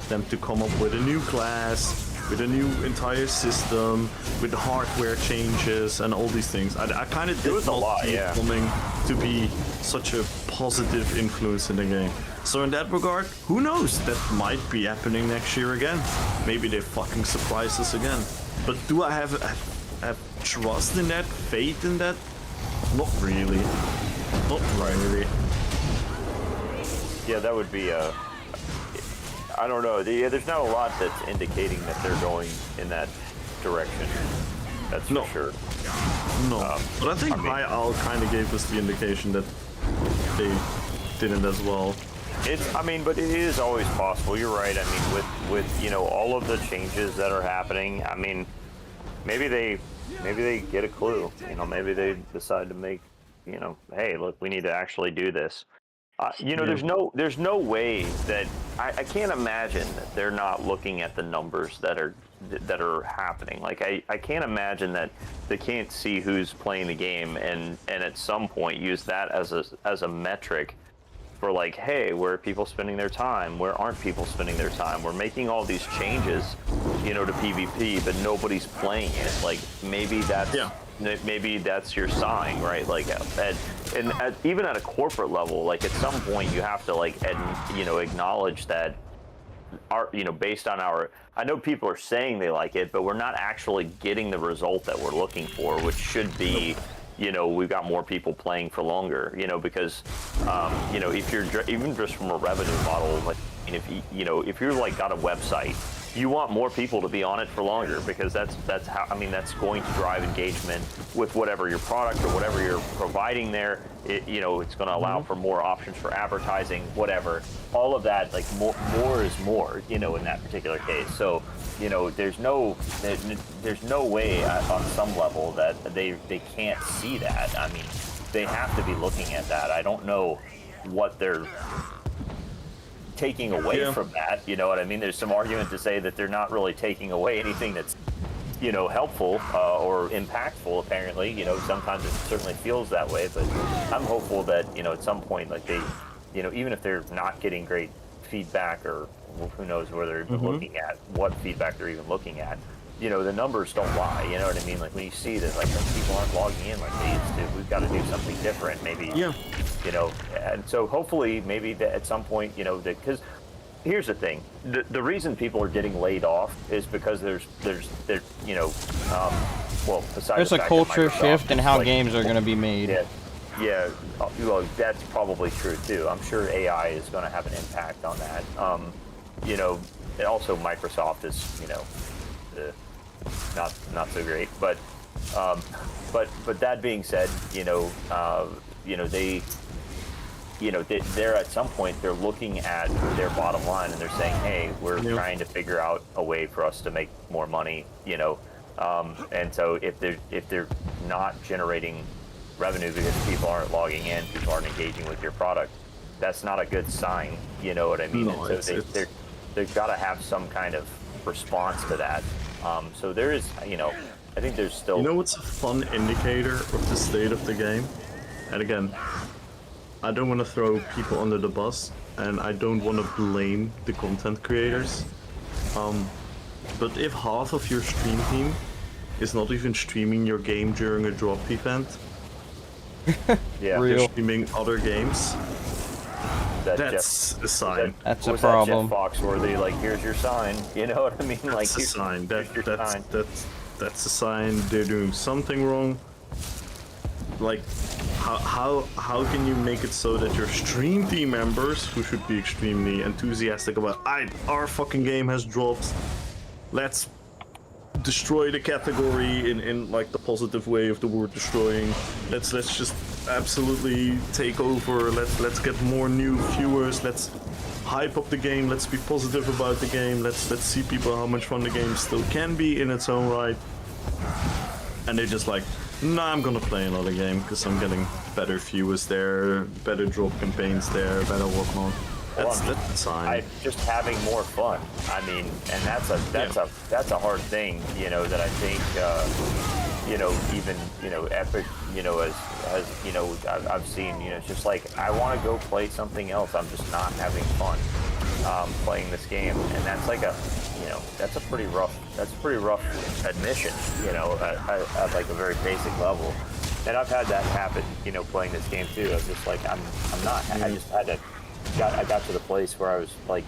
them to come up with a new class, with a new entire system, with the hardware changes and all these things. I kind of did not see it coming to be such a positive influence in the game. So in that regard, who knows? That might be happening next year again. Maybe they fucking surprise us again. But do I have trust in that? Faith in that? Not really. Not really. Yeah, that would be a... I don't know. There's not a lot that's indicating that they're going in that direction. That's for sure. No. But I think 𝙗𝙗𝙗 kind of gave us the indication that they didn't as well. But it is always possible. You're right. I mean, with you know, all of the changes that are happening, I mean, maybe they get a clue. You know, maybe they decide to make, you know, hey, look, we need to actually do this. You know, there's no way that I can't imagine that they're not looking at the numbers that are happening. Like I can't imagine that they can't see who's playing the game and at some point use that as a metric for like, hey, where are people spending their time? Where aren't people spending their time? We're making all these changes, you know, to PvP, but nobody's playing it. Like maybe that's your sign, right? Like, even at a corporate level, like at some point you have to like, acknowledge that based on I know people are saying they like it, but we're not actually getting the result that we're looking for, which should be, we've got more people playing for longer, because, if you're even just from a revenue model, like, if you're like got a website, you want more people to be on it for longer because that's that's going to drive engagement with whatever your product or whatever you're providing there. It's going to allow for more options for advertising, whatever. All of that, like more is more, in that particular case. So, there's no way on some level that they can't see that. I mean, they have to be looking at that. I don't know what they're taking away from that, you know what I mean? There's some argument to say that they're not really taking away anything that's, helpful or impactful, apparently. Sometimes it certainly feels that way, but I'm hopeful that, at some point, like they, even if they're not getting great feedback or who knows where they're even looking at, what feedback they're even looking at, the numbers don't lie, you know what I mean? Like when you see that, like people aren't logging in like they used to, we've got to do something different, maybe, and so hopefully maybe that at some point, because here's the thing, the reason people are getting laid off is because there's besides there's the a fact culture that Microsoft shift in is, how like, games are going to be made. Yeah, well, that's probably true too. I'm sure AI is going to have an impact on that. And also Microsoft is, not so great. But that being said, they're at some point they're looking at their bottom line and they're saying, hey, we're trying to figure out a way for us to make more money, and so if they're not generating revenue because people aren't logging in, people aren't engaging with your product, that's not a good sign, you know what I mean? No, and so they've got to have some kind of response to that. So there is, I think there's still... what's a fun indicator of the state of the game? And again, I don't want to throw people under the bus, and I don't want to blame the content creators. But if half of your stream team is not even streaming your game during a drop event, they're streaming other games, that's a sign. That's a problem. That Jeff Foxworthy, like, here's your sign, you know what I mean? That's like, a sign. sign. That's a sign they're doing something wrong. Like, how can you make it so that your stream team members, who should be extremely enthusiastic about, our fucking game has dropped, let's destroy the category in like the positive way of the word destroying, let's just absolutely take over, let's get more new viewers, let's hype up the game, let's be positive about the game, let's see people how much fun the game still can be in its own right. And they're just like, nah, I'm gonna play another game because I'm getting better viewers there, better drop campaigns there, better whatnot. That's a sign. Just having more fun. I mean, and that's a hard thing, that I think, even, Epic, as I've seen, it's just like, I want to go play something else. I'm just not having fun playing this game, and that's like that's a pretty rough admission, at like a very basic level. And I've had that happen, playing this game too. I was just like, I'm not. I just had to. I got to the place where I was like,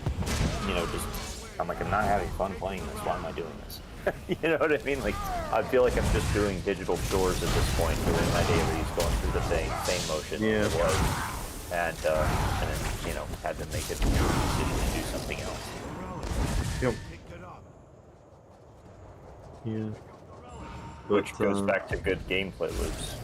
I'm like, I'm not having fun playing this. Why am I doing this? You know what I mean? Like, I feel like I'm just doing digital chores at this point, doing my dailies, going through the same motion. Yeah. And then, had to make a decision to do something else. Yep. Yeah. Which goes back to good gameplay loops.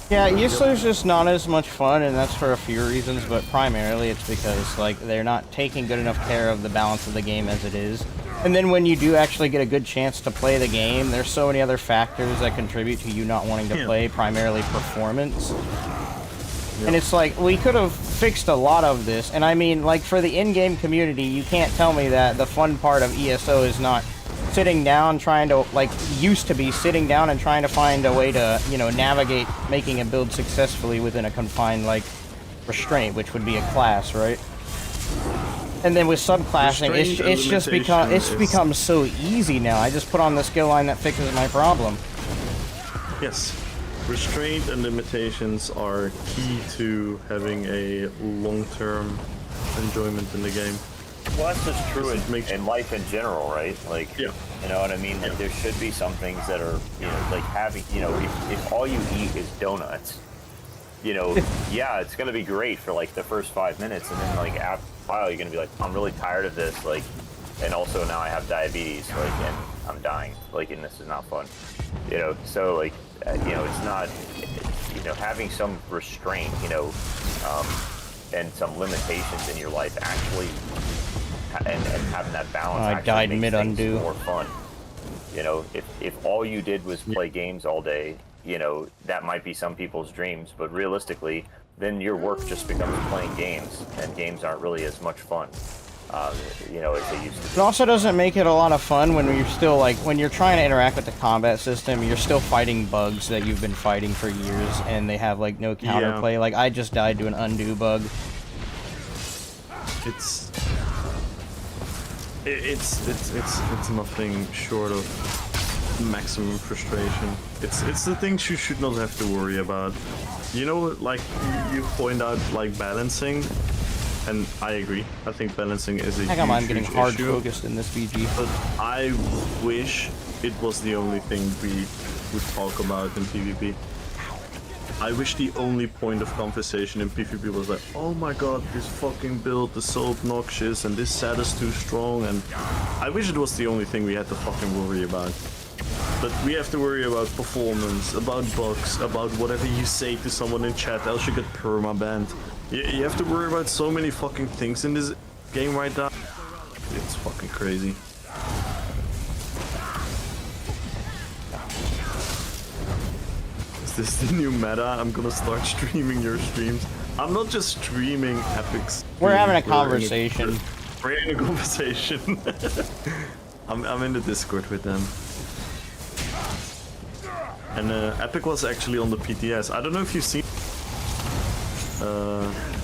Yeah, ESO's just not as much fun, and that's for a few reasons, but primarily it's because, like, they're not taking good enough care of the balance of the game as it is. And then when you do actually get a good chance to play the game, there's so many other factors that contribute to you not wanting to play, primarily performance. And it's like, we could have fixed a lot of this, and I mean, like, for the in-game community, you can't tell me that the fun part of ESO is not sitting down trying to, like, used to be sitting down and trying to find a way to, you know, navigate making a build successfully within a confined, like, restraint, which would be a class, right? And then with subclassing, it's become so easy now. I just put on the skill line that fixes my problem. Yes. Restraint and limitations are key to having a long-term enjoyment in the game. Well, that's just true in life in general, right? Like, yeah. You know what I mean? Like, there should be some things that are, you know, like having, you know, if all you eat is donuts, you know, yeah, it's going to be great for, like, the first 5 minutes, and then, like, after a while, you're going to be like, I'm really tired of this, like, and also now I have diabetes, like, and I'm dying, like, and this is not fun, you know? So, like, you know, it's not, you know, having some restraint, you know, and some limitations in your life actually, and having that balance actually makes things more fun. You know, if all you did was play games all day, you know, that might be some people's dreams, but realistically, then your work just becomes playing games, and games aren't really as much fun. You know, as they used to be. It also doesn't make it a lot of fun when you're still, like, when you're trying to interact with the combat system, you're still fighting bugs that you've been fighting for years, and they have, like, no counterplay. Yeah. Like, I just died to an undo bug. It's nothing short of maximum frustration. It's the things you should not have to worry about. You know, like, you point out, like, balancing. And I agree. I think balancing is a huge issue. I'm getting hard focused in this BG. But I wish it was the only thing we would talk about in PvP. I wish the only point of conversation in PvP was like, oh my god, this fucking build is so obnoxious and this set is too strong, and I wish it was the only thing we had to fucking worry about. But we have to worry about performance, about bugs, about whatever you say to someone in chat, else you get perma-banned. You have to worry about so many fucking things in this game right now. It's fucking crazy. Is this the new meta? I'm gonna start streaming your streams. I'm not just streaming epics. We're having a conversation. We're in a conversation. I'm in the Discord with them. And Epic was actually on the PTS. I don't know if you've seen.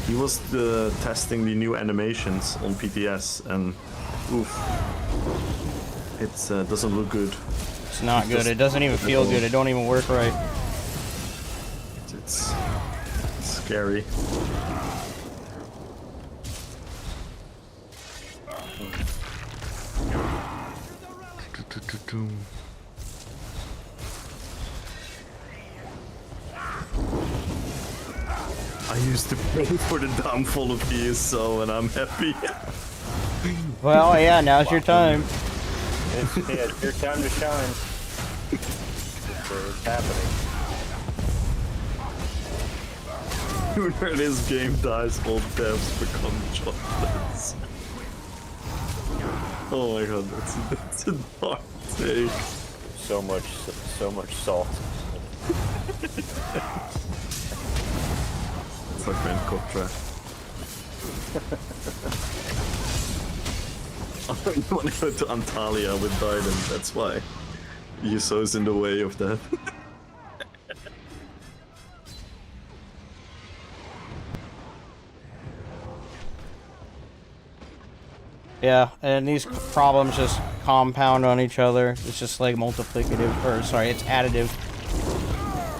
He was testing the new animations on PTS, and oof, it doesn't look good. It's not good. It doesn't even feel good. It don't even work right. It's scary. I used to pray for the downfall of ESO, and I'm happy. Well, yeah, now's your time. It's your time to shine. It's happening. Where this game dies, all devs become chocolates. Oh my god, that's a dark take. So much salt. It's like 𝙗𝙗𝙗𝙗. I want to go to Antalya with Biden, that's why. ESO's in the way of that. Yeah, and these problems just compound on each other. It's just like multiplicative, or sorry, it's additive.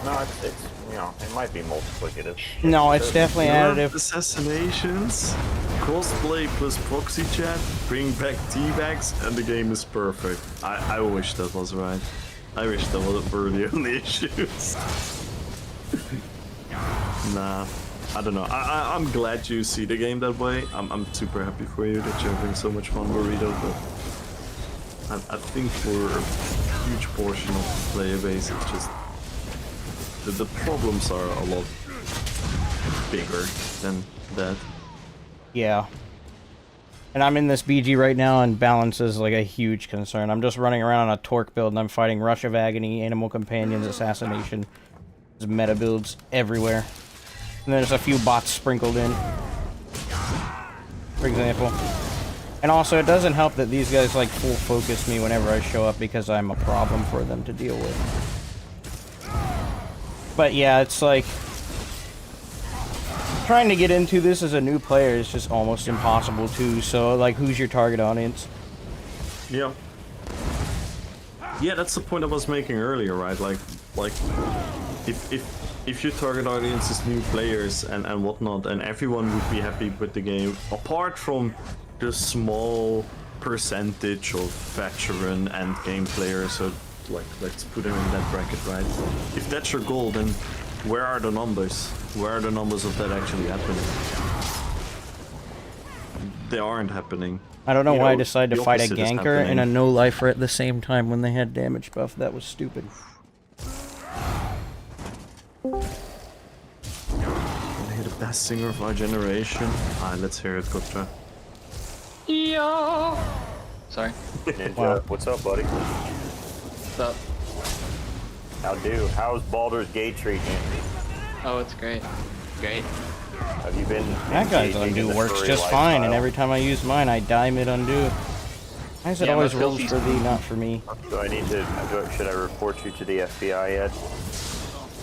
No, it's you know, it might be multiplicative. No, it's definitely additive. Assassinations, crossplay plus proxy chat, bring back teabags, and the game is perfect. I wish that was right. I wish that were the only issues. Nah. I don't know. I'm glad you see the game that way. I'm super happy for you that you're having so much fun, Burrito, but I think for a huge portion of the player base, it's just the problems are a lot bigger than that. Yeah. And I'm in this BG right now, and balance is like a huge concern. I'm just running around on a Torque build, and I'm fighting Rush of Agony, Animal Companions, Assassination. There's meta builds everywhere. And there's a few bots sprinkled in, for example. And also, it doesn't help that these guys like full focus me whenever I show up because I'm a problem for them to deal with. But yeah, it's like trying to get into this as a new player is just almost impossible too. So like, who's your target audience? Yeah. Yeah, that's the point I was making earlier, right? Like if your target audience is new players and whatnot, and everyone would be happy with the game, apart from the small percentage of veteran and game players, so like let's put them in that bracket, right? If that's your goal, then where are the numbers? Where are the numbers of that actually happening? They aren't happening. I don't know why I the decided to fight a opposite is ganker and a happening. no-lifer at the same time when they had damage buff. That was stupid. They're the best singer of our generation. Let's hear it, 𝙁𝙧𝙚𝙚. Yo. Sorry. Ninja, Wow. what's up, buddy? What's up? How do? How's Baldur's Gate treating you? Oh, it's great. Great. Have you been? That guy's engaging in undo the works furry just fine, and lifestyle? every time I use mine, I die mid undo. Why is it Yeah, always my rules filthy- for thee, not for me? Do I need to? Should I report you to the FBI yet?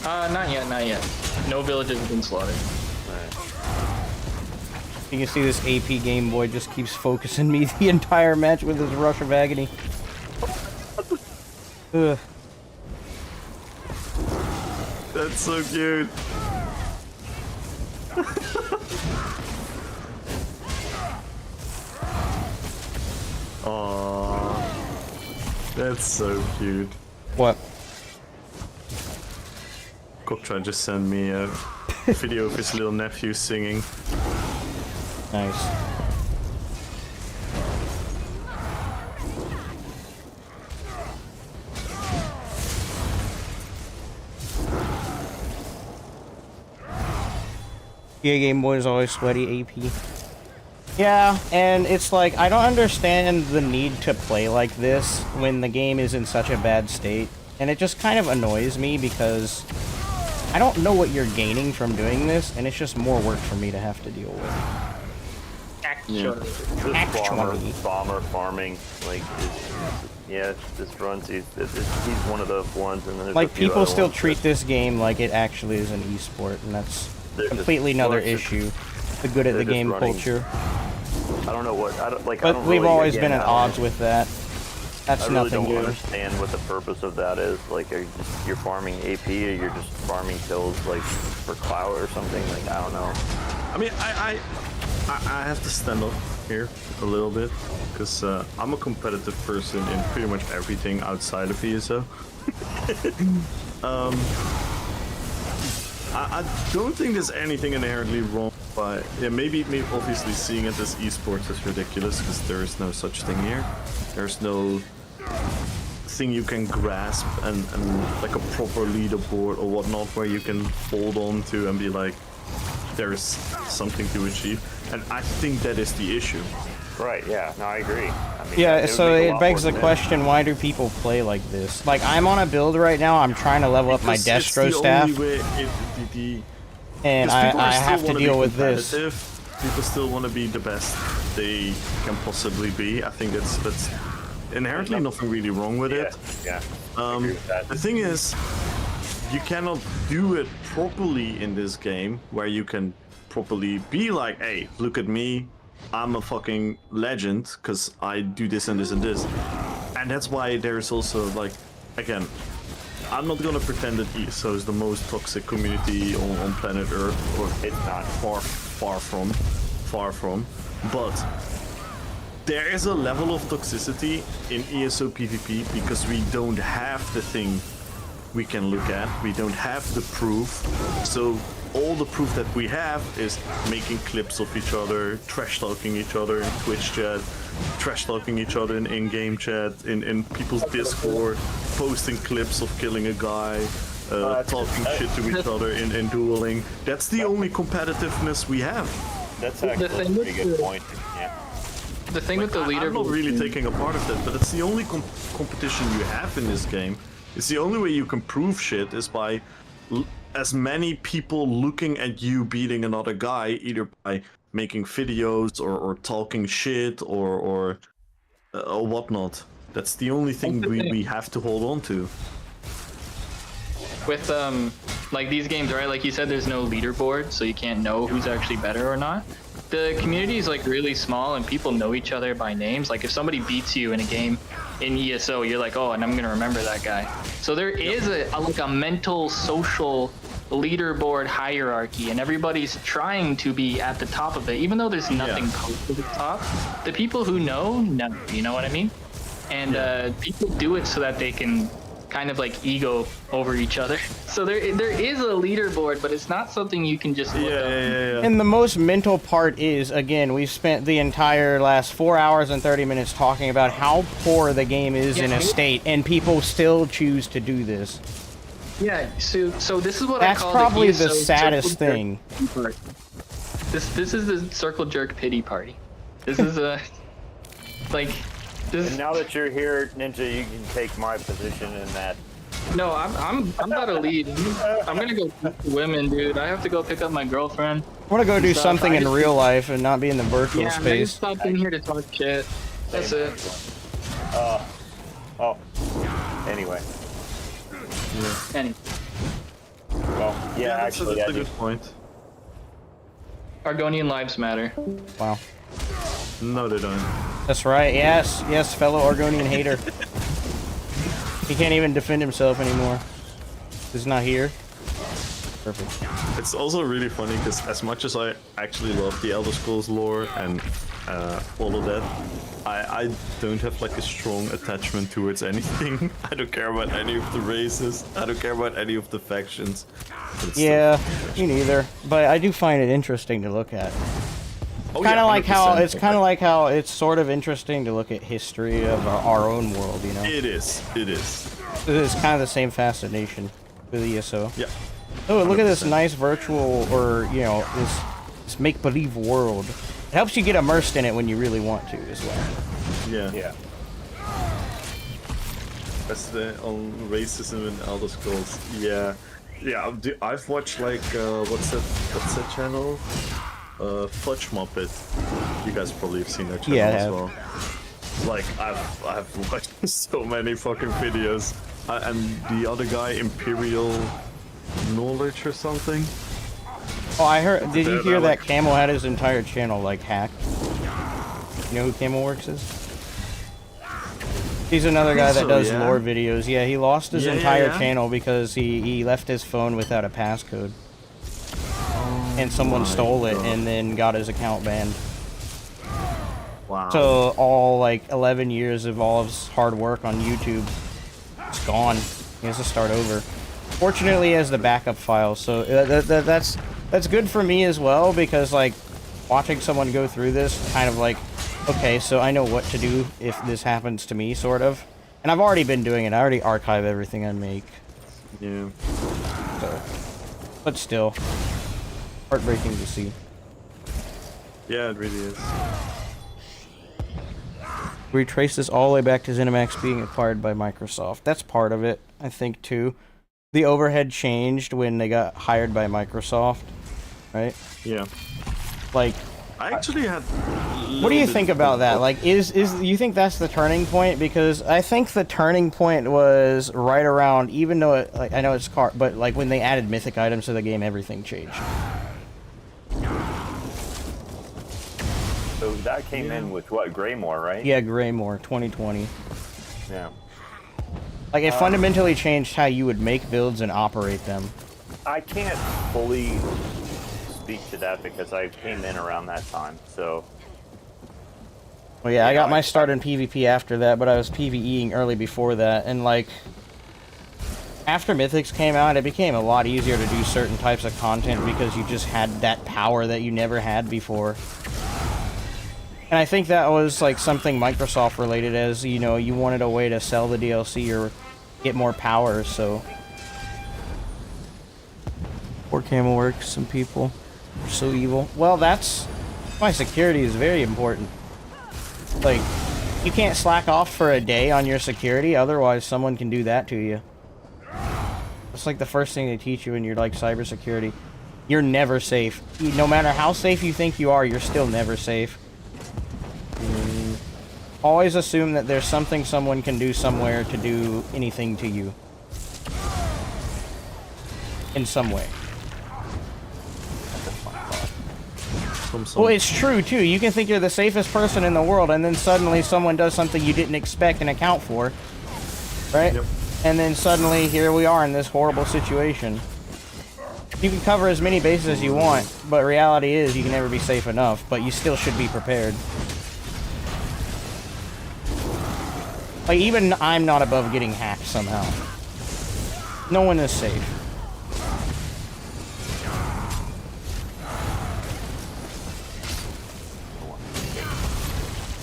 Not yet, not yet. No villages have been slaughtered. You can see this AP Game Boy just keeps focusing me the entire match with his rush of agony. Ugh. That's so cute. Aww. That's so cute. What? 𝙁𝙧𝙚 just sent me a video of his little nephew singing. Nice. Yeah, Game Boy is always sweaty AP. Yeah, and it's like, I don't understand the need to play like this when the game is in such a bad state. And it just kind of annoys me because I don't know what you're gaining from doing this, and it's just more work for me to have to deal with. Actually. This bomber farming, like, yeah, this runs. He's one of the ones, and then there's Like, a few people other still ones treat that- this game like it actually is an esport, and that's they're just- completely another well, it's just- issue. The good at the they're just game running- culture. I don't know what I don't like. I But don't we've really, always again, been at I don't- odds with that. That's I really nothing don't good. understand what the purpose of that is. Like, are you just you're farming AP, or you're just farming kills like for clout or something? Like, I don't know. I mean, I have to stand up here a little bit because I'm a competitive person in pretty much everything outside of ESO. I don't think there's anything inherently wrong by maybe obviously seeing it as esports is ridiculous because there is no such thing here. There's no thing you can grasp and like a proper leaderboard or whatnot where you can hold on to and be like, there's something to achieve. And I think that is the issue. Right? Yeah. No, I agree. I mean, Yeah, would so make a it lot begs more the sense. question, why do people play like this? Like, I'm on a build right now, I'm trying to level up my Because it's Destro the staff, only way and because people I still have to wanna be deal with this. competitive. People still want to be the best they can possibly be. I think that's inherently nothing really wrong with it. Yeah. I agree with that. The thing is, you cannot do it properly in this game where you can properly be like, hey, look at me, I'm a fucking legend because I do this and this and this. And that's why there's also like, again, I'm not gonna pretend that ESO is the most toxic community on planet Earth, or It's not. far from, but there is a level of toxicity in ESO PvP because we don't have the thing we can look at, we don't have the proof, so all the proof that we have is making clips of each other, trash talking each other in Twitch chat, trash talking each other in in-game chat, in people's Discord, posting clips of killing a guy, talking shit to each other in dueling. That's the only competitiveness we have. That's The actually a thing with pretty good the- point. Yeah. The thing with the I'm not leaderboard. really taking a part of that, but it's the only competition you have in this game. It's the only way you can prove shit is by as many people looking at you beating another guy, either by making videos or talking shit or whatnot. That's the only thing we have to hold on to. With like these games, right? Like you said, there's no leaderboard, so you can't know who's actually better or not. The community is like really small, and people know each other by names. Like if somebody beats you in a game in ESO, you're like, oh, and I'm gonna remember that guy. So there is like a mental, social leaderboard hierarchy, and everybody's trying to be at the top of it, even though there's nothing posted at the top. The people who know, you know what I mean? And people do it so that they can kind of like ego over each other. So there is a leaderboard, but it's not something you can just look up. And the most mental part is, again, we've spent the entire last 4 hours and 30 minutes talking about how poor the game is in a state, and people still choose to do this. Yeah, so this is what That's I call probably the ESO the saddest circle thing. jerk This is the circle jerk pity party. This is a like this. And now that you're here, Ninja, you can take my position in that. No, I'm about to lead. I'm gonna go talk to women, dude. I have to go pick up my girlfriend. I want to go do something in real life and not be in the virtual Yeah, I space. stopped in here to talk shit. That's it. Anyway. Anyway, Well, yeah, actually, that's I a do. good point. Argonian lives matter. Wow. No, they don't. That's right. Yes, yes, fellow Argonian hater. He can't even defend himself anymore. He's not here. Perfect. It's also really funny because as much as I actually love the Elder Scrolls lore and all of that, I don't have like a strong attachment towards anything. I don't care about any of the races. I don't care about any of the factions. Yeah, me neither. But I do find it interesting to look at. Oh, Kind of yeah, like how 100%. it's kind of like how it's sort of interesting to look at history of our own world. You know, It is. It is. it's kind of the same fascination with ESO. Yeah. Oh, look at this 100%. nice virtual, or you know, this make-believe world. It helps you get immersed in it when you really want to, as well. Yeah. Yeah. That's the on racism in Elder Scrolls. Yeah. Yeah. I've watched like what's that channel? Fudge Muppet. You guys probably have seen that channel Yeah, I as have. well. Like I've watched so many fucking videos. And the other guy, Imperial Knowledge or something. Oh, I heard. Did you That I hear that like. Camel had his entire channel like hacked? You know who Camelworks is? He's another guy that so, does yeah. lore videos. Yeah, he lost his Yeah, entire yeah. channel because he left his phone without a passcode. And someone my stole it God. and then got his account banned. Wow. So all like 11 years of all of his hard work on YouTube, it's gone. He has to start over. Fortunately, he has the backup files, so that's good for me as well, because like watching someone go through this, kind of like, okay, so I know what to do if this happens to me, sort of. And I've already been doing it. I already archive everything I make. Yeah. So, but still, heartbreaking to see. Yeah, it really is. We trace this all the way back to ZeniMax being acquired by Microsoft. That's part of it, I think, too. The overhead changed when they got hired by Microsoft, right? Yeah. Like, I actually had. what do you think about that? Like, is you think that's the turning point? Because I think the turning point was right around, even though it, like, I know it's but like when they added mythic items to the game, everything changed. So that came in with what, Greymore, right? Yeah, Greymore 2020. Yeah. Like, it fundamentally changed how you would make builds and operate them. I can't fully speak to that because I came in around that time, so. Well, yeah, I got my start in PvP after that, but I was PvEing early before that, and like, after Mythics came out, it became a lot easier to do certain types of content because you just had that power that you never had before. And I think that was like something Microsoft related, as you know, you wanted a way to sell the DLC or get more power, so. Poor Camelworks, some people are so evil. Well, that's why security is very important. Like, you can't slack off for a day on your security, otherwise someone can do that to you. It's like the first thing they teach you when you're like cybersecurity. You're never safe. No matter how safe you think you are, you're still never safe. Always assume that there's something someone can do somewhere to do anything to you. In some way. Well, it's true, too. You can think you're the safest person in the world, and then suddenly someone does something you didn't expect and account for. Right? Yep. And then suddenly, here we are in this horrible situation. You can cover as many bases as you want, but reality is you can never be safe enough, but you still should be prepared. Like, even I'm not above getting hacked somehow. No one is safe.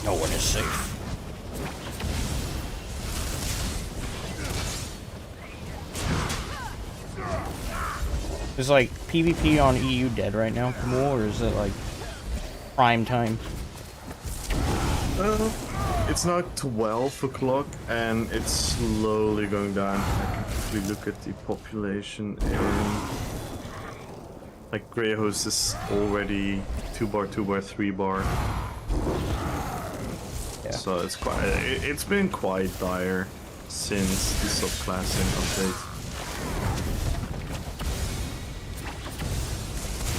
No one is safe. Is like PvP on EU dead right now, Kamul, or is it like prime time? It's now 12 o'clock and it's slowly going down. I can quickly look at the population in... Like Greyhost is already 2-bar, 2-bar, 3-bar. Yeah. So it's quite... It's been quite dire since the subclassing update.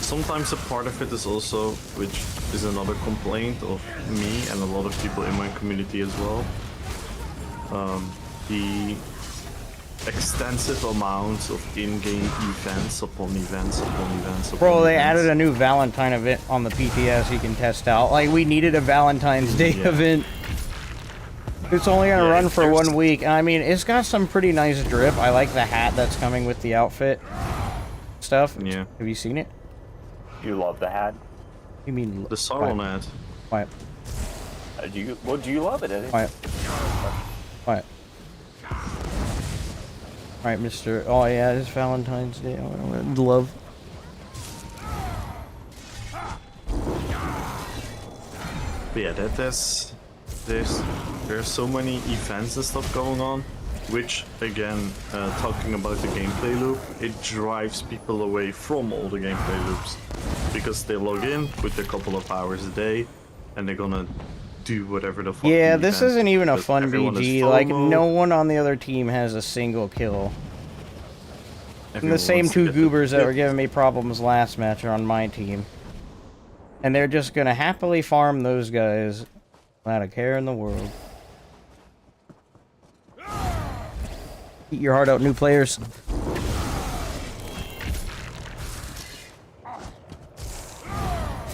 Sometimes a part of it is also, which is another complaint of me and a lot of people in my community as well, the extensive amounts of in-game events upon events upon events upon Bro, they events. added a new Valentine event on the PTS you can test out. Like, we needed a Valentine's Day event. It's only gonna run for 1 week. I mean, it's got some pretty nice drip. I like the hat that's coming with the outfit stuff. Yeah. Have you seen it? You love the hat? You mean The Sauron ad. Quiet. Do you love it? Quiet. Quiet. Alright, Mr. Oh yeah, it's Valentine's Day. Love. But yeah, there's so many events and stuff going on, which again, talking about the gameplay loop, it drives people away from all the gameplay loops, because they log in with a couple of hours a day, and they're gonna do whatever the fuck. Yeah, this isn't even a fun everyone is BG. Like, FOMO. no one on the other team has a single kill. And Everyone the same wants to two get the goobers that tip. were giving me problems last match are on my team. And they're just gonna happily farm those guys without a care in the world. Eat your heart out, new players.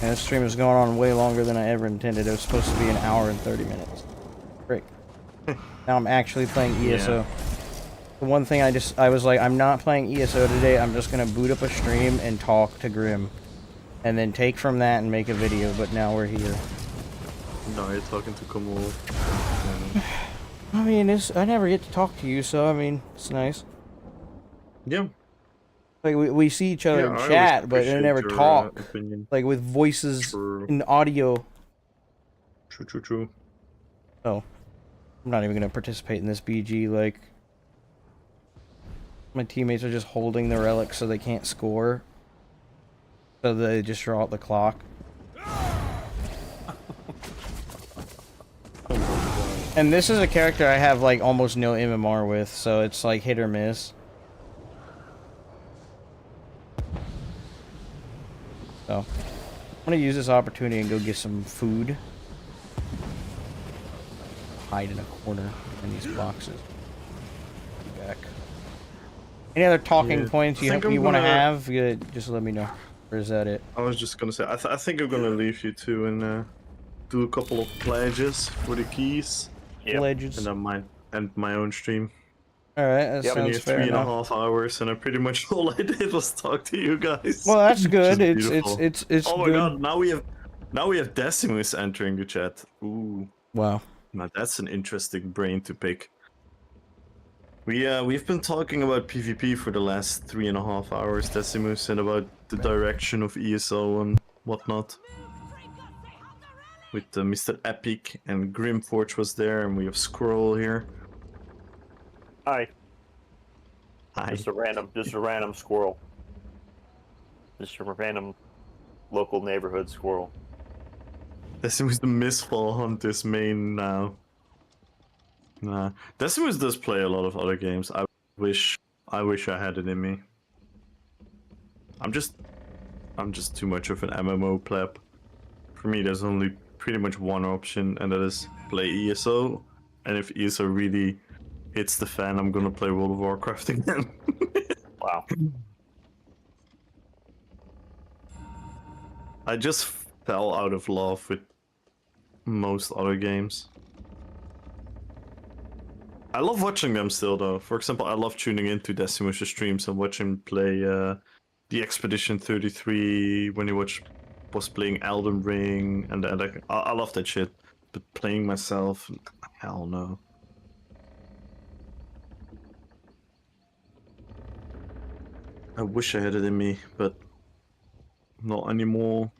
And this stream is going on way longer than I ever intended. It was supposed to be an hour and 30 minutes. Frick. Now I'm actually playing ESO. Yeah. The one thing I was like, I'm not playing ESO today. I'm just gonna boot up a stream and talk to Grim. And then take from that and make a video, but now we're here. No, you're talking to Kamul. I mean, I never get to talk to you, so I mean, it's nice. Yeah. Like, we see each other Yeah, in I always chat, but we appreciate never your, talk. opinion. Like, with voices True. and audio. True. Oh. I'm not even gonna participate in this BG, like... My teammates are just holding the relics so they can't score. So they just draw out the clock. And this is a character I have, like, almost no MMR with, so it's, like, hit or miss. So, I'm gonna use this opportunity and go get some food. Hide in a corner in these boxes. Be back. Any other talking points you want to have? Just let me know. Or is that it? I was just gonna say, I think I'm gonna leave you two and do a couple of pledges for the keys. Yep. Legends. And then my own stream. Alright, that Been here sounds fair enough. 3.5 hours, and I pretty much all I did was talk to you guys. Well, that's Which good. is It's beautiful. Oh my good. god! Now we have Decimus entering the chat. Ooh, Wow. now that's an interesting brain to pick. We've been talking about PvP for the last 3.5 hours, Decimus, and about the direction of ESO and whatnot. With Mr. Epic and Grimforge was there, and we have Squirrel here. Hi. Just a random squirrel. Just a random local neighborhood squirrel. Decimus the Misfall Hunters main now. Nah. Decimus does play a lot of other games. I wish I had it in me. I'm just too much of an MMO pleb. For me, there's only pretty much one option, and that is play ESO. And if ESO really hits the fan, I'm gonna play World of Warcraft again. Wow. I just fell out of love with most other games. I love watching them still, though. For example, I love tuning into Decimus' streams and watching him play the Expedition 33 when he was playing Elden Ring, and I love that shit. But playing myself, hell no. I wish I had it in me, but not anymore.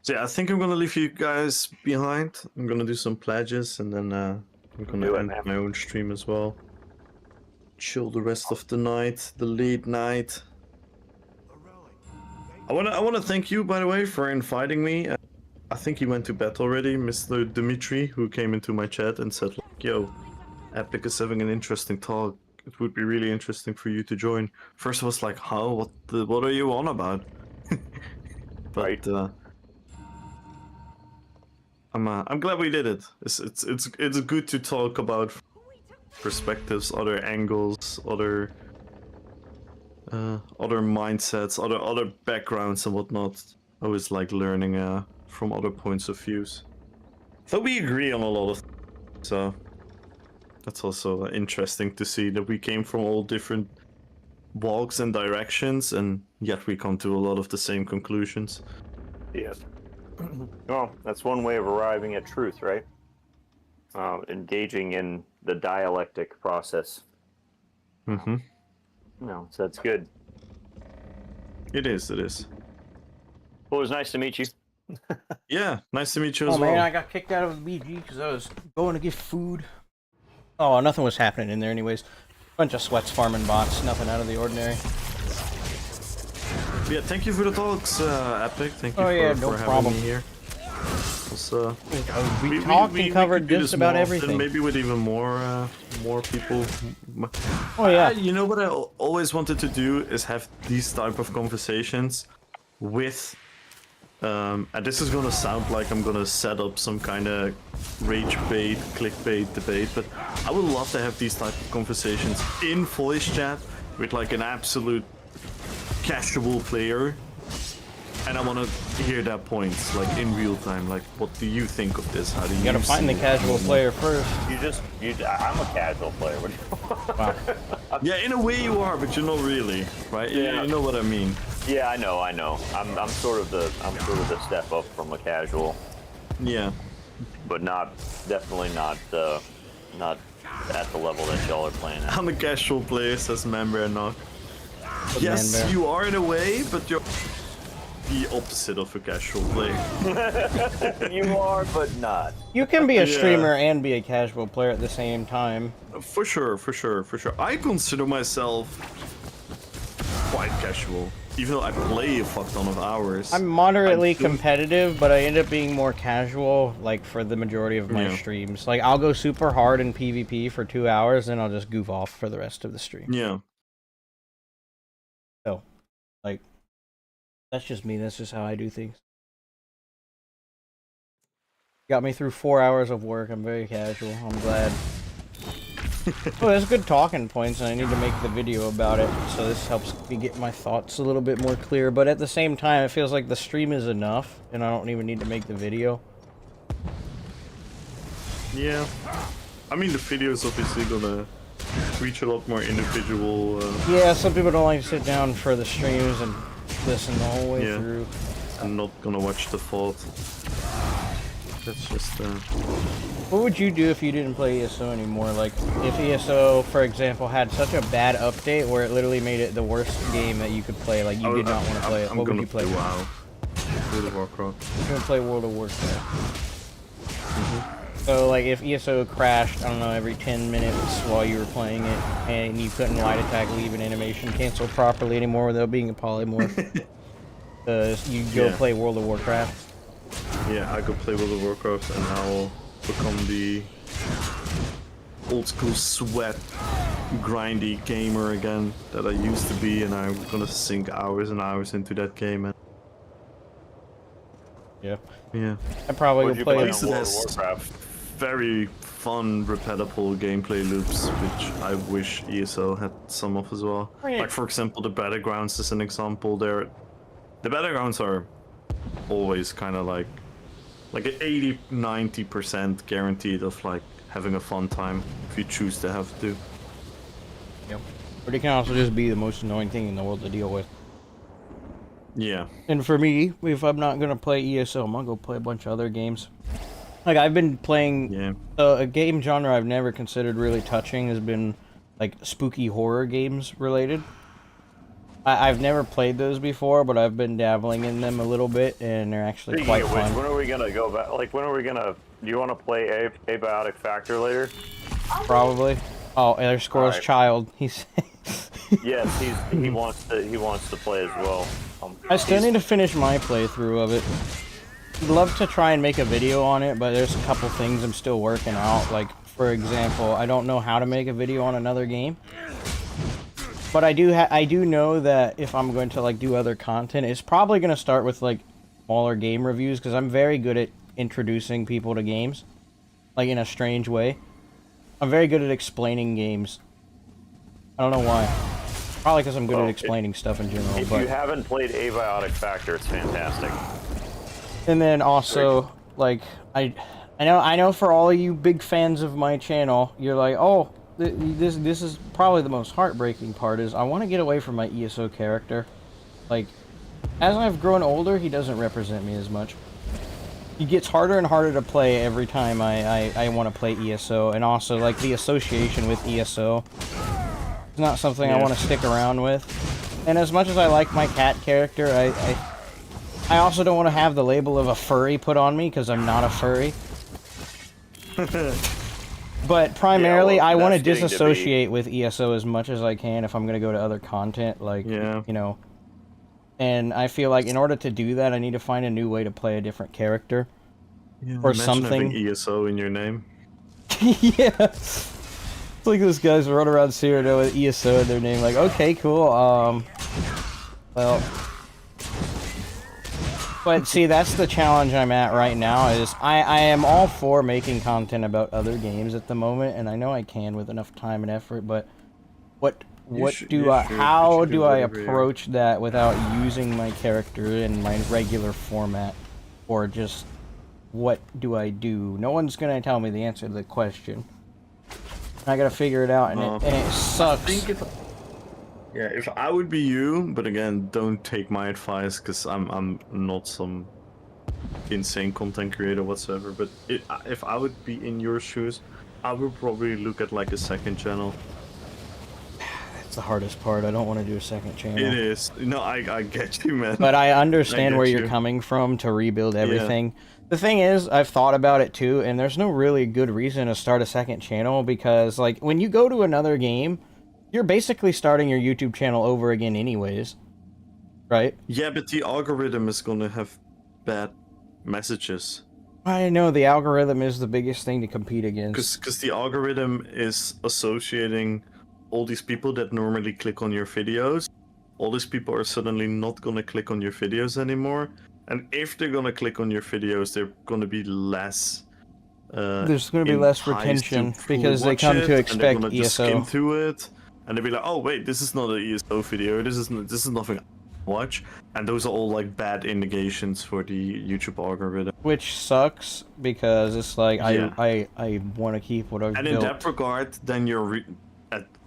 So yeah, I think I'm gonna leave you guys behind. I'm gonna do some pledges, and then I'm gonna end my own stream as well. Chill the rest of the night, the late night. I wanna thank you, by the way, for inviting me. I think he went to bed already, Mr. Dimitri, who came into my chat and said, like, "Yo, Epic is having an interesting talk. It would be really interesting for you to join." First I was like, "How? What are you on about?" But I'm glad we did it. It's good to talk about perspectives, other angles, other mindsets, other backgrounds and whatnot. I always like learning from other points of views. So we agree on a lot of things, so that's also interesting to see that we came from all different walks and directions, and yet we come to a lot of the same conclusions. Yes. Well, that's one way of arriving at truth, right? Engaging in the dialectic process. Mm-hmm. No, so that's good. It is. Well, it was nice to meet you. Yeah, nice to meet you as Oh well. man, I got kicked out of the BG because I was going to get food. Oh, nothing was happening in there anyways. Bunch of sweats farming bots, nothing out of the ordinary. Yeah, thank you for the talks, Epic. Thank you for having me here. We talked and covered just about everything. Maybe with even more people. Oh yeah. You know what I always wanted to do is have these type of conversations with. And this is gonna sound like I'm gonna set up some kind of rage bait, clickbait debate, but I would love to have these type of conversations in voice chat with like an absolute casual player, and I want to hear their points like in real time. Like, what do you think of this? How do you gotta find the casual player first. I'm a casual player. Wow. Yeah, in a way you are, but you're not really, right? Yeah. You know what I mean. Yeah, I know. I'm sort of the step up from a casual. Yeah. But definitely not at the level that y'all are playing at. I'm a casual player, says Manbear Knock. But Yes, Manbear. you are in a way, but you're the opposite of a casual player. You are, but not. You can be a streamer and be a casual player at the same time. For sure. I consider myself quite casual, even though I play a fuck ton of hours. I'm moderately competitive, but I end up being more casual, like, for the majority of my streams. Like, I'll go super hard in PvP for 2 hours, then I'll just goof off for the rest of the stream. Yeah. So, like, that's just me. That's just how I do things. Got me through 4 hours of work. I'm very casual. I'm glad. Well, there's good talking points, and I need to make the video about it, so this helps me get my thoughts a little bit more clear. But at the same time, it feels like the stream is enough, and I don't even need to make the video. Yeah. I mean, the video is obviously gonna reach a lot more individual... Yeah, some people don't like to sit down for the streams and listen the whole way through. I'm not gonna watch the fault. That's just What would you do if you didn't play ESO anymore? Like, if ESO, for example, had such a bad update where it literally made it the worst game that you could play, like you did not want to play it, what would you play? WoW. World of Warcraft. You're gonna play World of Warcraft. So, like, if ESO crashed, I don't know, every 10 minutes while you were playing it, and you couldn't light attack, leave an animation, cancel properly anymore without being a polymorph, you go play World of Warcraft. Yeah, I could play World of Warcraft and I'll become the old school sweat grindy gamer again that I used to be, and I'm gonna sink hours and hours into that game. And yeah, I probably would play World it. of Warcraft? Very fun, repetitive gameplay loops, which I wish ESO had some of as well. Like, for example, the Battlegrounds is an example there. The Battlegrounds are always kind of like an 80-90% guaranteed of like having a fun time if you choose to have to. Yep. But it can also just be the most annoying thing in the world to deal with. Yeah. And for me, if I'm not gonna play ESO, I'm gonna go play a bunch of other games. Like, I've been playing a game genre I've never considered really touching has been like spooky horror games related. I've never played those before, but I've been dabbling in them a little bit, and they're actually quite fun. When are we gonna go back? Like, when are we gonna? Do you want to play @𝙁𝙬𝙁𝙬 later? Probably. Oh, there's Squirrel's child. He's. Yes, he wants to play as well. I still need to finish my playthrough of it. I'd love to try and make a video on it, but there's a couple things I'm still working out. Like, for example, I don't know how to make a video on another game. But I do know that if I'm going to like do other content, it's probably going to start with like smaller game reviews, because I'm very good at introducing people to games, like in a strange way. I'm very good at explaining games. I don't know why. Probably because I'm good at explaining stuff in general. If you haven't played 𝙁𝙬𝙁𝙬, it's fantastic. And then also, like, I know for all of you big fans of my channel, you're like, oh, this is probably the most heartbreaking part, is I want to get away from my ESO character. Like, as I've grown older, he doesn't represent me as much. He gets harder and harder to play every time I want to play ESO, and also, like, the association with ESO is not something I want to stick around with. And as much as I like my cat character, I also don't want to have the label of a furry put on me, because I'm not a furry. But primarily, I want to disassociate with ESO as much as I can if I'm going to go to other content, like, you know. And I feel like in order to do that, I need to find a new way to play a different character. Or something. Having ESO in your name. Yeah. It's like those guys run around Cyrodiil with ESO in their name, like, okay, cool, well... But see, that's the challenge I'm at right now, is I am all for making content about other games at the moment, and I know I can with enough time and effort, but how do I approach that without using my character in my regular format? Or just, what do I do? No one's gonna tell me the answer to the question. I gotta figure it out, and it sucks. I think if I would be you, but again, don't take my advice, because I'm not some insane content creator whatsoever, but if I would be in your shoes, I would probably look at like a second channel. That's the hardest part. I don't want to do a second channel. It is. No, I get you, man. But I understand where you're coming from to rebuild everything. Yeah. The thing is, I've thought about it too, and there's no really good reason to start a second channel, because like when you go to another game, you're basically starting your YouTube channel over again anyways, right? Yeah, but the algorithm is gonna have bad messages. I know, the algorithm is the biggest thing to compete against. Because the algorithm is associating all these people that normally click on your videos. All these people are suddenly not gonna click on your videos anymore. And if they're gonna click on your videos, they're gonna be less... there's gonna be less retention, because they come to expect ESO. Just skim through it. And they'll be like, oh wait, this is not an ESO video, this is nothing I watch. And those are all like bad indications for the YouTube algorithm. Which sucks, because it's like, I want to keep what I've built. And in that regard, then you're,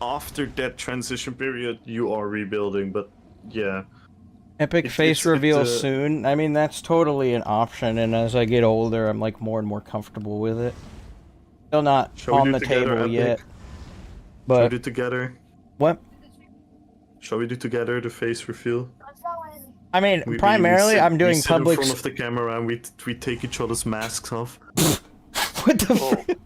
after that transition period, you are rebuilding, but yeah. Epic face reveal soon. I mean, that's totally an option, and as I get older, I'm like more and more comfortable with it. Still not on the table yet. But shall we do together? What? Shall we do together the face reveal? I mean, primarily I'm doing public. We sit in front of the camera and we take each other's masks off. What the?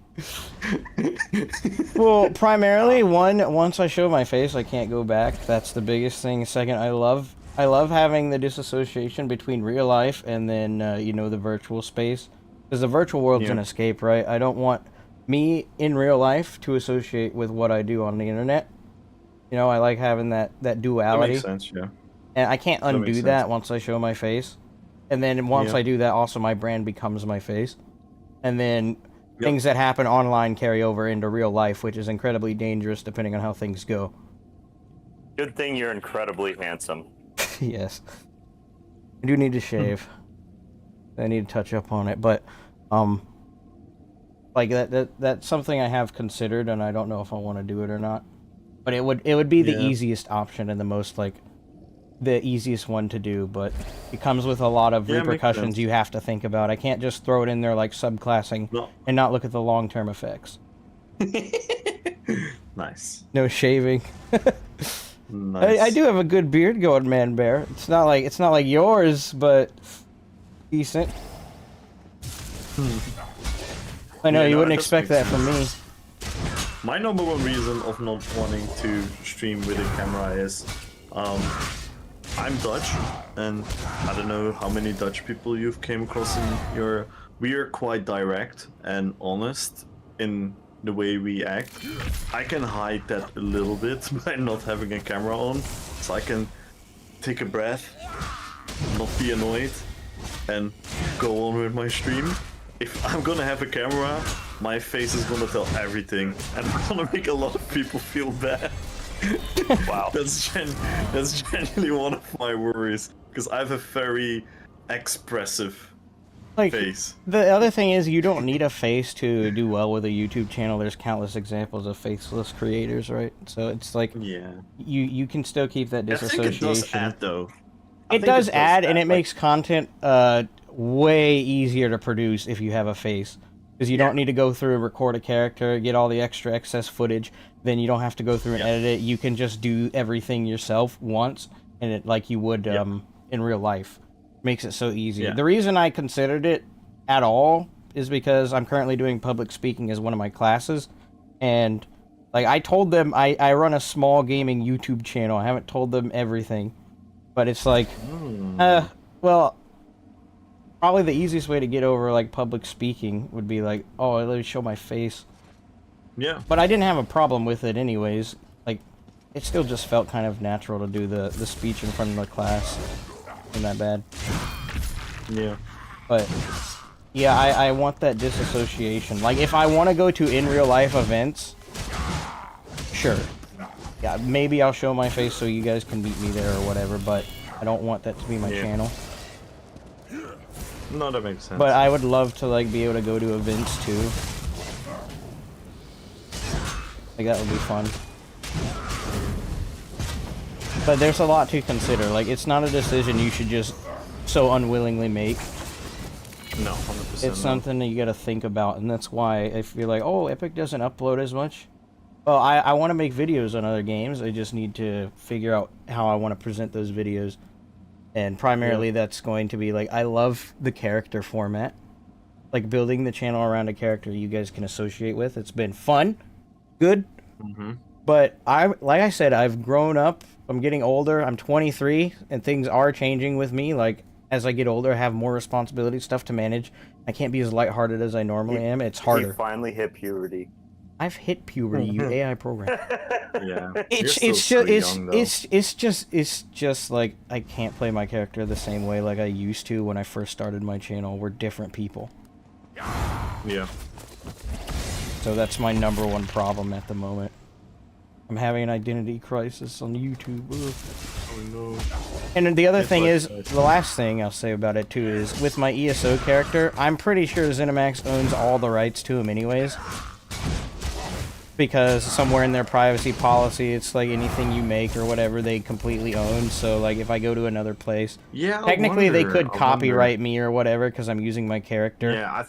Well, primarily once I show my face, I can't go back. That's the biggest thing. Second, I love having the disassociation between real life and then you know, the virtual space, because the virtual world's an escape, right? I don't want me in real life to associate with what I do on the internet. You know, I like having that duality. That makes sense, yeah. And I can't undo that once I show my face. And then once I do that, also my brand becomes my face. And then things that happen online carry over into real life, which is incredibly dangerous depending on how things go. Good thing you're incredibly handsome. Yes. I do need to shave. I need to touch up on it, but like that's something I have considered, and I don't know if I want to do it or not. But it would be the easiest option and the most the easiest one to do, but it comes with a lot of repercussions you have to think about. I can't just throw it in there like subclassing and not look at the long-term effects. Nice. No shaving. Nice. I do have a good beard going, man bear. It's not like yours, but decent. I know you wouldn't expect that from me. My number one reason of not wanting to stream with a camera is I'm Dutch, and I don't know how many Dutch people you've came across in your... We are quite direct and honest in the way we act. I can hide that a little bit by not having a camera on, so I can take a breath, not be annoyed, and go on with my stream. If I'm gonna have a camera, my face is gonna tell everything, and I'm gonna make a lot of people feel bad. Wow. That's genuinely one of my worries, because I have a very expressive face. The other thing is, you don't need a face to do well with a YouTube channel. There's countless examples of faceless creators, right? So it's like, you can still keep that disassociation. I think it does add, though. It does add, and it makes content way easier to produce if you have a face. Because you don't need to go through and record a character, get all the extra excess footage, then you don't have to go through and edit it. You can just do everything yourself once, and it like you would in real life. Makes it so easy. The reason I considered it at all is because I'm currently doing public speaking as one of my classes, and like I told them I run a small gaming YouTube channel. I haven't told them everything, but it's like, well, probably the easiest way to get over like public speaking would be like, oh, let me show my face. Yeah. But I didn't have a problem with it anyways. Like, it still just felt kind of natural to do the speech in front of the class. Wasn't that bad. Yeah. But yeah, I want that disassociation. Like, if I want to go to in real life events, sure. Yeah, maybe I'll show my face so you guys can meet me there or whatever, but I don't want that to be my channel. No, that makes sense. But I would love to like be able to go to events too. Like, that would be fun. But there's a lot to consider. Like, it's not a decision you should just so unwillingly make. No, 100%. It's something that you gotta think about, and that's why if you're like, oh, Epic doesn't upload as much. Well, I want to make videos on other games. I just need to figure out how I want to present those videos. And primarily that's going to be like, I love the character format. Like, building the channel around a character you guys can associate with. It's been fun. Good. But like I said, I've grown up. I'm getting older. I'm 23, and things are changing with me. Like, as I get older, I have more responsibility, stuff to manage. I can't be as lighthearted as I normally am. It's harder. You finally hit puberty. I've hit puberty, you AI program. Yeah. It's just like, I can't play my character the same way like I used to when I first started my channel. We're different people. Yeah. So that's my number one problem at the moment. I'm having an identity crisis on YouTube. Ugh. Oh no. And then the other thing is, the last thing I'll say about it too is, with my ESO character, I'm pretty sure ZeniMax owns all the rights to him anyways. because somewhere in their privacy policy, it's like anything you make or whatever they completely own. So like if I go to another place, Yeah, technically they could I copyright me or whatever because I'm using my character. Yeah,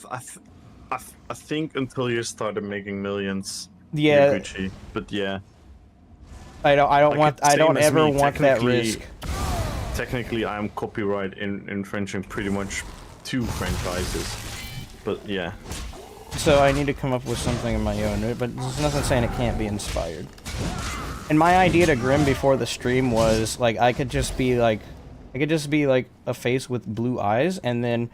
I think until you started making millions, Yeah. you're Gucci. But yeah, I don't like, want. I don't same as ever me, want that risk. Technically, I'm copyright infringing pretty much 2 franchises. But yeah. So I need to come up with something of my own, but there's nothing saying it can't be inspired. And my idea to Grim before the stream was like I could just be like a face with blue eyes, and then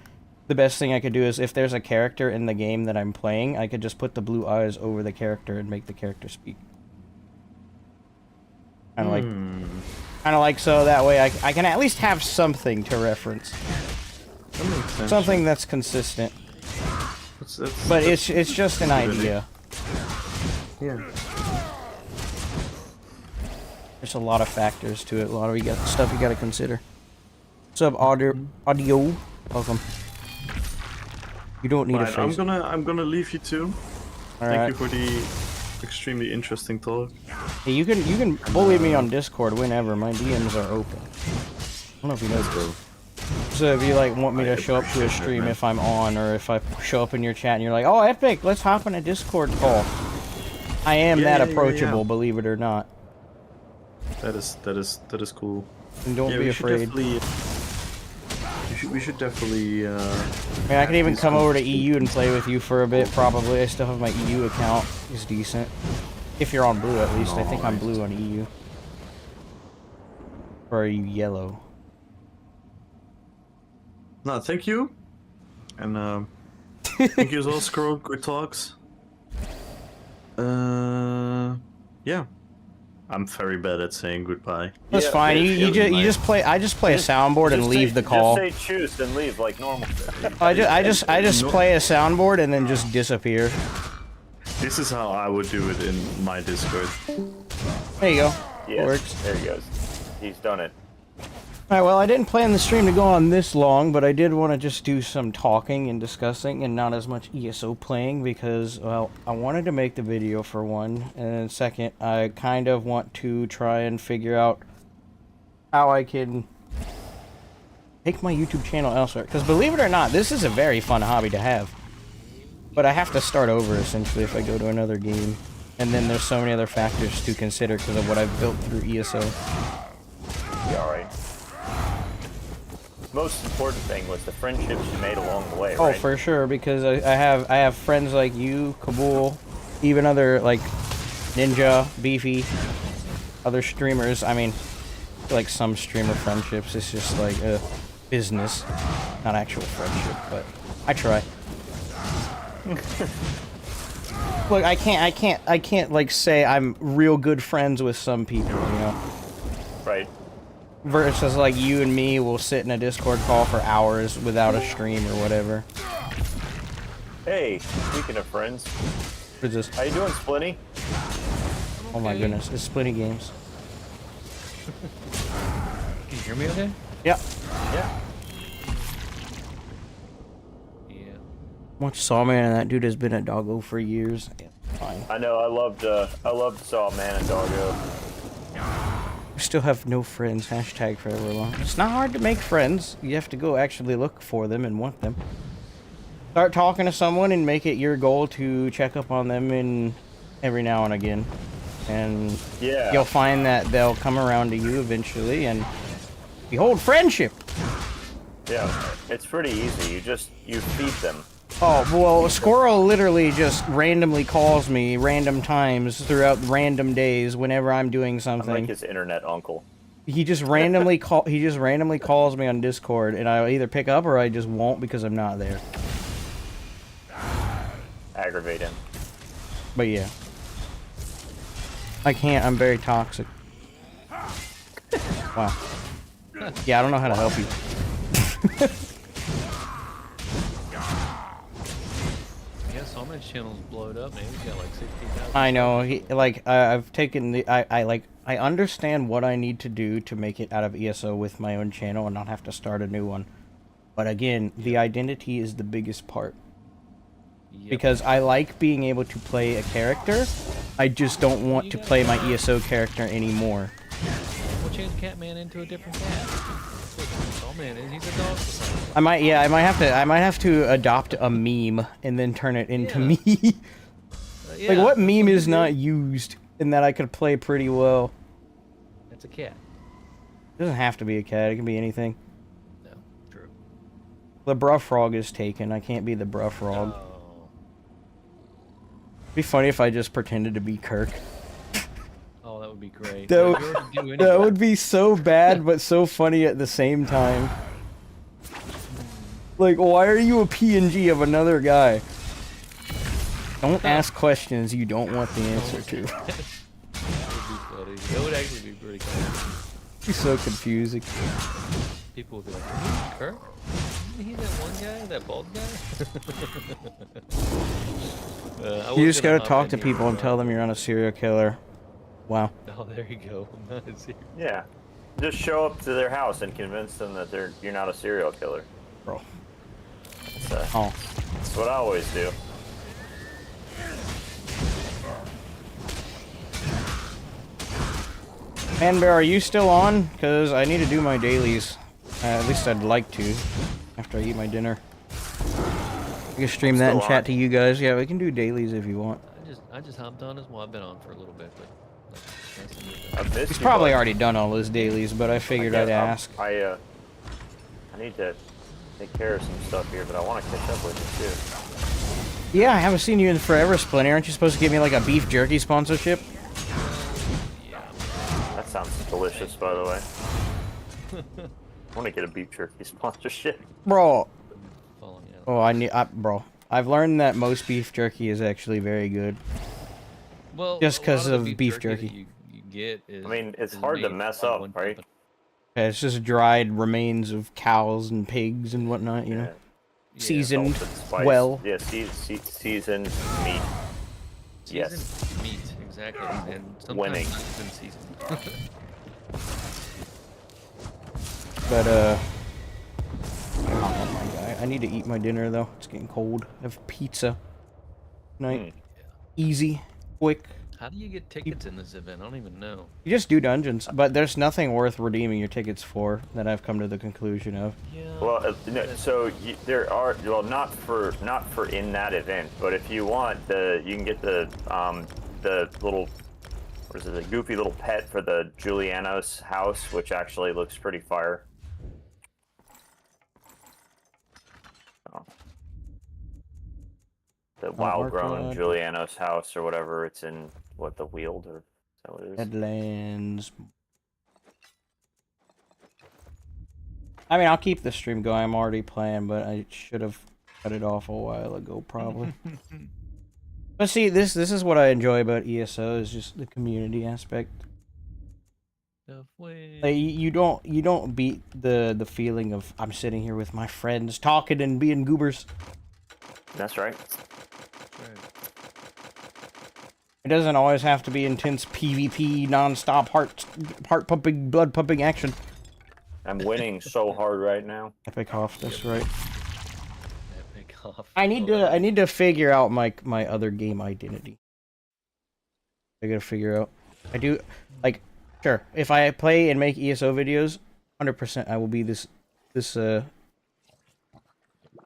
the best thing I could do is if there's a character in the game that I'm playing, I could just put the blue eyes over the character and make the character speak. Kind of like so that way I can at least have something to reference. That makes sense. Something that's consistent. That's But it's just an idea. Yeah. There's a lot of factors to it. A lot of stuff you got to consider. What's up, audio? Welcome. You don't need a Right, face. I'm gonna leave you too. Thank you for the extremely interesting talk. Hey, you can bully me on Discord whenever. My DMs are open. I don't know if you know that. So if you like want me to show up to a stream if I'm on, or if I show up in your chat and you're like, oh, epic, let's hop on a Discord call. I am that approachable, believe it or not. That is cool. And don't be afraid. We should definitely. I mean, I could even come over to EU and play with you for a bit. Probably, I still have my EU account. It's decent. If you're on blue, at least. I think I'm blue on EU. Or are you yellow? No, thank you. And thank you as well, Scroll. Good talks. Yeah. I'm very bad at saying goodbye. That's fine. You just play. I just play a soundboard and leave the call. Just say choose and leave like normal. I just play a soundboard and then just disappear. This is how I would do it in my Discord. There you go. Yes, Works. there he goes. He's done it. Alright, well, I didn't plan the stream to go on this long, but I did want to just do some talking and discussing and not as much ESO playing because, well, I wanted to make the video for one, and second, I kind of want to try and figure out how I can take my YouTube channel elsewhere. Because believe it or not, this is a very fun hobby to have. But I have to start over, essentially, if I go to another game. And then there's so many other factors to consider because of what I've built through ESO. Be alright. Most important thing was the friendships you made along the way, right? Oh, for sure, because I have friends like you, Kabul, even other like Ninja, Beefy, other streamers. I mean, like some streamer friendships, it's just like a business, not actual friendship, but I try. Look, I can't like say I'm real good friends with some people, you know. Right. Versus like you and me will sit in a Discord call for hours without a stream or whatever. Hey, speaking of friends, What is this? how you doing, Splinty? Oh my goodness, it's Splinty Games. Can you hear me okay? Yep. Yeah. Yeah. Watch Sawman, and that dude has been at Doggo for years. Yeah, fine. I know. I loved Saw Man and Doggo. We still have no friends. Hashtag forever long. It's not hard to make friends. You have to go actually look for them and want them. Start talking to someone and make it your goal to check up on them in every now and again. And Yeah. you'll find that they'll come around to you eventually and behold friendship. Yeah. It's pretty easy. You feed them. Oh, well, Squirrel literally just randomly calls me random times throughout random days whenever I'm doing I'm something. like his internet uncle. He just randomly calls me on Discord, and I'll either pick up or I just won't because I'm not there. Aggravate him. But yeah. I can't, I'm very toxic. Wow. Yeah, I don't know how to help you. Yeah, so many channels blowed up, man. He's got like 16,000. I know, I've taken the, I understand what I need to do to make it out of ESO with my own channel and not have to start a new one. But again, the identity is the biggest part. Yep. Because I like being able to play a character. I just don't want to play my ESO character anymore. We'll change Catman into a different cat. That's what Tallman is. He's a dog. I might have to adopt a meme and then turn it into Yeah. me. Yeah, Like, what that's meme you is do. not used and that I could play pretty well? That's a cat. It doesn't have to be a cat, it can be anything. No, true. The Bruh Frog is taken, I can't be the Bruh Frog. Oh. It'd be funny if I just pretended to be Kirk. Oh, that would be great. That Well, would- you already do That anyway. would be so bad, but so funny at the same time. Like, why are you a PNG of another guy? Don't ask questions you don't want the answer to. It'd That would be funny. That would actually be pretty cool. be so confusing. People would be like, "Who's Kirk? Isn't he that one guy? That bald guy?" I You was just gonna gotta hop talk in to here, people and tell them you're not a serial killer. Wow. Oh, there you go. I'm not a serial. Yeah. Just show up to their house and convince them that you're not a serial killer. Bro. That's what I always do. Manbear, are you still on? Because I need to do my dailies. At least I'd like to. After I eat my dinner. I can stream that and Still chat on. to you guys. Yeah, we can do dailies if you want. I just hopped on as well. I've been on for a little bit, but nice to meet you. I've missed He's you, probably bud. already done all his dailies, but I figured I'd ask. I need to take care of some stuff here, but I want to catch up with you too. Yeah, I haven't seen you in forever, Splinter. Aren't you supposed to give me like a beef jerky sponsorship? Yeah. That sounds delicious, by the way. I want to get a beef jerky sponsorship. Bro. Following you. Oh, bro. I've learned that most beef jerky is actually very good. Well, Just a 'cause lot of the beef that jerky. you get is. I mean, it's is hard to made mess by up, one right? company. Yeah, it's just dried remains of cows and pigs and whatnot, you know. Yeah. Yeah. Seasoned Salt and spice. well. Yeah, seasoned meat. Yes. Seasoned meat, exactly, and sometimes Winning. not even seasoned. But, oh my God. I need to eat my dinner, though. It's getting cold. I have pizza. Night. Easy. Quick. How do you get tickets in this event? I don't even know. You just do dungeons, but there's nothing worth redeeming your tickets for that I've come to the conclusion of. Yeah. Well, no, so there are not for in that event, but if you want you can get the little, what is it, the goofy little pet for the Julianos house, which actually looks pretty fire. Oh. The wild-grown Mark Julianos house or whatever. It's in what, the Weald, or is that what it is? Headlands. I mean, I'll keep the stream going. I'm already playing, but I should have cut it off a while ago, probably. But see, this is what I enjoy about ESO is just the community aspect. Like, you don't beat the feeling of I'm sitting here with my friends talking and being goobers. That's right. It doesn't always have to be intense PvP, non-stop heart pumping, blood pumping action. I'm winning so hard right now. Epic off, that's right. Epic off. I need to figure out my other game identity. I gotta figure out. I do like sure if I play and make ESO videos, 100% I will be this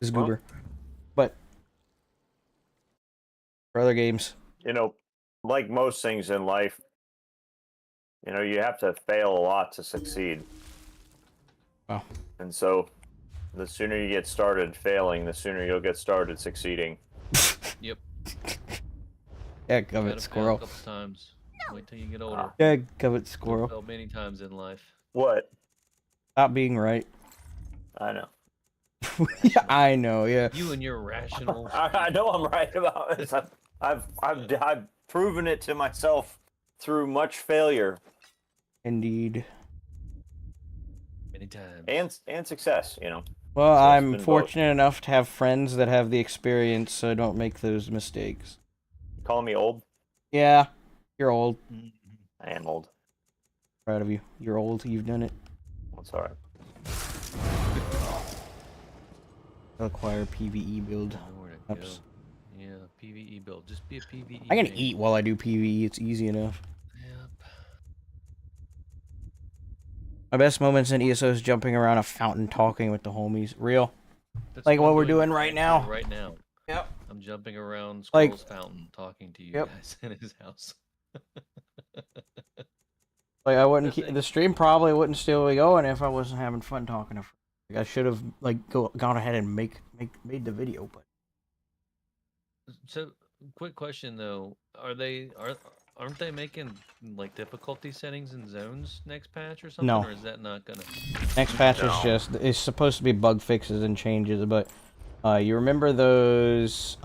goober. But for other games, You know, like most things in life, you know, you have to fail a lot to succeed. Wow. And so, the sooner you get started failing, the sooner you'll get started succeeding. Yep. yeah, Gotta covet fail squirrel. A couple times. Wait till you get older. Yeah, covet squirrel. Failed many times in life. What? Stop being right. I know. Yeah, I know. Yeah. You and your rational. I know I'm right about this. I've proven it to myself through much failure Indeed. Many times. and success. You know. Well, So it's I'm been both. fortunate enough to have friends that have the experience, so I don't make those mistakes. Calling me old? Yeah, you're old. I am old. Proud of you. You're old. You've done it. That's all right. Acquire PVE build. Nowhere to go. Ups. Yeah, PvE build. Just be a PvE. I can main. eat while I do PvE. It's easy enough. Yep. My best moments in ESO is jumping around a fountain talking with the homies. Real. That's Like what I'm we're doing right now. Right now. Yep. I'm jumping around Like- Squirrel's fountain talking to you Yep. guys in his house. Like I wouldn't The keep, thing- the stream probably wouldn't still be going if I wasn't having fun talking to friends. Like, I should have like gone ahead and made the video, but So, quick question though: aren't they making like difficulty settings and zones next patch or something? No. Or is that not gonna? next patch is No. just it's supposed to be bug fixes and changes. But you remember those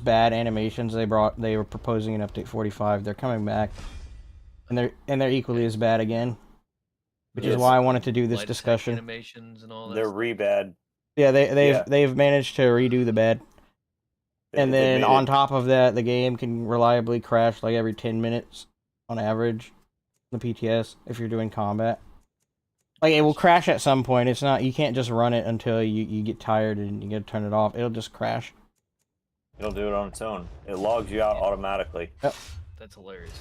bad animations they were proposing in update 45? They're coming back, and they're equally as bad again. Which is Yes. why I wanted to do this Light attack discussion. Animations and all that. They're stuff? re-bad. Yeah, Yeah. they've managed to redo the bad. And They then made on it- top of that, the game can reliably crash like every 10 minutes on average. The PTS if you're doing combat. Like it will crash at some point. It's not you can't just run it until you get tired and you gotta turn it off. It'll just crash. It'll do it on its own. It logs you out automatically. That's hilarious.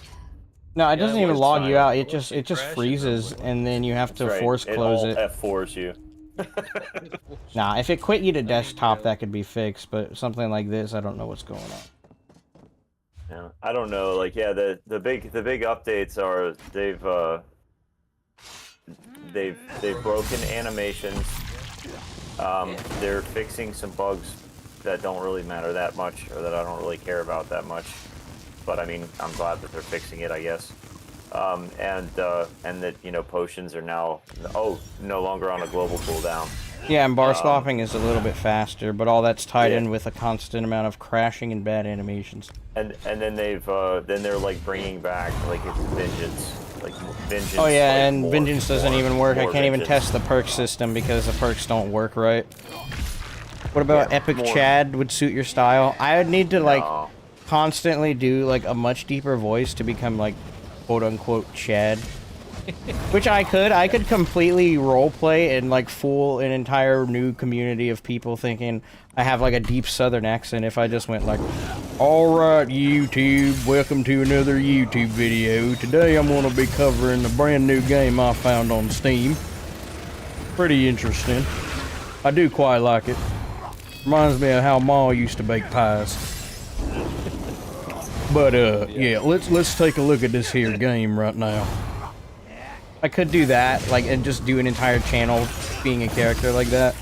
No, it Yeah, doesn't it even was log you fine. out. It Once just it crashes, freezes I'm and then you have to That's right. force close all it. F4s you. Nah, if it quit you to mean, desktop, yeah. that could be fixed. But something like this, I don't know what's going on. Yeah, I don't know. Like, yeah, the big updates are they've broken animations. They're fixing some bugs that don't really matter that much, or that I don't really care about that much. But I mean, I'm glad that they're fixing it, I guess. And that potions are now no longer on a global cooldown. Yeah, and bar swapping is a little bit faster, but all that's tied Yeah. in with a constant amount of crashing and bad animations. And then they're like bringing back like it's vengeance, like vengeance. Oh yeah, like, and more- vengeance doesn't more- even work. I more can't even vengeance. test the perk system because the perks don't work right. What about Yeah, Epic more- Chad would suit your style? I would need to like No. constantly do like a much deeper voice to become like quote unquote Chad. Which I could completely roleplay and like fool an entire new community of people thinking I have like a deep southern accent if I just went like, alright YouTube, welcome to another YouTube video. Today I'm going to be covering a brand new game I found on Steam. Pretty interesting. I do quite like it. Reminds me of how Ma used to bake pies. But yeah, let's take a look at this here game right now. I could do that, like, and just do an entire channel being a character like that.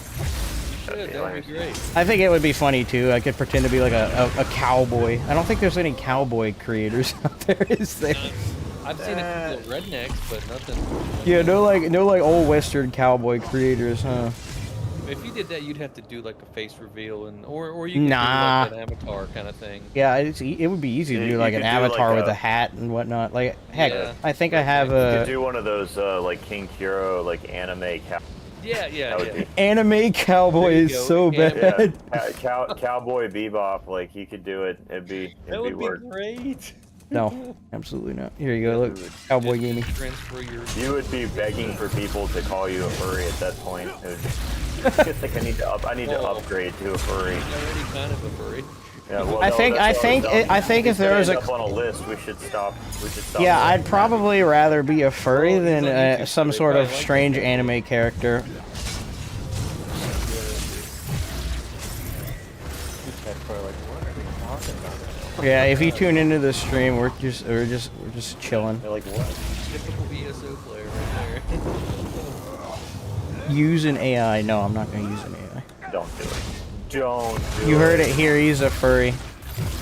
Good, that would be great. I think it would be funny too. I could pretend to be like a cowboy. I don't think there's any cowboy creators out there, is there? I've seen a couple of rednecks, but nothing. Yeah, no like old western cowboy creators, huh? If you did that, you'd have to do like a face reveal or you could Nah. do like an avatar kind of thing. Yeah, it would be easy to You do like an could do, avatar like, with a hat and whatnot. Like, heck, Yeah. I think I have You could a do one of those like King Kuro like anime cow. Yeah, yeah, That would yeah. be anime cowboy There you is go, so anime. bad. Cowboy Bebop. Like he could do it. It'd be That would be word. great. No, absolutely not. Here you go, look, Dude. cowboy Just gaming. Transfer your. You would be begging for people to call you a furry at that point. It would just like I need to Oh. upgrade to a furry. You're already kind of a furry. Yeah, well, I no, think- that's I what think- was dumb. I think if there was End a- up on a list, we should stop. Yeah, doing I'd that. probably rather be a furry Well, than he's on YouTube, so some they sort of probably like strange that. anime character. That's probably like, what are they talking about right now? Yeah, if you tune into the stream, we're just chilling. They're like, what? Typical ESO player right there. Use an AI. No, I'm not gonna use an AI. Don't do it. Don't do it. You heard it here. He's a furry.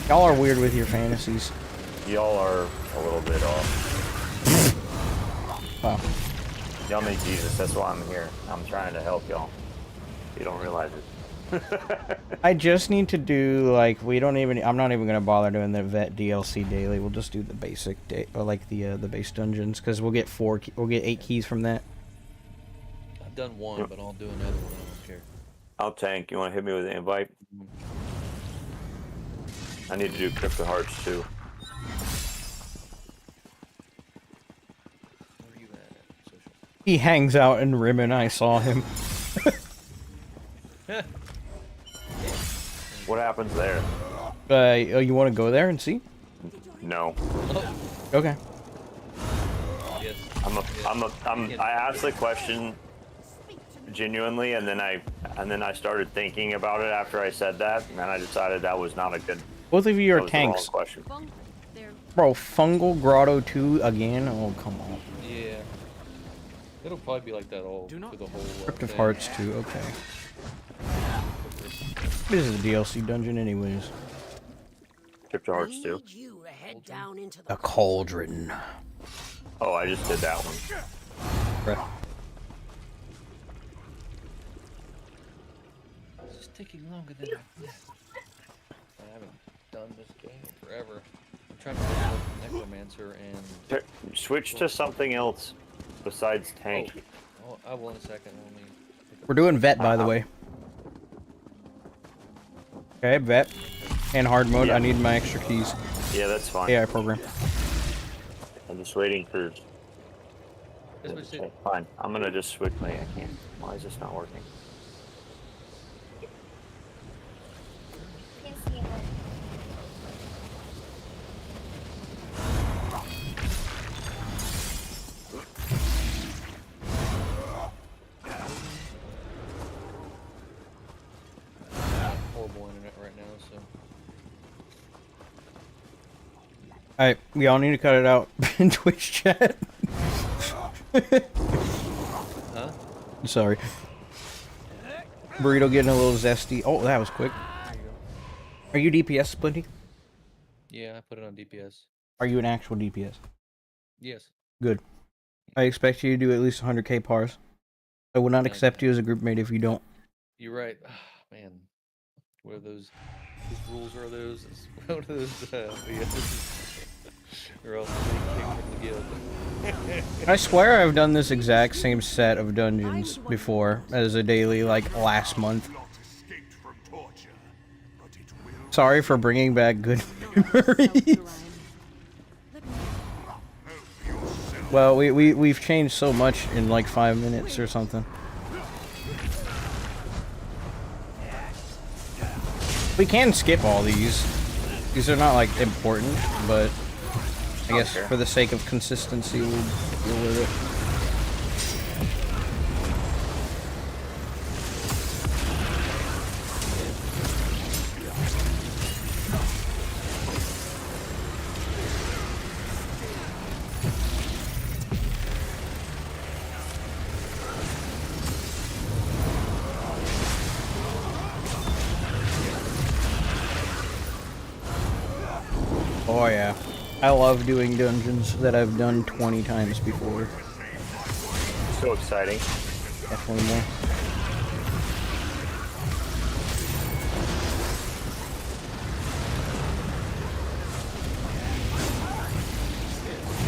Y'all are weird with your fantasies. Y'all are a little bit off. Wow. Y'all need Jesus. That's why I'm here. I'm trying to help y'all. You don't realize it. I just need to do like I'm not even gonna bother doing the vet DLC daily. We'll just do the basic or like the base dungeons because we'll get 8 keys from that. I've done one, but I'll do another one. I don't care. I'll tank. You want to hit me with an invite? I need to do Crypto Hearts too. Where are you at? Social. He hangs out in Rim and I saw him. There you What happens there? Oh, you want to go there and see? No. Okay. Yes. I asked the question genuinely, and then I started thinking about it after I said that, and then I decided that was not a good. Both of you that are was the wrong tanks. question. Bro, Fungal Grotto 2 again? Oh, come on. Yeah. It'll probably be like that all for the whole. Crypt of thing. Hearts 2, okay. This is a DLC dungeon anyways. Crypt of Hearts too. A cauldron. Oh, I just did that one. Bruh. It's just taking longer than I haven't done this game in forever. I'm trying to level up Necromancer and. Switch to something else besides tank. Oh, I will in a second. Let me We're doing vet, by the way. Okay, vet. And hard mode, Yeah. I need my extra keys. Yeah, that's fine. AI program. I'm just waiting for. Just switch it. Okay, fine. I'm gonna just switch my. I can't. Why is this not working? Horrible internet right now, so. Alright, we all need to cut it out in Twitch chat. Huh? Sorry. Burrito getting a little zesty. Oh, that was quick. There you go. Are you DPS, Splinty? Yeah, I put it on DPS. Are you an actual DPS? Yes. Good. I expect you to do at least 100k pars. I will not Yeah, accept man. you as a group mate if you don't. You're right. Man, what are those? Whose rules are those? What are those? Yeah, or else they kick from the guild. I swear I've done this exact same set of dungeons before as a daily, like, last month. Sorry for bringing back good memories. Well, we've changed so much in like 5 minutes or something. We can skip all these. These are not like important, but I guess for the sake of consistency, we'll deal with it. Oh yeah. I love doing dungeons that I've done 20 times before. So exciting. Definitely more.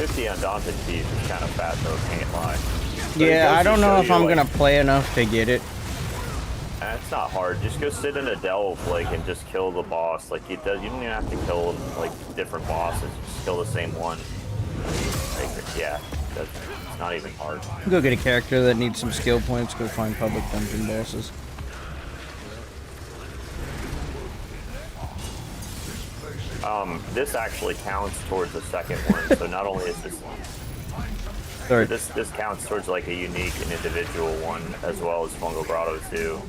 $50 Undaunted Thieves is kind of fat though, can't lie. But it Yeah, goes I to don't know show if you, I'm like, gonna play enough to get it. It's not hard. Just go sit in a delve, like, and just kill the boss. Like, it does. You don't even have to kill like different bosses. Just kill the same one. Like, yeah, it's not even hard. Go get a character that needs some skill points. Go find public dungeon bosses. This actually counts towards the second one. So not only is this Sorry. this counts towards like a unique and individual one, as well as Fungal Grotto 2.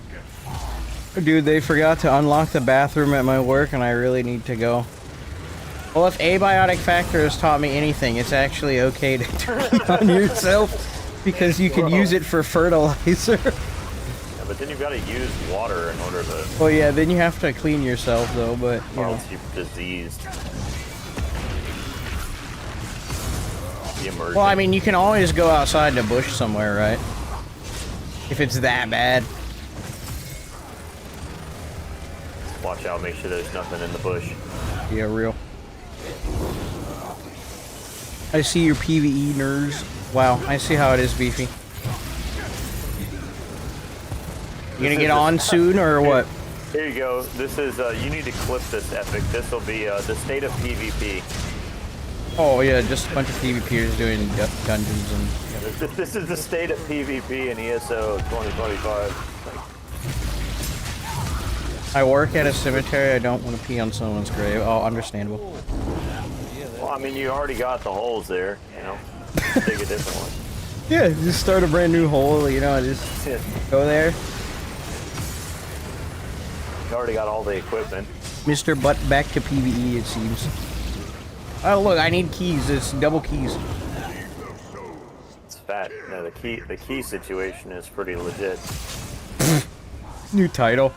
Dude, they forgot to unlock the bathroom at my work, and I really need to go. Well, if abiotic factor has taught me anything, it's actually okay to turn it on yourself, because you can use it for fertilizer. Yeah, but then you've got to use water in order to. Well, yeah, then you have to clean yourself, though, but, you Or know. else you're diseased. The immersion. Well, I mean, you can always go outside to bush somewhere, right? If it's that bad. Watch out, make sure there's nothing in the bush. Yeah, real. I see your PvE nerds. Wow, I see how it is, Beefy. You gonna get on soon, or what? Here you go. This is, you need to clip this epic. This will be the state of PvP. Oh yeah, just a bunch of PvPers doing dungeons and... This is the state of PvP in ESO 2025. I work at a cemetery. I don't want to pee on someone's grave. Oh, understandable. Yeah, that, Well, I mean, you already got the holes there, you know. Dig a different one. Yeah, just start a brand new hole. You know, just Yeah. go there. You already got all the equipment. Mr. Butt back to PvE, it seems. Oh look, I need keys. It's double keys. It's fat. No, the key situation is pretty legit. New title.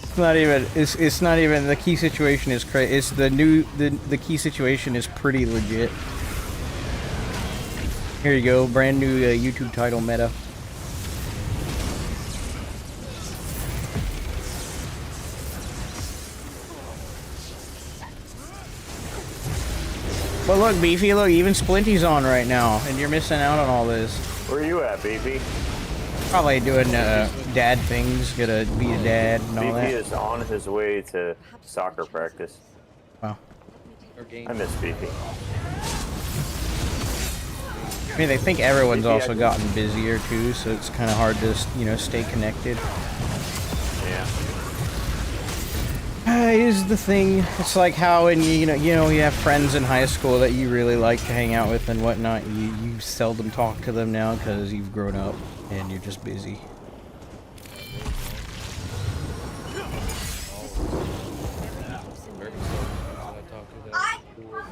It's not even. It's not even. The key situation is crazy. It's the new. The key situation is pretty legit. Here you go. Brand new YouTube title meta. But look, Beefy, look, even Splinty's on right now, and you're missing out on all this. Where are you at, BP? Probably doing dad things, gonna be a dad and all BP that. is on his way to soccer practice. Wow. our game. I miss BP. I mean, I think everyone's BP, also gotten busier too, so it's kind of hard to, you know, stay connected. Yeah. Is the thing. It's like how when you have friends in high school that you really like to hang out with and whatnot. You seldom talk to them now because you've grown up and you're just busy. Very seldom I talk to them before.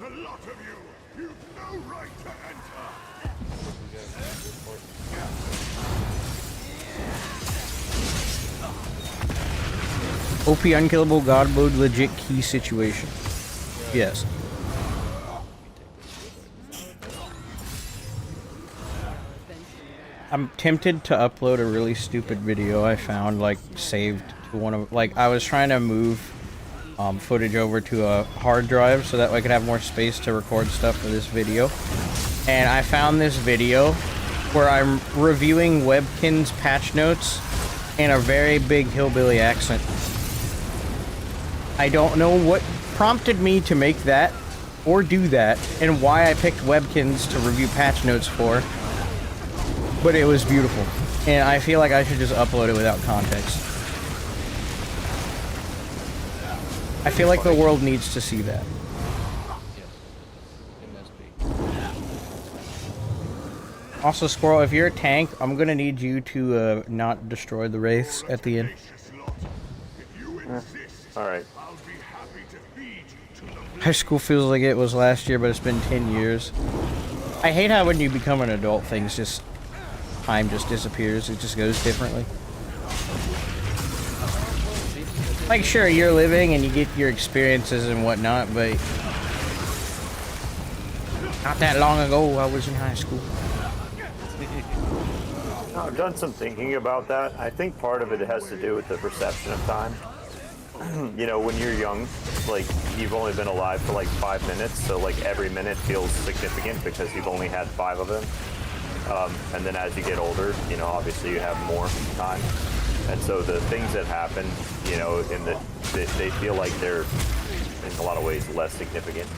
A lot of you! You've no right to enter! We got a good part. OP unkillable god mode legit key situation. Yes. I'm tempted to upload a really stupid video I found, like, saved to one of, like, I was trying to move footage over to a hard drive so that I could have more space to record stuff for this video. And I found this video where I'm reviewing Webkin's patch notes in a very big hillbilly accent. I don't know what prompted me to make that or do that and why I picked Webkins to review patch notes for. But it was beautiful, and I feel like I should just upload it without context. I feel like the world needs to see that. Yes. It must be. Also, Squirrel, if you're a tank, I'm gonna need you to not destroy the wraiths at the end. Alright. High school feels like it was last year, but it's been 10 years. I hate how when you become an adult, things just... time just disappears. It just goes differently. Like, sure, you're living and you get your experiences and whatnot, but not that long ago, I was in high school. I've done some thinking about that. I think part of it has to do with the perception of time. You know, when you're young, like, you've only been alive for like 5 minutes, so like every minute feels significant because you've only had 5 of them. And then as you get older, you know, obviously you have more time. And so the things that happen, you know, they feel like they're, in a lot of ways, less significant.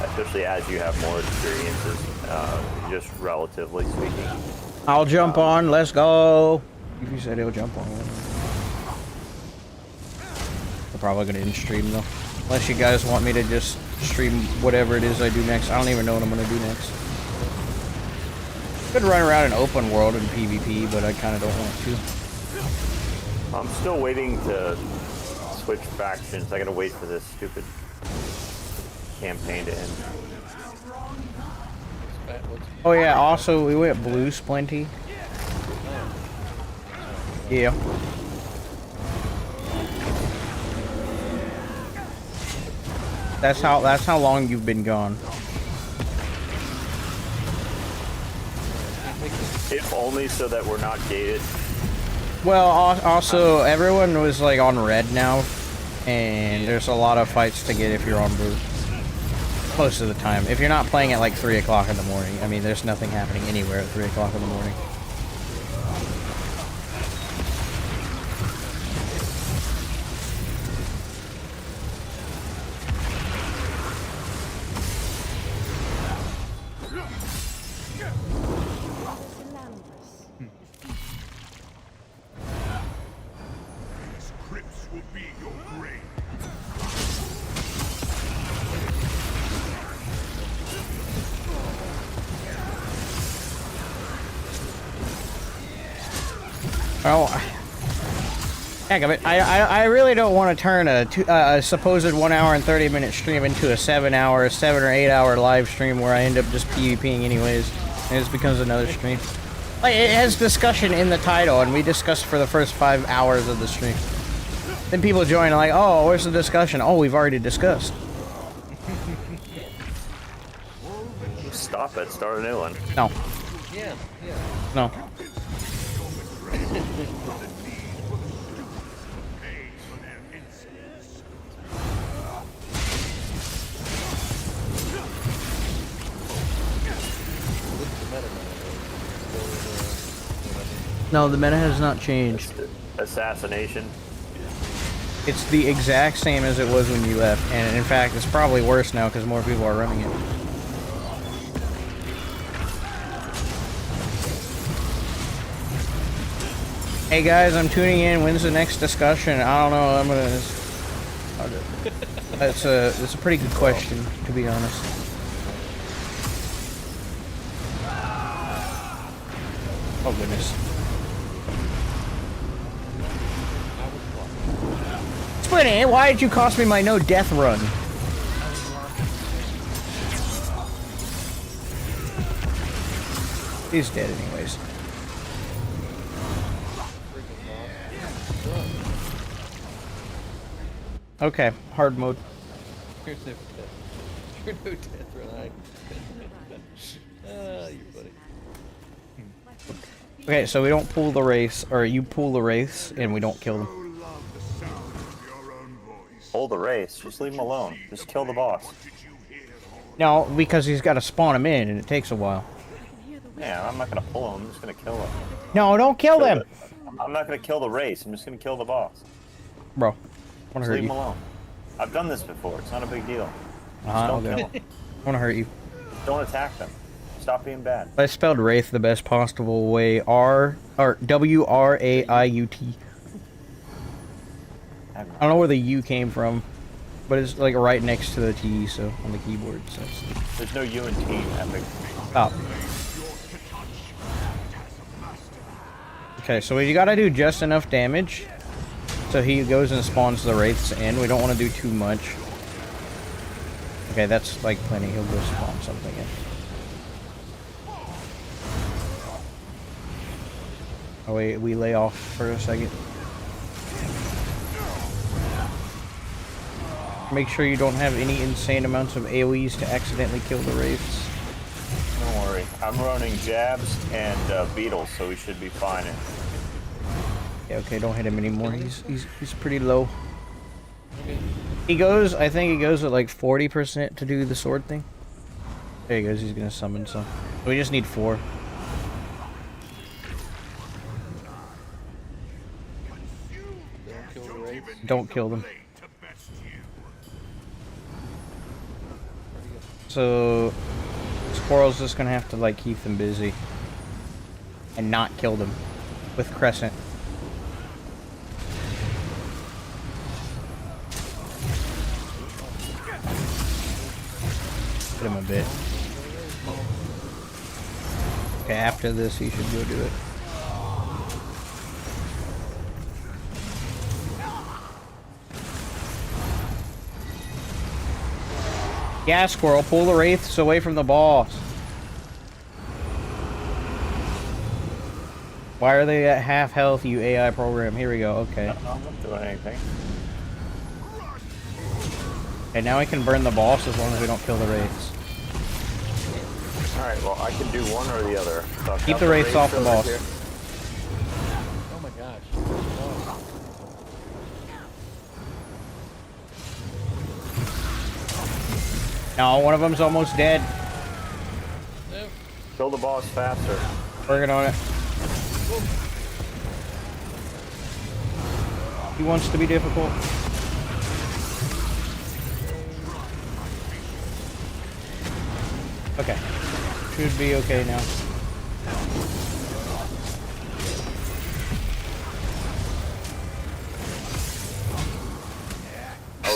Especially as you have more experiences, just relatively speaking. I'll jump on, let's go! If you said he'll jump on. I'm probably gonna end stream though. Unless you guys want me to just stream whatever it is I do next. I don't even know what I'm gonna do next. Could run around an open world in PvP, but I kind of don't want to. I'm still waiting to switch factions. I gotta wait for this stupid campaign to end. Oh yeah, also we went blue Splinty. Yeah. That's how long you've been gone. If only so that we're not gated. Well, also everyone was like on red now, and there's a lot of fights to get if you're on blue. Most of the time. If you're not playing at like 3 o'clock in the morning, I mean, there's nothing happening anywhere at 3 o'clock in the morning. be your grave. Oh, heck of it. I really don't want to turn a supposed 1 hour and 30-minute stream into a 7 or 8 hour live stream where I end up just PvPing anyways, and it just becomes another stream. Like, it has discussion in the title, and we discussed for the first 5 hours of the stream. Then people join and like, oh, where's the discussion? Oh, we've already discussed. Stop it. Start a new one. No. Yeah. No. No, the meta has not changed. Assassination. It's the exact same as it was when you left, and in fact, it's probably worse now because more people are running it. Hey guys, I'm tuning in. When's the next discussion? I don't know. I'm gonna. That's a pretty good question, to be honest. Oh goodness. Splinty, why did you cost me my no death run? He's dead anyways. Okay, hard mode. You're no death run. You're funny. Okay, so we don't pull the race, or you pull the race, and we don't kill them. Hold the race. Just leave him alone. Just kill the boss. No, because he's got to spawn him in, and it takes a while. Yeah, I'm not gonna pull him. I'm just gonna kill him. No, don't kill them! I'm not gonna kill the race. I'm just gonna kill the boss. Bro, I wanna Just hurt leave you. him alone. I've done this before. It's not a big deal. Don't kill kill him. I wanna hurt you. Don't attack them. Stop being bad. I spelled Wraith the best possible way. W-R-A-I-U-T. I don't know where the U came from, but it's like right next to the T, so on the keyboard. So There's no U in T, Epic. stop. Okay, so we gotta do just enough damage, so he goes and spawns the Wraiths in. We don't want to do too much. Okay, that's like plenty. He'll go spawn something in. Oh wait, we lay off for a second. Make sure you don't have any insane amounts of AoEs to accidentally kill the Wraiths. Don't worry. I'm running jabs and beetles, so we should be fine. Yeah, okay, don't hit him anymore. He's pretty low. He goes, I think he goes at like 40% to do the sword thing. There he goes, he's gonna summon some. We just need 4. Don't kill the race. Don't kill them. So Squirrel's just gonna have to like keep them busy and not kill them with Crescent. Hit him a bit. Okay, after this he should go do it. Yeah, Squirrel, pull the Wraiths away from the boss. Why are they at half health, you AI program? Here we go, okay. I'm not doing anything. Okay, now we can burn the boss as long as we don't kill the Wraiths. Alright, well, I can do one or the other. So I've Keep got the Wraiths off the over boss. here. Oh my gosh. No, one of them's almost dead. Nope. Kill the boss faster. Working on it. He wants to be difficult. Okay. Should be okay now.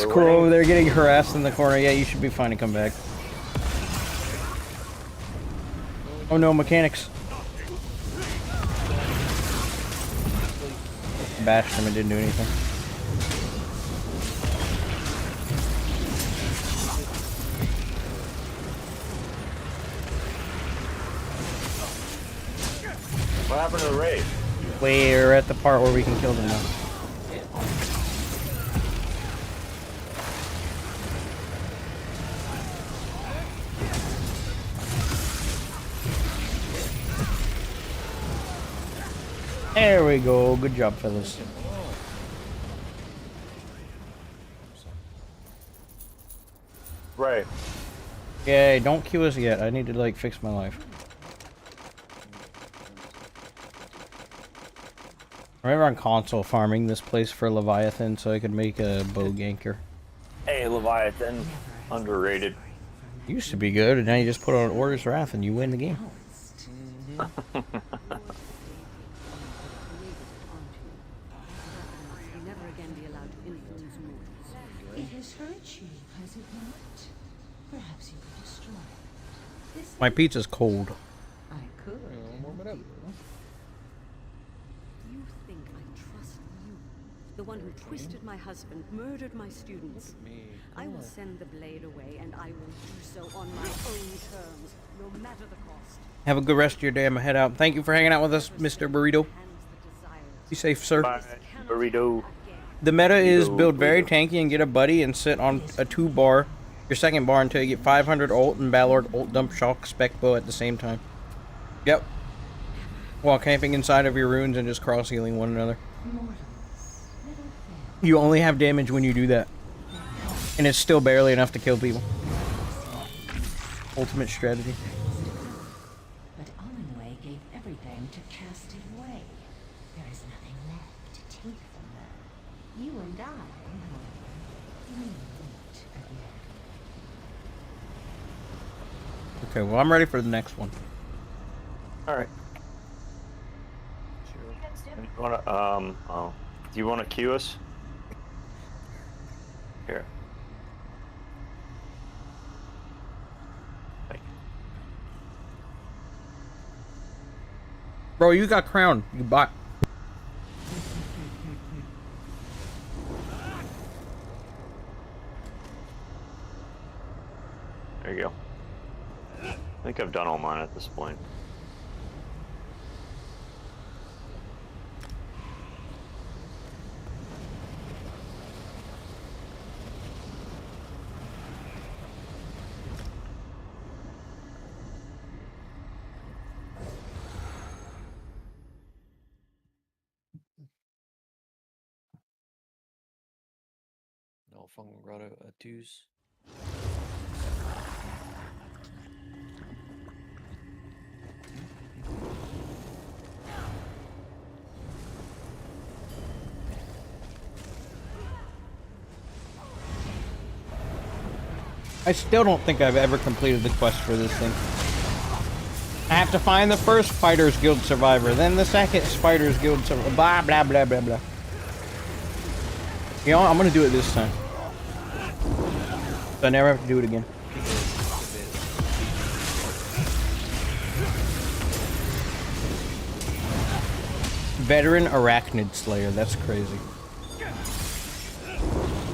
Squirrel winning. over there getting harassed in the corner. Yeah, you should be fine to come back. Oh no, mechanics. Bashed him and didn't do anything. What happened to the raid? We're at the part where we can kill them now. There we go. Good job, fellas. Right. Yeah, don't queue us yet. I need to like fix my life. I remember on console farming this place for Leviathan so I could make a 𝙁𝙬𝙬𝙀𝙗𝙀. Hey, Leviathan. Underrated. Used to be good, and now you just put on Order's Wrath and you win the game. My pizza's cold. I could. Warm it up. You think I trust you? The one who twisted my husband, murdered my students. Me. I will send the blade away, and I will do so on my own terms, no matter the cost. Have a good rest of your day. I'm gonna head out. Thank you for hanging out with us, Mr. Burrito. Be safe, sir. Bye, burrito. The meta is build very tanky and get a buddy and sit on a 2-bar, your second bar, until you get 500 ult and Balord ult dump shock spec bow at the same time. Yep. While camping inside of your runes and just cross healing one another. You only have damage when you do that. And it's still barely enough to kill people. Ultimate strategy. But Olenway gave everything to cast it away. There is nothing left to take from her. You and I, however, may meet again. Okay, well I'm ready for the next one. Alright. Sure. You wanna, do you wanna queue us? Here. Thank you. Bro, you got crowned. You bought. There you go. I think I've done all mine at this point. No fun brought out a twos. I still don't think I've ever completed the quest for this thing. I have to find the first Fighters Guild survivor, then the second Fighters Guild survivor, blah blah blah blah blah. You know what? I'm gonna do it this time. So I never have to do it again. Veteran Arachnid Slayer, that's crazy.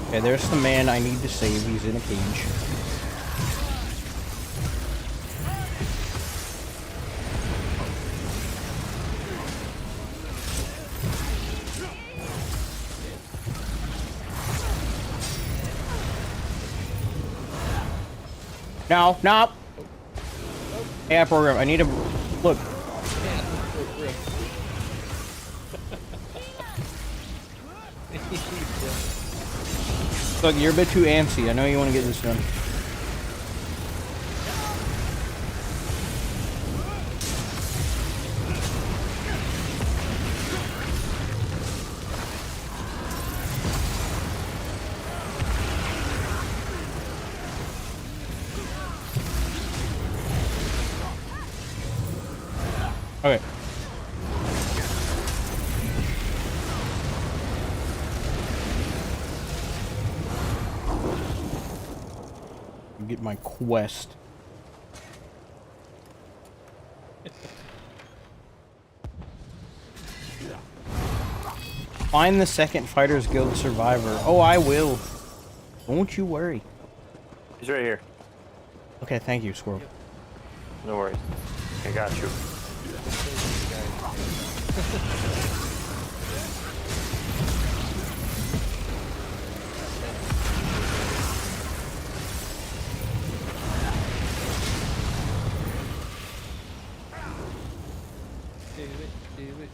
Okay, there's the man I need to save, he's in a cage. No, no. AI program. I need to look. Look, you're a bit too antsy. I know you want to get this done. Okay. get my quest. Find the second Fighters Guild survivor. Oh, I will. Don't you worry. He's right here. Okay, thank you, Squirrel. No worries. I got you. Do it, do it.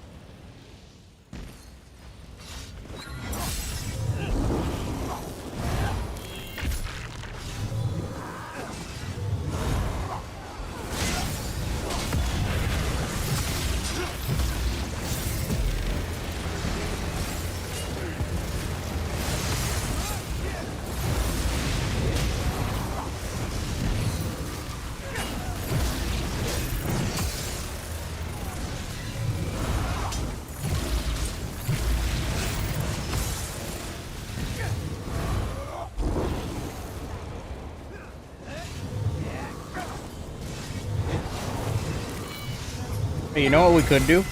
Hey, you know what we could do?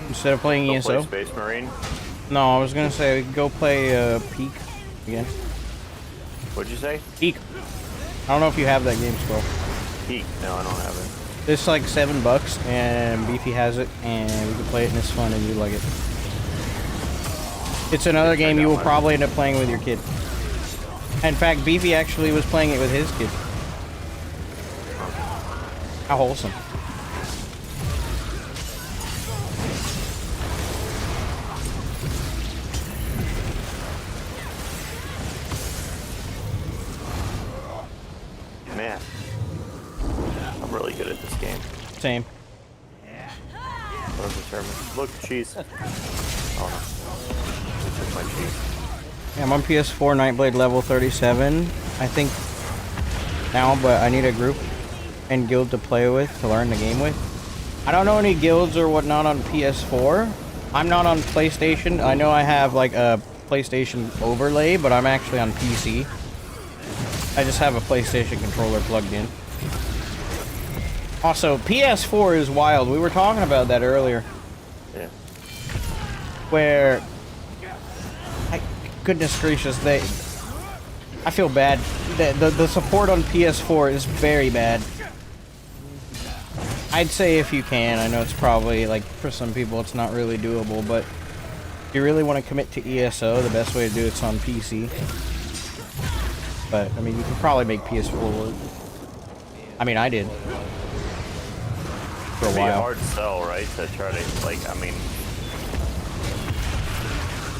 Instead of playing Go ESO? play Space Marine. No, I was gonna say we could go play Peak again. What'd you say? Peak. I don't know if you have that game, Squirrel. Peak. No, I don't have it. It's like $7 and Beefy has it and we can play it and it's fun and you like it. It's another game you will probably end up playing with your kid. In fact, Beefy actually was playing it with his kid. How wholesome. Man, I'm really good at this game. Same. What is determined? Look, cheese. Oh no. It's just my cheese. Yeah, I'm on PS4 Nightblade level 37, I think now, but I need a group and guild to play with, to learn the game with. I don't know any guilds or whatnot on PS4. I'm not on PlayStation. I know I have like a PlayStation overlay, but I'm actually on PC. I just have a PlayStation controller plugged in. Also, PS4 is wild. We were talking about that earlier. Yeah. Where, goodness gracious, I feel bad. The support on PS4 is very bad. I'd say if you can, I know it's probably, like, for some people it's not really doable, but if you really want to commit to ESO, the best way to do it's on PC. But, I mean, you can probably make PS4 work. I mean, I did. For a It'd be a while. hard sell, right? To try to, like, I mean,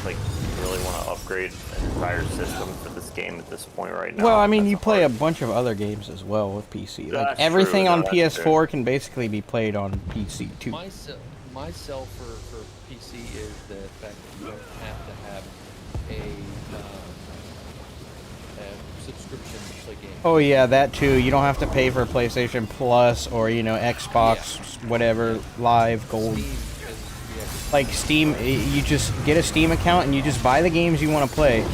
like, you really want to upgrade an entire system for this game at this point right now. Well, I mean, That's you play a hard- bunch of other games as well with PC. Like, That's everything true, on no, that's PS4 can basically be played on PC, too. My sell for PC is the fact that you don't have to have a subscription to play games. Oh yeah, that too. You don't have to pay for PlayStation Plus or, you know, Xbox, whatever, Live, Gold. Steam is Like Steam, you just get a Steam account and you just buy the games you want to play.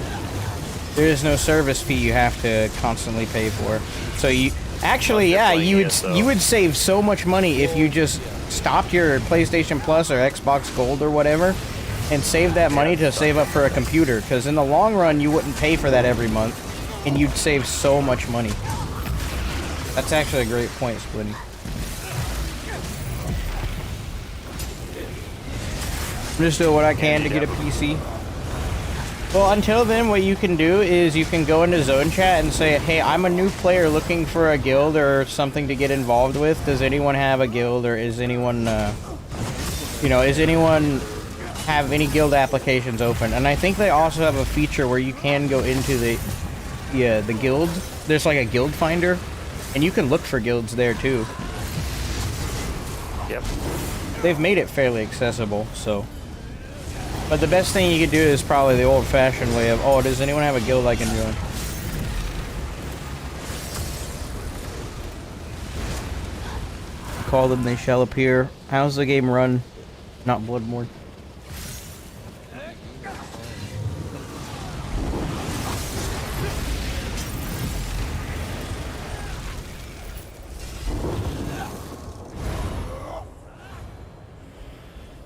There is no service fee you have to constantly pay for. So you, actually, yeah, you would save so much money if you just stopped your PlayStation Plus or Xbox Gold or whatever and saved that money to save up for a computer. Because in the long run, you wouldn't pay for that every month. And you'd save so much money. That's actually a great point, Splitty. I'm just doing what I can to get a PC. Well, until then, what you can do is you can go into zone chat and say, hey, I'm a new player looking for a guild or something to get involved with. Does anyone have a guild, or is anyone, you know, is anyone have any guild applications open? And I think they also have a feature where you can go into the guild. There's like a guild finder, and you can look for guilds there too. Yep. They've made it fairly accessible, so. But the best thing you could do is probably the old-fashioned way of, oh, does anyone have a guild I can join? Call them, they shall appear. How's the game run? Not Bloodborne.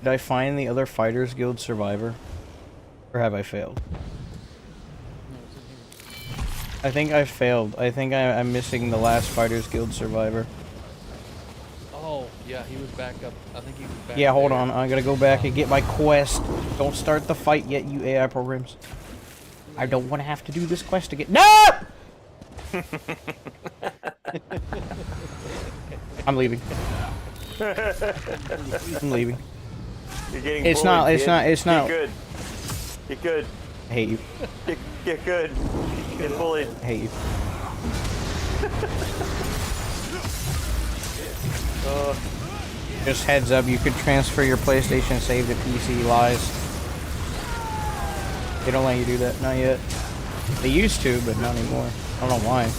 Did I find the other Fighters Guild survivor? Or have I failed? I think I failed. I think I'm missing the last Fighters Guild survivor. Oh, yeah, he was back up. I think he was back Yeah, hold there. on. I gotta go back and get my quest. Don't start the fight yet, you AI programs. I don't want to have to do this quest again. No! I'm leaving. I'm leaving. You're getting It's bullied, not. It's kid. not. It's not. Get good. Get good. I hate you. Get good. Get bullied. I hate you. Just heads up, you could transfer your PlayStation save to PC. Lies. They don't let you do that. Not yet. They used to, but not anymore. I don't know why.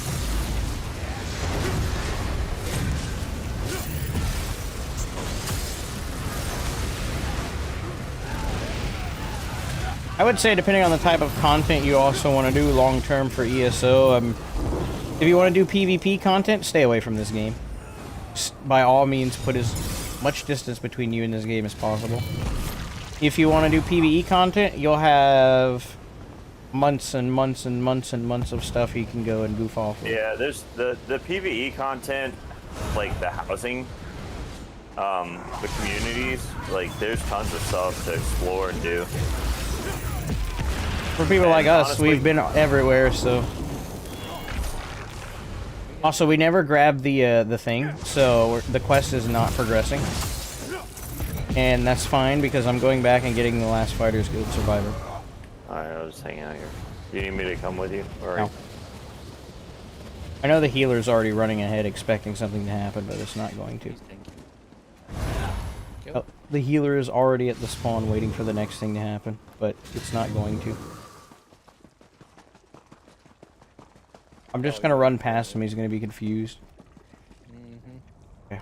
I would say, depending on the type of content you also want to do long term for ESO, if you want to do PvP content, stay away from this game. By all means, put as much distance between you and this game as possible. If you want to do PvE content, you'll have months and months and months and months of stuff you can go and goof off with. Yeah, there's the PvE content, like the housing, the communities, like there's tons of stuff to explore and do. For people like us, honestly, we've been everywhere, so. Also, we never grabbed the thing, so the quest is not progressing. And that's fine, because I'm going back and getting the last Fighters Guild survivor. Alright, I'll just hang out here. Do you need me to come with you? Or... No. I know the healer's already running ahead expecting something to happen, but it's not going to. Oh, the healer is already at the spawn waiting for the next thing to happen, but it's not going to. I'm just gonna run past him, he's gonna be confused. Okay.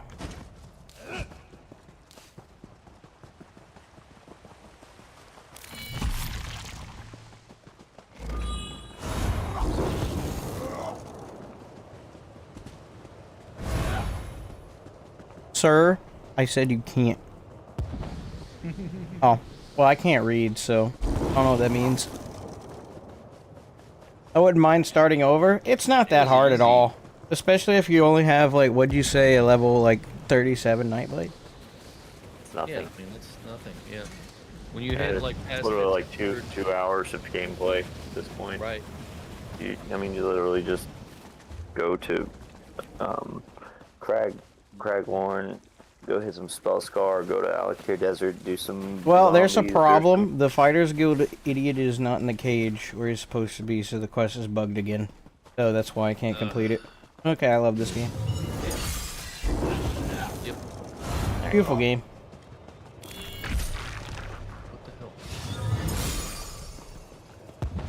Sir, I said you can't. Oh, well, I can't read, so I don't know what that means. I wouldn't mind starting over. It's not that hard at all. Especially if you only have, like, what'd you say, a level, like, 37 Nightblade? It's nothing. Yeah, I mean, it's nothing, yeah. When you had, like, past literally like two hours of gameplay at this point. Right. You literally just go to Cragworn, go hit some Spellscar, go to Alakir Desert, do some... Well, there's a problem. The Fighters Guild idiot is not in the cage where he's supposed to be, so the quest is bugged again. So that's why I can't complete it. Okay, I love this game. Yep. Beautiful game. What the hell?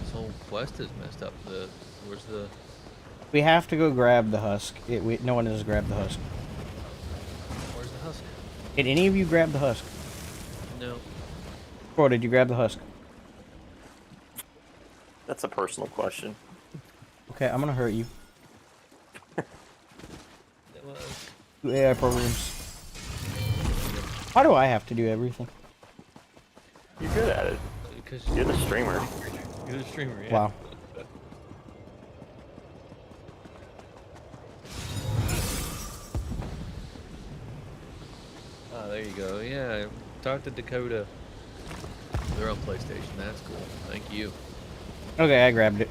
This whole quest is messed up. Where's the... We have to go grab the husk. No one has grabbed the husk. Where's the husk? Did any of you grab the husk? No. Bro, did you grab the husk? That's a personal question. Okay, I'm gonna hurt you. That was... You AI programs. Why do I have to do everything? You're good at it. Because You're the streamer. you're the streamer, yeah. Wow. Ah, there you go. Yeah, talk to Dakota. They're on PlayStation. That's cool. Thank you. Okay, I grabbed it.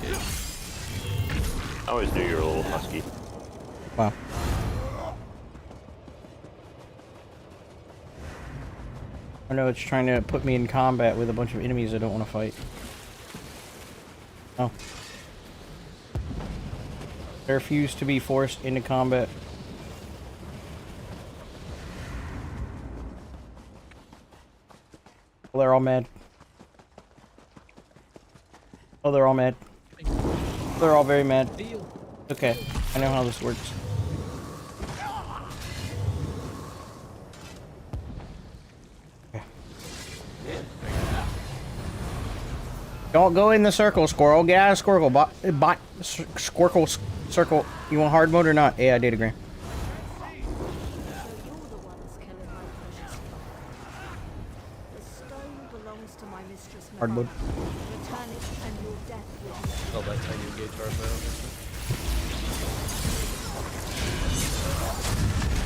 Yeah. I always knew you were a little husky. Wow. I know it's trying to put me in combat with a bunch of enemies I don't want to fight. Oh. I refuse to be forced into combat. Well, they're all mad. Oh, they're all mad. They're all very mad. Okay, I know how this works. Okay. Don't go in the circle, squirrel. Get out of squircle. Squircle, circle. You want hard mode or not? AI datagram. So you're the ones Hardwood. Return it and your death will be Oh, that tiny gate armor.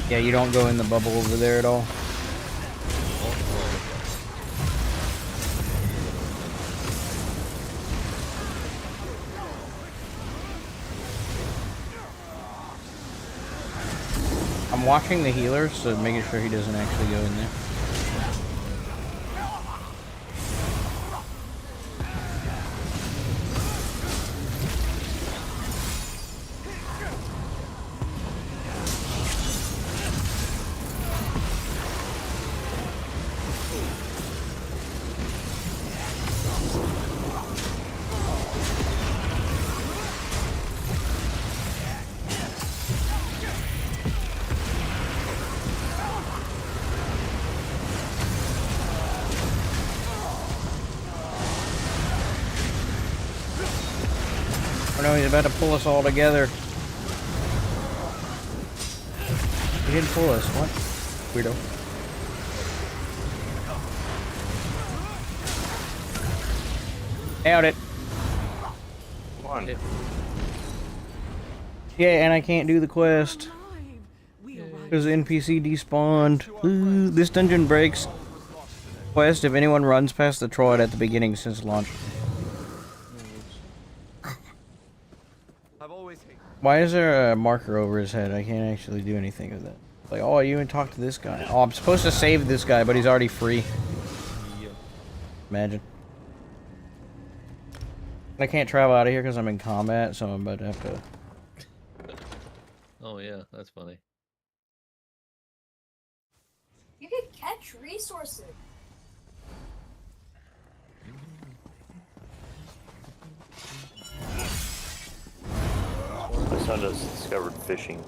Yeah, you don't go in the bubble over there at all. I'm watching the healer, so making sure he doesn't actually go in there. Oh no, he's about to pull us all together. He didn't pull us, what? Weirdo. Out it. Come on. Yeah, and I can't do the quest. Because the NPC despawned. Ooh, this dungeon breaks quest if anyone runs past the Troid at the beginning since launch. Why is there a marker over his head? I can't actually do anything with that. Like, oh, you even talk to this guy. Oh, I'm supposed to save this guy, but he's already free. Imagine. I can't travel out of here because I'm in combat, so I'm about to have to... Oh yeah, that's funny. You can catch resources. My son just discovered fishing.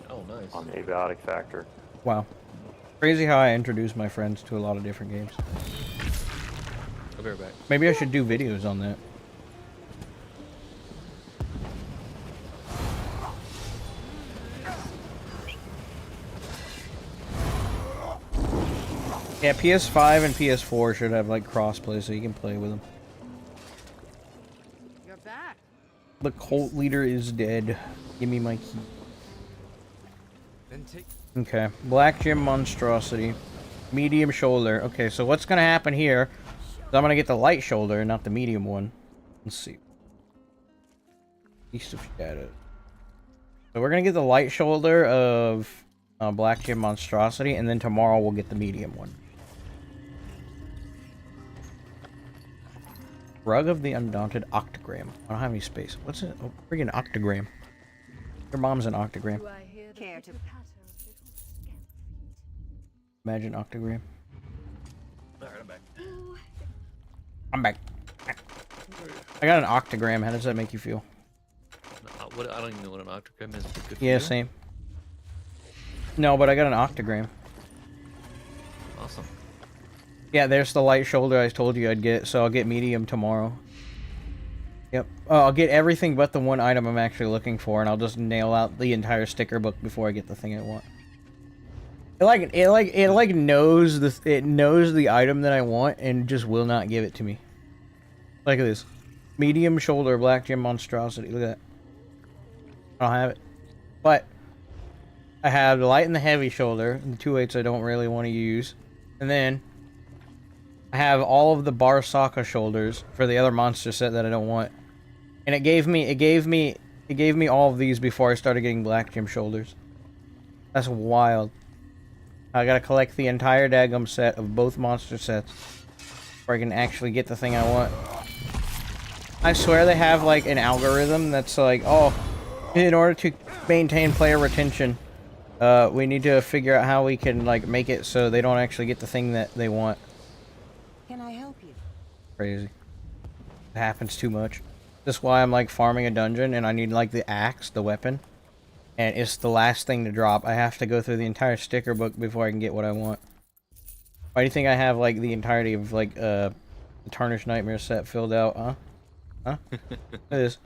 Oh, nice. On the 𝙁𝙧𝙚𝙀. Wow. Crazy how I introduce my friends to a lot of different games. I'll be right back. Maybe I should do videos on that. Yeah, PS5 and PS4 should have like crossplay so you can play with them. You're back. The cult leader is dead. Give me my key. Okay, black Gem Monstrosity. Medium shoulder. Okay, so what's gonna happen here is I'm gonna get the light shoulder, not the medium one. Let's see. East of Shadow. So we're gonna get the light shoulder of black Gem Monstrosity, and then tomorrow we'll get the medium one. Rug of the Undaunted Octagram. I don't have any space. What's it? Oh, friggin' octagram. Your mom's an octagram. Care to Imagine octagram. Alright, I'm back. I'm back. I got an octagram. How does that make you feel? What? I don't even know what an octagram is. Good for Yeah, you? same. No, but I got an octagram. Awesome. Yeah, there's the light shoulder I told you I'd get, so I'll get medium tomorrow. Yep. I'll get everything but the one item I'm actually looking for, and I'll just nail out the entire sticker book before I get the thing I want. It knows the item that I want and just will not give it to me. Look at this. Medium shoulder, black Gem Monstrosity. Look at that. I don't have it. But I have the light and the heavy shoulder, and the 2/8 I don't really want to use. And then I have all of the Bowsorc shoulders for the other monster set that I don't want. And it gave me all of these before I started getting black Gem shoulders. That's wild. I gotta collect the entire daggum set of both monster sets before I can actually get the thing I want. I swear they have like an algorithm that's like, oh, in order to maintain player retention, we need to figure out how we can like make it so they don't actually get the thing that they want. Can I help you? Crazy. It happens too much. That's why I'm like farming a dungeon and I need like the axe, the weapon. And it's the last thing to drop. I have to go through the entire sticker book before I can get what I want. Why do you think I have like the entirety of like the Tarnished Nightmare set filled out, huh? Huh? Look at this.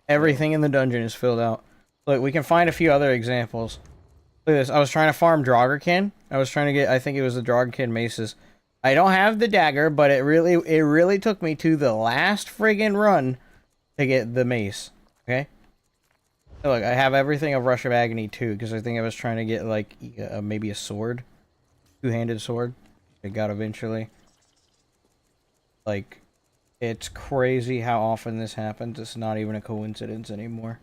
Everything in the dungeon is filled out. Look, we can find a few other examples. Look at this. I was trying to farm Draugr. I was trying to get, I think it was the Draugr maces. I don't have the dagger, but it really took me to the last friggin' run to get the mace. Okay? So look, I have everything of Rush of Agony too, because I think I was trying to get like maybe a sword. Two-handed sword. I got eventually. Like, it's crazy how often this happens. It's not even a coincidence anymore.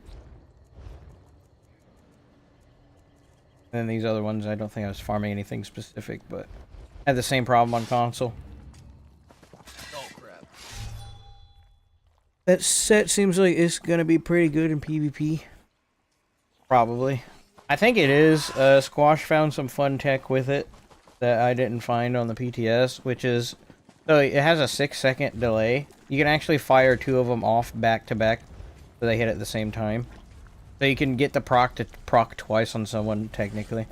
And then these other ones, I don't think I was farming anything specific, but I had the same problem on console. Oh crap. That set seems like it's gonna be pretty good in PvP. Probably. I think it is. Squash found some fun tech with it that I didn't find on the PTS, which is... So it has a 6-second delay. You can actually fire 2 of them off back to back, so they hit at the same time. So you can get the proc to proc twice on someone, technically.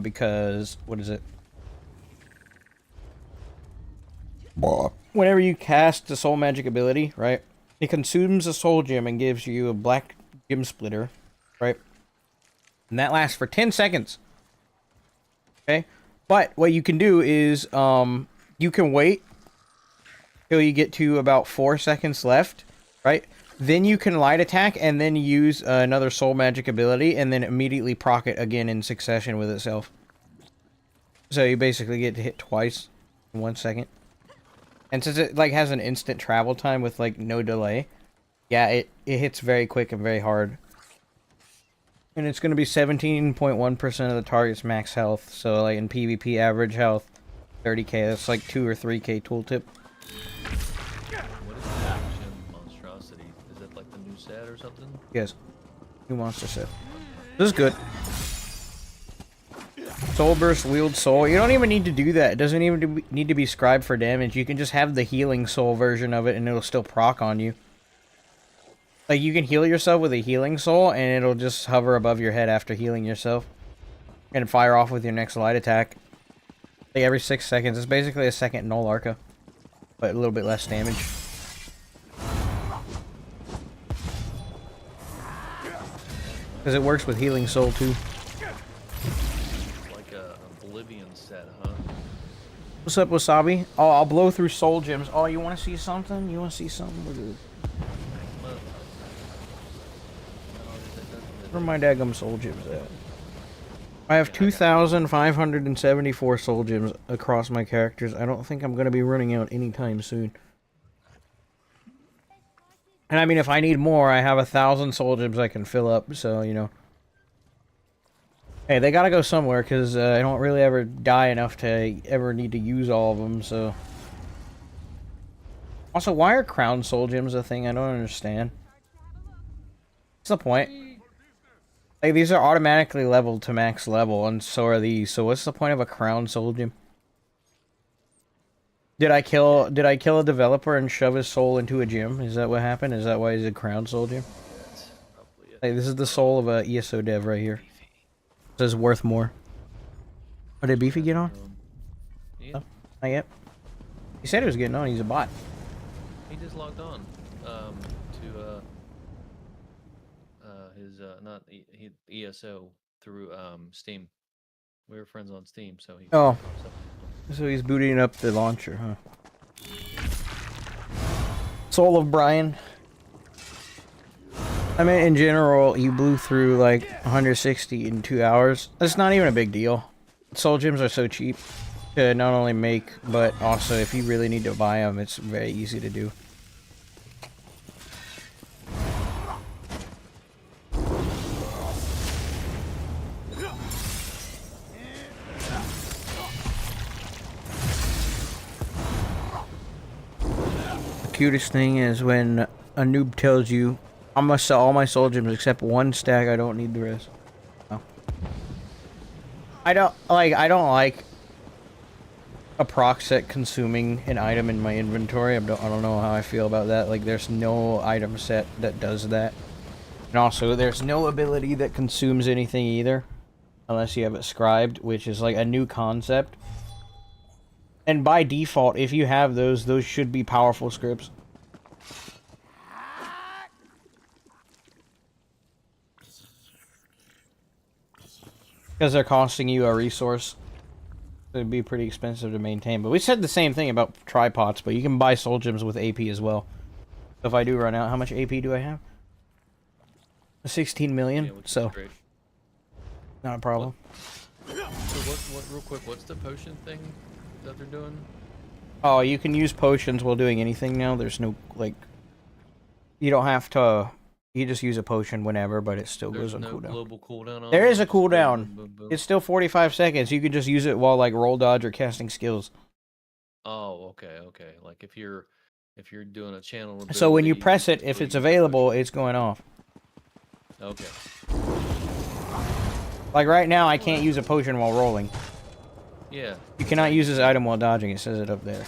Because... What is it? Whenever you cast the soul magic ability, right? It consumes a soul gem and gives you a black gem splitter, right? And that lasts for 10 seconds. Okay? But what you can do is, you can wait till you get to about 4 seconds left, right? Then you can light attack and then use another soul magic ability and then immediately proc it again in succession with itself. So you basically get to hit twice in 1 second. And since it like has an instant travel time with like no delay, yeah, it hits very quick and very hard. And it's going to be 17.1% of the target's max health. So like in PvP average health, 30k. That's like 2 or 3k tooltip. What is that Gem Monstrosity? Is it like the new set or something? Yes. New monster set. This is good. Soul Burst, Wield Soul. You don't even need to do that. It doesn't even need to be scribed for damage. You can just have the Healing Soul version of it and it'll still proc on you. Like, you can heal yourself with a Healing Soul and it'll just hover above your head after healing yourself. And fire off with your next light attack. Like, every 6 seconds. It's basically a second Null Arca. But a little bit less damage. Because it works with Healing Soul, too. Like a Oblivion set, huh? What's up, Wasabi? Oh, I'll blow through soul gems. Oh, you want to see something? You want to see something? Where are my daggum soul gems at? I have 2,574 soul gems across my characters. I don't think I'm going to be running out anytime soon. And I mean, if I need more, I have 1,000 soul gems I can fill up, so, you know. Hey, they gotta go somewhere, because I don't really ever die enough to ever need to use all of them, so... Also, why are crown soul gems a thing? I don't understand. What's the point? Like, these are automatically leveled to max level, and so are these, so what's the point of a crown soul gem? Did I kill a developer and shove his soul into a gem? Is that what happened? Is that why he's a crown soul gem? Hey, this is the soul of a ESO dev right here. It says worth more. Oh, did Beefy get on? Yeah. Oh, not yet. He said he was getting on. He's a bot. He just logged on to his not ESO through Steam. We were friends on Steam, so he. Oh. So he's booting up the launcher, huh? Soul of Brian. I mean, in general, you blew through like 160 in 2 hours. That's not even a big deal. Soul gems are so cheap to not only make, but also if you really need to buy them, it's very easy to do. The cutest thing is when a noob tells you, I'm gonna sell all my soul gems except one stack, I don't need the rest. No. I don't like a proc set consuming an item in my inventory. I don't know how I feel about that. Like, there's no item set that does that. And also, there's no ability that consumes anything either. Unless you have it scribed, which is like a new concept. And by default, if you have those should be powerful scripts. Because they're costing you a resource. It'd be pretty expensive to maintain. But we said the same thing about tripods, but you can buy soul gems with AP as well. So if I do run out, how much AP do I have? 16 million, Yeah, which is so great. not a problem. So what, real quick, what's the potion thing that they're doing? Oh, you can use potions while doing anything now. There's no, like, you don't have to, you just use a potion whenever, but it still There's goes on no cooldown. global cooldown on There it? is a Just boom, cooldown. boom, boom, boom. It's still 45 seconds. You could just use it while, like, roll dodge or casting skills. Oh, okay, okay. Like if you're doing a channel. So when you ability, press it, if still it's use the available, potion. it's going off. Okay. Like right now, I can't use a potion while rolling. Yeah. You cannot use this item while dodging. It says it up there.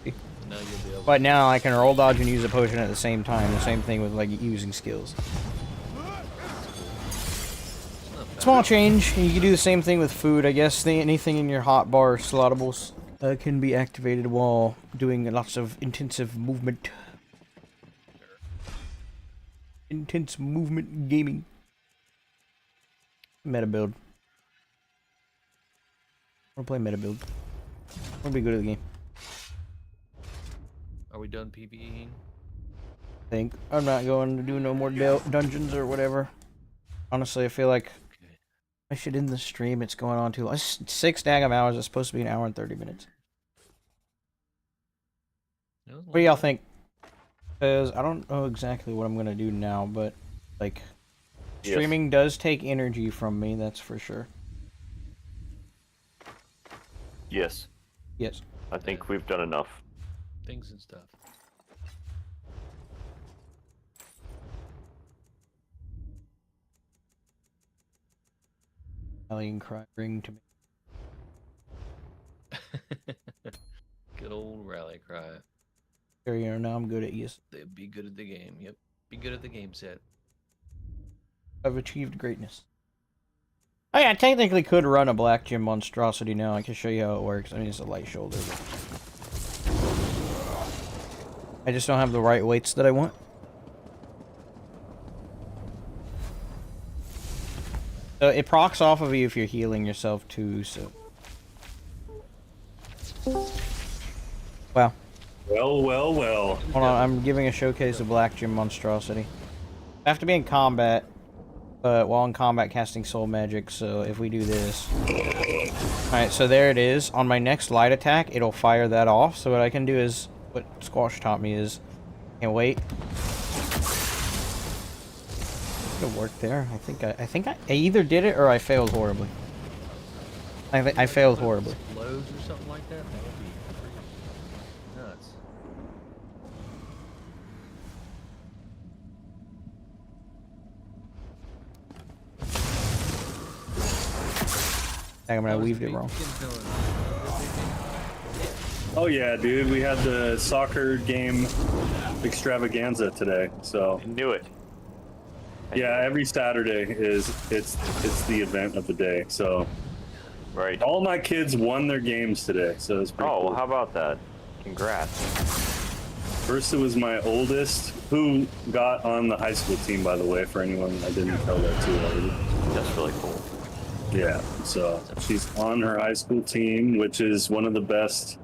Now you'll be able. But now I can roll dodge and use a potion at the same time. The same thing with like using skills. Small change. You can do the same thing with food. I guess anything in your hot bar slottables can be activated while doing lots of intensive movement. Intense movement gaming. Meta build. I want to play meta build. I want to be good at the game. Are we done PvEing? I think I'm not going to do no more dungeons or whatever. Honestly, I feel like I should end the stream. It's going on too long. It's 6 daggum hours. It's supposed to be an hour and 30 minutes. What do y'all think? Because I don't know exactly what I'm going to do now, but like streaming does take energy from me, that's for sure. Yes. Yes. I think we've done enough. Things and stuff. Rallying cry ring to me. Good old rally cry. Here you know, now I'm good at ESO. They'd be good at the game. Yep. Be good at the game set. I've achieved greatness. Oh yeah, I technically could run a black Gem Monstrosity now. I can show you how it works. I mean, it's a light shoulder. But I just don't have the right weights that I want. So it procs off of you if you're healing yourself too, so... Wow. Well, well, well. Hold on, I'm giving a showcase of Black Gem Monstrosity. I have to be in combat, but while in combat casting soul magic, so if we do this... Alright, so there it is. On my next light attack, it'll fire that off, so what I can do is... What Squash taught me is... Can't wait. It worked there. I think I either did it or I failed horribly. I failed horribly. Blows or something like that? That would be freaking nuts. Dang, I weaved it wrong. Oh yeah, dude, we had the soccer game extravaganza today, so. Knew it. Yeah, every Saturday it's the event of the day, so. Right. All my kids won their games today, so it's pretty Oh, cool. well, how about that? Congrats. First it was my oldest, who got on the high school team, by the way, for anyone I didn't tell that to already. That's really cool. Yeah, so she's on her high school team, which is one of the best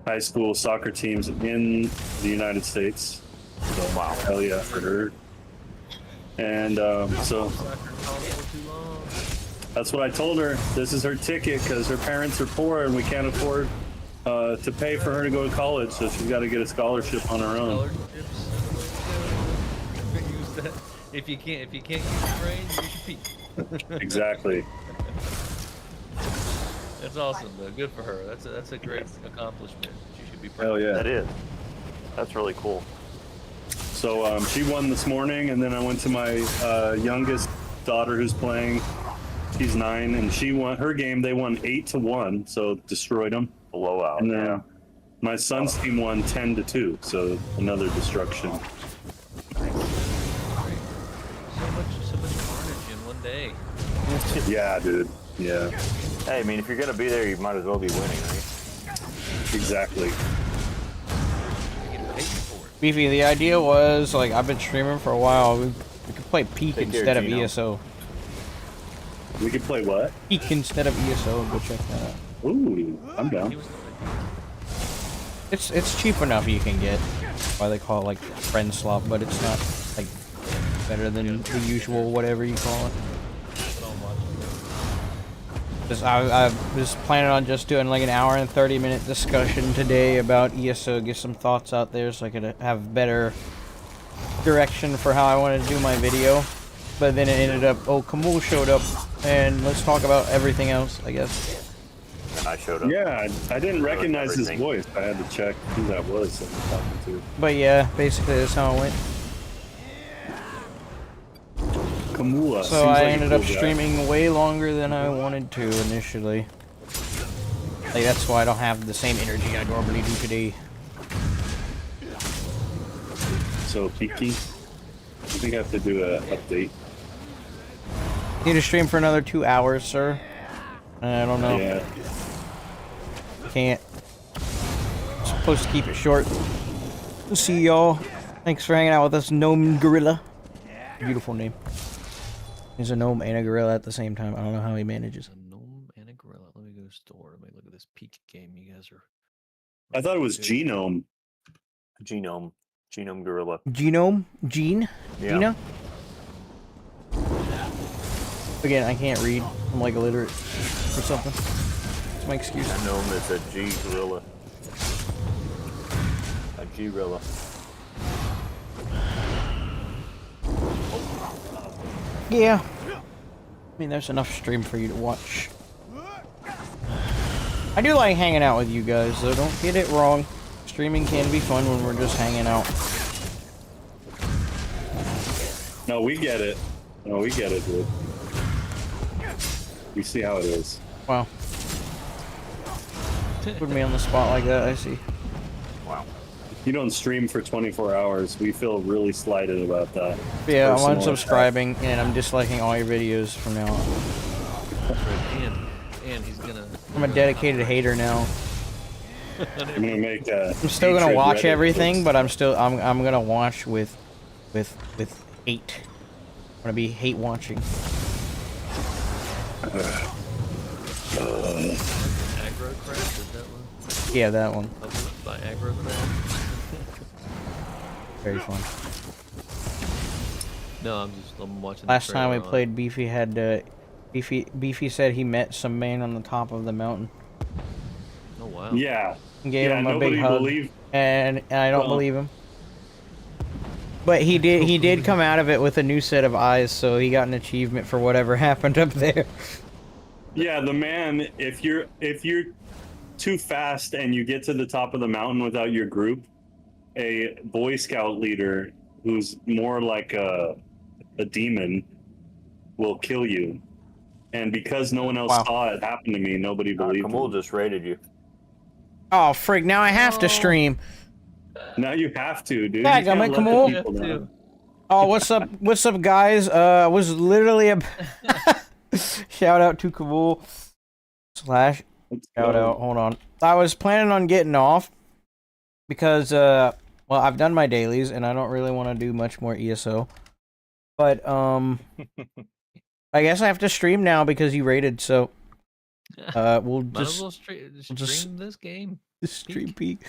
high school soccer teams in the United States. So, wow, hell yeah for her. And so that's what I told her. This is her ticket because her parents are poor and we can't afford to pay for her to go to college, so she's got to get a scholarship on her own. If you can't use your brain, use your feet. Exactly. That's awesome, though. Good for her. That's a great accomplishment. She should be proud. Hell yeah. That is. That's really cool. So she won this morning, and then I went to my youngest daughter who's playing. She's 9, and she won her game. They won 8-1, so destroyed them. Blowout. And then my son's team won 10-2, so another destruction. So much carnage in one day. Yeah, dude. Yeah. Hey, I mean, if you're gonna be there, you might as well be winning, right? Exactly. Beefy, the idea was, like, I've been streaming for a while. We could play Peak Take care, instead of Gino. ESO. We could play what? Peak instead of ESO. Go check that out. Ooh, I'm down. It's cheap enough you can get. Why they call it like friend swap, but it's not like better than the usual whatever you call it. Because I was planning on just doing like an hour and 30-minute discussion today about ESO, get some thoughts out there so I could have better direction for how I wanted to do my video. But then it ended up, oh, Kamul showed up, and let's talk about everything else, I guess. I showed up. Yeah, I didn't recognize his voice. I had to check who that was that I'm talking to. But yeah, basically that's how it went. Kamula. So I ended up streaming way longer than I wanted to initially. Like that's why I don't have the same energy I normally do today. So Kiki, I think I have to do an update. Need to stream for another 2 hours, sir. I don't know. Yeah. Can't. Supposed to keep it short. See y'all. Thanks for hanging out with us, Gnome Gorilla. Beautiful name. He's a gnome and a gorilla at the same time. I don't know how he manages. A gnome and a gorilla. Let me go to store. Let me look at this peak game you guys are. I thought it was Genome. Genome gorilla. Genome? Gene? Yeah. Gina? Again, I can't read. I'm like illiterate or something. That's my excuse. Gnome is a G gorilla. A G gorilla. Yeah. I mean, there's enough stream for you to watch. I do like hanging out with you guys, though. Don't get it wrong. Streaming can be fun when we're just hanging out. No, we get it. No, we get it, dude. We see how it is. Wow. Put me on the spot like that, I see. Wow. You don't stream for 24 hours. We feel really slighted about that. Yeah, I'm Personal unsubscribing and I'm disliking all your videos from now on. And he's gonna. I'm a dedicated hater now. I'm gonna make. I'm still gonna watch everything, but I'm gonna watch with hate. I'm gonna be hate watching. Aggro crash, is that one? Yeah, that one. By aggro crash. Very fun. No, I'm watching. Last time we played, Beefy had Beefy said he met some man on the top of the mountain. Oh wow. Yeah. And gave him a nobody big hug. And I don't believe him. But he did come out of it with a new set of eyes, so he got an achievement for whatever happened up there. Yeah, the man. If you're too fast and you get to the top of the mountain without your group, a Boy Scout leader who's more like a demon will kill you. And because no one else saw it happen to me, nobody believed Kamul him. just raided you. Oh frig! Now I have to stream. Now you have to, dude. Yeah, You can't I'm let Kamul. the people down. Oh, what's up? What's up, guys? Was literally a shout out to Kabul / shout out. Hold on. I was planning on getting off because well, I've done my dailies and I don't really want to do much more ESO. But I guess I have to stream now because you raided. So we'll just stream this game. Stream peak.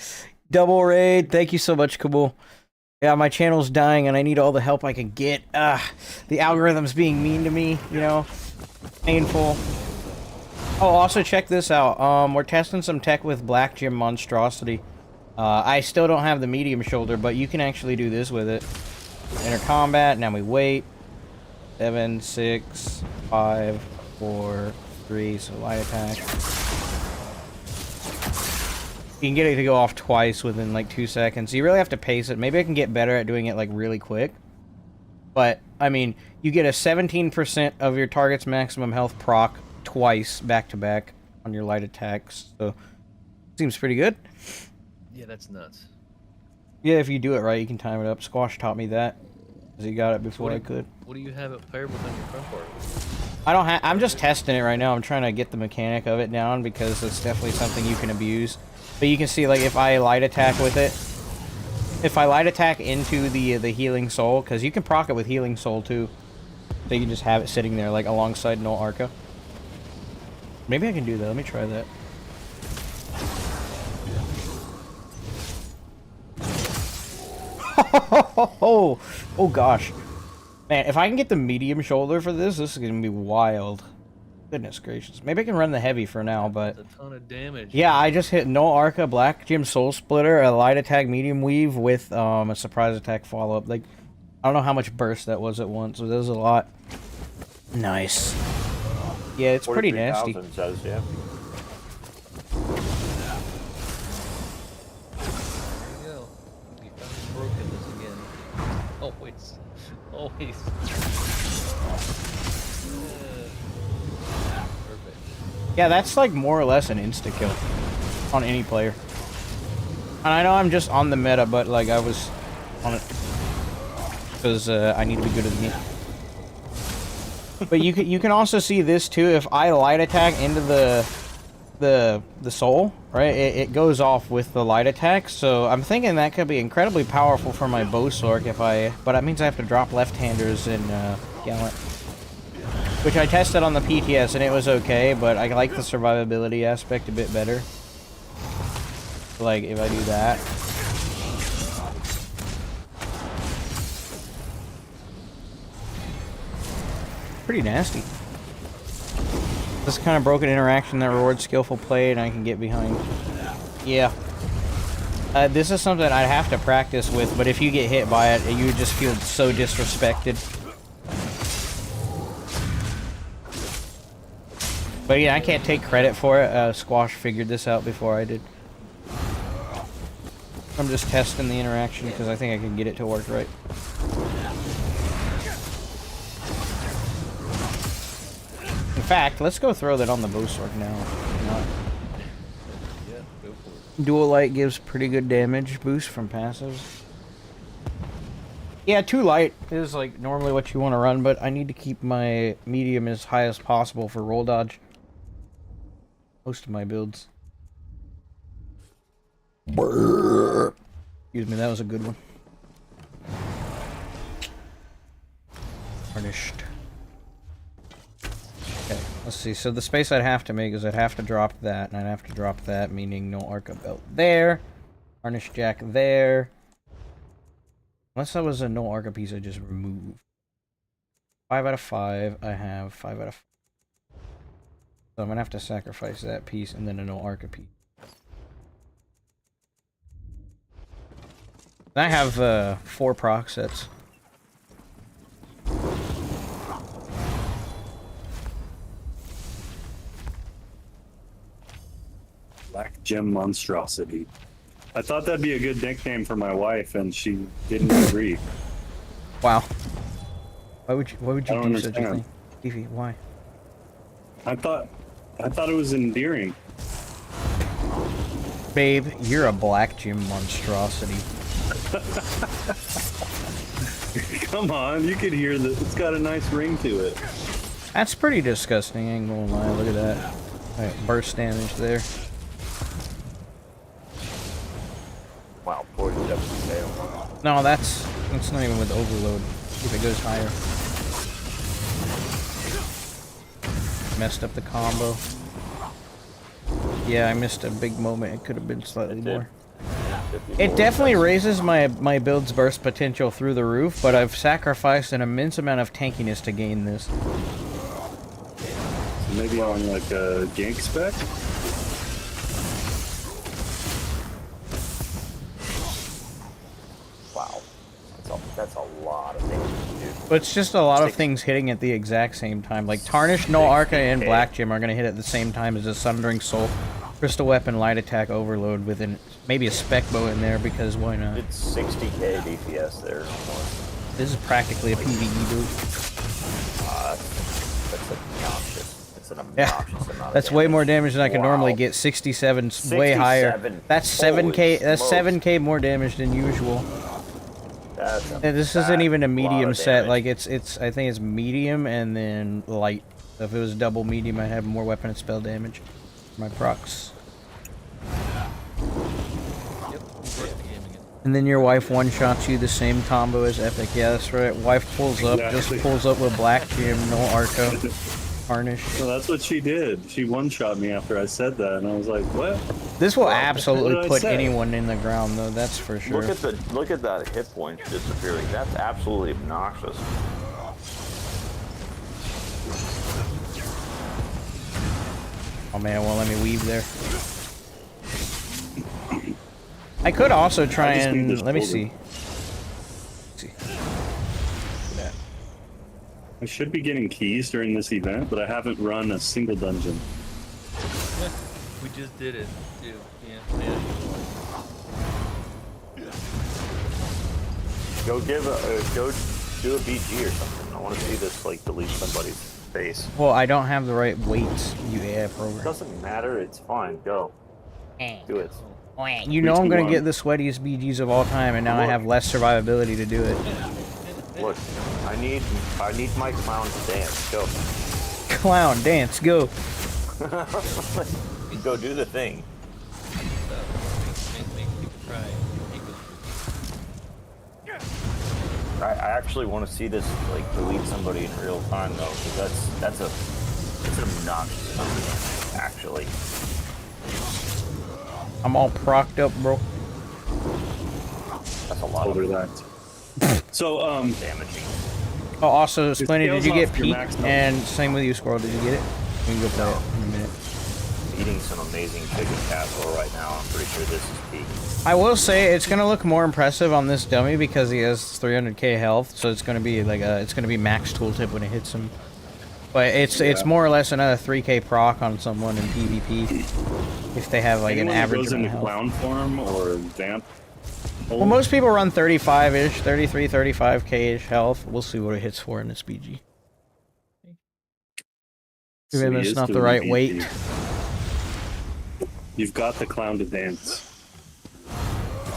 Double raid. Thank you so much, Kabul. Yeah, my channel's dying and I need all the help I can get. The algorithm's being mean to me, you know. Painful. Oh, also check this out. We're testing some tech with Black Gem Monstrosity. I still don't have the medium shoulder, but you can actually do this with it. Enter combat, now we wait. 7, 6, 5, 4, 3, so light attack. You can get it to go off twice within like 2 seconds. You really have to pace it. Maybe I can get better at doing it like really quick. But, I mean, you get a 17% of your target's maximum health proc twice back to back on your light attacks. So, seems pretty good. Yeah, that's nuts. Yeah, if you do it right, you can time it up. Squash taught me that. Because he got it before I could. What do you have it paired with on your front part? I don't have. I'm just testing it right now. I'm trying to get the mechanic of it down because it's definitely something you can abuse. But you can see, like, if I light attack with it, if I light attack into the healing soul, because you can proc it with healing soul too. So you can just have it sitting there, like, alongside no Arca. Maybe I can do that. Let me try that. Oh gosh. Man, if I can get the medium shoulder for this, this is gonna be wild. Goodness gracious. Maybe I can run the heavy for now, but... That's a ton of damage. Yeah, I just hit no Arca, Black Gem Soul Splitter, a light attack medium weave with a surprise attack follow-up. Like, I don't know how much burst that was at once, but that was a lot. Nice. Yeah, it's pretty nasty. Says, yeah. There you go. You found broken this again. Always. Always. Perfect. Yeah, that's like more or less an insta-kill on any player. And I know I'm just on the meta, but like I was on it because I need to be good at the game. But you can also see this too. If I light attack into the soul, right, it goes off with the light attack. So I'm thinking that could be incredibly powerful for my Bowsorc if I. But that means I have to drop left-handers in Gallant, which I tested on the PTS and it was okay. But I like the survivability aspect a bit better. Like if I do that. Pretty nasty. This kind of broken interaction that rewards skillful play and I can get behind. Yeah. This is something I'd have to practice with, but if you get hit by it, you just feel so disrespected. But yeah, I can't take credit for it. Squash figured this out before I did. I'm just testing the interaction because I think I can get it to work right. In fact, let's go throw that on the Bowsorc now. Yeah, go for it. Dual light gives pretty good damage boost from passives. Yeah, 2 light is like normally what you want to run, but I need to keep my medium as high as possible for roll dodge. Most of my builds. Excuse me, that was a good one. Tarnished. Okay, let's see. So the space I'd have to make is I'd have to drop that, and I'd have to drop that, meaning no Arca belt there. Tarnished Jack there. Unless that was a no Arca piece I just removed. 5 out of 5. I have 5 out of 5. So I'm gonna have to sacrifice that piece and then a no Arca piece. I have 4 proc sets. Black Gem Monstrosity. I thought that'd be a good nickname for my wife, and she didn't agree. Wow. Why would you do such a understand. thing? Evie, why? I thought it was endearing. Babe, you're a Black Gem Monstrosity. Come on, you could hear that it's got a nice ring to it. That's pretty disgusting, I ain't gonna lie. Look at that. Alright, burst damage there. Wow, 47 fail. No, that's not even with overload. If it goes higher. Messed up the combo. Yeah, I missed a big moment. It could have been slightly more. It definitely raises my build's burst potential through the roof, but I've sacrificed an immense amount of tankiness to gain this. Maybe on like a gank spec? Wow. That's a lot of damage, dude. But it's just a lot of things hitting at the exact same time. Like Tarnish, No Arca, and Black Gem are going to hit at the same time as a Sundering Soul, Crystal Weapon, Light Attack, Overload with maybe a Spec Bow in there because why not? It's 60k DPS there. This is practically a PvE build. That's obnoxious. It's an obnoxious amount of That's way damage. more damage than I can normally get. 67, way higher. 67. That's 7k. That's Holy 7k more damage than usual. And this isn't even a medium set. Like it's I think it's medium and then light. So if it was double medium, I'd have more weapon and spell damage. My procs. Yep. And then your wife one-shots you the same combo as Epic. Yeah, that's right. Wife pulls up, just pulls up with Black Gem, no Arco. Harnish. So that's what she did. She one-shot me after I said that, and I was like, "What?" This will absolutely put anyone in the ground, though. That's for sure. Look at that hit point disappearing. That's absolutely obnoxious. Oh man, won't let me weave there. I could also try and let me see. I should be getting keys during this event, but I haven't run a single dungeon. We just did it, too. Yeah. Go do a BG or something. I want to see this like delete somebody's face. Well, I don't have the right weights, you AI program. Doesn't matter. It's fine. Go. Do it. You know I'm gonna get the sweatiest BGs of all time, and now I have less survivability to do it. Look, I need my clown to dance. Go. Clown dance, go. Go do the thing. I actually want to see this like delete somebody in real time though, because that's an obnoxious number, actually. I'm all procced up, bro. That's a lot over that. So damaging. Oh, also, Splinty, did you get off your Peak? max And same with you, Squirrel. Did you get it? We can go play it in a minute. Eating some amazing chicken casserole right now. I'm pretty sure this is Peak. I will say it's gonna look more impressive on this dummy because he has 300k health, so it's gonna be like it's gonna be max tooltip when it hits him. But it's more or less another 3k proc on someone in PvP if they have like anyone an average goes into health. clown form or vamp. Well, most people run 35-ish, 33, 35k-ish health. We'll see what it hits for in this BG. Even though it's not the right weight. You've got the clown to dance.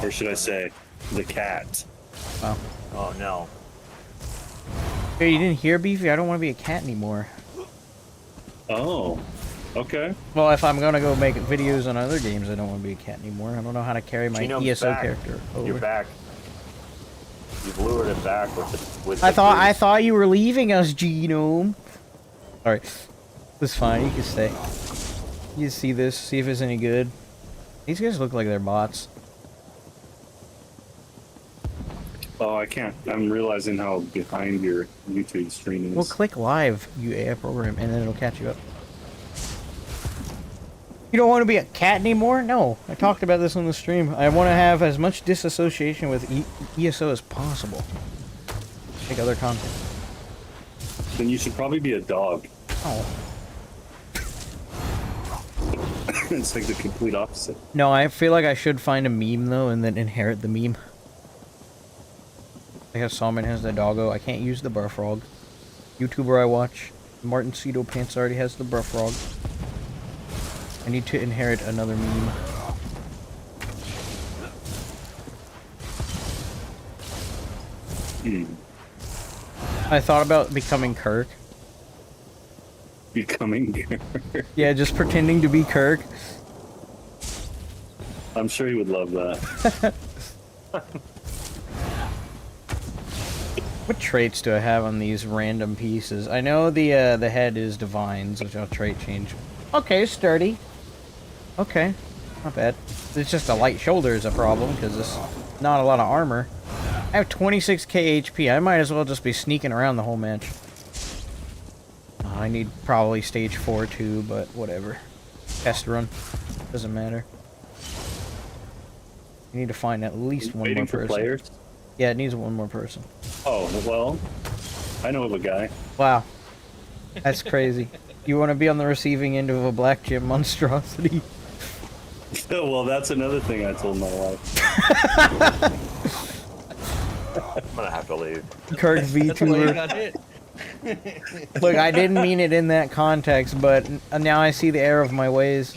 Or should I say, the cat. Wow. Oh no. Hey, you didn't hear, Beefy? I don't want to be a cat anymore. Oh. Okay. Well, if I'm gonna go make videos on other games, I don't want to be a cat anymore. I don't know how to carry my Genome's ESO back. character over. You're back. You've lured him back with I thought you were leaving us, Genome. Alright. That's fine, you can stay. You can see this, see if it's any good. These guys look like they're bots. Oh, I can't. I'm realizing how behind your YouTube stream is. Well, click live, you AI program, and then it'll catch you up. You don't want to be a cat anymore? No. I talked about this on the stream. I want to have as much disassociation with ESO as possible. Make other content. Then you should probably be a dog. Oh. It's like the complete opposite. No, I feel like I should find a meme, though, and then inherit the meme. Like how Salmon has the doggo. I can't use the Burfrog. YouTuber I watch, Martin Cedo Pants already has the Burfrog. I need to inherit another meme. I thought about becoming Kirk. Becoming Kirk? Yeah, just pretending to be Kirk. I'm sure he would love that. What traits do I have on these random pieces? I know the head is Divines, which I'll trait change. Okay, sturdy. Okay, not bad. It's just a light shoulder is a problem, because it's not a lot of armor. I have 26k HP. I might as well just be sneaking around the whole match. I need probably stage 4 too, but whatever. Test run. Doesn't matter. You need to find at least one more person. Players? Yeah, it needs one more person. Oh, well, I know of a guy. Wow. That's crazy. You want to be on the receiving end of a black Gem Monstrosity? Well, that's another thing I told my wife. I'm gonna have to leave. Kirk VTuber. Look, I didn't mean it in that context, but now I see the error of my ways.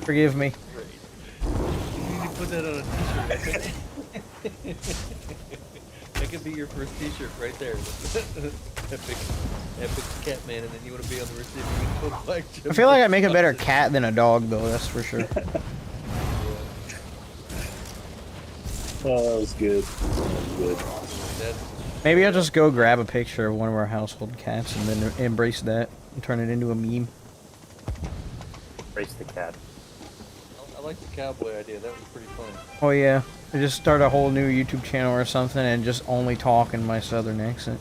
Forgive me. You need to put that on a t-shirt. That could be your first t-shirt right there. Epic Catman, and then you want to be on the receiving end of Black Gem. I feel like I make a better cat than a dog, though, that's for sure. Oh, that was good. That was good. Maybe I'll just go grab a picture of one of our household cats and then embrace that and turn it into a meme. Race the cat. I like the cowboy idea. That was pretty fun. Oh yeah, I just start a whole new YouTube channel or something and just only talk in my southern accent.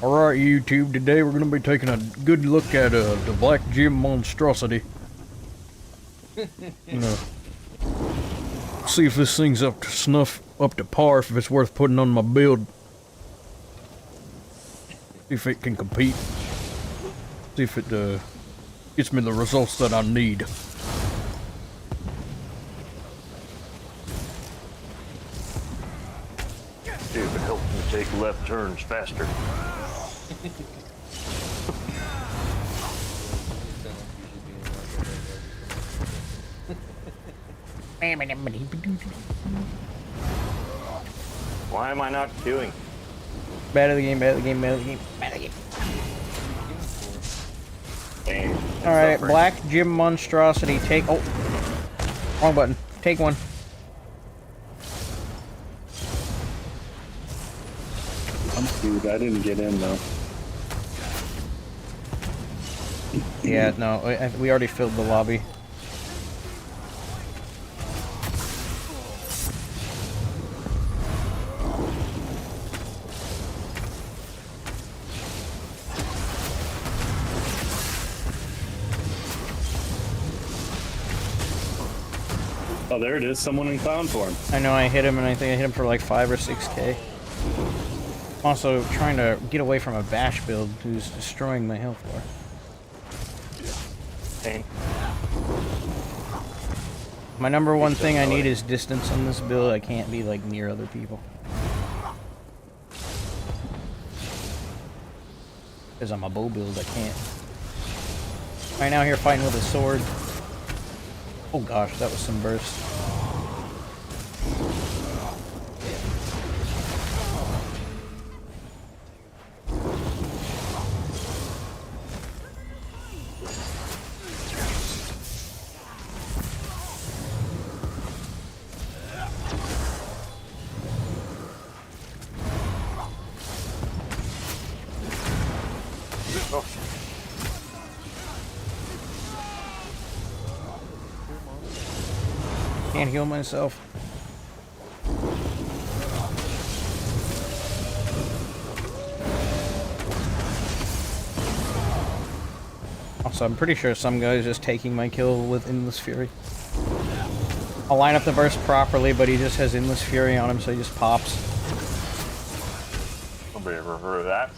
Alright YouTube, today we're gonna be taking a good look at the Black Gem Monstrosity. See if this thing's up to snuff, up to par, if it's worth putting on my build. See if it can compete. See if it gets me the results that I need. See if it helps me take left turns faster. Why am I not queuing? Bad of the game, bad of the game, bad of the game, bad of the game. Dang, Alright, suffering. Black Gem Monstrosity, take... Oh! Wrong button. Take one. I'm screwed. I didn't get in though. Yeah, no, we already filled the lobby. Oh, there it is. Someone in clown form. I know I hit him, and I think I hit him for like 5 or 6k. I'm also trying to get away from a bash build who's destroying my health bar. Dang. My number one thing I need is distance on this build. I can't be like near other people. Because I'm a bow build, I can't. Right now here fighting with a sword. Oh gosh, that was some burst. Can't heal myself. Also, I'm pretty sure some guy's just taking my kill with Endless Fury. I'll line up the burst properly, but he just has Endless Fury on him, so he just pops. Nobody ever heard of that.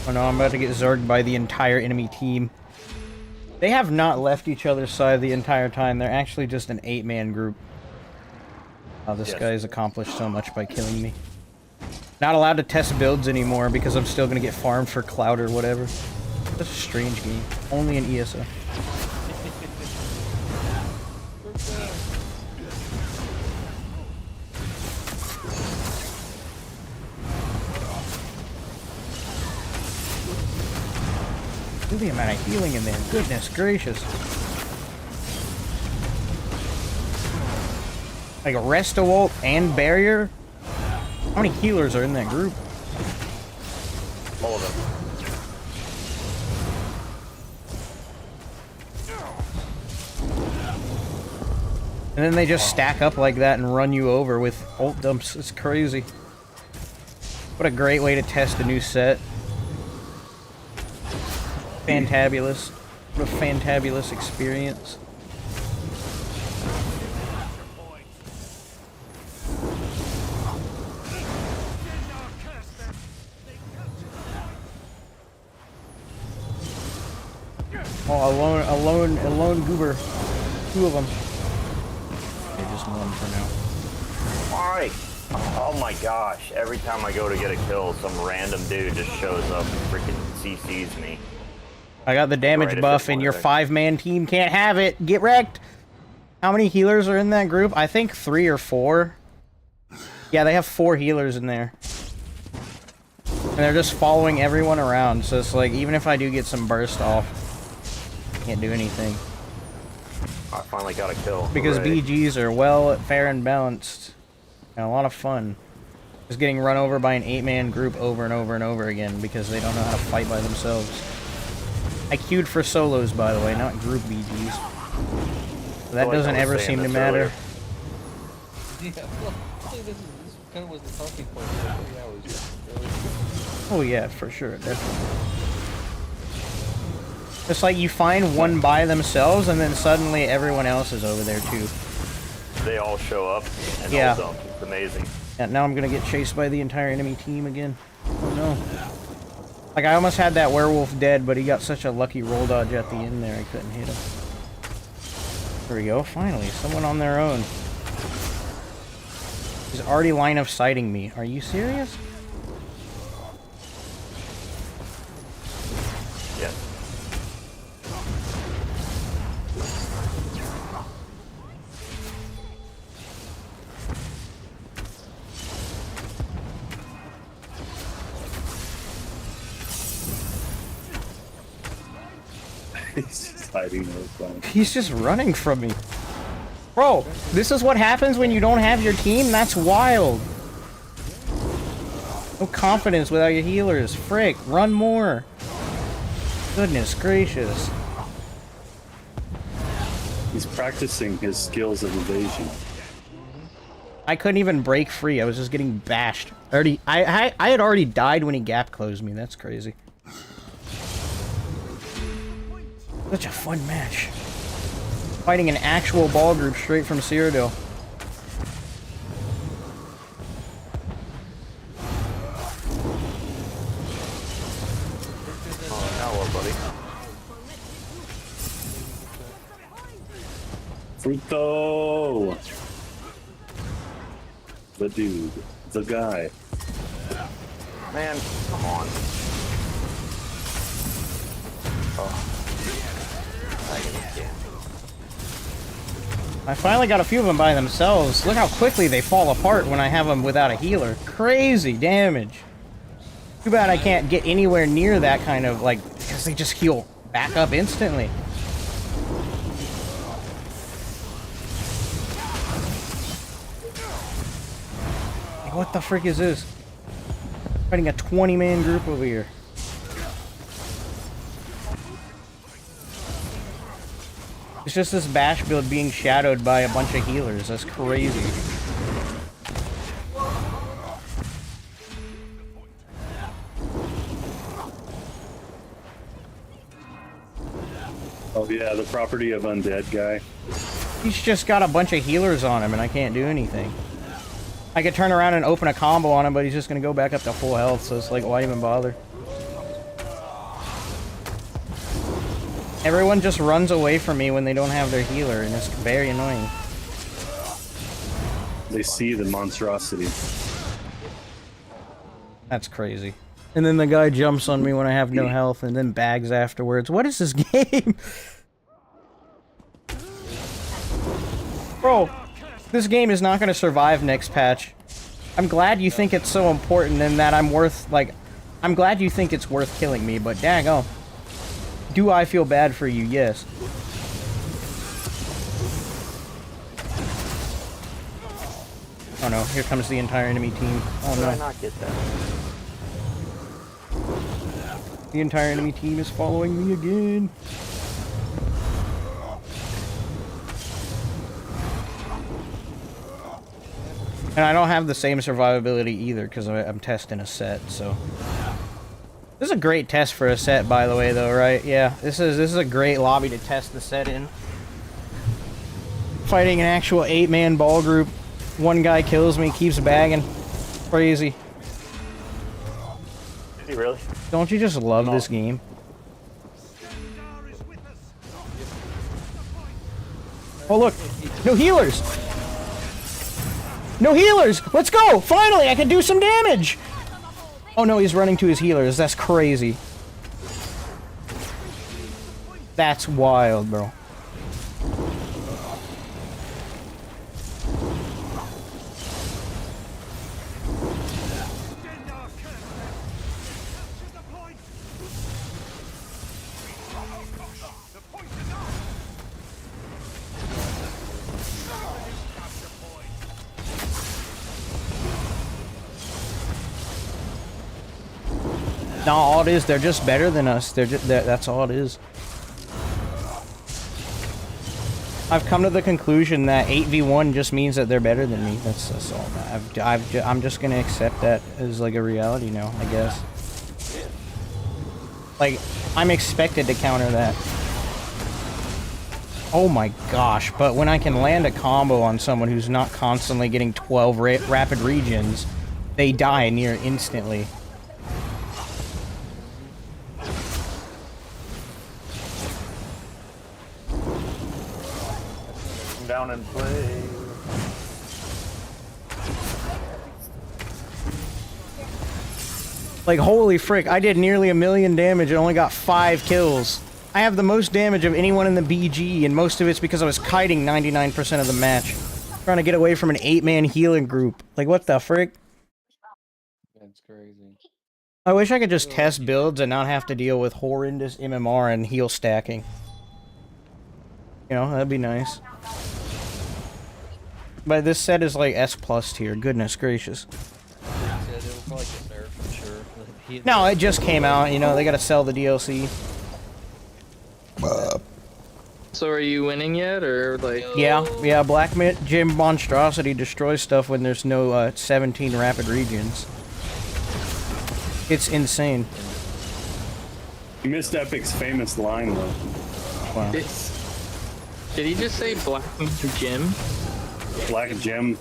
Oh no, I'm about to get zerged by the entire enemy team. They have not left each other's side the entire time. They're actually just an 8-man group. Oh, this guy has accomplished so much by killing me. Not allowed to test builds anymore because I'm still gonna get farmed for clout or whatever. Such a strange game. Only in ESO. Look at the amount of healing in there. Goodness gracious. Like a Rest-A-Walt and Barrier? How many healers are in that group? All of them. And then they just stack up like that and run you over with ult dumps. It's crazy. What a great way to test a new set. Fantabulous. What a fantabulous experience. Oh, a lone goober. 2 of them. Okay, just one for now. Why? Oh my gosh, every time I go to get a kill, some random dude just shows up and freaking CCs me. I got the damage Right, buff and your 5-man team can't have it. Get wrecked. How many healers are in that group? I think 3 or 4. Yeah, they have 4 healers in there. And they're just following everyone around, so it's like, even if I do get some burst off, I can't do anything. I finally got a kill. Because Hooray. BGs are well, fair, and balanced. And a lot of fun. Just getting run over by an 8-man group over and over and over again because they don't know how to fight by themselves. I queued for solos, by the way, not group BGs. So that doesn't ever seem to matter. Yeah, well, this kind of was the talking point for 3 hours earlier. Oh yeah, for sure, definitely. It's like you find one by themselves and then suddenly everyone else is over there too. They all show up and Yeah. all dump. It's amazing. Yeah, now I'm gonna get chased by the entire enemy team again. Oh no. Like, I almost had that werewolf dead, but he got such a lucky roll dodge at the end there, I couldn't hit him. There we go, finally, someone on their own. He's already line of sighting me. Are you serious? Yeah. He's just hiding those guns. He's just running from me. Bro, this is what happens when you don't have your team? That's wild. No confidence without your healers. Frick, run more. Goodness gracious. He's practicing his skills of evasion. I couldn't even break free. I was just getting bashed. I had already died when he gap closed me. That's crazy. Such a fun match. Fighting an actual ball group straight from Cyrodiil. Oh, hello, buddy. Fruto! The dude. The guy. Man, come on. Oh. I finally got a few of them by themselves. Look how quickly they fall apart when I have them without a healer. Crazy damage. Too bad I can't get anywhere near that kind of, like, because they just heal back up instantly. Like, what the frick is this? Fighting a 20-man group over here. It's just this bash build being shadowed by a bunch of healers. That's crazy. Oh yeah, the property of undead guy. He's just got a bunch of healers on him and I can't do anything. I could turn around and open a combo on him, but he's just gonna go back up to full health, so it's like, why even bother? Everyone just runs away from me when they don't have their healer, and it's very annoying. They see the monstrosity. That's crazy. And then the guy jumps on me when I have no health, and then bags afterwards. What is this game? Bro, this game is not going to survive next patch. I'm glad you think it's so important and that I'm worth, like... I'm glad you think it's worth killing me, but daggone. Do I feel bad for you? Yes. Oh no, here comes the entire enemy team. Oh Did I no. not get that? The entire enemy team is following me again. And I don't have the same survivability either because I'm testing a set, so... This is a great test for a set, by the way, though, right? Yeah, this is a great lobby to test the set in. Fighting an actual 8-man ball group. One guy kills me, keeps bagging. Crazy. Did he really? Don't you just love this game? Oh look, no healers! No healers! Let's go! Finally, I can do some damage! Oh no, he's running to his healers. That's crazy. That's wild, bro. No, all it is, they're just better than us. That's all it is. I've come to the conclusion that 8v1 just means that they're better than me. That's all. I'm just gonna accept that as like a reality now, I guess. Like, I'm expected to counter that. Oh my gosh, but when I can land a combo on someone who's not constantly getting 12 rapid regions, they die near instantly. Down and play. Like, holy frick, I did nearly 1,000,000 damage and only got 5 kills. I have the most damage of anyone in the BG, and most of it's because I was kiting 99% of the match. Trying to get away from an 8-man healing group. Like, what the frick? That's crazy. I wish I could just test builds and not have to deal with horrendous MMR and heal stacking. You know, that'd be nice. But this set is like S+ tier, goodness gracious. Yeah, they will probably get nerfed for sure. No, it just came out, you know, they gotta sell the DLC. So are you winning yet, or like? Yeah, Black Gem Monstrosity destroys stuff when there's no 17 rapid regions. It's insane. You missed Epic's famous line though. Wow. Did he just say Black Gem? Black Gem.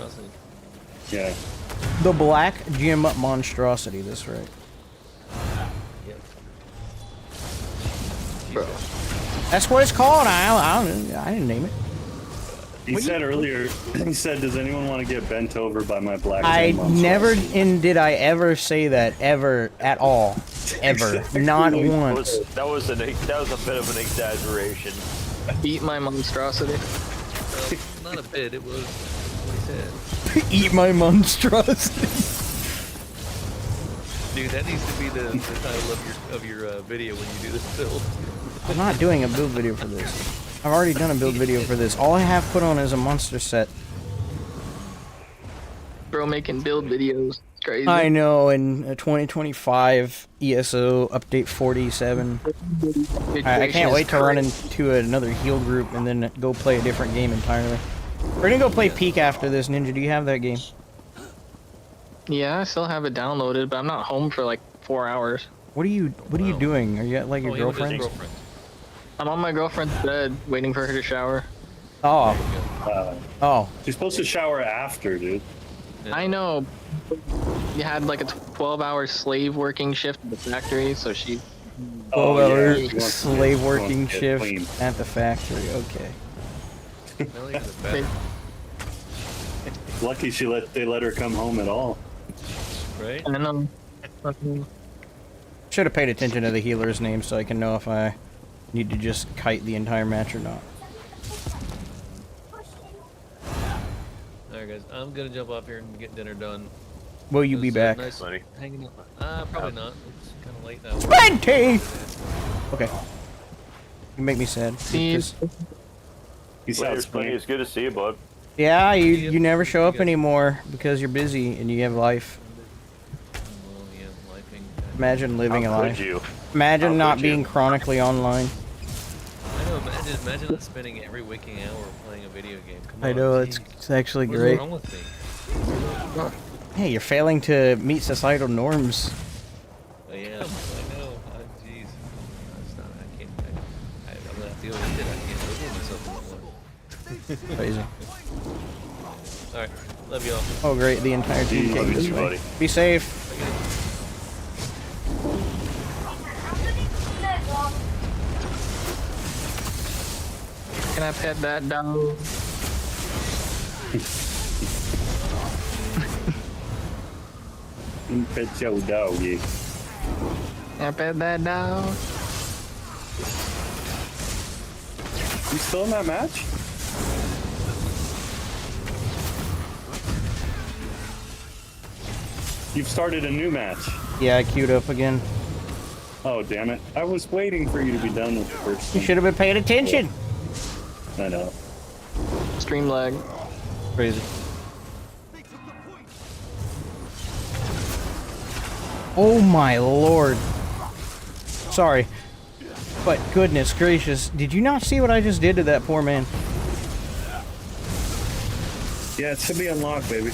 Yeah. The Black Gem Monstrosity, that's right. Yep. Bro. That's what it's called. I didn't name it. He said earlier, he said, does anyone want to get bent over by my Black I Gem Monstrosity? never did I ever say that ever at all. Ever. Not once. That was a bit of an exaggeration. Eat my monstrosity. Not a bit, it was what he said. Eat my monstrosity. Dude, that needs to be the title of your video when you do this build. I'm not doing a build video for this. I've already done a build video for this. All I have put on is a monster set. Bro making build videos. It's crazy. I know, in 2025 ESO update 47. I can't wait to run into another heal group and then go play a different game entirely. We're gonna go play Peak after this. Ninja, do you have that game? Yeah, I still have it downloaded, but I'm not home for like 4 hours. What are you doing? Are you at like your girlfriend's? I'm on my girlfriend's bed, waiting for her to shower. Oh. Oh. You're supposed to shower after, dude. Yeah. I know. You had like a 12-hour slave working shift at the factory, so she... 12-hour slave working shift at the factory, okay. Lucky they let her come home at all. Right? I know. Should have paid attention to the healer's name so I can know if I need to just kite the entire match or not. Alright guys, I'm gonna jump off here and get dinner done. Will you be back? Nice hanging out. Probably not. It's kind of late now. Spenty! Okay. You make me sad. See, It's good to see you, bud. Yeah, you never show up anymore because you're busy and you have life. Well, yeah, Imagine living a How could life. you? Imagine How not could being you? chronically online. I know, imagine not spending every waking hour playing a video game. Come on, I know, geez. it's actually What's great. wrong with me? Hey, you're failing to meet societal norms. I am. I know. Jeez. It's not. I can't. I'm gonna have to deal with it. I can't live with myself anymore. Crazy. All right. Love y'all. Oh, great. The entire team came this way. Be safe. can I pet that dog? 𝙗𝙧𝙚𝙗𝙗𝙕. I bet that now. You still in that match? You've started a new match. Yeah, I queued up again. Oh, damn it. I was waiting for you to be done with the first You one. should have been paying attention. I know. Stream lag. Crazy. Oh my lord. Sorry. But goodness gracious, did you not see what I just did to that poor man? Yeah, it should be unlocked, baby.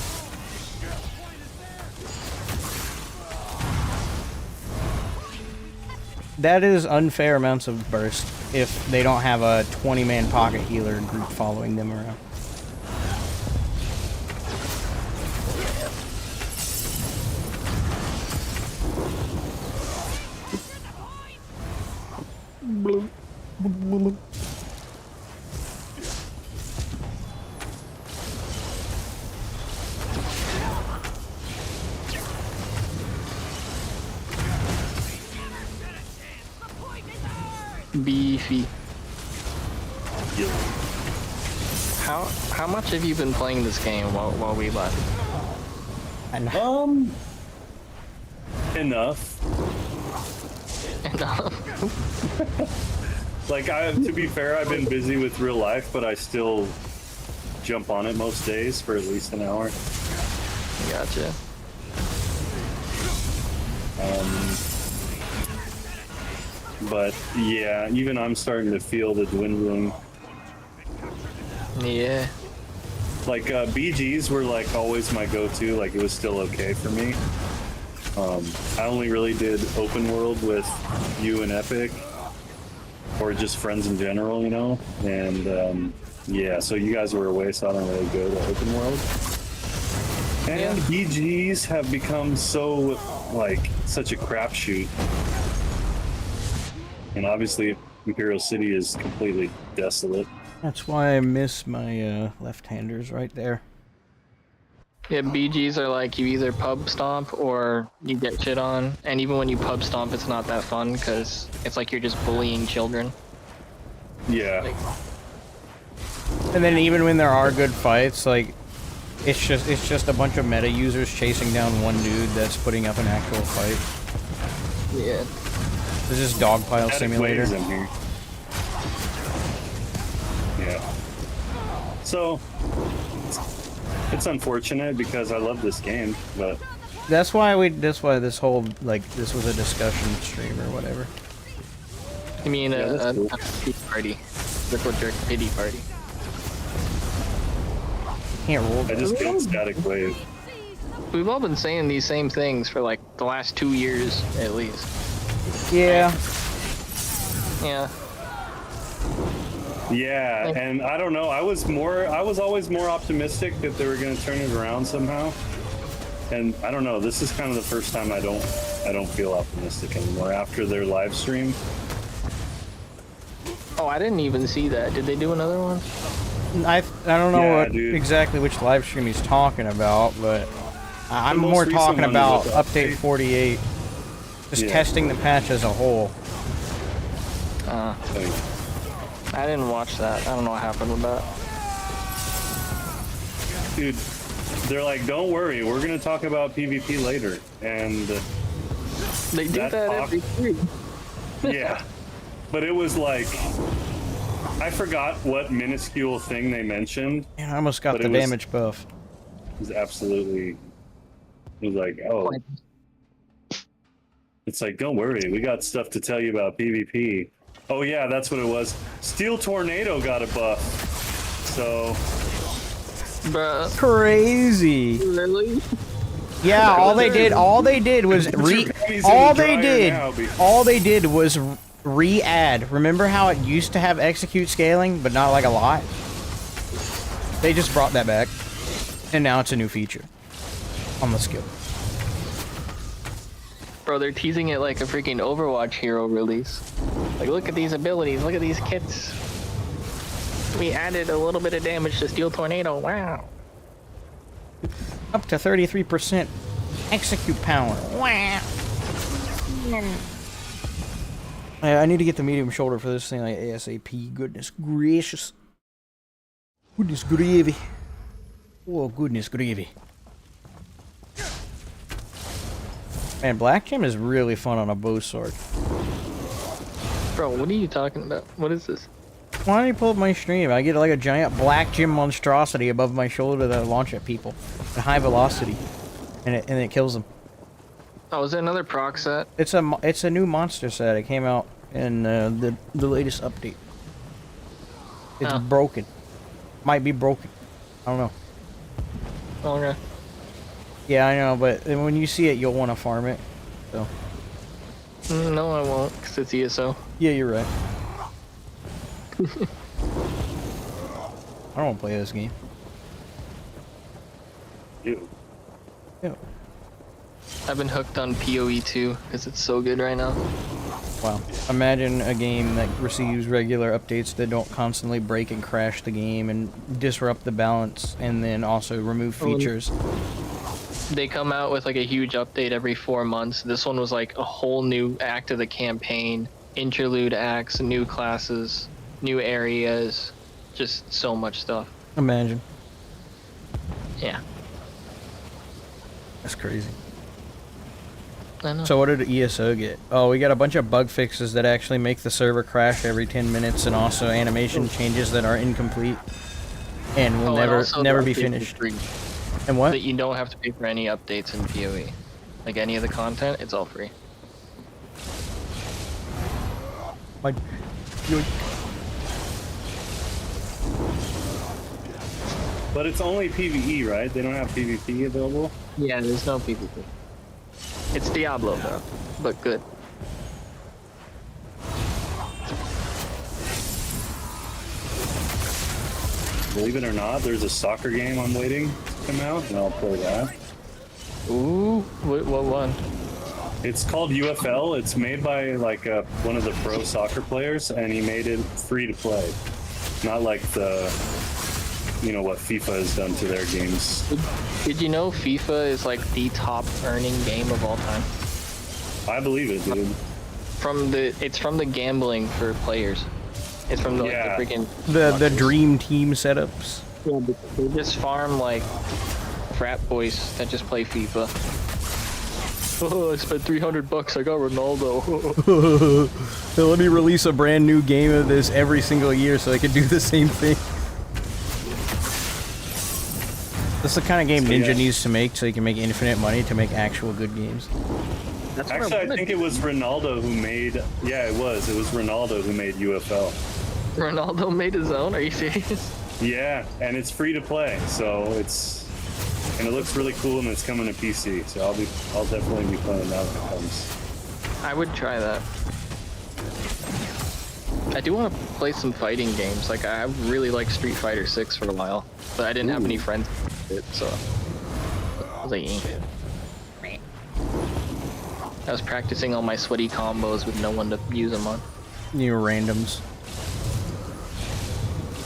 That is unfair amounts of burst if they don't have a 20-man pocket healer group following them around. Beefy. How much have you been playing this game while we left? Enough. Enough. Like, to be fair, I've been busy with real life, but I still jump on it most days for at least an hour. Gotcha. But yeah, even I'm starting to feel the dwindling. Yeah. Like BGs were like always my go-to. Like it was still okay for me. I only really did open world with you and Epic, or just friends in general, you know. And yeah, so you guys were away, so I don't really go to open world. And BGs have become so like such a crapshoot. And obviously, Imperial City is completely desolate. That's why I miss my left-handers right there. Yeah, BGs are like you either pub stomp or you get shit on. And even when you pub stomp, it's not that fun because it's like you're just bullying children. Yeah. Like, And then even when there are good fights, like it's just a bunch of meta users chasing down one dude that's putting up an actual fight. yeah. This is Dogpile Simulator. In here. Yeah. So it's unfortunate because I love this game, but That's why this whole this was a discussion stream or whatever. You mean Yeah, a cool. pity party. Circle jerk pity party. Can't roll. I just get static wave. We've all been saying these same things for like the last 2 years at least. Yeah. Yeah. Yeah, and I don't know. I was always more optimistic that they were going to turn it around somehow. And I don't know. This is kind of the first time I don't feel optimistic anymore after their live stream. Oh, I didn't even see that. Did they do another one? I don't know Yeah, dude. exactly which live stream he's talking about, but I'm most more recent talking one about was update 48. Just Yeah. testing the patch as a whole. I didn't watch that. I don't know what happened with that. Dude, they're like, don't worry, we're going to talk about PvP later. And They do That that talk- every stream. yeah, but it was like, I forgot what minuscule thing they mentioned. And I almost got But the it was- damage buff. It was absolutely, it was like, oh. It's like, don't worry, we got stuff to tell you about PvP. Oh yeah, that's what it was. Steel Tornado got a buff. So, Bruh. Crazy. Really? Yeah, all they did was re-add. Remember how it used to have execute scaling, but not like a lot? They just brought that back, and now it's a new feature on the skill. Bro, they're teasing it like a freaking Overwatch hero release. Like, look at these abilities, look at these kits. We added a little bit of damage to Steel Tornado, wow. Up to 33%. Execute power. I need to get the medium shoulder for this thing like ASAP. Goodness gracious. Goodness gravy. Oh, goodness gravy. Man, Black Gem is really fun on a Bowsorc. Bro, what are you talking about? What is this? Why don't you pull up my stream? I get like a giant black Gem Monstrosity above my shoulder that I launch at people at high velocity, and it kills them. Oh, is it another proc set? It's a new monster set. It came out in the latest update. It's broken. Might be broken. I don't know. Okay. Yeah, I know, but when you see it, you'll want to farm it. So. No, I won't, because it's ESO. Yeah, you're right. I don't want to play this game. You. Yeah. I've been hooked on PoE 2 because it's so good right now. Wow. Imagine a game that receives regular updates that don't constantly break and crash the game and disrupt the balance and then also remove features. They come out with like a huge update every 4 months. This one was like a whole new act of the campaign, interlude acts, new classes, new areas, just so much stuff. Imagine. Yeah. That's crazy. I know. So what did ESO get? Oh, we got a bunch of bug fixes that actually make the server crash every 10 minutes and also animation changes that are incomplete and will never be finished. And what? That you don't have to pay for any updates in PoE. Like any of the content, it's all free. My... But it's only PvE, right? They don't have PvP available? Yeah, there's no PvP. It's Diablo though, but good. Believe it or not, there's a soccer game I'm waiting to come out, and I'll play that. Ooh, what one? It's called UFL. It's made by like one of the pro soccer players, and he made it free to play. Not like what FIFA has done to their games. Did you know FIFA is like the top earning game of all time? I believe it, dude. It's from the gambling for players. It's from the freaking the dream team setups. Yeah, they just farm like frat boys that just play FIFA. Oh, I spent $300. I got Ronaldo. Let me release a brand new game of this every single year so I can do the same thing. That's the kind of game Ninja needs to make so he can make infinite money to make actual good games. Actually, I think it was Ronaldo who made... Yeah, it was. It was Ronaldo who made UFL. Ronaldo made his own? Are you serious? Yeah, and it's free to play, so it's... And it looks really cool, and it's coming to PC, so I'll definitely be playing that when it comes. I would try that. I do want to play some fighting games. Like, I really liked Street Fighter 6 for a while, but I didn't have any friends with it, so I was like, I was practicing all my sweaty combos with no one to use them on. You randoms.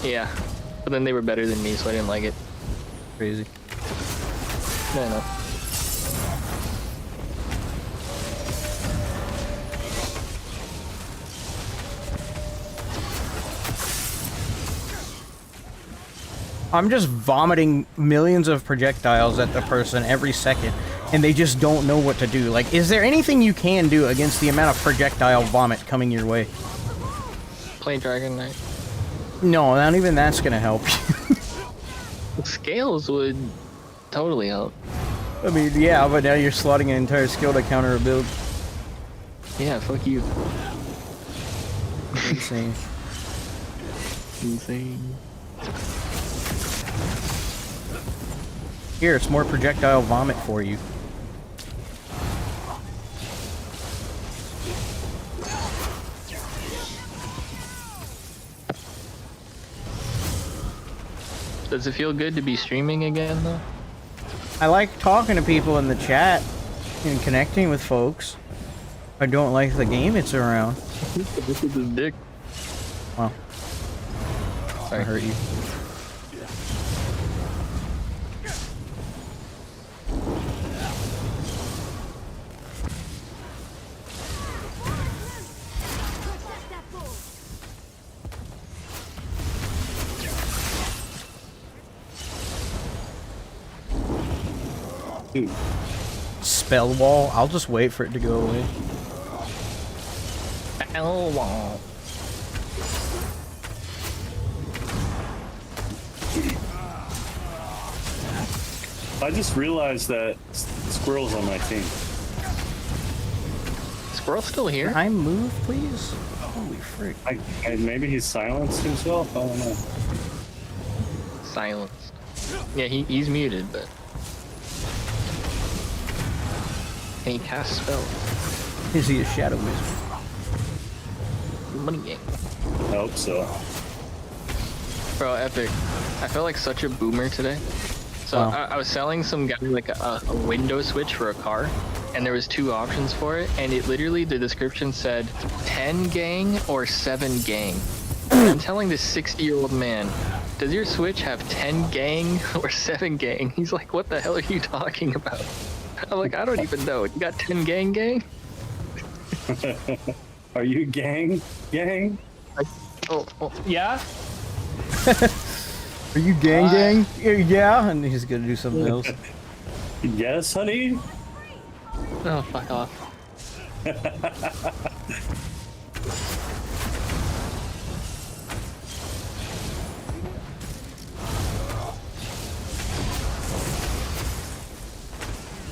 Yeah, but then they were better than me, so I didn't like it. Crazy. No. I'm just vomiting millions of projectiles at the person every second, and they just don't know what to do. Like, is there anything you can do against the amount of projectile vomit coming your way? Play Dragon Knight. No, not even that's gonna help. Scales would totally help. I mean, yeah, but now you're slotting an entire skill to counter a build. Yeah, fuck you. Insane. Insane. Here, it's more projectile vomit for you. Does it feel good to be streaming again, though? I like talking to people in the chat and connecting with folks. I don't like the game it's around. This is his dick. Wow. Sorry. I hurt you. Dude, Spell wall. I'll just wait for it to go away. Spell wall. I just realized that Squirrel's on my team. Squirrel still here? Can I move, please? Holy frick. Maybe he's silenced himself? I don't know. Silenced. Yeah, he's muted, but... Can he cast spells? Is he a shadow wizard? Money game. I hope so. Bro, epic. I felt like such a boomer today. So Wow. I was selling some guy like a window switch for a car, and there was 2 options for it, and it literally, the description said 10 gang or 7 gang. And I'm telling this 60-year-old man, does your switch have 10 gang or 7 gang? He's like, what the hell are you talking about? I'm like, I don't even know. You got 10 gang? Are you gang? Like, oh, yeah? Are you gang? Yeah, and he's gonna do something else. Yes, honey? Oh, fuck off.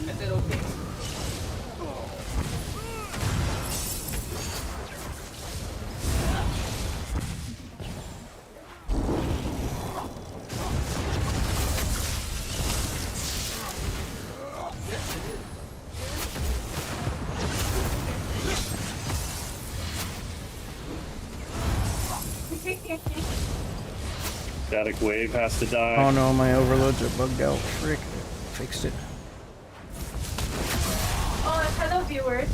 I said okay. Static wave has to die. Oh no, my overloads are bugged out. Frick. Fixed it. Oh, hello, viewers.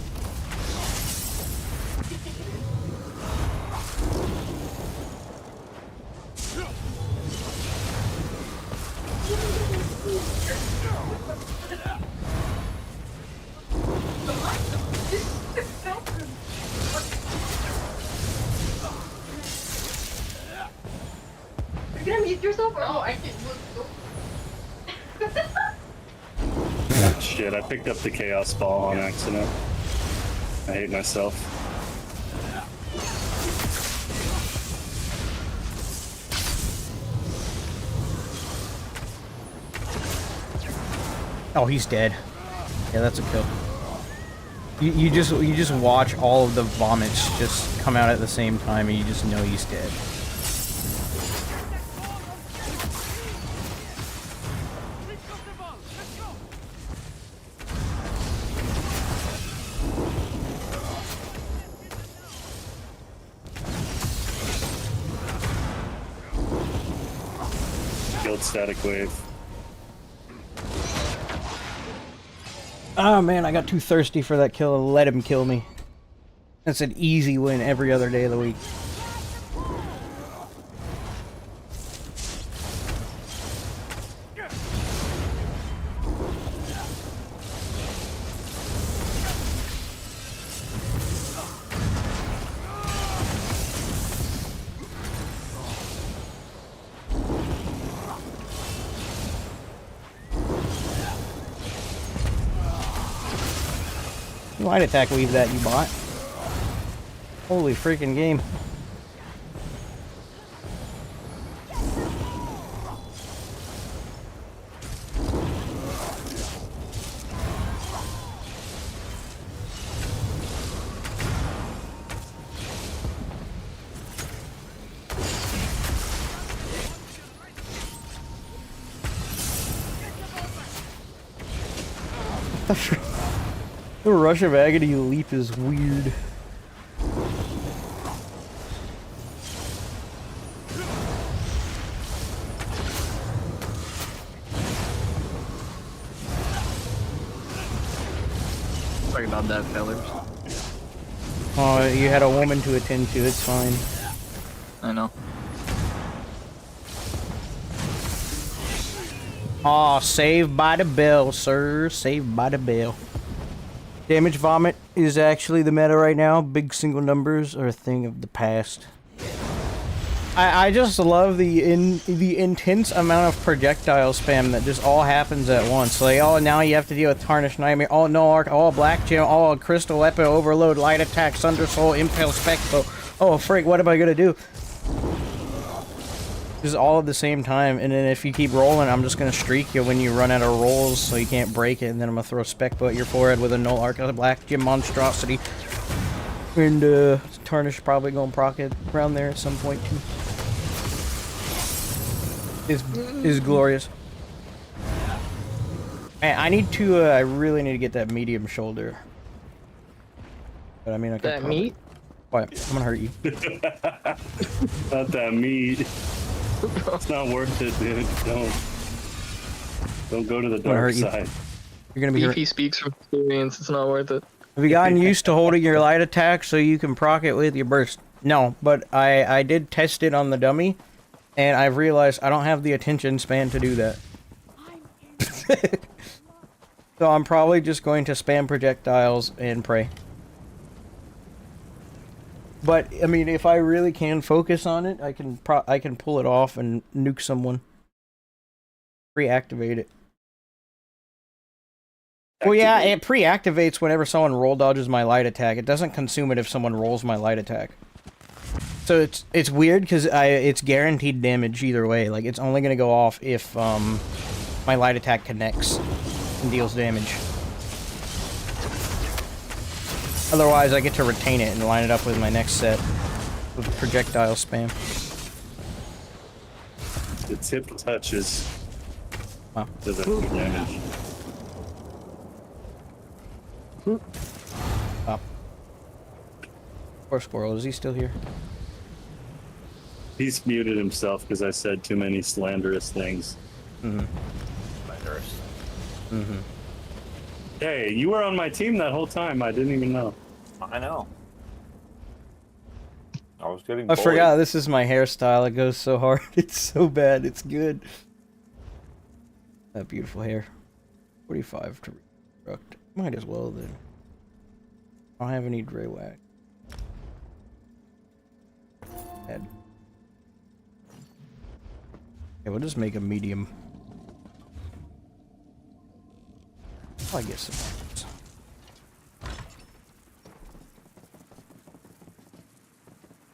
You're gonna mute yourself? Or no, I can't. Shit, I picked up the chaos ball on accident. I hate myself. Oh, he's dead. Yeah, that's a kill. You just watch all of the vomits just come out at the same time, and you just know he's dead. Killed static wave. Oh man, I got too thirsty for that kill and let him kill me. That's an easy win every other day of the week. Why'd attack leave that, you bot? Holy freaking game. The Rush of Agony leap is weird. Sorry about that, fellas. Oh, you had a woman to attend to, it's fine. I know. Aw, saved by the bell, sir. Saved by the bell. Damage vomit is actually the meta right now. Big single numbers are a thing of the past. I just love the intense amount of projectile spam that just all happens at once. Like, oh, now you have to deal with Tarnished Nightmare, oh, no arc, oh, Black Gem, oh, Crystal Weapon, Overload, Light Attack, Thunder Soul, Impale Spectro. Oh, frick, what am I gonna do? Just all at the same time, and then if you keep rolling, I'm just gonna streak you when you run out of rolls so you can't break it, and then I'm gonna throw Spectro at your forehead with a null arc of the Black Gem Monstrosity. And, Tarnish probably gonna proc it around there at some point, too. Is glorious. Man, I need to, I really need to get that medium shoulder. But I mean, I can That probably... meat? What? I'm gonna hurt you. Not that meat. It's not worth it, dude. Don't go to the dark side. You're gonna be hurt. Beefy speaks from experience. It's not worth it. Have you gotten used to holding your light attack so you can proc it with your burst? No, but I did test it on the dummy, and I've realized I don't have the attention span to do that. So I'm probably just going to spam projectiles and pray. But I mean, if I really can focus on it, I can pull it off and nuke someone. Reactivate it. Well, yeah, it pre-activates whenever someone roll dodges my light attack. It doesn't consume it if someone rolls my light attack. So it's weird because it's guaranteed damage either way. Like, it's only gonna go off if my light attack connects and deals damage. Otherwise, I get to retain it and line it up with my next set with projectile spam. The tip touches. Wow. Doesn't do damage. Oh. Poor squirrel, is he still here? He's muted himself because I said too many slanderous things. Mm-hmm. Slanderous. Mm-hmm. Hey, you were on my team that whole time. I didn't even know. I know. I was getting I bullied. forgot this is my hairstyle. It goes so hard. It's so bad. It's good. That beautiful hair. 45 to reconstruct. Might as well then. I don't have any gray wax. Head. Okay, we'll just make a medium. I guess some.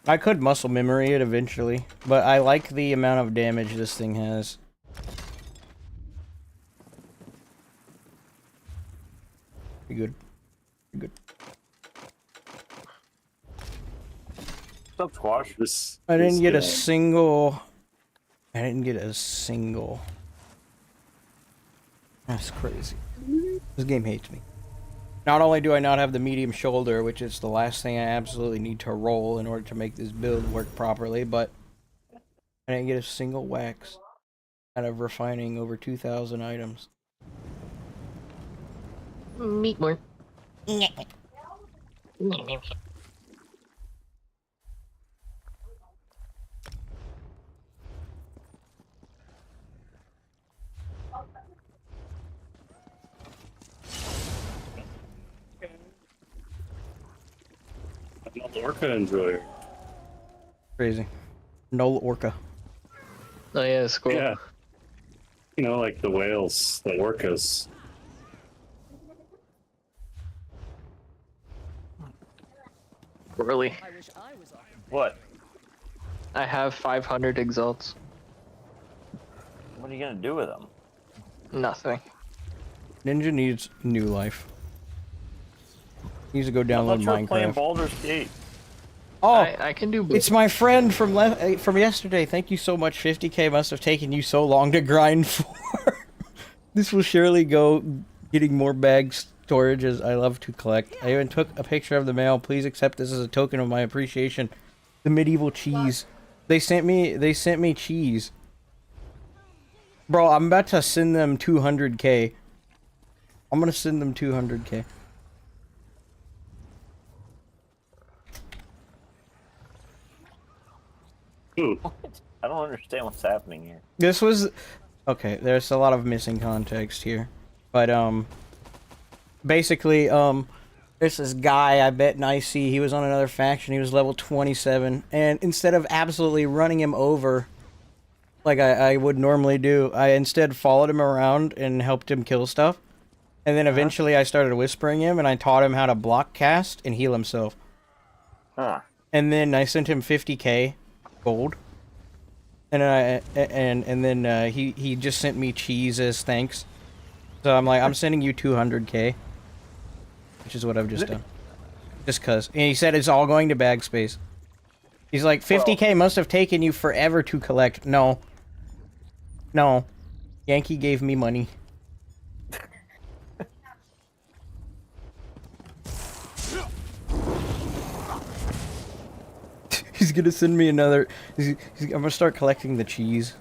I could muscle memory it eventually, but I like the amount of damage this thing has. Pretty good. Pretty good. What's up, Squash? I didn't get a single... I didn't get a single... That's crazy. This game hates me. Not only do I not have the medium shoulder, which is the last thing I absolutely need to roll in order to make this build work properly, but I didn't get a single wax out of refining over 2,000 items. Meat more. I'm an orca enjoyer. Crazy. No orca. Oh yeah, squirrel. Yeah. You know, like the whales, the orcas. Really? What? I have 500 exalts. What are you gonna do with them? Nothing. Ninja needs new life. He needs to go I download thought you were playing Minecraft. Baldur's Gate. Oh, I can do both. it's my friend from yesterday. Thank you so much. 50k must have taken you so long to grind for. This will surely go getting more bag storage as I love to collect. I even took a picture of the mail. Please accept this as a token of my appreciation. The medieval cheese. They sent me cheese. Bro, I'm about to send them 200k. I'm gonna send them 200k. Ooh. I don't understand what's happening here. This was... Okay, there's a lot of missing context here. But, basically, There's this guy I bet in IC, he was on another faction, he was level 27, and instead of absolutely running him over like I would normally do, I instead followed him around and helped him kill stuff. And then eventually I started whispering him, and I taught him how to block cast and heal himself. Huh. And then I sent him 50k gold. And then he just sent me cheese as thanks. So I'm like, I'm sending you 200k. Which is what I've just done. Just cuz. And he said it's all going to bag space. He's like, 50k must have taken you forever to collect. No. No. Yankee gave me money. He's gonna send me another... I'm gonna start collecting the cheese.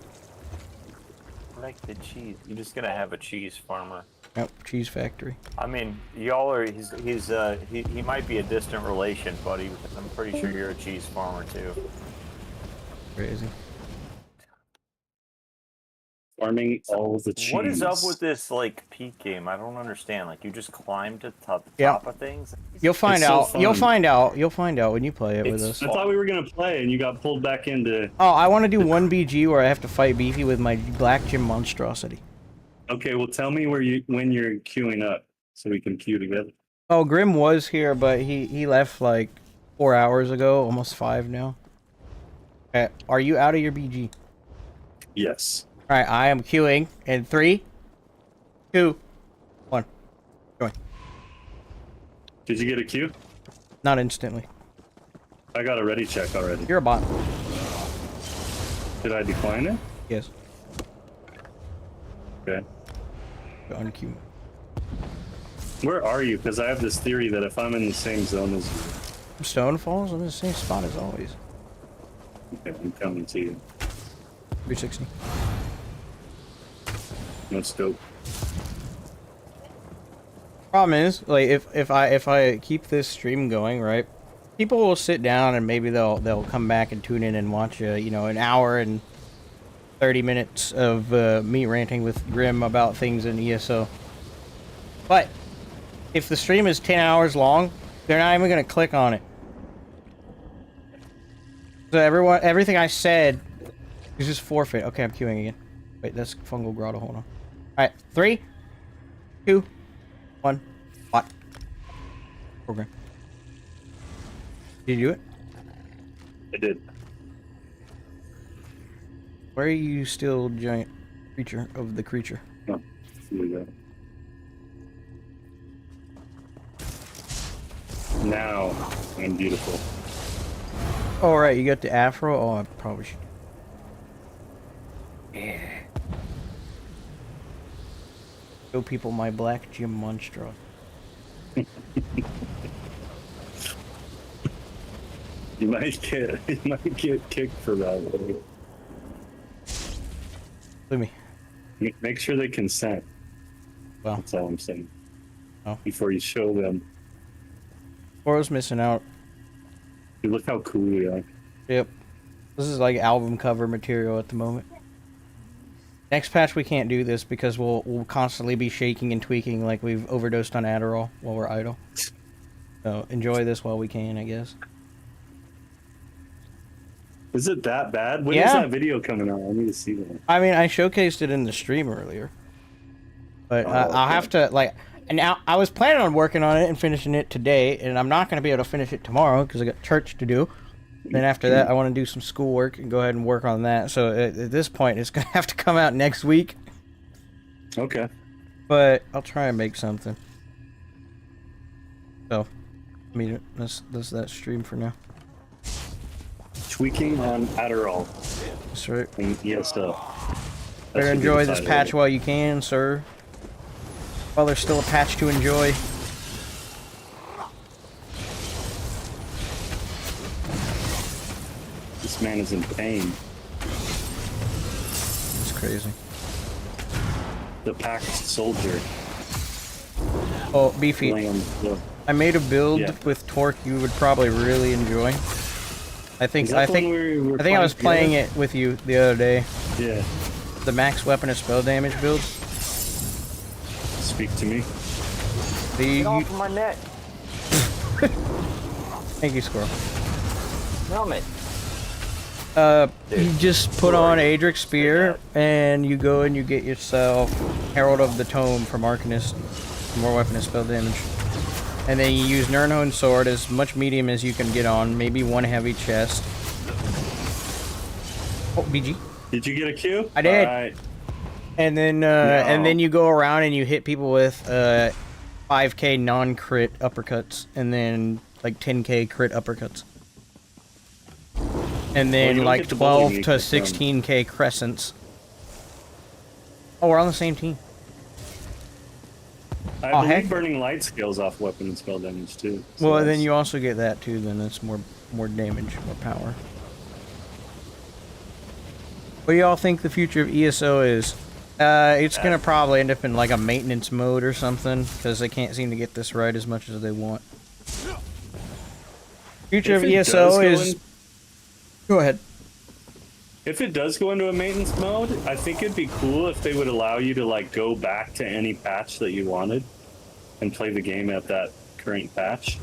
Like the cheese. You're just gonna have a cheese farmer. Yep, cheese factory. I mean, y'all are, he might be a distant relation, buddy, because I'm pretty sure you're a cheese farmer too. Crazy. Farming all the cheese. What is up with this, like, peak game? I don't understand. Like, you just climb to the top of things? You'll find It's so out. fun. You'll find out. You'll find out when you play it with us. I thought we were gonna play, and you got pulled back into. Oh, I want to do 1BG where I have to fight Beefy with my black Gem Monstrosity. Okay, well, tell me when you're queuing up, so we can queue together. Oh, Grim was here, but he left like 4 hours ago, almost 5 now. Okay, are you out of your BG? Yes. All right, I am queuing in 3, 2, 1. Join. Did you get a queue? Not instantly. I got a ready check already. You're a bot. Did I decline it? Yes. Okay. Unqueue. Where are you? Because I have this theory that if I'm in the same zone as you, Stone Falls. I'm in the same spot as always. okay, I'm coming to you. 360. No scope. Problem is, like, if I keep this stream going, right, people will sit down and maybe they'll come back and tune in and watch you know, an hour and 30 minutes of me ranting with Grim about things in ESO. But if the stream is 10 hours long, they're not even gonna click on it. So everything I said is just forfeit. Okay, I'm queuing again. Wait, that's Fungal Grotto. Hold on. All right, 3, 2, 1. Bot. Program. Did you do it? I did. Where are you still, giant creature of the creature? Oh, here we go. Now I'm beautiful. Oh, right, you got the afro? Oh, I probably should. Yeah. Show people my black Gem Monstro. You might get kicked for that. Look at me. Make sure they consent. Well, that's all I'm saying. Oh. Before you show them. Oro's missing out. Dude, look how cool we are. Yep. This is like album cover material at the moment. Next patch we can't do this because we'll constantly be shaking and tweaking like we've overdosed on Adderall while we're idle. So enjoy this while we can, I guess. Is it that bad? When is that video coming out? I need to see that. I mean, I showcased it in the stream earlier. But I'll have to, like... And now, I was planning on working on it and finishing it today, and I'm not going to be able to finish it tomorrow because I got church to do. Then after that, I want to do some schoolwork and go ahead and work on that. So at this point, it's going to have to come out next week. Okay. But I'll try and make something. So, I mean, that's that stream for now. Tweaking on Adderall. That's right. And ESO. Better enjoy this patch while you can, sir. While there's still a patch to enjoy. This man is in pain. It's crazy. The packed soldier. Oh, Beefy. I made a build with Torque you would probably really enjoy. I think I was playing it with you the other day. Yeah. The max weapon and spell damage build. Speak to me. Get off of my neck. Thank you, Squirrel. Helmet. You just put on 𝙁𝙧𝙚𝙚 Spear, and you go and you get yourself Herald of the Tome from Arcanist. More weapon and spell damage. And then you use Nirnhone's Sword, as much medium as you can get on, maybe one heavy chest. Oh, BG. Did you get a Q? I did. Alright. And then you go around and you hit people with 5k non-crit uppercuts, and then like 10k crit uppercuts. And then you like get the bully 12 to mechanics from- 16k crescents. Oh, we're on the same team. I Oh, believe heck. burning light scales off weapon and spell damage too. So Well, then that's- you also get that too. Then it's more damage, more power. What do y'all think the future of ESO is? It's gonna probably end up in like a maintenance mode or something, because they can't seem to get this right as much as they want. Future If of it ESO does go is. in- Go ahead. If it does go into a maintenance mode, I think it'd be cool if they would allow you to like go back to any patch that you wanted and play the game at that current patch.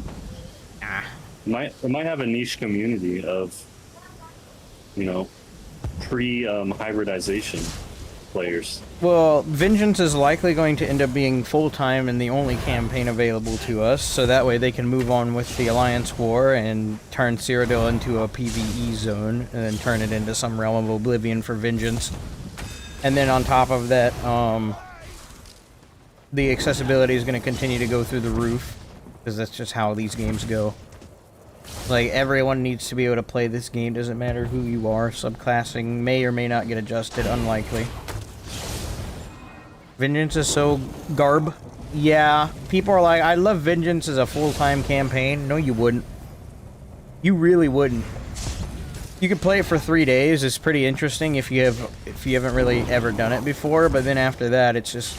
It might have a niche community of, you know, pre-hybridization players. Well, Vengeance is likely going to end up being full-time and the only campaign available to us, so that way they can move on with the Alliance War and turn Cyrodiil into a PvE zone, and then turn it into some realm of oblivion for Vengeance. And then on top of that, the accessibility is going to continue to go through the roof, because that's just how these games go. Like, everyone needs to be able to play this game, doesn't matter who you are. Subclassing may or may not get adjusted, unlikely. Vengeance is so garb. Yeah, people are like, I love Vengeance as a full-time campaign. No, you wouldn't. You really wouldn't. You could play it for 3 days. It's pretty interesting if you haven't really ever done it before, but then after that, it's just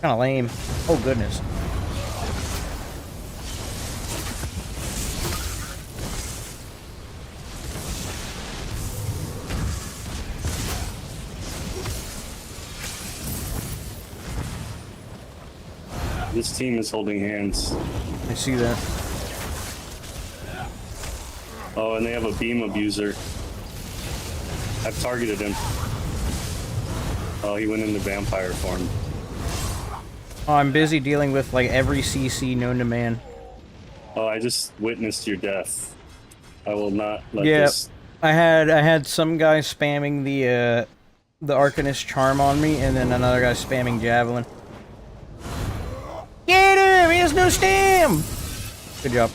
kind of lame. Oh, goodness. This team is holding hands. I see that. Oh, and they have a beam abuser. I've targeted him. Oh, he went into vampire form. Oh, I'm busy dealing with, like, every CC known to man. Oh, I just witnessed your death. I will not let Yeah, this. I had some guy spamming the Arcanist charm on me, and then another guy spamming Javelin. Get him! He has no stam! Good job.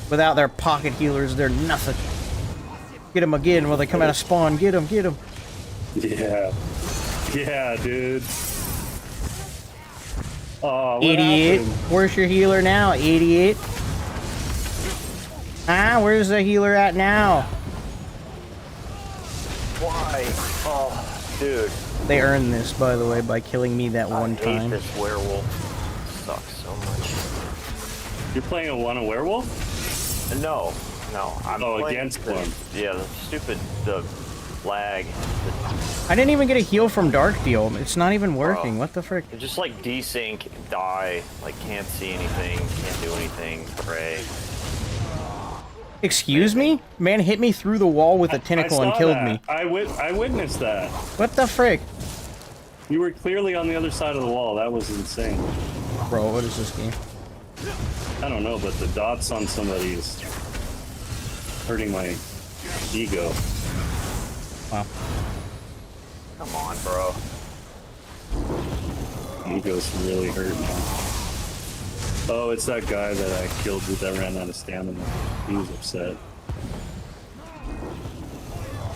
Without their pocket healers, they're nothing. Get him again while they come out of spawn. Get him, get him. Yeah. Yeah, dude. Oh, what Idiot. happened? Where's your healer now, idiot? Ah, where's the healer at now? Why? Oh, dude. They earned this, by the way, by killing me that one I hate time. this werewolf. Sucks so much. You're playing a werewolf? No. I'm playing against one. Yeah, the stupid lag. I didn't even get a heal from Darkdeal. It's not even working. What the frick? It just like desync, die, like can't see anything, can't do anything, pray. Excuse me? Man hit me through the wall with a tentacle and saw killed that. me. I witnessed that. What the frick? You were clearly on the other side of the wall. That was insane. Bro, what is this game? I don't know, but the dots on somebody is hurting my ego. Wow. Come on, bro. Ego's really hurt now. Oh, it's that guy that I killed that ran out of stamina. He was upset.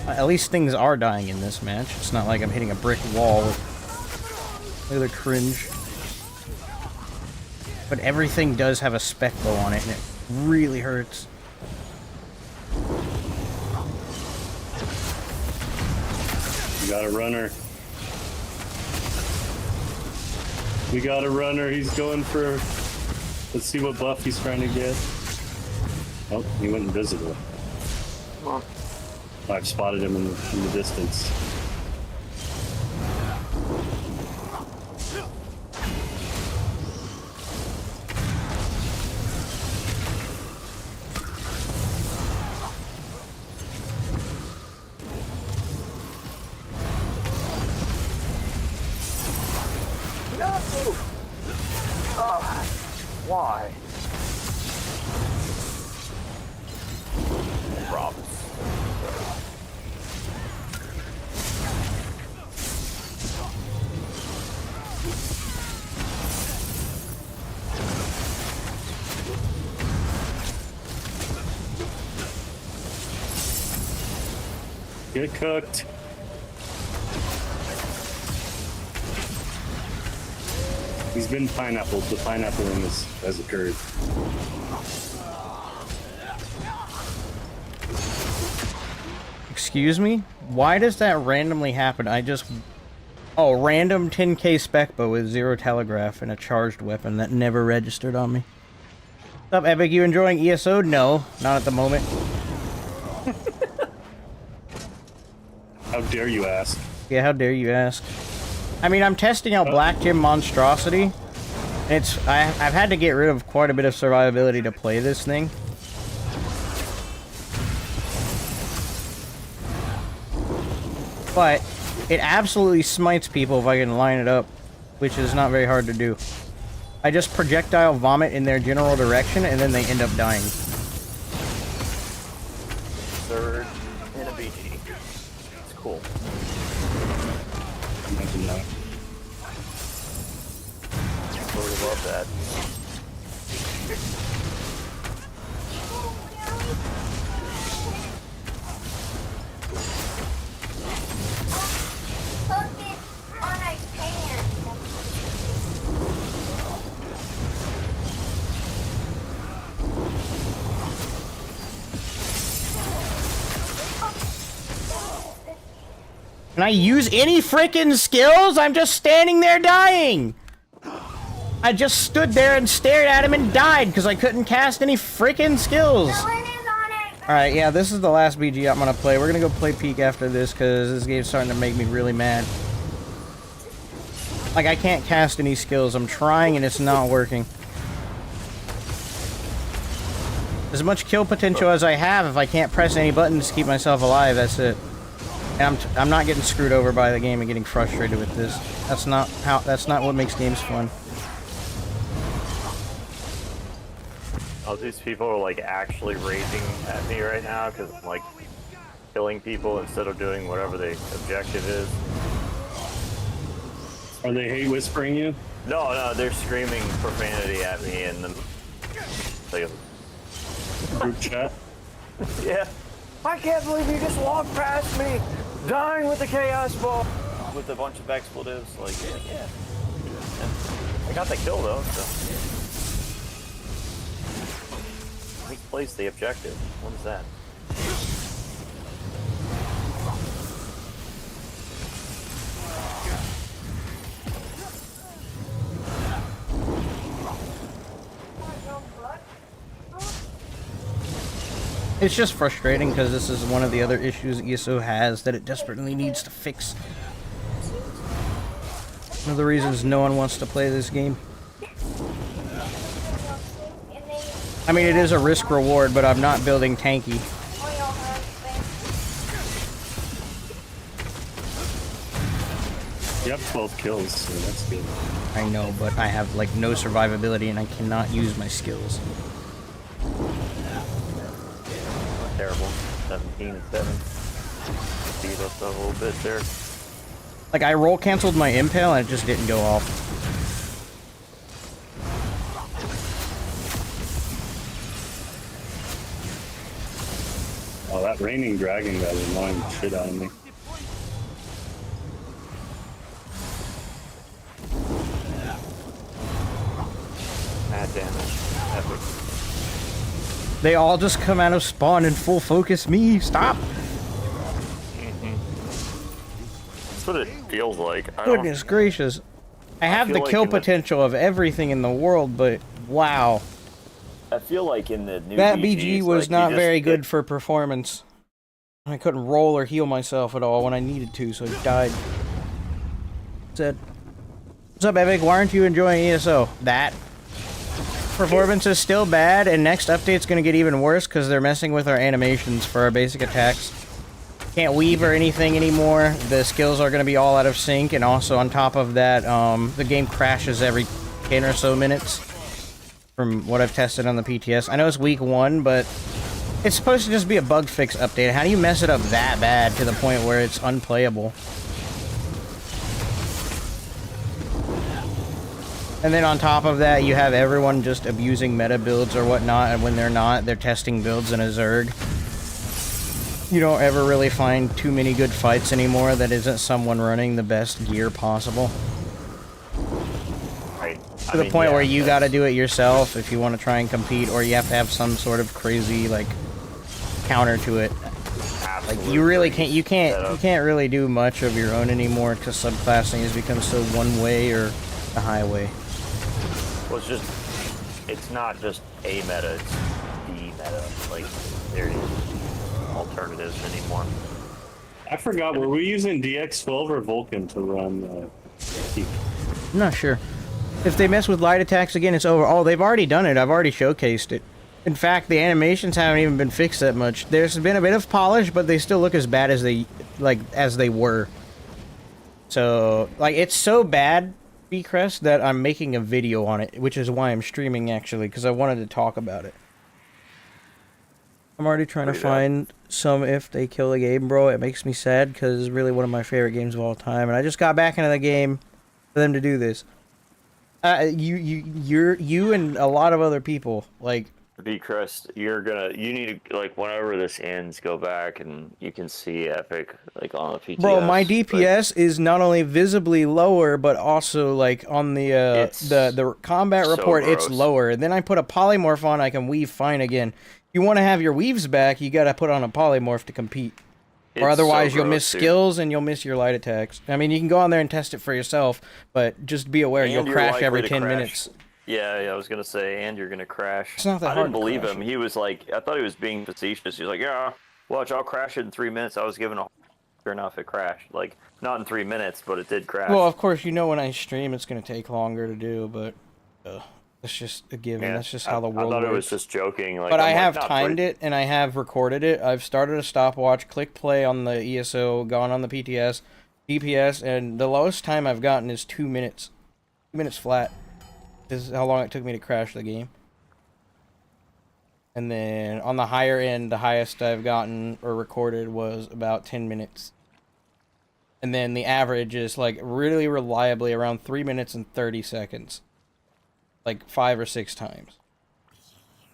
At least things are dying in this match. It's not like I'm hitting a brick wall. Look at the cringe. But everything does have a spec bow on it, and it really hurts. We got a runner. We got a runner. He's going for... Let's see what buff he's trying to get. Oh, he went invisible. Come on. I've spotted him in the distance. props. Get cooked. He's been pineappled. The pineappling has occurred. Excuse me? Why does that randomly happen? Oh, random 10k spec bow with 0 telegraph and a charged weapon that never registered on me. What's up, Epic? You enjoying ESO? No, not at the moment. How dare you ask? Yeah, how dare you ask? I mean, I'm testing out Black Gem Monstrosity. I've had to get rid of quite a bit of survivability to play this thing. But it absolutely smites people if I can line it up, which is not very hard to do. I just projectile vomit in their general direction, and then they end up dying. Third in a BG. It's cool. Imagine that. Totally love that. Can I use any frickin' skills? I'm just standing there dying! I just stood there and stared at him and died because I couldn't cast any frickin' skills! Alright, yeah, this is the last BG I'm gonna play. We're gonna go play Peak after this because this game's starting to make me really mad. Like, I can't cast any skills. I'm trying and it's not working. As much kill potential as I have, if I can't press any buttons to keep myself alive, that's it. And I'm not getting screwed over by the game and getting frustrated with this. That's not what makes games fun. All these people are like actually raging at me right now because I'm like killing people instead of doing whatever the objective is. Are they hate whispering you? No, they're screaming profanity at me in the like, Group chat? yeah. I can't believe you just walked past me, dying with the chaos ball with a bunch of expletives. Like, yeah. I got the kill though, so. Misplaced the objective. What is that? It's just frustrating because this is one of the other issues ESO has that it desperately needs to fix. One of the reasons no one wants to play this game. I mean, it is a risk reward, but I'm not building tanky. You have 12 kills, so that's good. I know, but I have like no survivability and I cannot use my skills. Terrible. 17 and 7. Speed us up a little bit there. Like, I roll canceled my impale and it just didn't go off. Oh, that raining dragon got annoying the shit out of me. Mad damage. Epic. They all just come out of spawn and full focus me. Stop! That's what it feels like. Goodness gracious. I have the feel like kill in the- potential of everything in the world, but wow. I feel like in the new That BGs, BG was like, not very good for performance. I couldn't roll or heal myself at all when I needed to, so I died. Said, what's up, Epic? Why aren't you enjoying ESO? That performance is still bad, and next update's gonna get even worse because they're messing with our animations for our basic attacks. Can't weave or anything anymore. The skills are gonna be all out of sync, and also on top of that, the game crashes every 10 or so minutes. From what I've tested on the PTS. I know it's week 1, but It's supposed to just be a bug fix update. How do you mess it up that bad to the point where it's unplayable? And then on top of that, you have everyone just abusing meta builds or whatnot, and when they're not, they're testing builds in a Zerg. You don't ever really find too many good fights anymore that isn't someone running the best gear possible. Right. To the point where you gotta do it yourself if you want to try and compete, or you have to have some sort of crazy, like, counter to it. Like, you really can't, you can't really do much of your own anymore, because subclassing has become so one way or a highway. Well, it's not just a meta, it's the meta. Like, there is alternatives anymore. I forgot, were we using DX12 or Vulcan to run Peak? I'm not sure. If they mess with light attacks again, it's over. Oh, they've already done it. I've already showcased it. In fact, the animations haven't even been fixed that much. There's been a bit of polish, but they still look as bad as they were. So, like, it's so bad, 𝙗𝙬, that I'm making a video on it, which is why I'm streaming, actually, because I wanted to talk about it. I'm already trying to find some if they kill the game, bro. It makes me sad, because it's really one of my favorite games of all time, and I just got back into the game for them to do this. You and a lot of other people, like... 𝙗𝙬, you need to, like, whenever this ends, go back and you can see Epic, like, on the PTS. Bro, my DPS is not only visibly lower, but also, like, on the combat report, it's lower. And then I put a polymorph on, I can weave fine again. If you want to have your weaves back, you gotta put on a polymorph to compete. Or otherwise you'll miss skills and you'll miss your light attacks. I mean, you can go on there and test it for yourself, but just be aware, you'll crash every 10 minutes. Yeah, I was gonna say, and you're gonna crash. It's not that I hard didn't to believe crash. him. He was like, I thought he was being facetious. He was like, yeah, watch, I'll crash it in 3 minutes. I was given a... Sure enough, it crashed. Like, not in 3 minutes, but it did crash. Well, of course, you know when I stream it's gonna take longer to do, but that's just a given. Yeah, That's just how the world I thought works. it was just joking. Like, But I I'm have like, timed it, and I have recorded it. I've started a stopwatch, clicked play on the ESO, gone on the PTS, DPS, and the lowest time I've gotten is 2 minutes. 2 minutes flat. This is how long it took me to crash the game. And then on the higher end, the highest I've gotten or recorded was about 10 minutes. And then the average is, like, really reliably around 3 minutes and 30 seconds. Like 5 or 6 times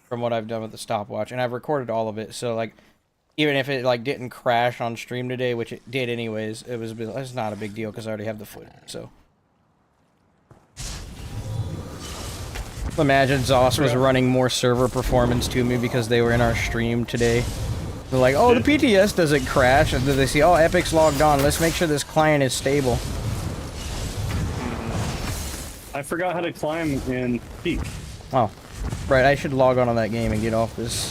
from what I've done with the stopwatch, and I've recorded all of it, so, like, even if it, like, didn't crash on stream today, which it did anyways, it's not a big deal because I already have the footage. So imagine ZOS was running more server performance to me because they were in our stream today. They're like, oh, the PTS doesn't crash, and then they see, oh, Epic's logged on, let's make sure this client is stable. I forgot how to climb in Peak. Oh, right. I should log on that game and get off this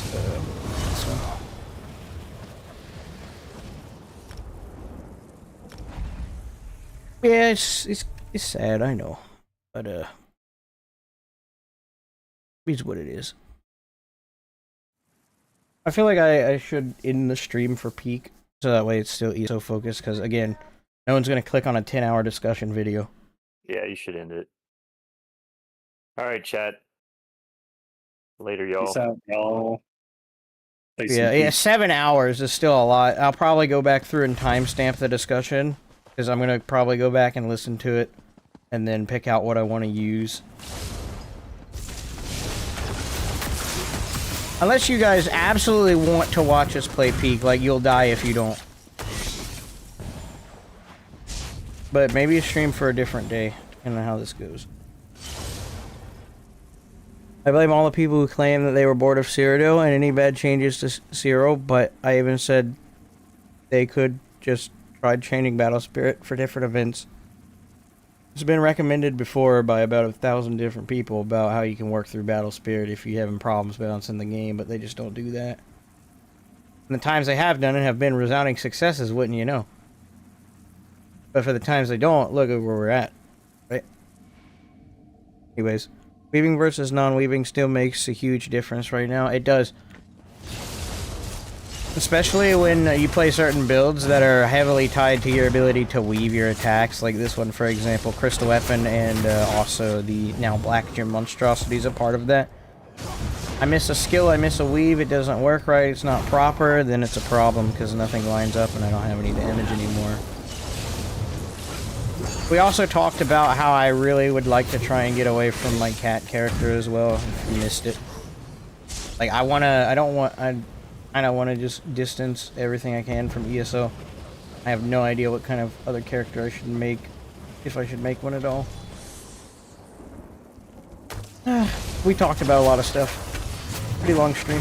one. Yeah, it's sad, I know, but it's what it is. I feel like I should end the stream for Peak, so that way it's still ESO focused. Because again, no one's gonna click on a 10-hour discussion video. Yeah, you should end it. All right, chat. Later, y'all. Peace out, y'all. Yeah, 7 hours is still a lot. I'll probably go back through and timestamp the discussion, because I'm going to probably go back and listen to it, and then pick out what I want to use. Unless you guys absolutely want to watch us play Peak, like, you'll die if you don't. But maybe a stream for a different day, depending on how this goes. I blame all the people who claim that they were bored of Cyrodiil and any bad changes to Cyro, but I even said they could just try changing Battle Spirit for different events. It's been recommended before by about 1,000 different people about how you can work through Battle Spirit if you're having problems balancing the game, but they just don't do that. And the times they have done it have been resounding successes, wouldn't you know? But for the times they don't, look at where we're at, right? Anyways. Weaving versus non-weaving still makes a huge difference right now. It does. Especially when you play certain builds that are heavily tied to your ability to weave your attacks. Like this one, for example, Crystal Weapon, and also the now black Gem Monstrosity is a part of that. I miss a skill, I miss a weave, it doesn't work right, it's not proper, then it's a problem because nothing lines up and I don't have any damage anymore. We also talked about how I really would like to try and get away from my cat character as well, if you missed it. Like, I kinda wanna just distance everything I can from ESO. I have no idea what kind of other character I should make, if I should make one at all. We talked about a lot of stuff. Pretty long stream.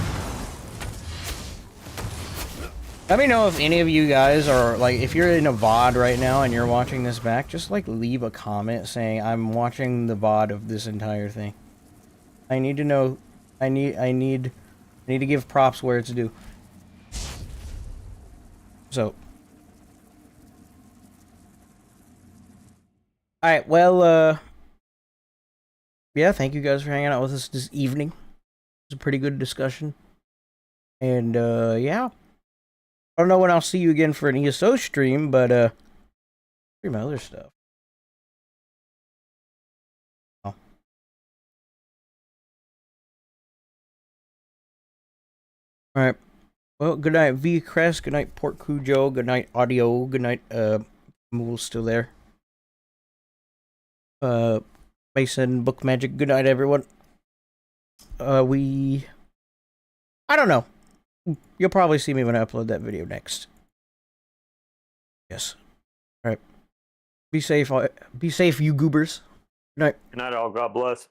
Let me know if any of you guys are, like, if you're in a VOD right now and you're watching this back, just, like, leave a comment saying, I'm watching the VOD of this entire thing. I need to know, I need to give props where it's due. So. Alright, well, yeah, thank you guys for hanging out with us this evening. It was a pretty good discussion. And, yeah. I don't know when I'll see you again for an ESO stream, but, stream other stuff. Oh. Alright. Well, good night, V Crest. Good night, Port Cujo. Good night, Audio. Good night, Mool's still there. Mason, Book Magic. Good night, everyone. I don't know. You'll probably see me when I upload that video next. Yes. Alright. Be safe, you goobers. Good night. Good night, all. God bless.